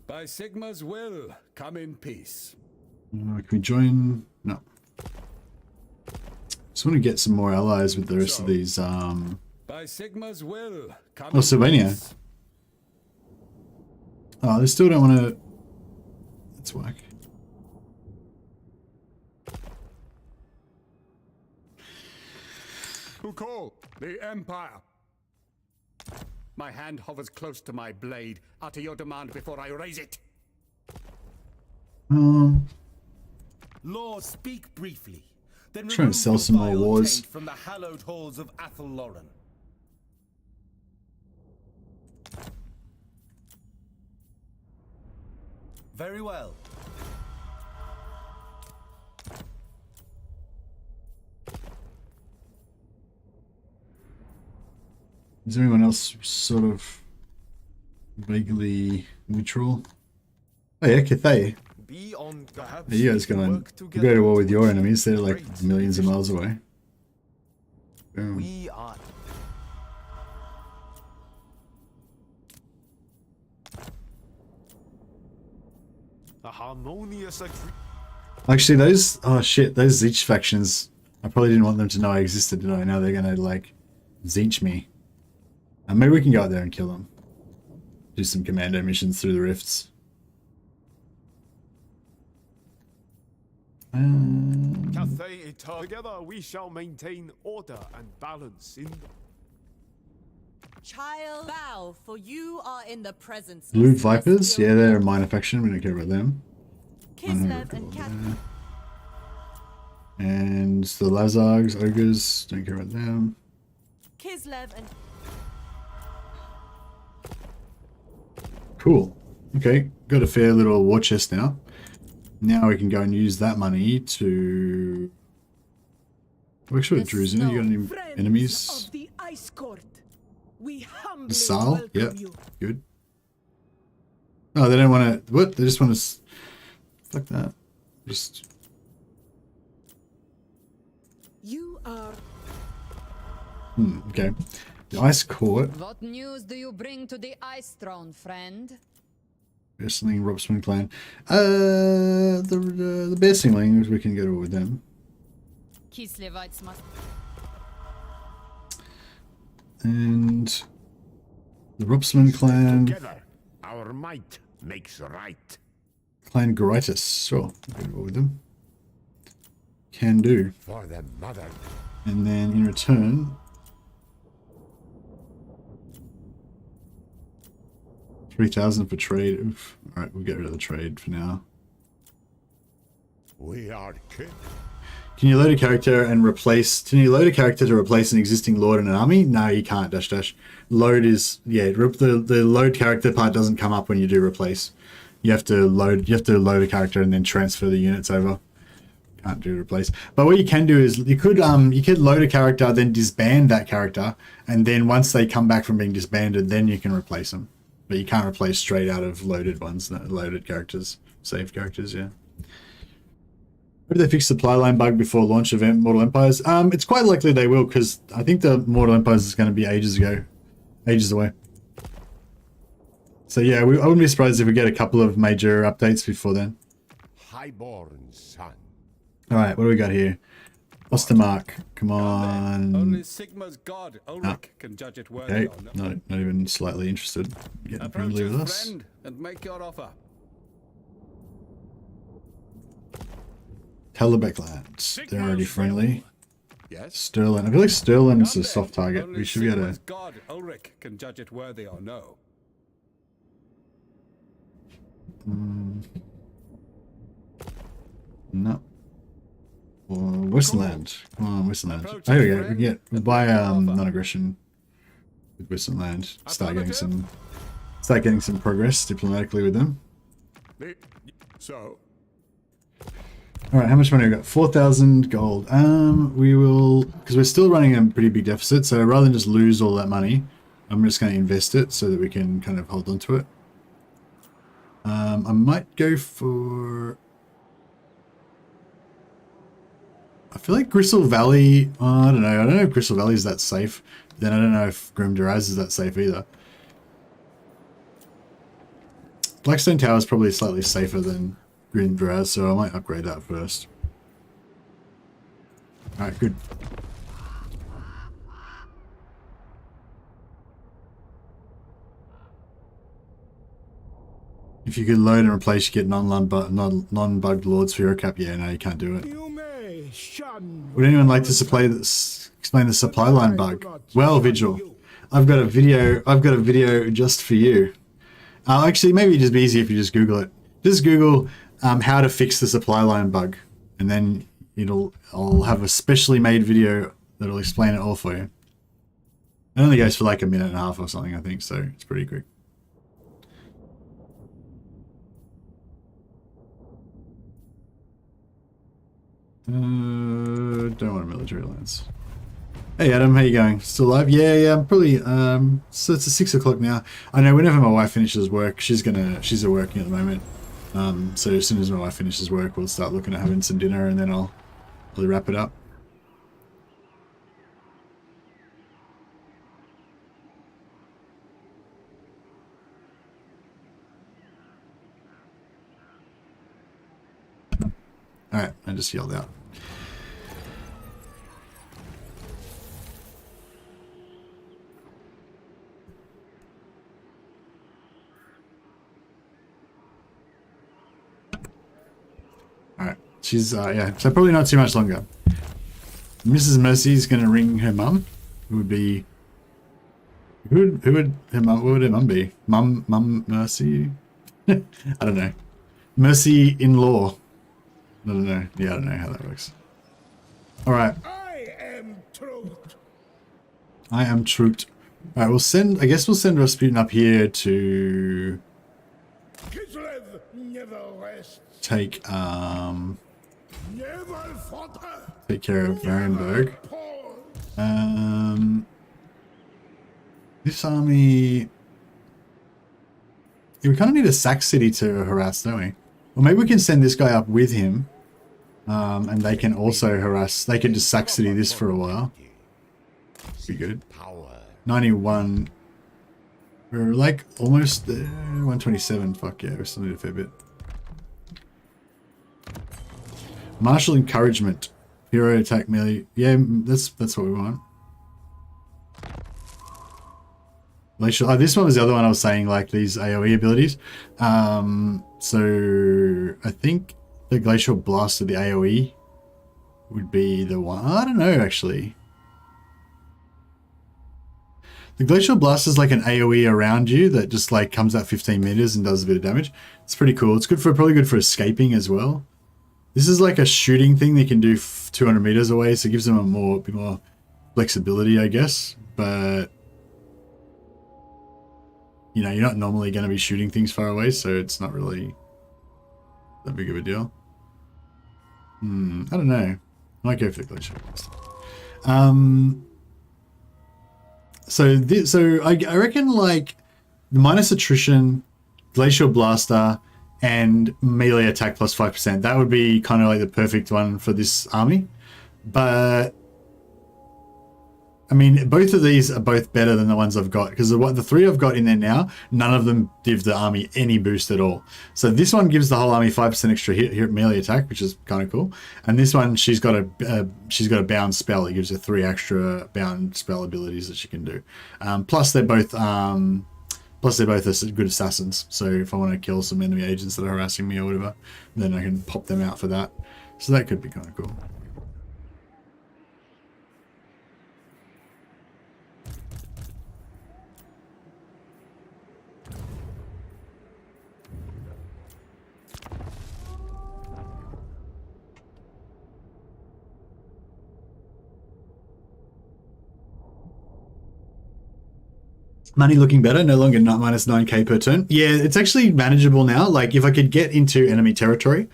By Sigma's will, come in peace. Can we join? No. Just want to get some more allies with the rest of these. By Sigma's will, come Oh, Sylvania. peace. Oh, they still don't want to. That's whack. Who call? The Empire. My hand hovers close to my blade. Utter your demand before I raise it. Lord, speak briefly. Then Trying to sell some more wars. from the hallowed halls of Athelloren. Very well. Is there anyone else sort of vaguely neutral? Oh yeah, Cathay. Be on perhaps You guys go to war with your enemies. They're like millions of miles away. Boom. We are a harmonious agreement. Actually, those those Zeech factions. I probably didn't want them to know I existed, did I? Now they're gonna like Zeech me. Maybe we can go out there and kill them. Do some commando missions through the rifts. Together we shall maintain order and balance in Child, bow, for you are in the presence Blue of Vipers? celestial Yeah, they're a minor faction. We don't care about them. Kislev and Cat. And the Lazargs, Ogres, don't care about them. Kislev and Cool. Okay, got a fair little war chest now. Now we can go and use that money to... Oh, actually, Druzina, you got any Friends enemies? of the Ice Court, we humbly Sal? welcome Yep. you. Good. Oh, they don't want to... What? They just want to... Fuck that. Just... You are Okay. The Ice Court. What news do you bring to the Ice Throne, friend? Bear Sling, Rob Swing Clan. The Bear Sling, we can go to war with them. Kislevites must... And... The Ropsman clan. Together, our might makes right. Clan Goritis. Sure, I'll go with them. Can do. For the mother. And then in return, 3,000 for trade. Oof. All right, we'll get rid of the trade for now. We are king. Can you load a character and replace? Can you load a character to replace an existing lord in an army? No, you can't. Dash dash. Load is the load character part doesn't come up when you do replace. You have to load. You have to load a character and then transfer the units over. Can't do replace. But what you can do is you could load a character, then disband that character, and then once they come back from being disbanded, then you can replace them. But you can't replace straight out of loaded ones, loaded characters, saved characters. Yeah. Hope they fix supply line bug before launch of Mortal Empires. It's quite likely they will, because I think the Mortal Empires is going to be ages away. So yeah, I wouldn't be surprised if we get a couple of major updates before then. Highborn son. All right, what do we got here? Ostermark, come on. Only Sigma's god, Ulrich, can judge it worthy Okay, or not. not even slightly interested. Getting Approach friendly your with us. friend and make your offer. Telebeck lands. They're already friendly. Yes. Sterling. I feel like Sterling's a soft target. Only We should be able Sigma's to. god, Ulrich, can judge it worthy or no. No. Or Westernland. Come on, Westernland. Oh, here we go. We'll buy non-aggression with Westernland. Start getting some progress diplomatically with them. So. All right, how much money we got? 4,000 gold. We will, because we're still running a pretty big deficit. So rather than just lose all that money, I'm just going to invest it so that we can kind of hold on to it. I might go for. I feel like Gristle Valley. I don't know. I don't know if Gristle Valley is that safe. Then I don't know if Grim Duraz is that safe either. Blackstone Tower is probably slightly safer than Grim Duraz, so I might upgrade that first. Alright, good. If you could load and replace, you get non-bugged lords for your cap. Yeah, no, you can't do it. You may shun. Would anyone like to explain the supply line bug? Well, Vigil, I've got a video just for you. Actually, maybe it'd just be easier if you just Google it. Just Google how to fix the supply line bug, and then I'll have a specially made video that'll explain it all for you. It only goes for like a minute and a half or something, I think, so it's pretty quick. Don't want a military alliance. Hey Adam, how you going? Still alive? Yeah, I'm probably so it's 6 o'clock now. I know whenever my wife finishes work, she's working at the moment. So as soon as my wife finishes work, we'll start looking at having some dinner, and then I'll really wrap it up. Alright, I just yelled out. Alright, she's, yeah, so probably not too much longer. Mrs. Mercy's gonna ring her mum, who would be... Who would her mum, what would her mum be? Mum Mercy? I don't know. Mercy-in-law. I don't know. Yeah, I don't know how that works. Alright. I am truth. I am trooped. Alright, I guess we'll send Rasputin up here to Kislev never rests. take Never falter. take care of Varenberg. Pause. This army, yeah, we kind of need a sack city to harass, don't we? Or maybe we can send this guy up with him, and they can also harass. They can just sack city this for a while. Be good. 91. We're like almost there. 127. Fuck yeah, we still need a fair bit. Martial encouragement. Hero attack melee. Yeah, that's what we want. Glacial. Oh, this one was the other one I was saying, like these AoE abilities. So I think the Glacial Blast of the AoE would be the one. I don't know, actually. The Glacial Blast is like an AoE around you that just like comes at 15 meters and does a bit of damage. It's pretty cool. It's good for, probably good for escaping as well. This is like a shooting thing they can do 200 meters away, so it gives them a bit more flexibility, I guess. But you know, you're not normally going to be shooting things far away, so it's not really that big of a deal. I don't know. I might go for the Glacial Blast. So I reckon like the minus attrition, Glacial Blaster, and melee attack plus 5%. That would be kind of like the perfect one for this army. But I mean, both of these are both better than the ones I've got, because the three I've got in there now, none of them give the army any boost at all. So this one gives the whole army 5% extra hit melee attack, which is kind of cool. And this one, she's got a bound spell. It gives her 3 extra bound spell abilities that she can do. Plus they're both good assassins. So if I want to kill some enemy agents that are harassing me or whatever, then I can pop them out for that. So that could be kind of cool. Money looking better, no longer minus 9k per turn. Yeah, it's actually manageable now. Like if I could get into enemy territory,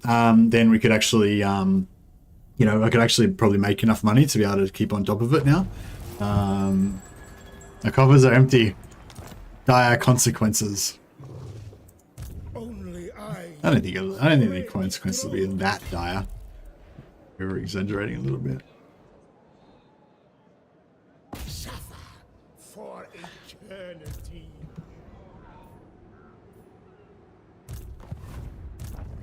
then we could actually, you know, I could actually probably make enough money to be able to keep on top of it now. The coffers are empty. Dire consequences. Only I don't think the consequences will be that dire. We're exaggerating a little bit. for eternity.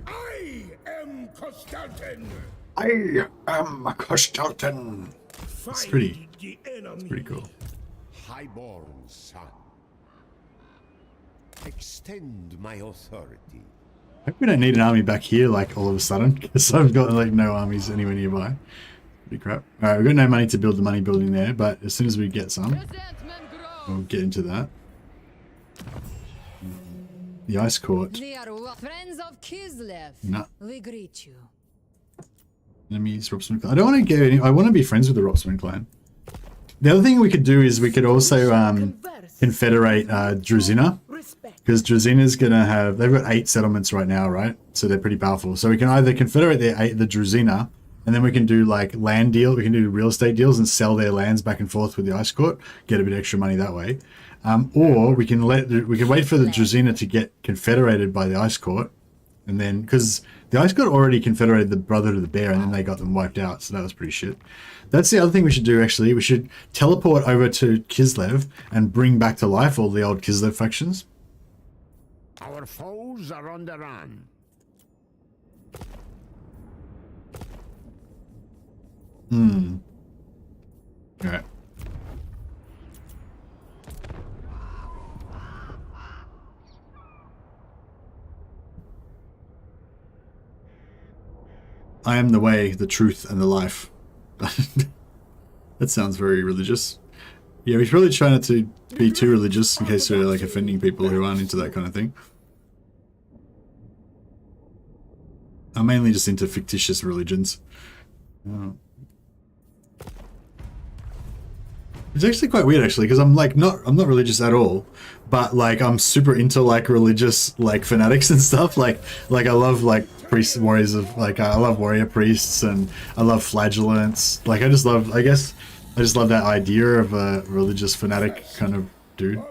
I am Kostaltyn. I am Kostaltyn. It's pretty cool. Highborn son, extend my authority. I hope we don't need an army back here like all of a sudden, because I've got like no armies anywhere nearby. Pretty crap. Alright, we've got no money to build the money building there, but as soon as we get some, we'll get into that. The Ice Court. They are friends of Kislev. Nah. We greet you. Enemies, Ropsman clan. I don't want to get any. I want to be friends with the Ropsman clan. The other thing we could do is we could also confederate Druzina, because Druzina's gonna have. They've got 8 settlements right now, right? So they're pretty powerful. So we can either confederate the Druzina, and then we can do like land deal. We can do real estate deals and sell their lands back and forth with the Ice Court, get a bit extra money that way. Or we can wait for the Druzina to get confederated by the Ice Court, and then because the Ice Court already confederated the Brotherhood of the Bear, and then they got them wiped out, so that was pretty shit. That's the other thing we should do, actually. We should teleport over to Kislev and bring back to life all the old Kislev factions. Our foes are on the run. Alright. I am the way, the truth, and the life. That sounds very religious. Yeah, we should probably try not to be too religious in case we're like offending people who aren't into that kind of thing. I'm mainly just into fictitious religions. It's actually quite weird, actually, because I'm not religious at all, but like I'm super into like religious like fanatics and stuff. Like I love like priests and warriors of like I love warrior priests, and I love flagellants. Like I just love that idea of a religious fanatic kind of dude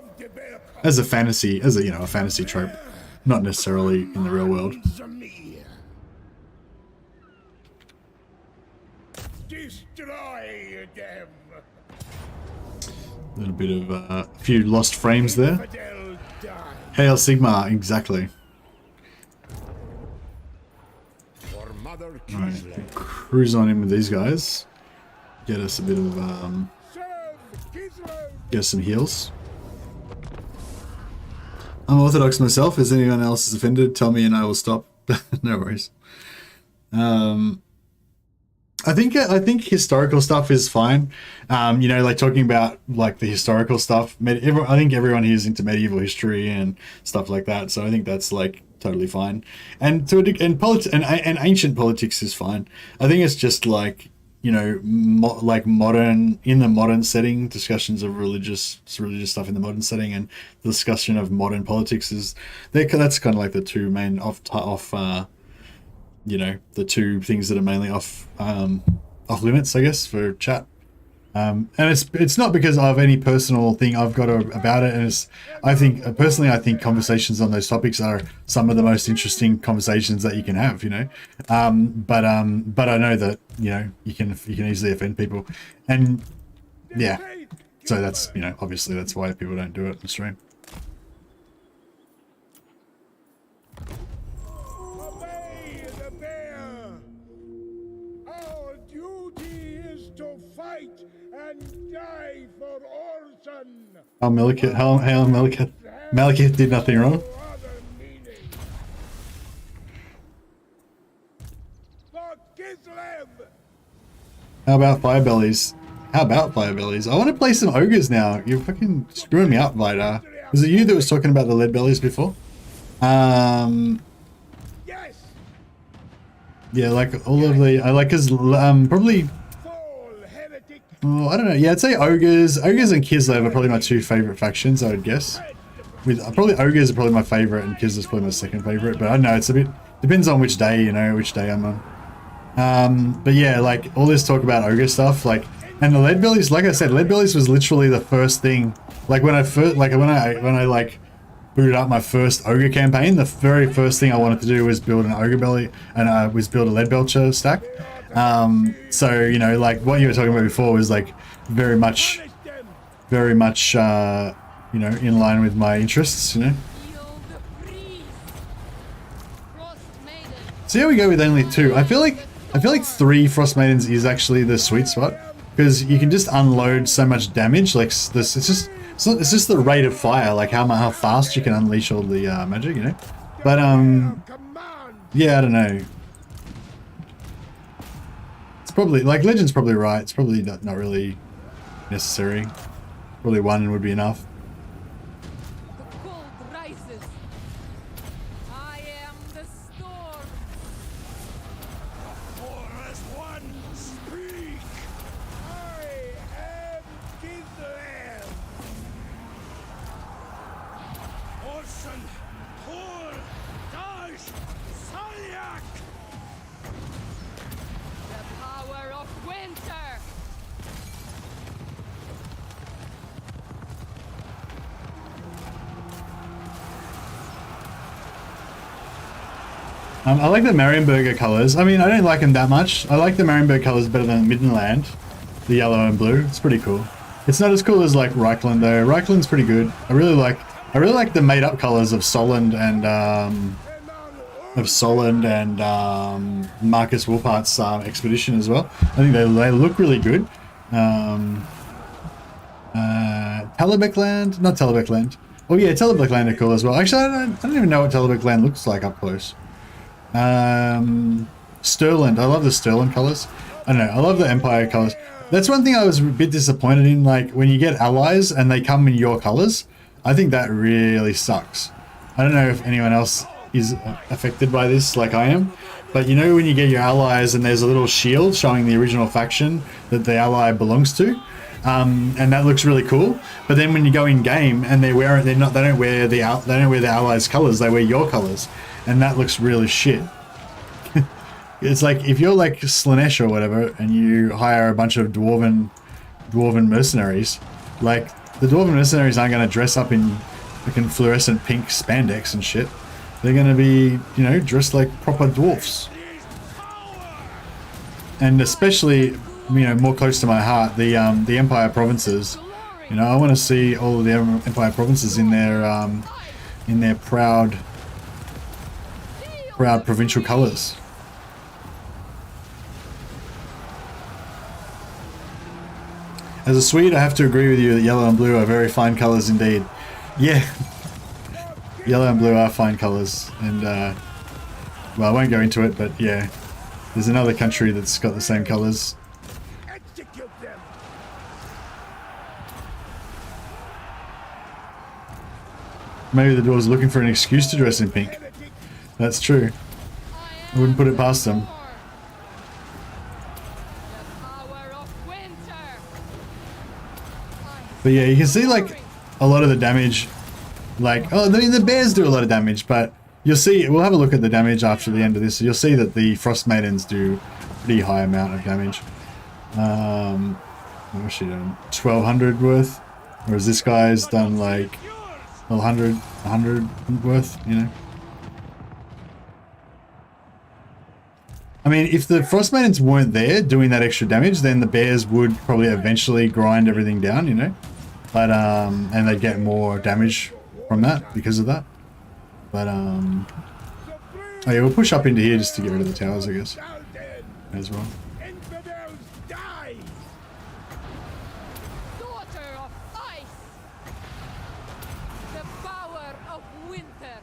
as a fantasy, a fantasy trope, not necessarily in the real world. Destroy them. A little bit of a few lost frames there. Hail Sigma, exactly. Alright, cruise on in with these guys. Get us a bit of get us some heals. I'm Orthodox myself. If anyone else is offended, tell me and I will stop. No worries. I think historical stuff is fine. You know, like talking about like the historical stuff. I think everyone here is into medieval history and stuff like that. So I think that's like totally fine. And and ancient politics is fine. I think it's just like, you know, like modern, in the modern setting, discussions of religious stuff in the modern setting, and the discussion of modern politics that's kind of like the two main you know, the two things that are mainly off limits, I guess, for chat. And it's not because of any personal thing I've got about it. And I think conversations on those topics are some of the most interesting conversations that you can have, you know. But I know that, you know, you can easily offend people, and yeah. So that's, you know, obviously that's why people don't do it on stream. And die for Orson. Oh, Malekith did nothing wrong. For Kislev. How about Firebellies? I want to play some ogres now. You're fucking screwing me up, Vida. Was it you that was talking about the lead bellies before? Yes. Yeah, like all of the, I like, cause probably. Oh, I don't know. Yeah, I'd say ogres and Kislev are probably my two favorite factions, I would guess. Probably ogres are probably my favorite, and Kislev's probably my second favorite. But I don't know. It's a bit depends on which day, you know, which day I'm on. But yeah, like all this talk about ogre stuff, like, and the lead bellies. Like I said, lead bellies was literally the first thing. Like when I booted up my first ogre campaign, the very first thing I wanted to do was build an ogre belly, and was build a lead belcher stack. So, you know, like what you were talking about before was like very much, you know, in line with my interests, you know. So here we go with only two. I feel like 3 Frost Maidens is actually the sweet spot, because you can just unload so much damage. Like this, it's just the rate of fire, like how fast you can unleash all the magic, you know. But yeah, I don't know. Probably, like, Legend's probably right. It's probably not really necessary. Probably 1 would be enough. The cold rises. I am the storm. For as one speak. I am Kislev. Orson, Thor, Dash, Salyak. The power of winter. I like the Marienburger colors. I mean, I don't like them that much. I like the Marienburg colors better than Middenland, the yellow and blue. It's pretty cool. It's not as cool as like Reichland though. Reichland's pretty good. I really like the made up colors of Solent and Marcus Wolpart's expedition as well. I think they look really good. Talabekland, not Talabekland. Oh yeah, Talabekland are cool as well. Actually, I don't even know what Talabekland looks like up close. Stirland, I love the Stirland colors. I don't know, I love the Empire colors. That's one thing I was a bit disappointed in, like when you get allies and they come in your colors. I think that really sucks. I don't know if anyone else is affected by this like I am, but you know when you get your allies and there's a little shield showing the original faction that the ally belongs to, and that looks really cool. But then when you go in game and they don't wear the allies' colors, they wear your colors, and that looks really shit. It's like if you're like Slaanesh or whatever, and you hire a bunch of dwarven mercenaries, like the dwarven mercenaries aren't going to dress up in fucking fluorescent pink spandex and shit. They're going to be, you know, dressed like proper dwarfs. And especially, you know, more close to my heart, the Empire provinces. You know, I want to see all of the Empire provinces in their proud provincial colours. As a Swede, I have to agree with you that yellow and blue are very fine colours indeed. Yeah. Yellow and blue are fine colors, and well, I won't go into it, but yeah, there's another country that's got the same colors. Execute them. Maybe the dwarves are looking for an excuse to dress in pink. That's true. I wouldn't put it past them. But yeah, you can see like a lot of the damage. Like, oh, I mean, the bears do a lot of damage, but you'll see, we'll have a look at the damage after the end of this. So you'll see that the frost maidens do a pretty high amount of damage. What's she done? 1200 worth, whereas this guy's done like 100 worth, you know. I mean, if the frost maidens weren't there doing that extra damage, then the bears would probably eventually grind everything down, you know. But and they'd get more damage from that because of that. But oh yeah, we'll push up into here just to get rid of the towers, I guess, as well. Infidels die. Daughter of ice, the power of winter.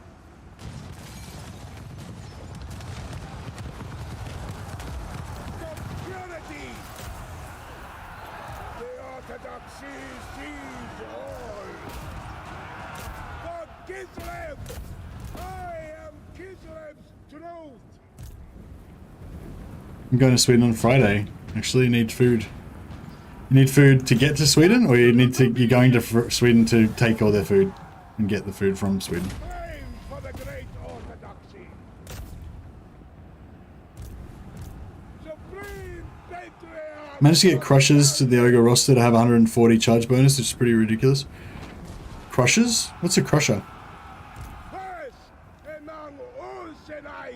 For purity. The orthodoxy sees all. For Kislev. I am Kislev's truth. I'm going to Sweden on Friday. Actually, you need food. You need food to get to Sweden, or you're going to Sweden to take all their food and get the food from Sweden. Flame for the great orthodoxy. Supreme patriarch. Managed to get Crushers to the Ogre roster to have 140 charge bonus, which is pretty ridiculous. Crushers? What's a Crusher? First among Ursenites.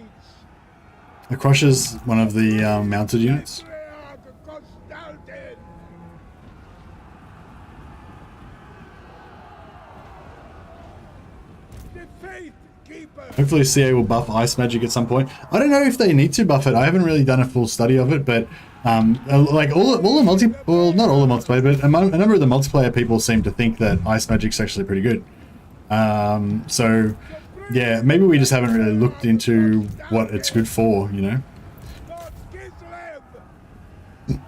A Crusher's one of the mounted units. Patriarch Kostaltyn. The Faith Keeper. Hopefully CA will buff Ice Magic at some point. I don't know if they need to buff it. I haven't really done a full study of it, but like all the well, not all the multiplayer, but a number of the multiplayer people seem to think that Ice Magic's actually pretty good. So yeah, maybe we just haven't really looked into what it's good for, you know.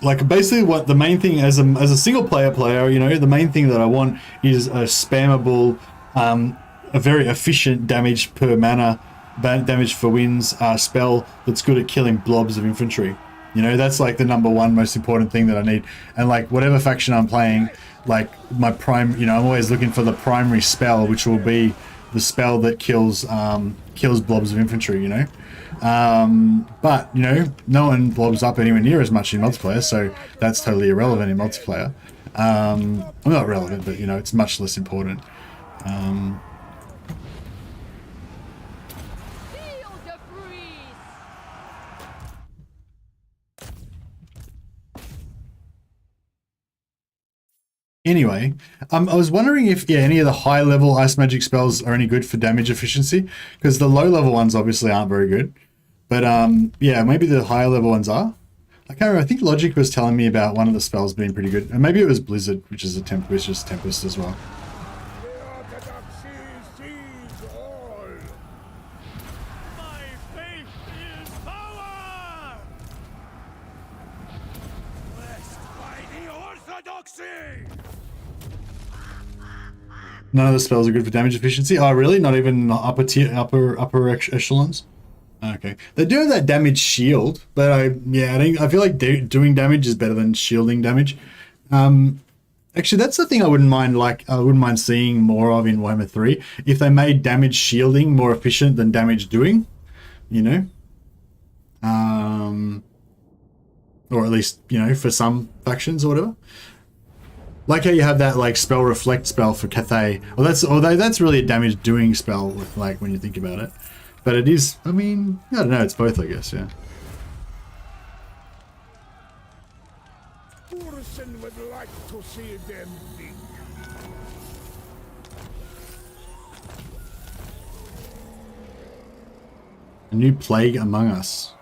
Like basically what the main thing as a single player, you know, the main thing that I want is a spammable, a very efficient damage per mana, damage for wins spell that's good at killing blobs of infantry. You know, that's like the #1 most important thing that I need. And like whatever faction I'm playing, like my prime, you know, I'm always looking for the primary spell, which will be the spell that kills blobs of infantry, you know. But you know, no one blobs up anywhere near as much in multiplayer, so that's totally irrelevant in multiplayer. Well, not relevant, but you know, it's much less important. Anyway, I was wondering if any of the high level ice magic spells are any good for damage efficiency, because the low level ones obviously aren't very good. But yeah, maybe the higher level ones are. I can't remember. I think Logic was telling me about one of the spells being pretty good, and maybe it was Blizzard, which is Tempest as well. The orthodoxy sees all. My faith is power. Blessed by the orthodoxy. None of the spells are good for damage efficiency. Oh, really? Not even upper tier, upper echelons? Okay. They do have that damage shield, but I feel like doing damage is better than shielding damage. Actually, that's the thing I wouldn't mind seeing more of in Warhammer 3. If they made damage shielding more efficient than damage doing, you know? Or at least, you know, for some factions or whatever. Like how you have that like spell reflect spell for Cathay. Well, that's really a damage doing spell, like when you think about it. But it is, I mean, I don't know, it's both, I guess, yeah. Urson would like to see them big. A new plague among us.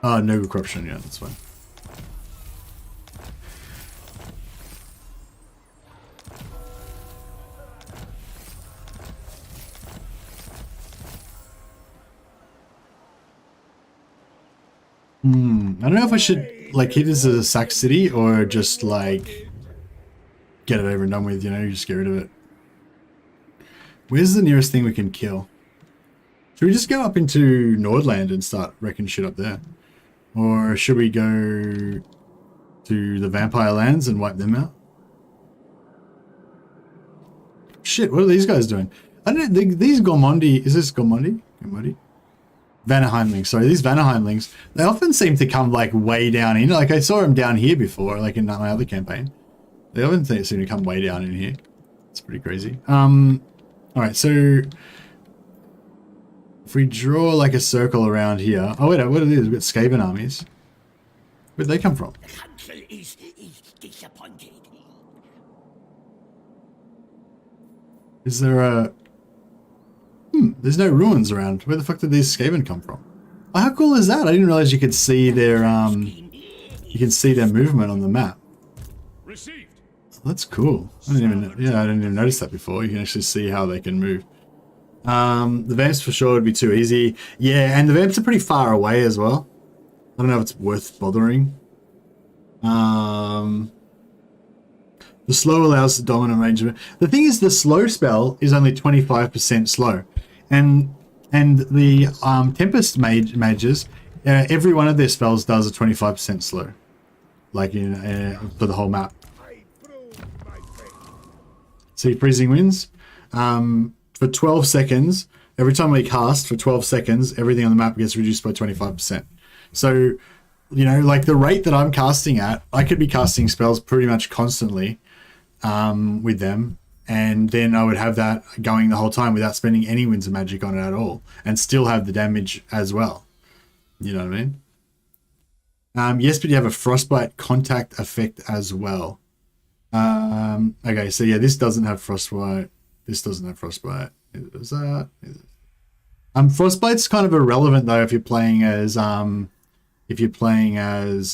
Oh, no corruption, yeah, that's fine. I don't know if I should like hit this as a sack city or just like get it over and done with, you know, just get rid of it. Where's the nearest thing we can kill? Should we just go up into Nordland and start wrecking shit up there? Or should we go to the vampire lands and wipe them out? Shit, what are these guys doing? I don't know, these Gormondi, is this Gormondi? Gormondi? Vanaheimlings, sorry, these Vanaheimlings, they often seem to come like way down in, like I saw them down here before, like in my other campaign. They often seem to come way down in here. It's pretty crazy. Alright, so if we draw like a circle around here, oh wait, what are these? We've got Skaven armies. Where'd they come from? The council is disappointed. Is there a... there's no ruins around. Where the fuck did these Skaven come from? Oh, how cool is that? I didn't realize you could see their movement on the map. Received. Oh, that's cool. I didn't even notice that before. You can actually see how they can move. The vamps for sure would be too easy. Yeah, and the vamps are pretty far away as well. I don't know if it's worth bothering. The slow allows the dominant range of it. The thing is, the slow spell is only 25% slow, and the Tempest mages, every one of their spells does a 25% slow, like for the whole map. See, freezing winds. For 12 seconds, every time we cast for 12 seconds, everything on the map gets reduced by 25%. So, you know, like the rate that I'm casting at, I could be casting spells pretty much constantly with them, and then I would have that going the whole time without spending any winds of magic on it at all, and still have the damage as well. You know what I mean? Yes, but you have a frostbite contact effect as well. Okay, so yeah, this doesn't have frostbite. This doesn't have frostbite. Neither does that. Frostbite's kind of irrelevant though if you're playing as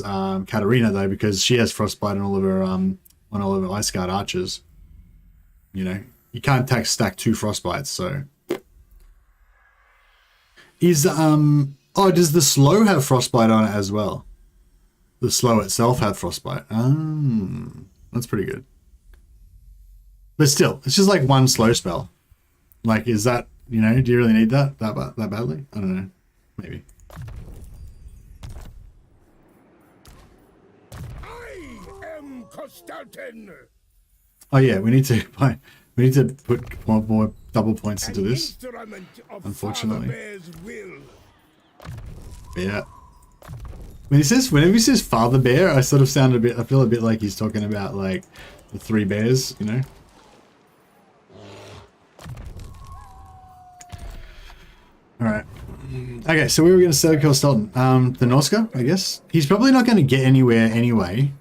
Katarina though, because she has frostbite on all of her Ice Guard archers. You know, you can't stack 2 frostbites, so does the slow have frostbite on it as well? The slow itself had frostbite. That's pretty good. But still, it's just like one slow spell. Like, is that, you know, do you really need that badly? I don't know. Maybe. I am Kostaltyn. Oh yeah, we need to put more double points into this. Unfortunately. Yeah. Whenever he says Father Bear, I sort of I feel a bit like he's talking about like the 3 bears, you know? Alright. Okay, so we were going to say Kostaltyn. The Norska, I guess. He's probably not going to get anywhere anyway.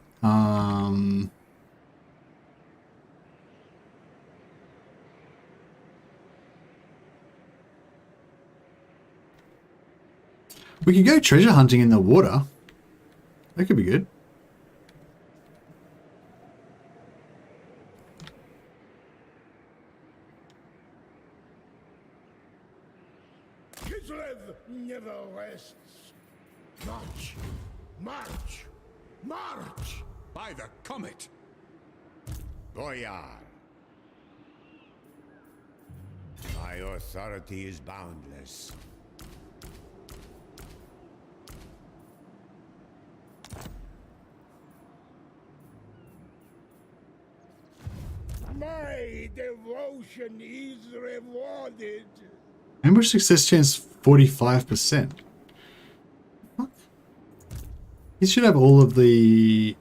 We could go treasure hunting in the water. That could be good. Kislev never rests. March, march, march! By the comet! Boyar. My authority is boundless. My devotion is rewarded. Ambush success chance 45%. What? He should have all of the...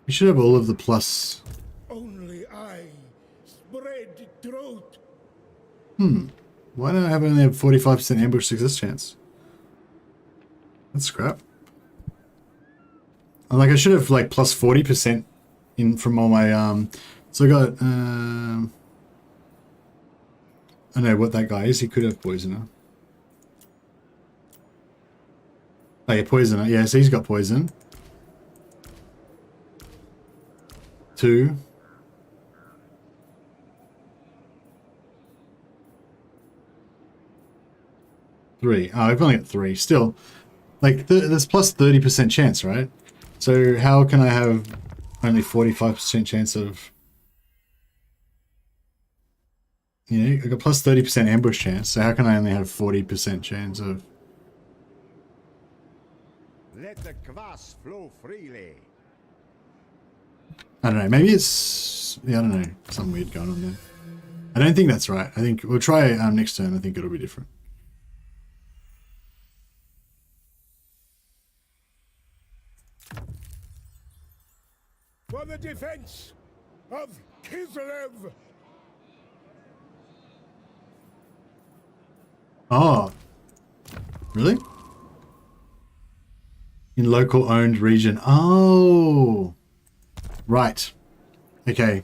He should have all of the plus... Only I spread truth. Why don't I only have 45% ambush success chance? That's crap. Like, I should have, like, plus 40% in from all my, So I got, I know what that guy is. He could have poisoner. Oh yeah, poisoner. Yeah, so he's got poison. 2. Three. Oh, I've only got 3. Still, Like, there's plus 30% chance, right? So how can I have only 45% chance of... You know, I got plus 30% ambush chance, so how can I only have 40% chance of... Let the kvass flow freely. I don't know, maybe it's... Yeah, I don't know, something weird going on there. I don't think that's right. I think we'll try next turn. I think it'll be different. For the defense of Kislev. Oh. Really? In local owned region. Oh. Right. Okay.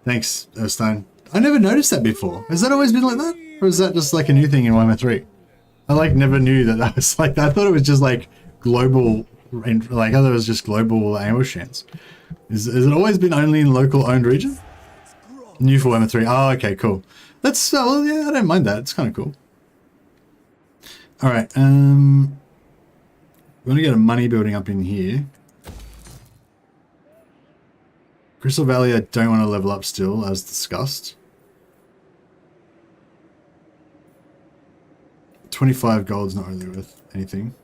Thanks, Erstein. I never noticed that before. Has that always been like that? Or is that just like a new thing in Warhammer 3? I like never knew that that was like that. I thought it was just like global, like I thought it was just global ambush chance. Has it always been only in local owned region? New for Warhammer 3. Oh, okay, cool. That's, well, yeah, I don't mind that. It's kind of cool. Alright, we're going to get a money building up in here. Crystal Valley I don't want to level up still, as discussed. 25 gold's not really worth anything.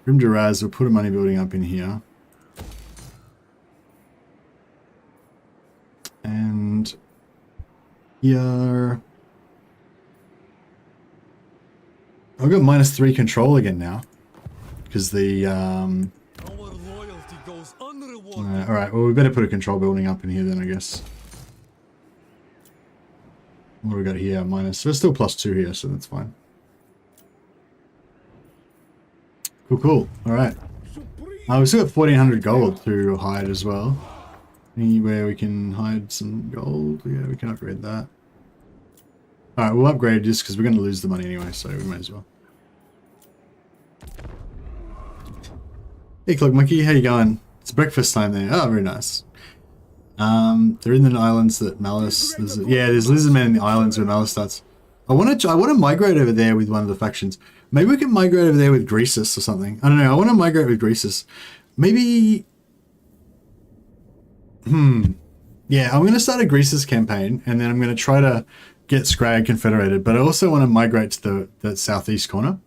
Grim Duraz, we'll put a money building up in here. And here... I've got -3 control again now. Because the... Alright, well we better put a control building up in here then, I guess. What do we got here? Minus... We're still +2 here, so that's fine. Cool, cool. Alright. We've still got 1400 gold to hide as well. Anywhere we can hide some gold? Yeah, we can upgrade that. Alright, we'll upgrade just because we're going to lose the money anyway, so we might as well. Hey Cloak Monkey, how you going? It's breakfast time there. Oh, very nice. They're in the islands that Malice... there's Lizardmen in the islands where Malice starts. I want to migrate over there with one of the factions. Maybe we can migrate over there with Greasus or something. I don't know. I want to migrate with Greasus. Maybe... Yeah, I'm going to start a Greasus campaign, and then I'm going to try to get Scrag confederated, but I also want to migrate to the southeast corner.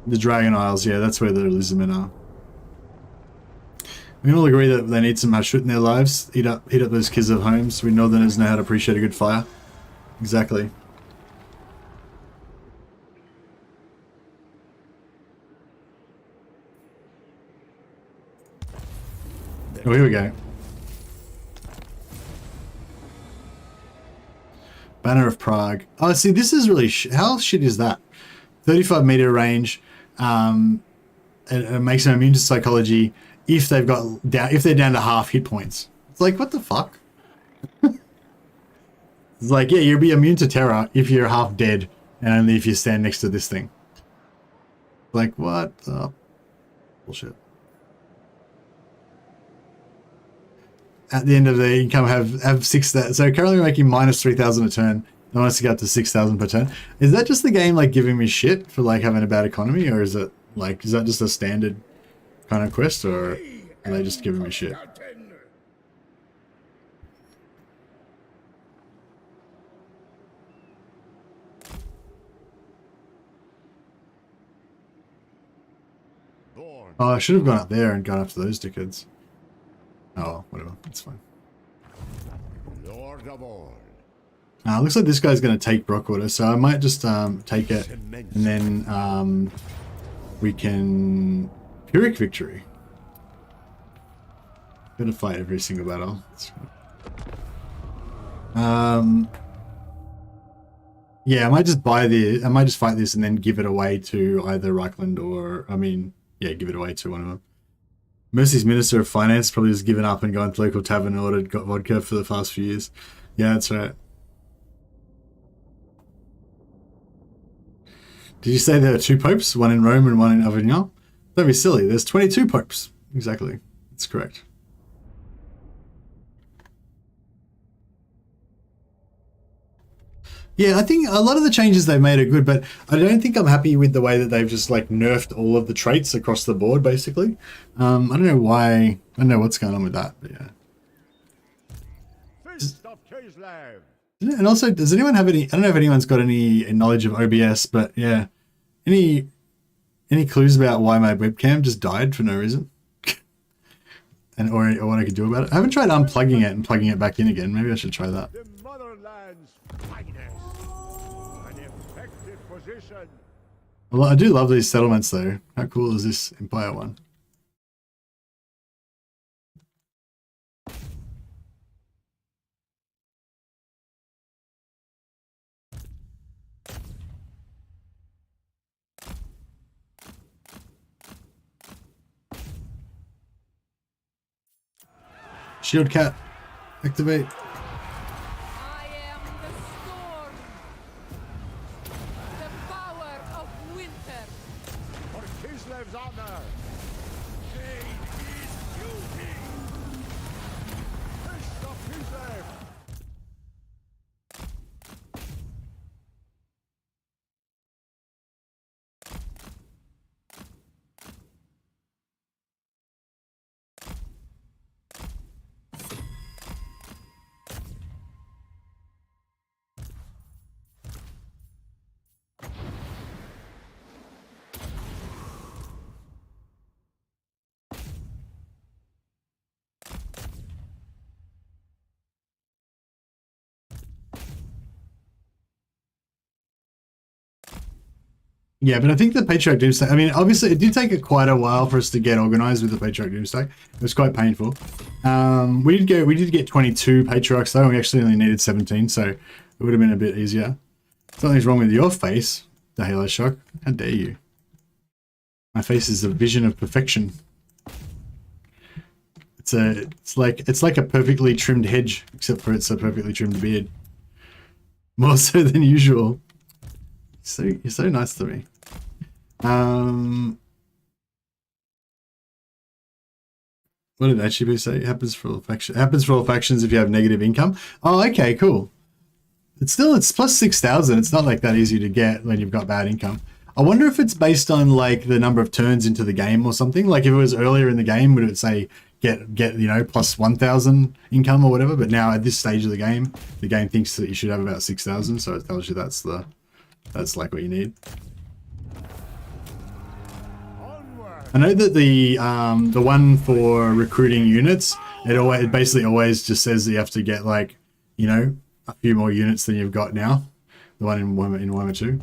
The Dragon Isles, yeah, that's where the Lizardmen are. We can all agree that they need some hashut in their lives. Heat up those Kislev homes. We Northerners know how to appreciate a good fire. Exactly. Oh, here we go. Banner of Prague. Oh, see, this is really... how shit is that? 35-meter range. It makes them immune to psychology if they're down to half hit points. It's like, what the fuck? It's like, yeah, you'll be immune to terror if you're half dead and only if you stand next to this thing. Like, what? Bullshit. At the end of the income, have 6,000. So currently we're making -3,000 a turn. I want us to get up to 6,000 per turn. Is that just the game like giving me shit for like having a bad economy, or is it like, is that just a standard kind of quest, or are they just giving me shit? Oh, I should have gone up there and gone after those dickheads. Oh, whatever. It's fine. Lord of all. Looks like this guy's going to take Brockwater, so I might just take it, and then we can Pyrrhic victory. Gonna fight every single battle. Yeah, I might just fight this and then give it away to either Reichland or, yeah, give it away to one of them. Mercy's Minister of Finance probably just given up and gone to local tavern and ordered got vodka for the past few years. Yeah, that's right. Did you say there are 2 popes? One in Rome and one in Avignon? Don't be silly. There's 22 popes. Exactly. That's correct. Yeah, I think a lot of the changes they've made are good, but I don't think I'm happy with the way that they've just like nerfed all of the traits across the board, basically. I don't know why. I don't know what's going on with that, but yeah. Fist of Kislev. And also, does anyone have any? I don't know if anyone's got any knowledge of OBS, but yeah, any clues about why my webcam just died for no reason, and or what I could do about it? I haven't tried unplugging it and plugging it back in again. Maybe I should try that. The motherland's finest. An effective position. Well, I do love these settlements though. How cool is this Empire one? Shield cat, activate. I am the storm. The power of winter. For Kislev's honor. Pain is beauty. Fist of Kislev. Yeah, but I think the Patriarch Doomstack, I mean, obviously it did take quite a while for us to get organized with the Patriarch Doomstack. It was quite painful. We did get 22 Patriarchs though, and we actually only needed 17, so it would have been a bit easier. Something's wrong with your face, the Halo Shock. How dare you? My face is a vision of perfection. It's like a perfectly trimmed hedge, except for it's a perfectly trimmed beard. More so than usual. You're so nice to me. What did HGP say? It happens for all factions. Happens for all factions if you have negative income. Oh, okay, cool. It's plus 6,000. It's not like that easy to get when you've got bad income. I wonder if it's based on like the number of turns into the game or something. Like if it was earlier in the game, would it say get you know plus 1,000 income or whatever? But now at this stage of the game thinks that you should have about 6,000. So it tells you that's like what you need. I know that the one for recruiting units, it basically always just says that you have to get like, you know, a few more units than you've got now. The one in Warhammer 2.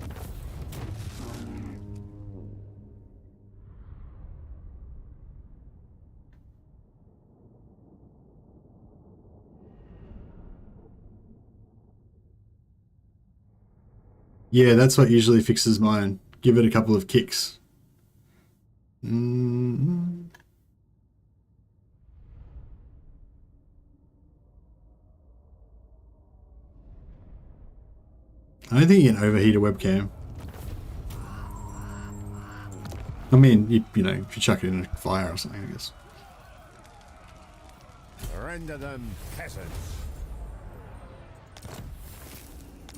Yeah, that's what usually fixes mine. Give it a couple of kicks. I don't think you can overheat a webcam. I mean, you know, if you chuck it in a fire or something, I guess. Render them peasants.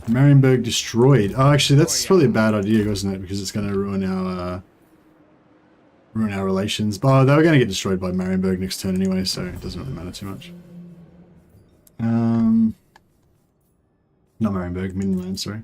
Marienburg destroyed. Oh, actually, that's probably a bad idea, wasn't it? Because it's going to ruin our relations. But they were going to get destroyed by Marienburg next turn anyway, so it doesn't really matter too much. Not Marienburg, Midland, sorry.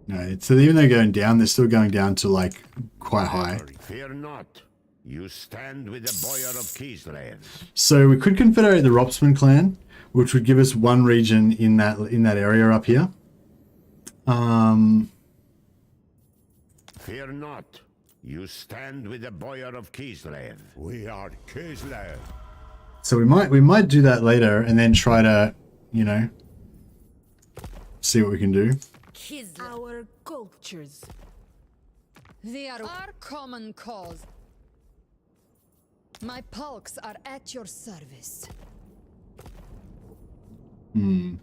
No, so even though they're going down, they're still going down to like quite high. Fear not. You stand with the boyar of Kislev. So we could confederate the Ropsman clan, which would give us one region in that area up here. Fear not. You stand with the boyar of Kislev. We are Kislev. So we might do that later and then try to, you know, see what we can do. Our cultures. They are our common cause. My pulks are at your service. Hmm.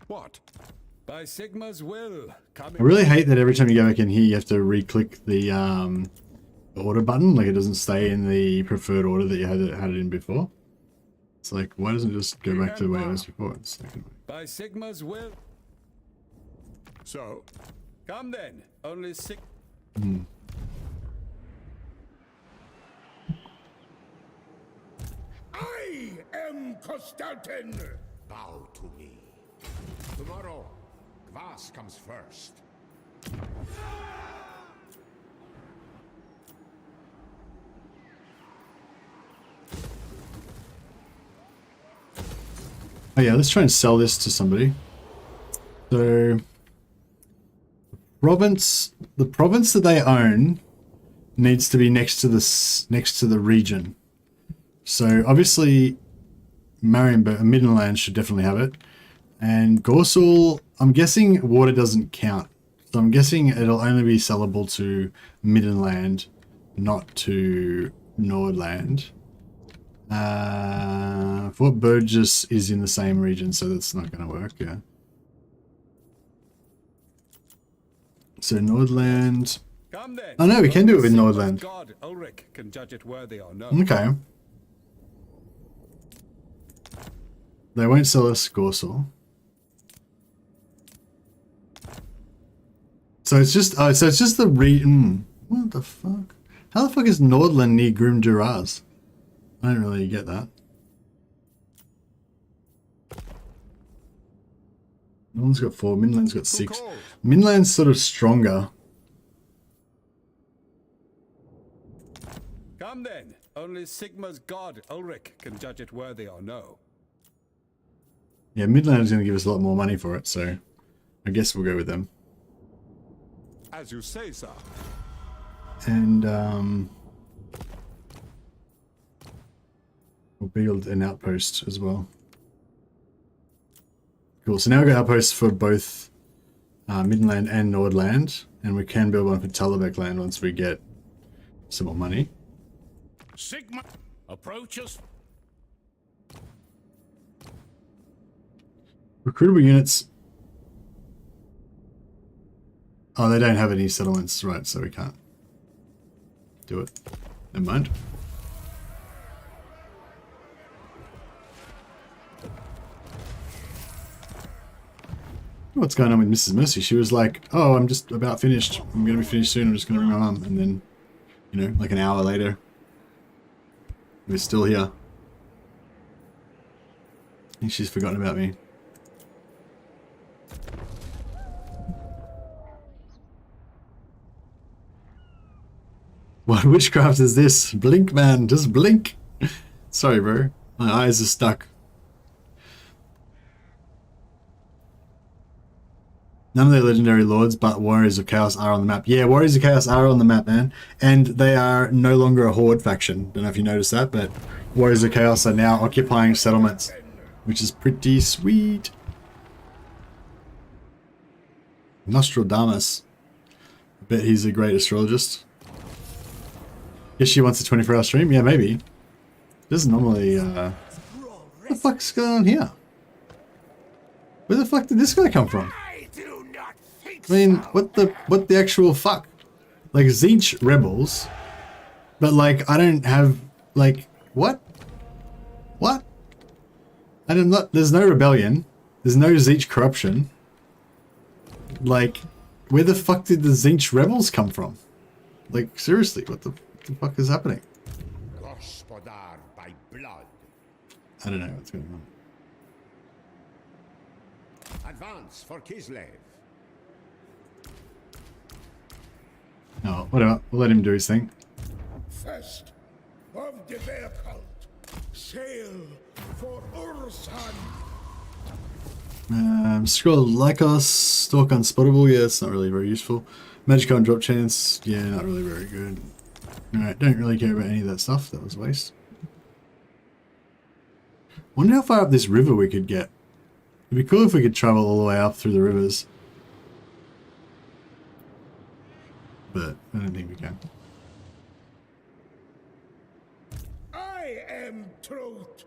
What? By Sigma's will. I really hate that every time you go back in here, you have to re-click the order button. Like it doesn't stay in the preferred order that you had it in before. It's like, why doesn't it just go back to the way it was before? It's like, by Sigma's will. So, come then. Only Sig. I am Kostaltyn. Bow to me. Tomorrow, Kvass comes first. oh yeah, let's try and sell this to somebody. So, the province that they own needs to be next to the region. So obviously, Middenland should definitely have it, and Gorsal, I'm guessing water doesn't count. So I'm guessing it'll only be sellable to Middenland, not to Nordland. Fort Burgess is in the same region, so that's not going to work, yeah. So Nordland. Oh no, we can do it with Nordland. God Ulrich can judge it worthy or no. Okay. They won't sell us Gorsal. So it's just the region. What the fuck? How the fuck is Nordland near Grim Duras? I don't really get that. Nordland's got 4, Midland's got 6. Midland's sort of stronger. Come then. Only Sigma's god Ulrich can judge it worthy or no. Yeah, Midland is going to give us a lot more money for it, so I guess we'll go with them. As you say, sir. And we'll build an outpost as well. Cool, so now we've got outposts for both Midland and Nordland, and we can build one for Talabek land once we get some more money. Sigma, approach us. Recruitable units. Oh, they don't have any settlements, right, so we can't do it. Never mind. What's going on with Mrs. Mercy? She was like, oh, I'm just about finished. I'm going to be finished soon. I'm just going to ring my mum. And then, you know, like an hour later, we're still here. I think she's forgotten about me. What witchcraft is this? Blink, man. Just blink. Sorry, bro. My eyes are stuck. None of the legendary lords but Warriors of Chaos are on the map. Yeah, Warriors of Chaos are on the map, man. And they are no longer a horde faction. Don't know if you noticed that, but Warriors of Chaos are now occupying settlements, which is pretty sweet. Nostradamus. I bet he's a great astrologist. Guess she wants a 24-hour stream? Yeah, maybe. Doesn't normally, What the fuck's going on here? Where the fuck did this guy come from? I mean, what the actual fuck? Like, Tzeentch rebels, but like, I don't have, like, what? What? There's no rebellion. There's no Tzeentch corruption. Like, where the fuck did the Tzeentch rebels come from? Like, seriously, what the fuck is happening? Gospodar by blood. I don't know what's going on. Advance for Kislev. No, whatever. We'll let him do his thing. First of the bear cult, sail for Ursan. Scroll Lycos, Stalk Unspottable. Yeah, it's not really very useful. Magicon Drop Chance. Yeah, not really very good. Alright, don't really care about any of that stuff. That was a waste. Wonder how far up this river we could get. It'd be cool if we could travel all the way up through the rivers. but I don't think we can. I am truth.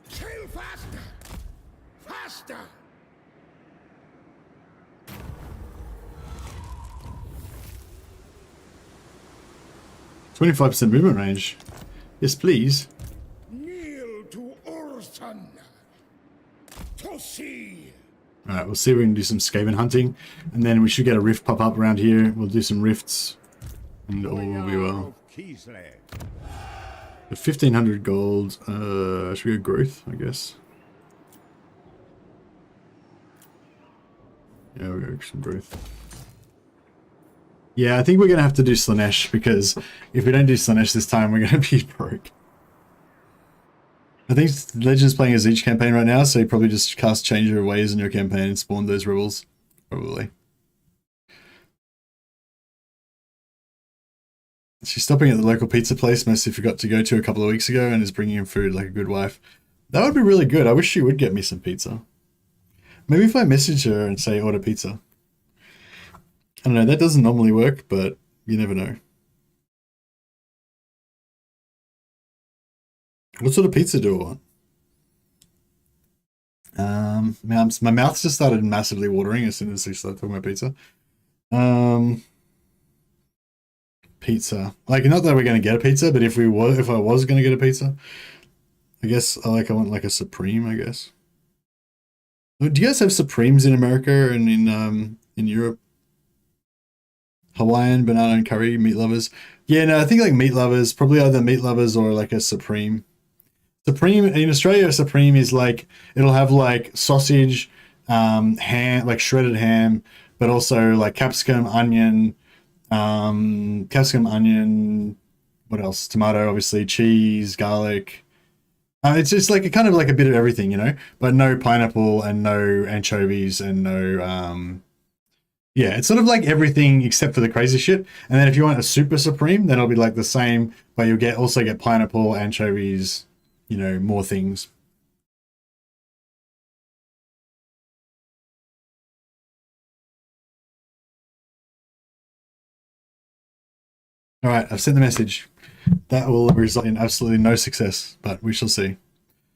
Sail faster! Faster! 25% movement range. Yes, please. Kneel to Urson. To see. Alright, we'll see if we can do some skaven hunting. And then we should get a rift pop up around here. We'll do some rifts. And all will be well. Kislev. The 1500 gold. Should we go growth, I guess? Yeah, we'll go some growth. Yeah, I think we're going to have to do Slaanesh, because if we don't do Slaanesh this time, we're going to be broke. I think Legend's playing as each campaign right now, so you probably just cast Changer of Ways in your campaign and spawn those rebels. Probably. She's stopping at the local pizza place Messi forgot to go to a couple of weeks ago and is bringing him food like a good wife. That would be really good. I wish she would get me some pizza. Maybe if I message her and say order pizza. I don't know, that doesn't normally work, but you never know. What sort of pizza do I want? My mouth just started massively watering as soon as we started talking about pizza. Pizza. Like, not that we're going to get a pizza, but if I was going to get a pizza, I guess I want like a Supreme, I guess. Do you guys have Supremes in America and in Europe? Hawaiian, banana and curry, meat lovers. Yeah, no, I think like meat lovers, probably either meat lovers or like a Supreme. Supreme in Australia, a Supreme is like, it'll have like sausage, ham, like shredded ham, but also like capsicum, onion, what else? Tomato, obviously, cheese, garlic. It's just like a kind of like a bit of everything, you know, but no pineapple and no anchovies and no, yeah, it's sort of like everything except for the crazy shit. And then if you want a super Supreme, then it'll be like the same, but you'll also get pineapple, anchovies, you know, more things. All right, I've sent the message. That will result in absolutely no success, but we shall see.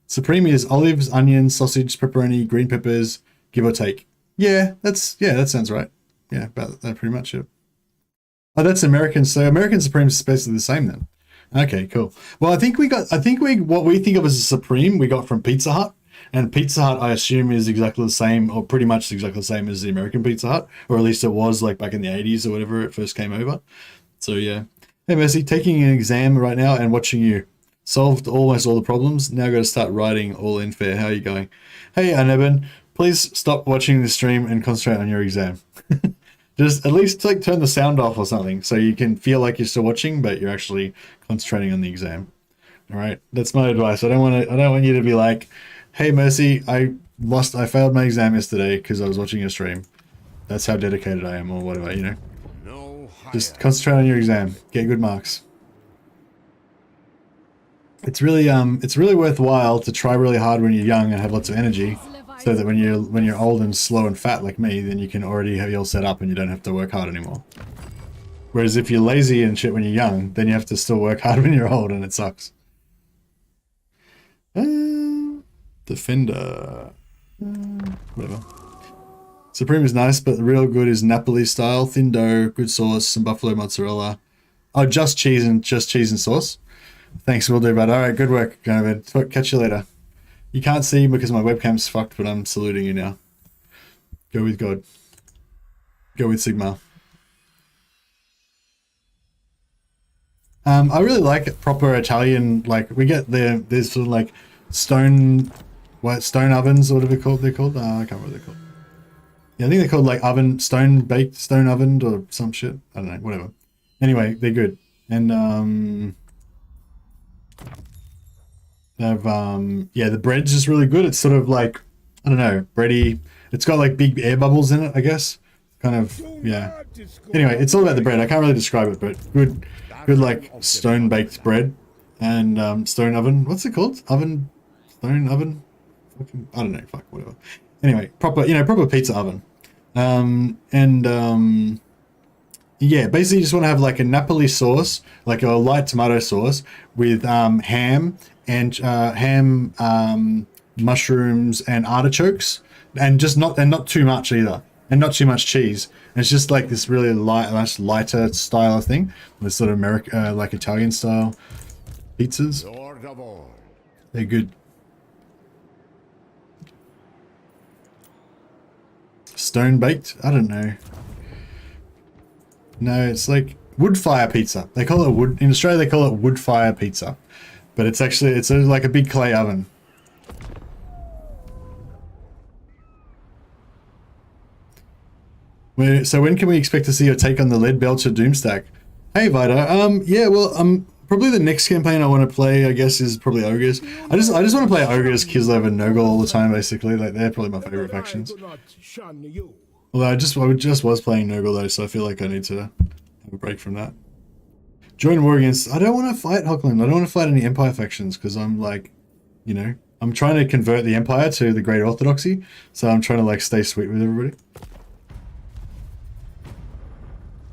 Supreme is olives, onions, sausage, pepperoni, green peppers, give or take. Yeah, that sounds right. Yeah, about that pretty much it. Oh, that's American. So American Supreme is basically the same then. Okay, cool. Well, what we think of as a Supreme, we got from Pizza Hut. And Pizza Hut, I assume, is exactly the same, or pretty much exactly the same as the American Pizza Hut, or at least it was like back in the 80s or whatever it first came over. So yeah. Hey Mercy, taking an exam right now and watching you. Solved almost all the problems. Now got to start writing all in fair. How are you going? Hey Aneben, please stop watching the stream and concentrate on your exam. Just at least like turn the sound off or something so you can feel like you're still watching, but you're actually concentrating on the exam. All right, that's my advice. I don't want you to be like, hey Mercy, I failed my exam yesterday because I was watching your stream. That's how dedicated I am, or whatever, you know. Just concentrate on your exam. Get good marks. It's really worthwhile to try really hard when you're young and have lots of energy, so that when you're old and slow and fat like me, then you can already have it all set up and you don't have to work hard anymore. Whereas if you're lazy and shit when you're young, then you have to still work hard when you're old and it sucks. Defender. Whatever. Supreme is nice, but the real good is Napoli style, thin dough, good sauce, some buffalo mozzarella. Oh, just cheese and sauce. Thanks, will do, bud. All right, good work. Catch you later. You can't see because my webcam's fucked, but I'm saluting you now. Go with God. Go with Sigma. I really like proper Italian, like we get there's sort of like stone ovens or whatever they're called. I can't remember what they're called. Yeah, I think they're called like stone ovened or some shit. I don't know, whatever. Anyway, they're good. And they have yeah, the bread's just really good. It's sort of like, I don't know, bready. It's got like big air bubbles in it, I guess. Kind of, yeah. Anyway, it's all about the bread. I can't really describe it, but good like stone baked bread and stone oven. What's it called? Stone oven? I don't know, fuck, whatever. Anyway, proper pizza oven. You Yeah, basically you just want to have like a Napoli sauce, like a light tomato sauce with ham and mushrooms and artichokes, and just not too much either, and not too much cheese. And it's just like this really much lighter style of thing, with sort of like Italian style pizzas. Lord of all. They're good. Stone baked? I don't know. No, it's like wood fire pizza. They call it wood in Australia. They call it wood fire pizza, but it's actually like a big clay oven. So when can we expect to see your take on the lead belcher Doomstack? Hey Vita. Yeah, well, probably the next campaign I want to play, I guess, is probably Ogres. I just want to play Ogres, Kislev, and Nurgle all the time, basically. Like, they're probably my favorite factions. Although I just was playing Nurgle though, so I feel like I need to have a break from that. Join war against... I don't want to fight Hockland. I don't want to fight any Empire factions, because I'm like, you know, I'm trying to convert the Empire to the Great Orthodoxy, so I'm trying to like stay sweet with everybody.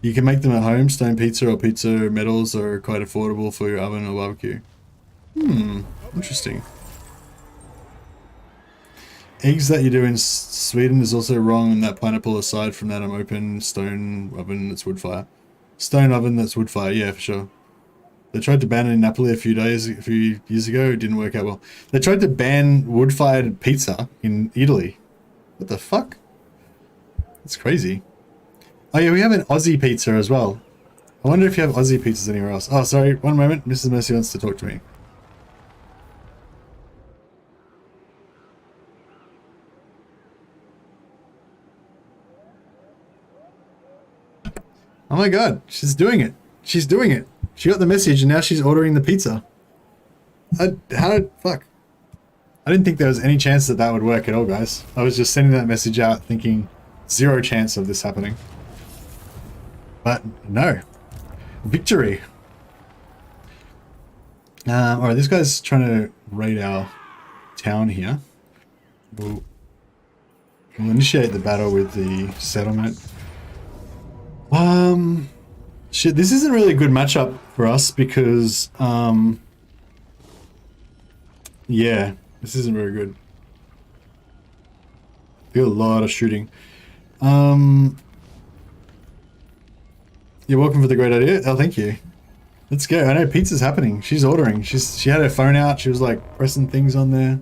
You can make them at home. Stone pizza or pizza metals are quite affordable for your oven or barbecue. Interesting. Eggs that you do in Sweden is also wrong, and that pineapple, aside from that, I'm open. Stone oven that's wood fire. Stone oven that's wood fire, yeah, for sure. They tried to ban it in Napoli a few years ago. It didn't work out well. They tried to ban wood-fired pizza in Italy. What the fuck? That's crazy. Oh yeah, we have an Aussie pizza as well. I wonder if you have Aussie pizzas anywhere else. Oh, sorry, one moment. Mrs. Mercy wants to talk to me. Oh my god, she's doing it. She's doing it. She got the message and now she's ordering the pizza. Fuck. I didn't think there was any chance that that would work at all, guys. I was just sending that message out thinking zero chance of this happening. But no. Victory. Alright, this guy's trying to raid our town here. We'll initiate the battle with the settlement. Shit, this isn't really a good matchup for us because, yeah, this isn't very good. We got a lot of shooting. You're welcome for the great idea. Oh, thank you. Let's go. I know pizza's happening. She's ordering. She had her phone out. She was like pressing things on there.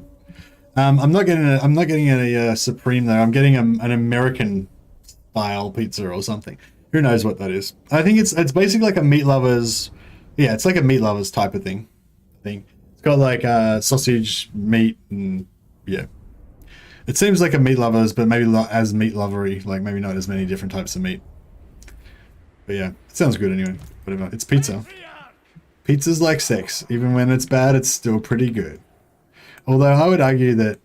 I'm not getting a Supreme though. I'm getting an American style pizza or something. Who knows what that is? I think it's basically like a meat lovers. Yeah, it's like a meat lovers type of thing. I think it's got like sausage, meat, and yeah. It seems like a meat lovers, but maybe not as meat lovery. Like maybe not as many different types of meat. But yeah, it sounds good anyway. Whatever. It's pizza. Pizza's like sex. Even when it's bad, it's still pretty good. Although I would argue that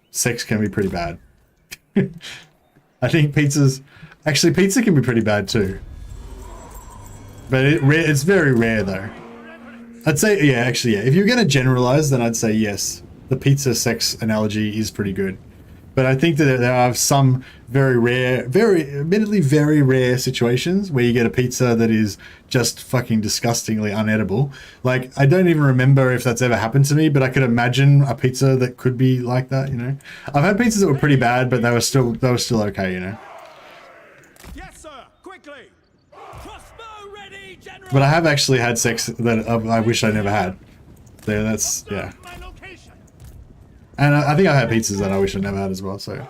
sex can be pretty bad. I think pizza can be pretty bad too. But it's very rare though. I'd say, yeah, actually, yeah. If you're going to generalize, then I'd say yes. The pizza sex analogy is pretty good. But I think that there are some very rare, admittedly very rare situations where you get a pizza that is just fucking disgustingly unedible. Like, I don't even remember if that's ever happened to me, but I could imagine a pizza that could be like that, you know? I've had pizzas that were pretty bad, but they were still okay, you know? Yes, sir. Quickly. Crossbow ready, General. But I have actually had sex that I wish I never had. So that's, yeah. And I think I had pizzas that I wish I never had as well. So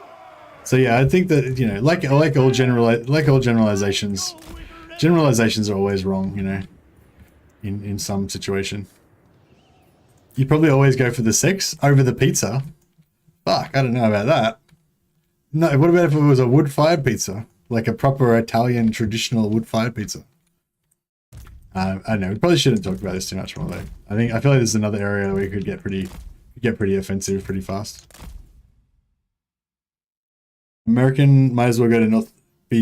yeah, I think that, you know, like all generalizations, generalizations are always wrong, you know, in some situation. You probably always go for the sex over the pizza. Fuck, I don't know about that. No, what about if it was a wood-fired pizza, like a proper Italian traditional wood-fired pizza? I don't know. We probably shouldn't talk about this too much more though. I feel like there's another area where you could get pretty offensive pretty fast. American might as well go to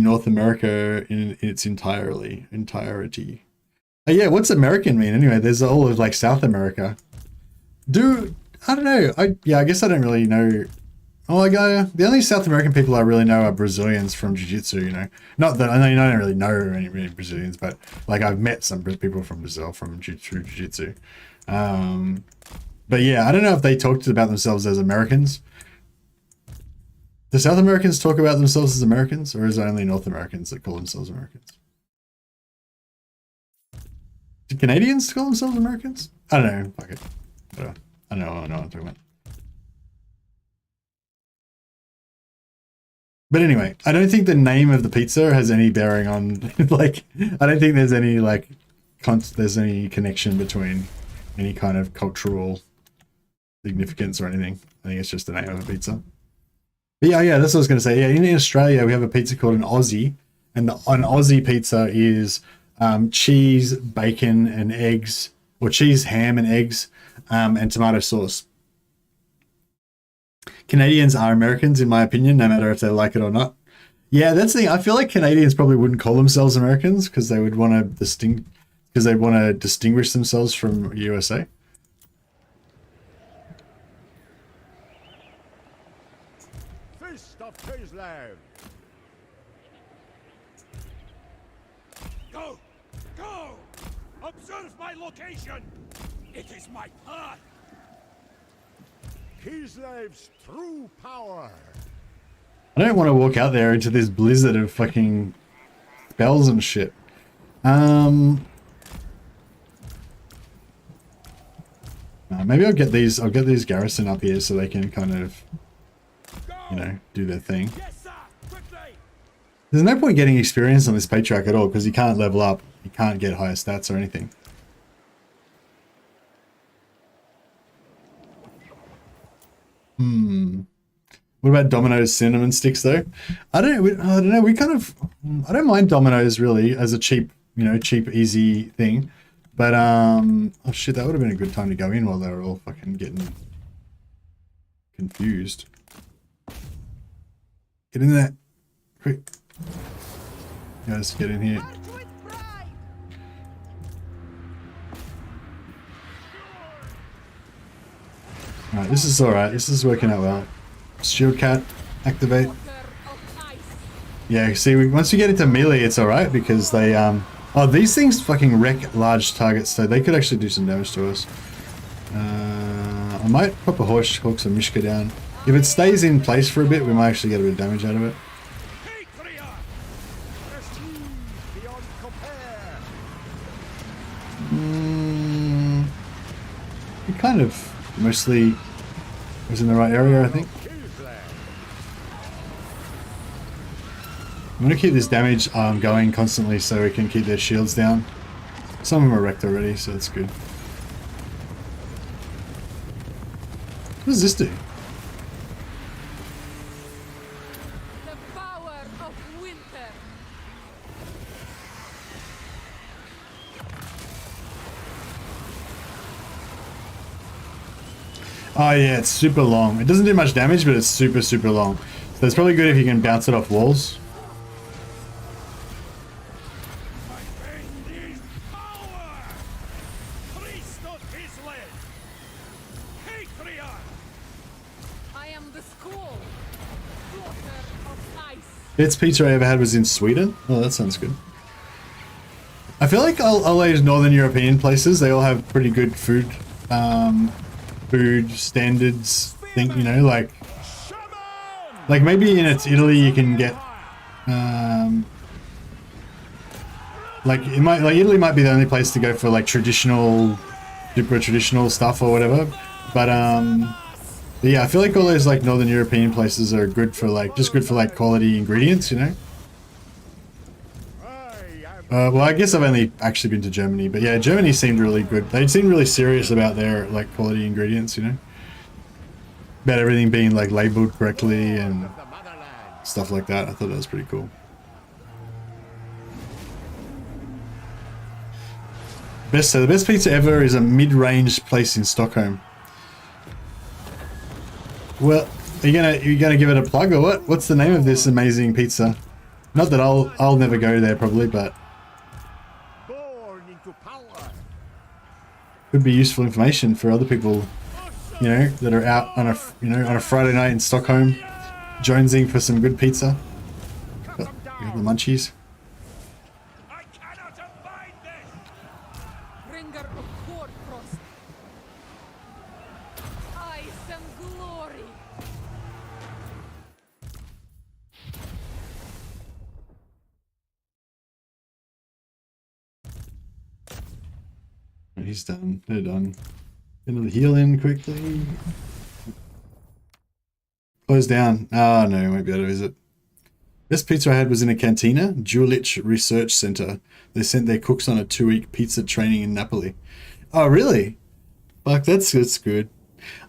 North America in its entirety. Oh yeah, what's American mean anyway? There's all of like South America. I don't know. I guess I don't really know Oh, like the only South American people I really know are Brazilians from Jiu-Jitsu, you know. Not that I know you don't really know any Brazilians, but like I've met some people from Brazil from Jiu-Jitsu. But yeah, I don't know if they talked about themselves as Americans. Do South Americans talk about themselves as Americans, or is it only North Americans that call themselves Americans? Do Canadians call themselves Americans? I don't know. Fuck it. I know what I'm talking about. But anyway, I don't think the name of the pizza has any bearing on, like, I don't think there's any, like, there's any connection between any kind of cultural significance or anything. I think it's just the name of a pizza. But yeah, that's what I was going to say. Yeah, in Australia, we have a pizza called an Aussie, and an Aussie pizza is cheese, bacon, and eggs, or cheese, ham, and eggs, and tomato sauce. Canadians are Americans, in my opinion, no matter if they like it or not. Yeah, that's the thing. I feel like Canadians probably wouldn't call themselves Americans because they would want to distinguish themselves from USA. Fist of Kislev. Go! Go! Observe my location! It is my path! Kislev's true power. I don't want to walk out there into this blizzard of fucking spells and shit. Maybe I'll get these garrison up here so they can kind of, you know, do their thing. There's no point getting experience on this Patriarch at all because you can't level up. You can't get higher stats or anything. What about Domino's cinnamon sticks though? I don't know. We kind of, I don't mind Domino's really as a cheap, you know, easy thing. But oh shit, that would have been a good time to go in while they were all fucking getting confused. Get in there, quick. Guys, get in here. Alright, this is alright. This is working out well. Shield cat, activate. Yeah, see, once you get into melee, it's alright because they, oh, these things fucking wreck large targets, so they could actually do some damage to us. I might pop a horse, hook some Mishka down. If it stays in place for a bit, we might actually get a bit of damage out of it. It kind of mostly was in the right area, I think. I'm going to keep this damage going constantly so we can keep their shields down. Some of them are wrecked already, so that's good. What does this do? The power of winter. Oh yeah, it's super long. It doesn't do much damage, but it's super, super long. So it's probably good if you can bounce it off walls. Best pizza I ever had was in Sweden. Oh, that sounds good. I feel like all those Northern European places, they all have pretty good food, food standards. Think, you know, like maybe in Italy you can get, like Italy might be the only place to go for like traditional, super traditional stuff or whatever. But yeah, I feel like all those like Northern European places are good for like, just good for like quality ingredients, you know? Well, I guess I've only actually been to Germany, but yeah, Germany seemed really good. They seemed really serious about their like quality ingredients, you know? About everything being like labeled correctly and stuff like that. I thought that was pretty cool. So the best pizza ever is a mid-range place in Stockholm. Well, are you gonna give it a plug or what? What's the name of this amazing pizza? Not that I'll never go there probably, but could be useful information for other people you know, that are out on a, you know, on a Friday night in Stockholm, jonesing for some good pizza. Got the munchies. I cannot abide this! Bringer of Hoarfrost. Ice and glory. He's done. They're done. Into the healing quickly. Close down. Oh no, you won't be able to visit. Best pizza I had was in a cantina, Jewelich Research Center. They sent their cooks on a 2-week pizza training in Napoli. Oh really? Fuck, that's good.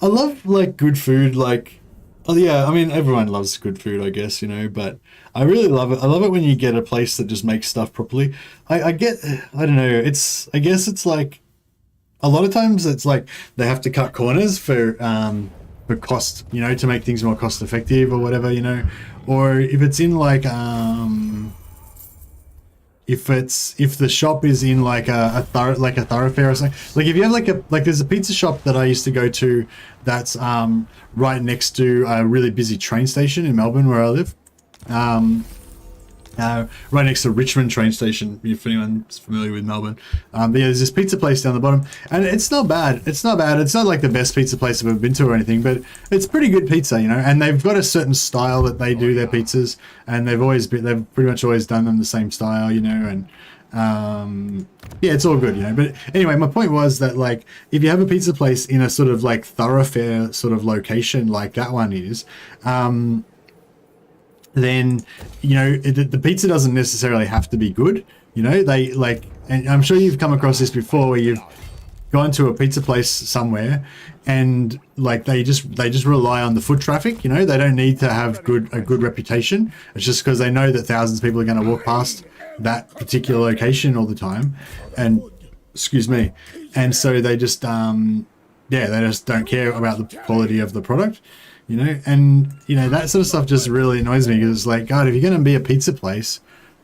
I love like good food. Like, oh yeah, I mean everyone loves good food, I guess, you know. But I really love it. I love it when you get a place that just makes stuff properly. I don't know. I guess it's like. A lot of times it's like they have to cut corners for cost, you know, to make things more cost effective or whatever, you know. Or if it's in like if the shop is in like a thoroughfare or something. Like if you have like there's a pizza shop that I used to go to that's right next to a really busy train station in Melbourne where I live. Right next to Richmond train station, if anyone's familiar with Melbourne. But yeah, there's this pizza place down the bottom, and it's not bad. It's not bad. It's not like the best pizza place I've ever been to or anything, but it's pretty good pizza, you know. And they've got a certain style that they do their pizzas, and they've pretty much always done them the same style, you know. And yeah, it's all good, you know. But anyway, my point was that like if you have a pizza place in a sort of like thoroughfare sort of location like that one is, then you know the pizza doesn't necessarily have to be good, you know. They like, and I'm sure you've come across this before where you've gone to a pizza place somewhere and like they just rely on the foot traffic, you know. They don't need to have a good reputation. It's just because they know that thousands of people are going to walk past that particular location all the time, and excuse me, and so they just they just don't care about the quality of the product, you know. And you know that sort of stuff just really annoys me because it's like, God, if you're going to be a pizza place,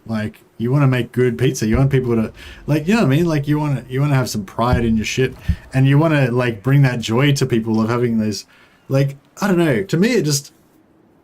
like you want to make good pizza, you want people to like, you know what I mean, like you want to have some pride in your shit, and you want to like bring that joy to people of having those, like, I don't know, to me it just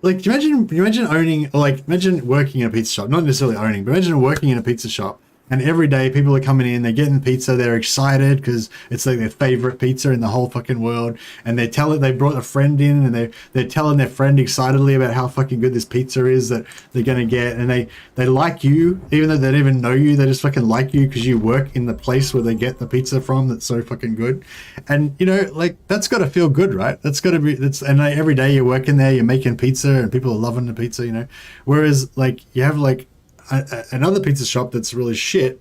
like, imagine owning, or like imagine working in a pizza shop, not necessarily owning, but imagine working in a pizza shop. And every day people are coming in, they're getting pizza, they're excited because it's like their favorite pizza in the whole fucking world. And they brought a friend in and they're telling their friend excitedly about how fucking good this pizza is that they're going to get. And they like you, even though they don't even know you, they just fucking like you because you work in the place where they get the pizza from that's so fucking good. And, you know, like that's got to feel good, right? That's got to be, and like, every day you're working there, you're making pizza and people are loving the pizza, you know. Whereas like you have like, another pizza shop that's really shit,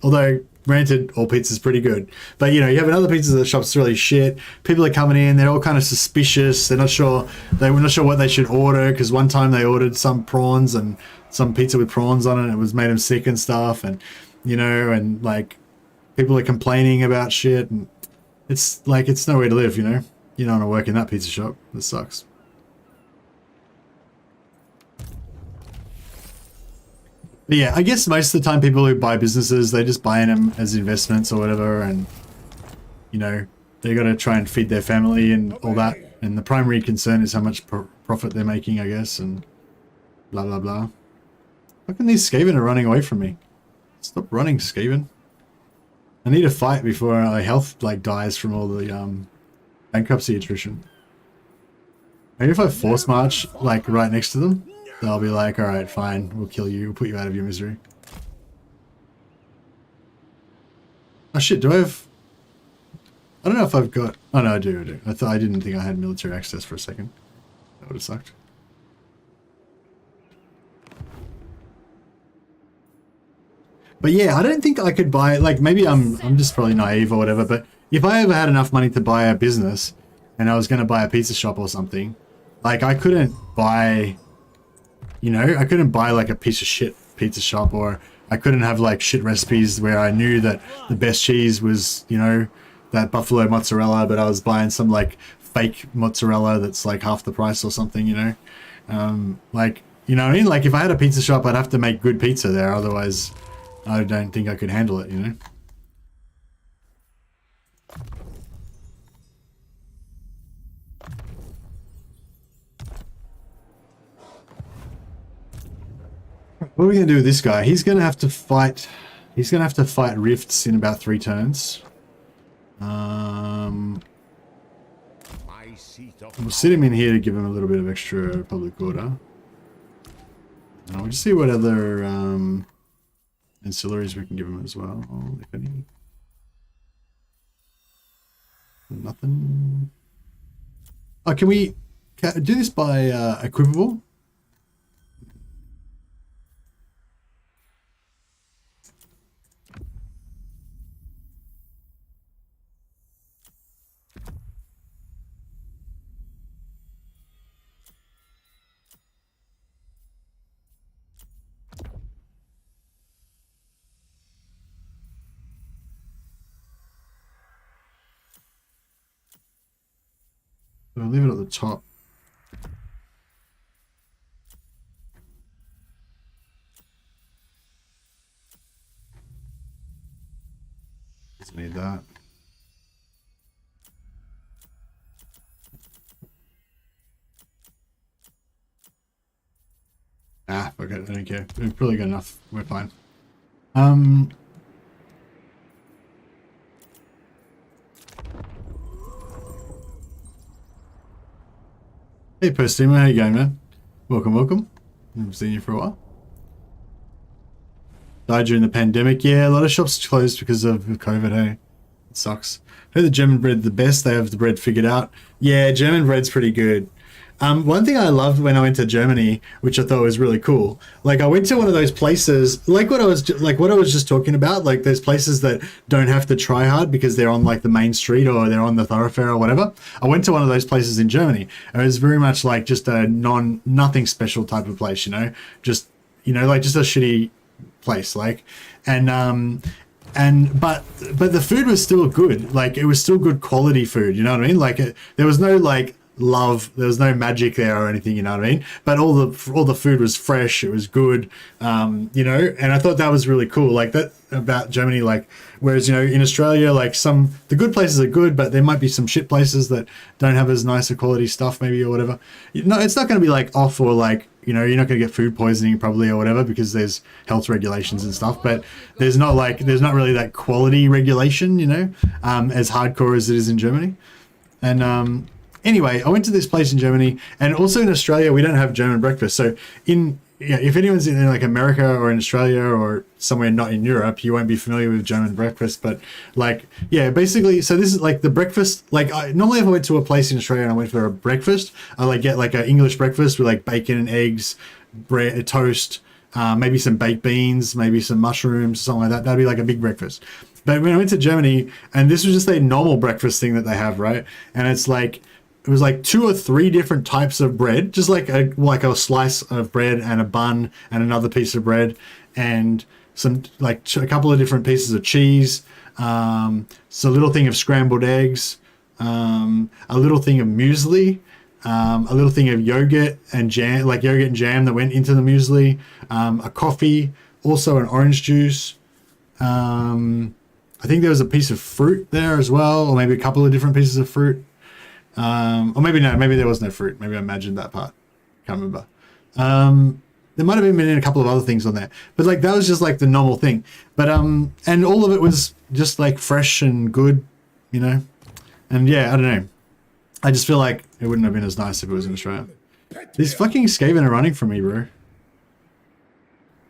although granted all pizza's pretty good, but you know, you have another pizza shop that's really shit. People are coming in, they're all kind of suspicious, they were not sure what they should order, because one time they ordered some prawns and some pizza with prawns on it, and it was made them sick and stuff, and you know, and like people are complaining about shit, and it's like, it's nowhere to live, you know. You don't want to work in that pizza shop. That sucks. But yeah, I guess most of the time people who buy businesses, they just buy them as investments or whatever, and you know, they got to try and feed their family and all that, and the primary concern is how much profit they're making, I guess, and blah blah blah. How come these skaven are running away from me? Stop running, skaven. I need a fight before my health like dies from all the bankruptcy attrition. Maybe if I force march like right next to them, they'll be like, all right, fine, we'll kill you, we'll put you out of your misery. Oh shit, do I have... I don't know if I've got... Oh no, I do. I didn't think I had military access for a second. That would have sucked. But yeah, I don't think I could buy... Like, maybe I'm just probably naive or whatever, but if I ever had enough money to buy a business, and I was going to buy a pizza shop or something, like, I couldn't buy... You know, I couldn't buy like a piece of shit pizza shop, or I couldn't have like shit recipes where I knew that the best cheese was, you know, that buffalo mozzarella, but I was buying some like fake mozzarella that's like half the price or something, you know. Like, you know what I mean? Like if I had a pizza shop, I'd have to make good pizza there. Otherwise, I don't think I could handle it, you know. What are we gonna do with this guy? He's gonna have to fight. He's gonna have to fight rifts in about 3 turns. We'll sit him in here to give him a little bit of extra public order. We'll just see what other ancillaries we can give him as well, if any. Nothing. Oh, can we do this by equipable? I'll leave it at the top. Just need that. Ah, okay, I don't care. We've probably got enough. We're fine. Hey Postuma, how you going, man? Welcome, welcome. I've seen you for a while. Died during the pandemic. Yeah, a lot of shops closed because of COVID, hey? It sucks. I heard the German bread the best. They have the bread figured out. Yeah, German bread's pretty good. One thing I loved when I went to Germany, which I thought was really cool, like I went to one of those places, like what I was just talking about, like there's places that don't have to try hard because they're on like the main street or they're on the thoroughfare or whatever. I went to one of those places in Germany, and it was very much like just a nothing special type of place, you know, just, you know, like just a shitty place, like, but the food was still good, like it was still good quality food, you know what I mean? Like there was no like there was no magic there or anything, you know what I mean? But all the food was fresh, it was good, you know, and I thought that was really cool, like that about Germany. Like whereas, you know, in Australia, like the good places are good, but there might be some shit places that don't have as nice a quality stuff maybe or whatever. No, it's not going to be like off or like, you know, you're not going to get food poisoning probably or whatever because there's health regulations and stuff, but there's not really that quality regulation, you know, as hardcore as it is in Germany. And anyway, I went to this place in Germany, and also in Australia, we don't have German breakfast. So if anyone's in like America or in Australia or somewhere not in Europe, you won't be familiar with German breakfast. But like, yeah, basically, so this is like the breakfast. Like normally if I went to a place in Australia and I went for a breakfast, I like get like an English breakfast with like bacon and eggs, bread, toast, maybe some baked beans, maybe some mushrooms, something like that. That'd be like a big breakfast. But when I went to Germany, and this was just a normal breakfast thing that they have, right? And it's like, it was like 2 or 3 different types of bread, just like a slice of bread and a bun and another piece of bread and some like a couple of different pieces of cheese, so a little thing of scrambled eggs, a little thing of muesli, a little thing of yogurt and jam, like yogurt and jam that went into the muesli, a coffee, also an orange juice. I think there was a piece of fruit there as well, or maybe a couple of different pieces of fruit. Or maybe no, maybe there was no fruit. Maybe I imagined that part. Can't remember. There might have been a couple of other things on there, but like that was just like the normal thing. But and all of it was just like fresh and good, you know. And yeah, I don't know. I just feel like it wouldn't have been as nice if it was in Australia. These fucking skaven are running from me, bro.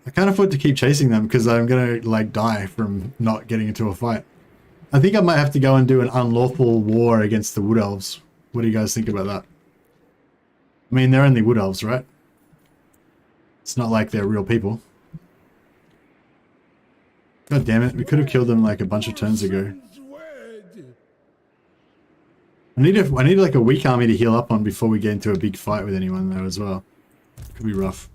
I can't afford to keep chasing them because I'm gonna like die from not getting into a fight. I think I might have to go and do an unlawful war against the Wood Elves. What do you guys think about that? I mean, they're only Wood Elves, right? It's not like they're real people. God damn it, we could have killed them like a bunch of turns ago. I need like a weak army to heal up on before we get into a big fight with anyone though as well. Could be rough.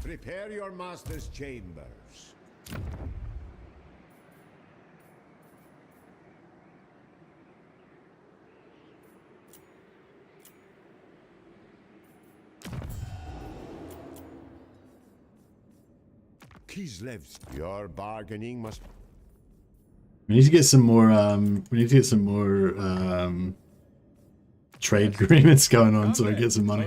Prepare your master's chambers. Kislev's. Your bargaining must. We need to get some more. We need to get some more trade agreements going on so I get some money.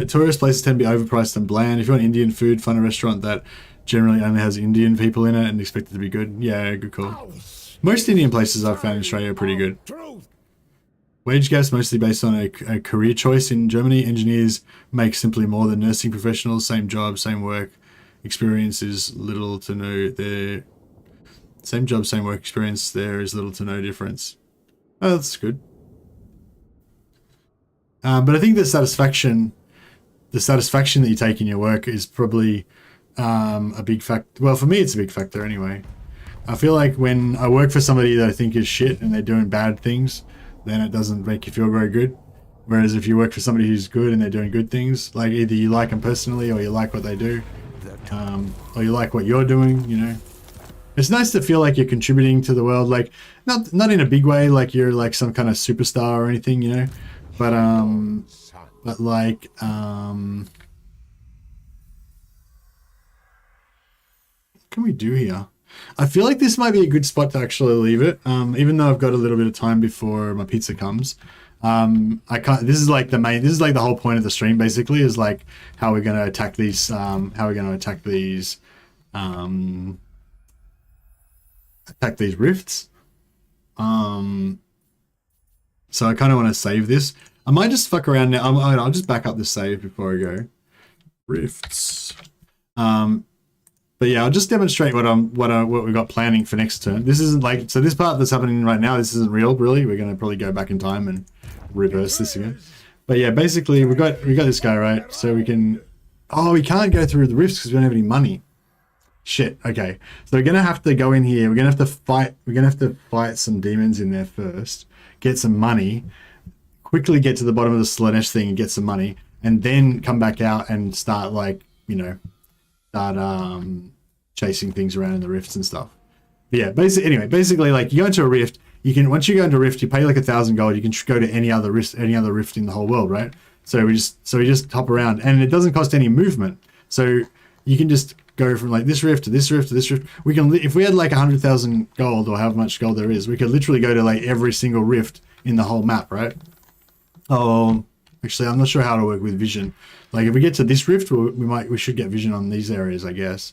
Tourist places tend to be overpriced and bland. If you want Indian food, find a restaurant that generally only has Indian people in it and expect it to be good. Yeah, good call. Most Indian places I've found in Australia are pretty good. Wage gaps mostly based on a career choice in Germany. Engineers make simply more than nursing professionals. Same job, same work. Experience is little to no there. Same job, same work experience. There is little to no difference. Oh, that's good. But I think the satisfaction that you take in your work is probably a big factor. Well, for me, it's a big factor anyway. I feel like when I work for somebody that I think is shit and they're doing bad things, then it doesn't make you feel very good. Whereas if you work for somebody who's good and they're doing good things, like either you like them personally or you like what they do, or you like what you're doing, you know. It's nice to feel like you're contributing to the world, like not in a big way, like you're like some kind of superstar or anything, you know, but like what can we do here? I feel like this might be a good spot to actually leave it, even though I've got a little bit of time before my pizza comes. I can't. This is like the whole point of the stream, basically, is like how we're going to attack these. Attack these rifts. So I kind of want to save this. I might just fuck around now. I'll just back up the save before I go. Rifts. But yeah, I'll just demonstrate what we got planning for next turn. This isn't like, so this part that's happening right now, this isn't real, really. We're going to probably go back in time and reverse this again. But yeah, basically we got this guy, right? So we can, we can't go through the rifts because we don't have any money. Shit. Okay. So we're going to have to go in here. We're going to have to fight some demons in there first, get some money, quickly get to the bottom of the Slaanesh thing and get some money, and then come back out and start like, you know, start chasing things around in the rifts and stuff. But yeah, basically like you go into a rift, once you go into a rift, you pay like 1,000 gold, you can go to any other rift in the whole world, right? So we just hop around, and it doesn't cost any movement. So you can just go from like this rift to this rift to this rift. We can, if we had like 100,000 gold or however much gold there is, we could literally go to like every single rift in the whole map, right? Actually, I'm not sure how to work with vision. Like if we get to this rift, we should get vision on these areas, I guess.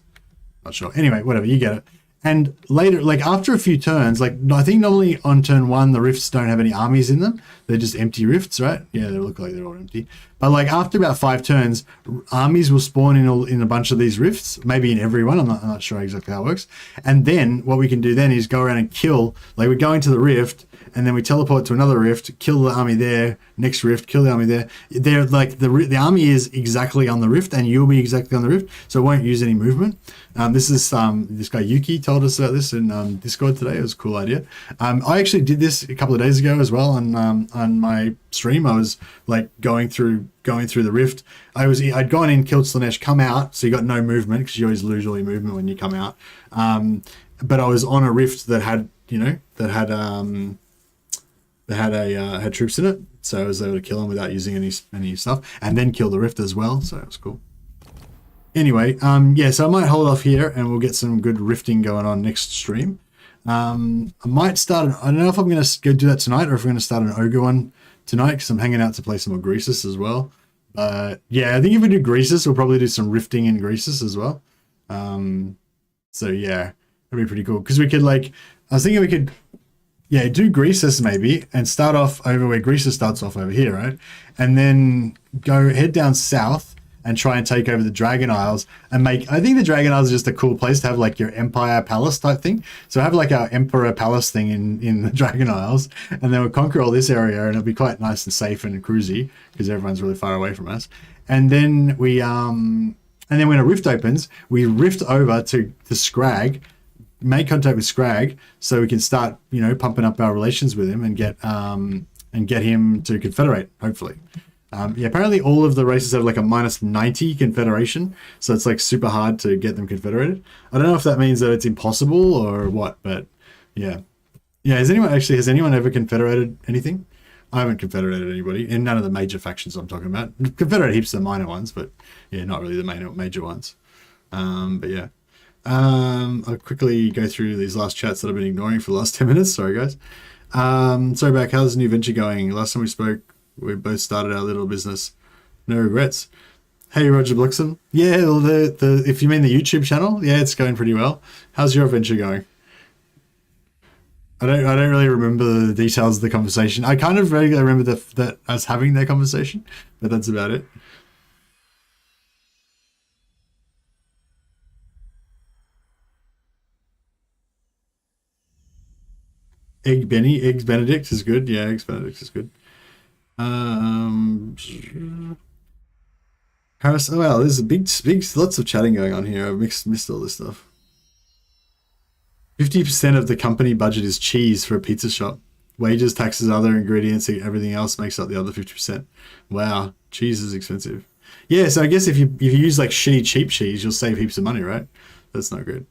Not sure. Anyway, whatever, you get it. And later, like after a few turns, like I think normally on turn 1 the rifts don't have any armies in them. They're just empty rifts, right? Yeah, they look like they're all empty. But like after about 5 turns, armies will spawn in a bunch of these rifts, maybe in every one. I'm not sure exactly how it works. And then what we can do then is go around and kill. Like we go into the rift, and then we teleport to another rift, kill the army there, next rift, kill the army there. They're like the army is exactly on the rift, and you'll be exactly on the rift, so it won't use any movement. This guy Yuki told us about this in Discord today. It was a cool idea. I actually did this a couple of days ago as well on my stream. I was like going through the rift. I'd gone in, killed Slaanesh, come out, so you got no movement because you always lose all your movement when you come out. But I was on a rift that had had troops in it, so I was able to kill them without using any stuff, and then kill the rift as well, so it was cool. Anyway, yeah, so I might hold off here and we'll get some good rifting going on next stream. I might start, I don't know if I'm going to go do that tonight or if we're going to start an Ogre one tonight, because I'm hanging out to play some more Greasus as well. Yeah, I think if we do Greasus, we'll probably do some rifting in Greasus as well. So yeah, that'd be pretty cool, because we could like, I was thinking we could, yeah, do Greasus maybe and start off over where Greasus starts off over here, right? And then head down south and try and take over the Dragon Isles and I think the Dragon Isles is just a cool place to have like your Empire Palace type thing. So have like our Emperor Palace thing in the Dragon Isles, and then we'll conquer all this area, and it'll be quite nice and safe and cruisy because everyone's really far away from us. And then when a rift opens, we rift over to Scrag, make contact with Scrag, so we can start, you know, pumping up our relations with him and get him to confederate, hopefully. Yeah, apparently all of the races have like a -90 confederation, so it's like super hard to get them confederated. I don't know if that means that it's impossible or what, but yeah. Yeah, has anyone ever confederated anything? I haven't confederated anybody in none of the major factions I'm talking about. Confederate heaps of the minor ones, but yeah, not really the major ones. But yeah. I'll quickly go through these last chats that I've been ignoring for the last 10 minutes. Sorry, guys. Sorry, back. How's the new venture going? Last time we spoke, we both started our little business. No regrets. Hey, Roger Bluxon. Yeah, well, the if you mean the YouTube channel, yeah, it's going pretty well. How's your adventure going? I don't really remember the details of the conversation. I kind of vaguely remember that us having that conversation, but that's about it. Eggs Benedict is good. Yeah, Eggs Benedict is good. Paris. Oh wow, there's a big, lots of chatting going on here. I've missed all this stuff. 50% of the company budget is cheese for a pizza shop. Wages, taxes, other ingredients, everything else makes up the other 50%. Wow, cheese is expensive. Yeah, so I guess if you use like shitty cheap cheese, you'll save heaps of money, right? That's not good.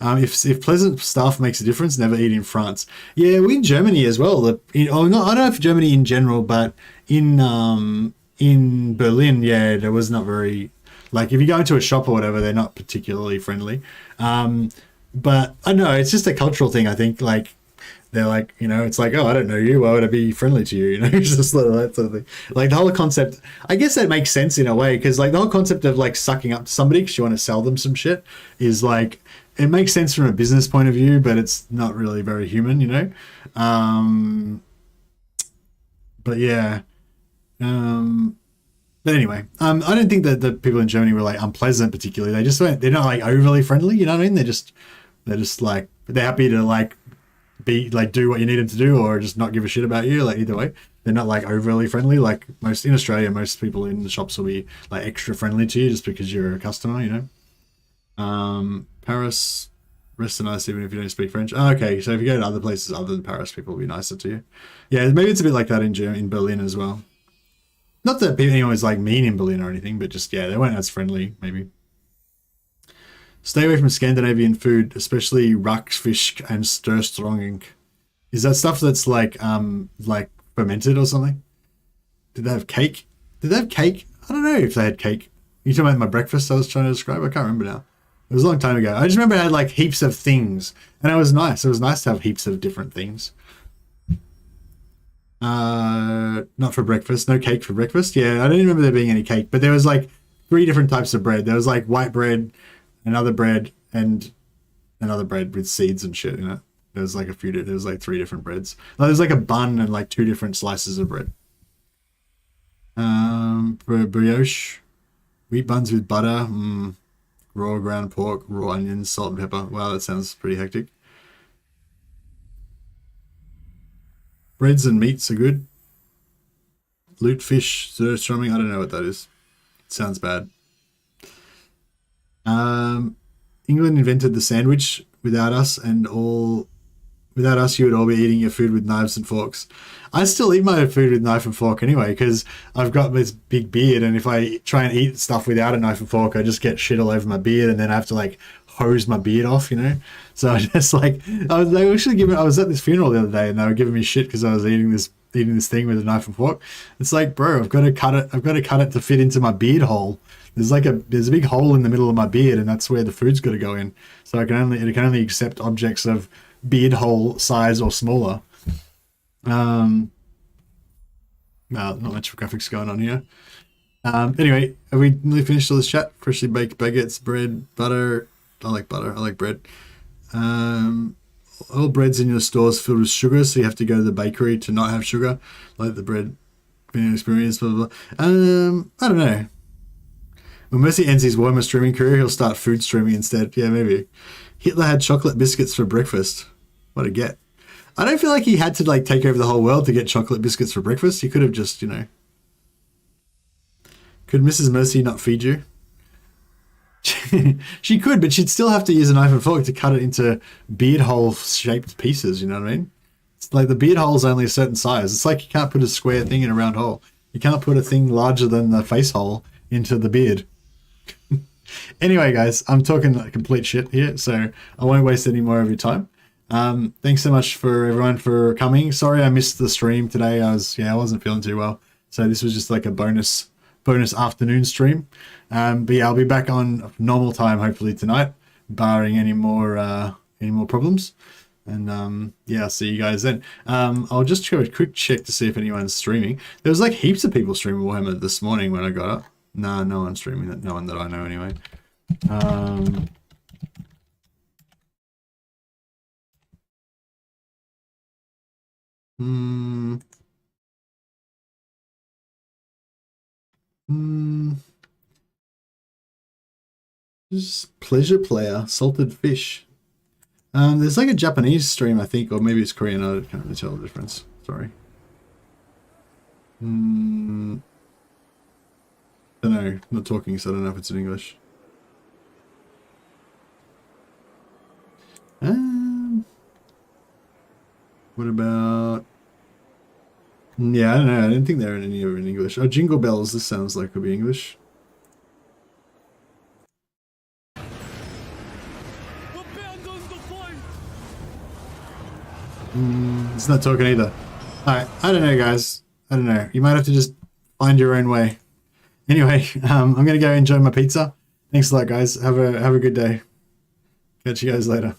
If pleasant stuff makes a difference, never eat in France. Yeah, we in Germany as well. I don't know if Germany in general, but in Berlin, yeah, there was not very, like if you go into a shop or whatever, they're not particularly friendly. But I don't know, it's just a cultural thing. I think like they're like, you know, it's like, oh, I don't know you, why would I be friendly to you? You know, it's just like that sort of thing. Like the whole concept, I guess that makes sense in a way, because like the whole concept of like sucking up to somebody because you want to sell them some shit is like, it makes sense from a business point of view, but it's not really very human, you know? But yeah. But anyway, I don't think that the people in Germany were like unpleasant particularly. They just they're not like overly friendly, you know what I mean? They're just like, they're happy to like be like, do what you need them to do or just not give a shit about you. Like either way, they're not like overly friendly. Like in Australia, most people in the shops will be like extra friendly to you just because you're a customer, you know? Paris, rest are nice even if you don't speak French. Oh, okay, so if you go to other places other than Paris, people will be nicer to you. Yeah, maybe it's a bit like that in Berlin as well. Not that anyone was like mean in Berlin or anything, but just, yeah, they weren't as friendly, maybe. Stay away from Scandinavian food, especially raksfisk and stirstronging. Is that stuff that's like fermented or something? Did they have cake? Did they have cake? I don't know if they had cake. You talking about my breakfast I was trying to describe? I can't remember now. It was a long time ago. I just remember it had like heaps of things, and it was nice. It was nice to have heaps of different things. Not for breakfast. No cake for breakfast. Yeah, I don't remember there being any cake, but there was like 3 different types of bread. There was like white bread, another bread, and another bread with seeds and shit in it. There was like there was like 3 different breads. There was like a bun and like 2 different slices of bread. Brioche, wheat buns with butter. Raw ground pork, raw onions, salt and pepper. Wow, that sounds pretty hectic. Breads and meats are good. Lutefish, surströmming, I don't know what that is. It sounds bad. England invented the sandwich without us, without us you would all be eating your food with knives and forks. I still eat my food with knife and fork anyway, because I've got this big beard, and if I try and eat stuff without a knife and fork, I just get shit all over my beard, and then I have to like hose my beard off, you know? So I just like, I was at this funeral the other day, and they were giving me shit because I was eating this thing with a knife and fork. It's like, bro, I've got to cut it to fit into my beard hole. There's a big hole in the middle of my beard, and that's where the food's got to go in. So it can only accept objects of beard hole size or smaller. Well, not much graphics going on here. Anyway, have we nearly finished all this chat? Freshly baked baguettes, bread, butter. I like butter. I like bread. All breads in your stores filled with sugar, so you have to go to the bakery to not have sugar. Like the bread experience, blah, blah, blah. I don't know. When Mercy ends his Warhammer streaming career, he'll start food streaming instead. Yeah, maybe. Hitler had chocolate biscuits for breakfast. What a get. I don't feel like he had to like take over the whole world to get chocolate biscuits for breakfast. He could have just, you know. Could Mrs. Mercy not feed you? She could, but she'd still have to use a knife and fork to cut it into beard hole shaped pieces, you know what I mean? It's like the beard hole is only a certain size. It's like you can't put a square thing in a round hole. You can't put a thing larger than the face hole into the beard. Anyway, guys, I'm talking like complete shit here, so I won't waste any more of your time. Thanks so much for everyone for coming. Sorry I missed the stream today. I wasn't feeling too well, so this was just like a bonus afternoon stream. But yeah, I'll be back on normal time hopefully tonight, barring any more problems. And yeah, I'll see you guys then. I'll just do a quick check to see if anyone's streaming. There was like heaps of people streaming Warhammer this morning when I got up. Nah, no one's streaming that. No one that I know anyway. Just pleasure player, salted fish. There's like a Japanese stream, I think, or maybe it's Korean. I can't really tell the difference. Sorry. Don't know. Not talking, so I don't know if it's in English. What about? Yeah, I don't know. I didn't think they were in any of in English. Oh, Jingle Bells. This sounds like it could be English. It's not talking either. Alright, I don't know, guys. I don't know. You might have to just find your own way. Anyway, I'm gonna go enjoy my pizza. Thanks a lot, guys. Have a good day. Catch you guys later.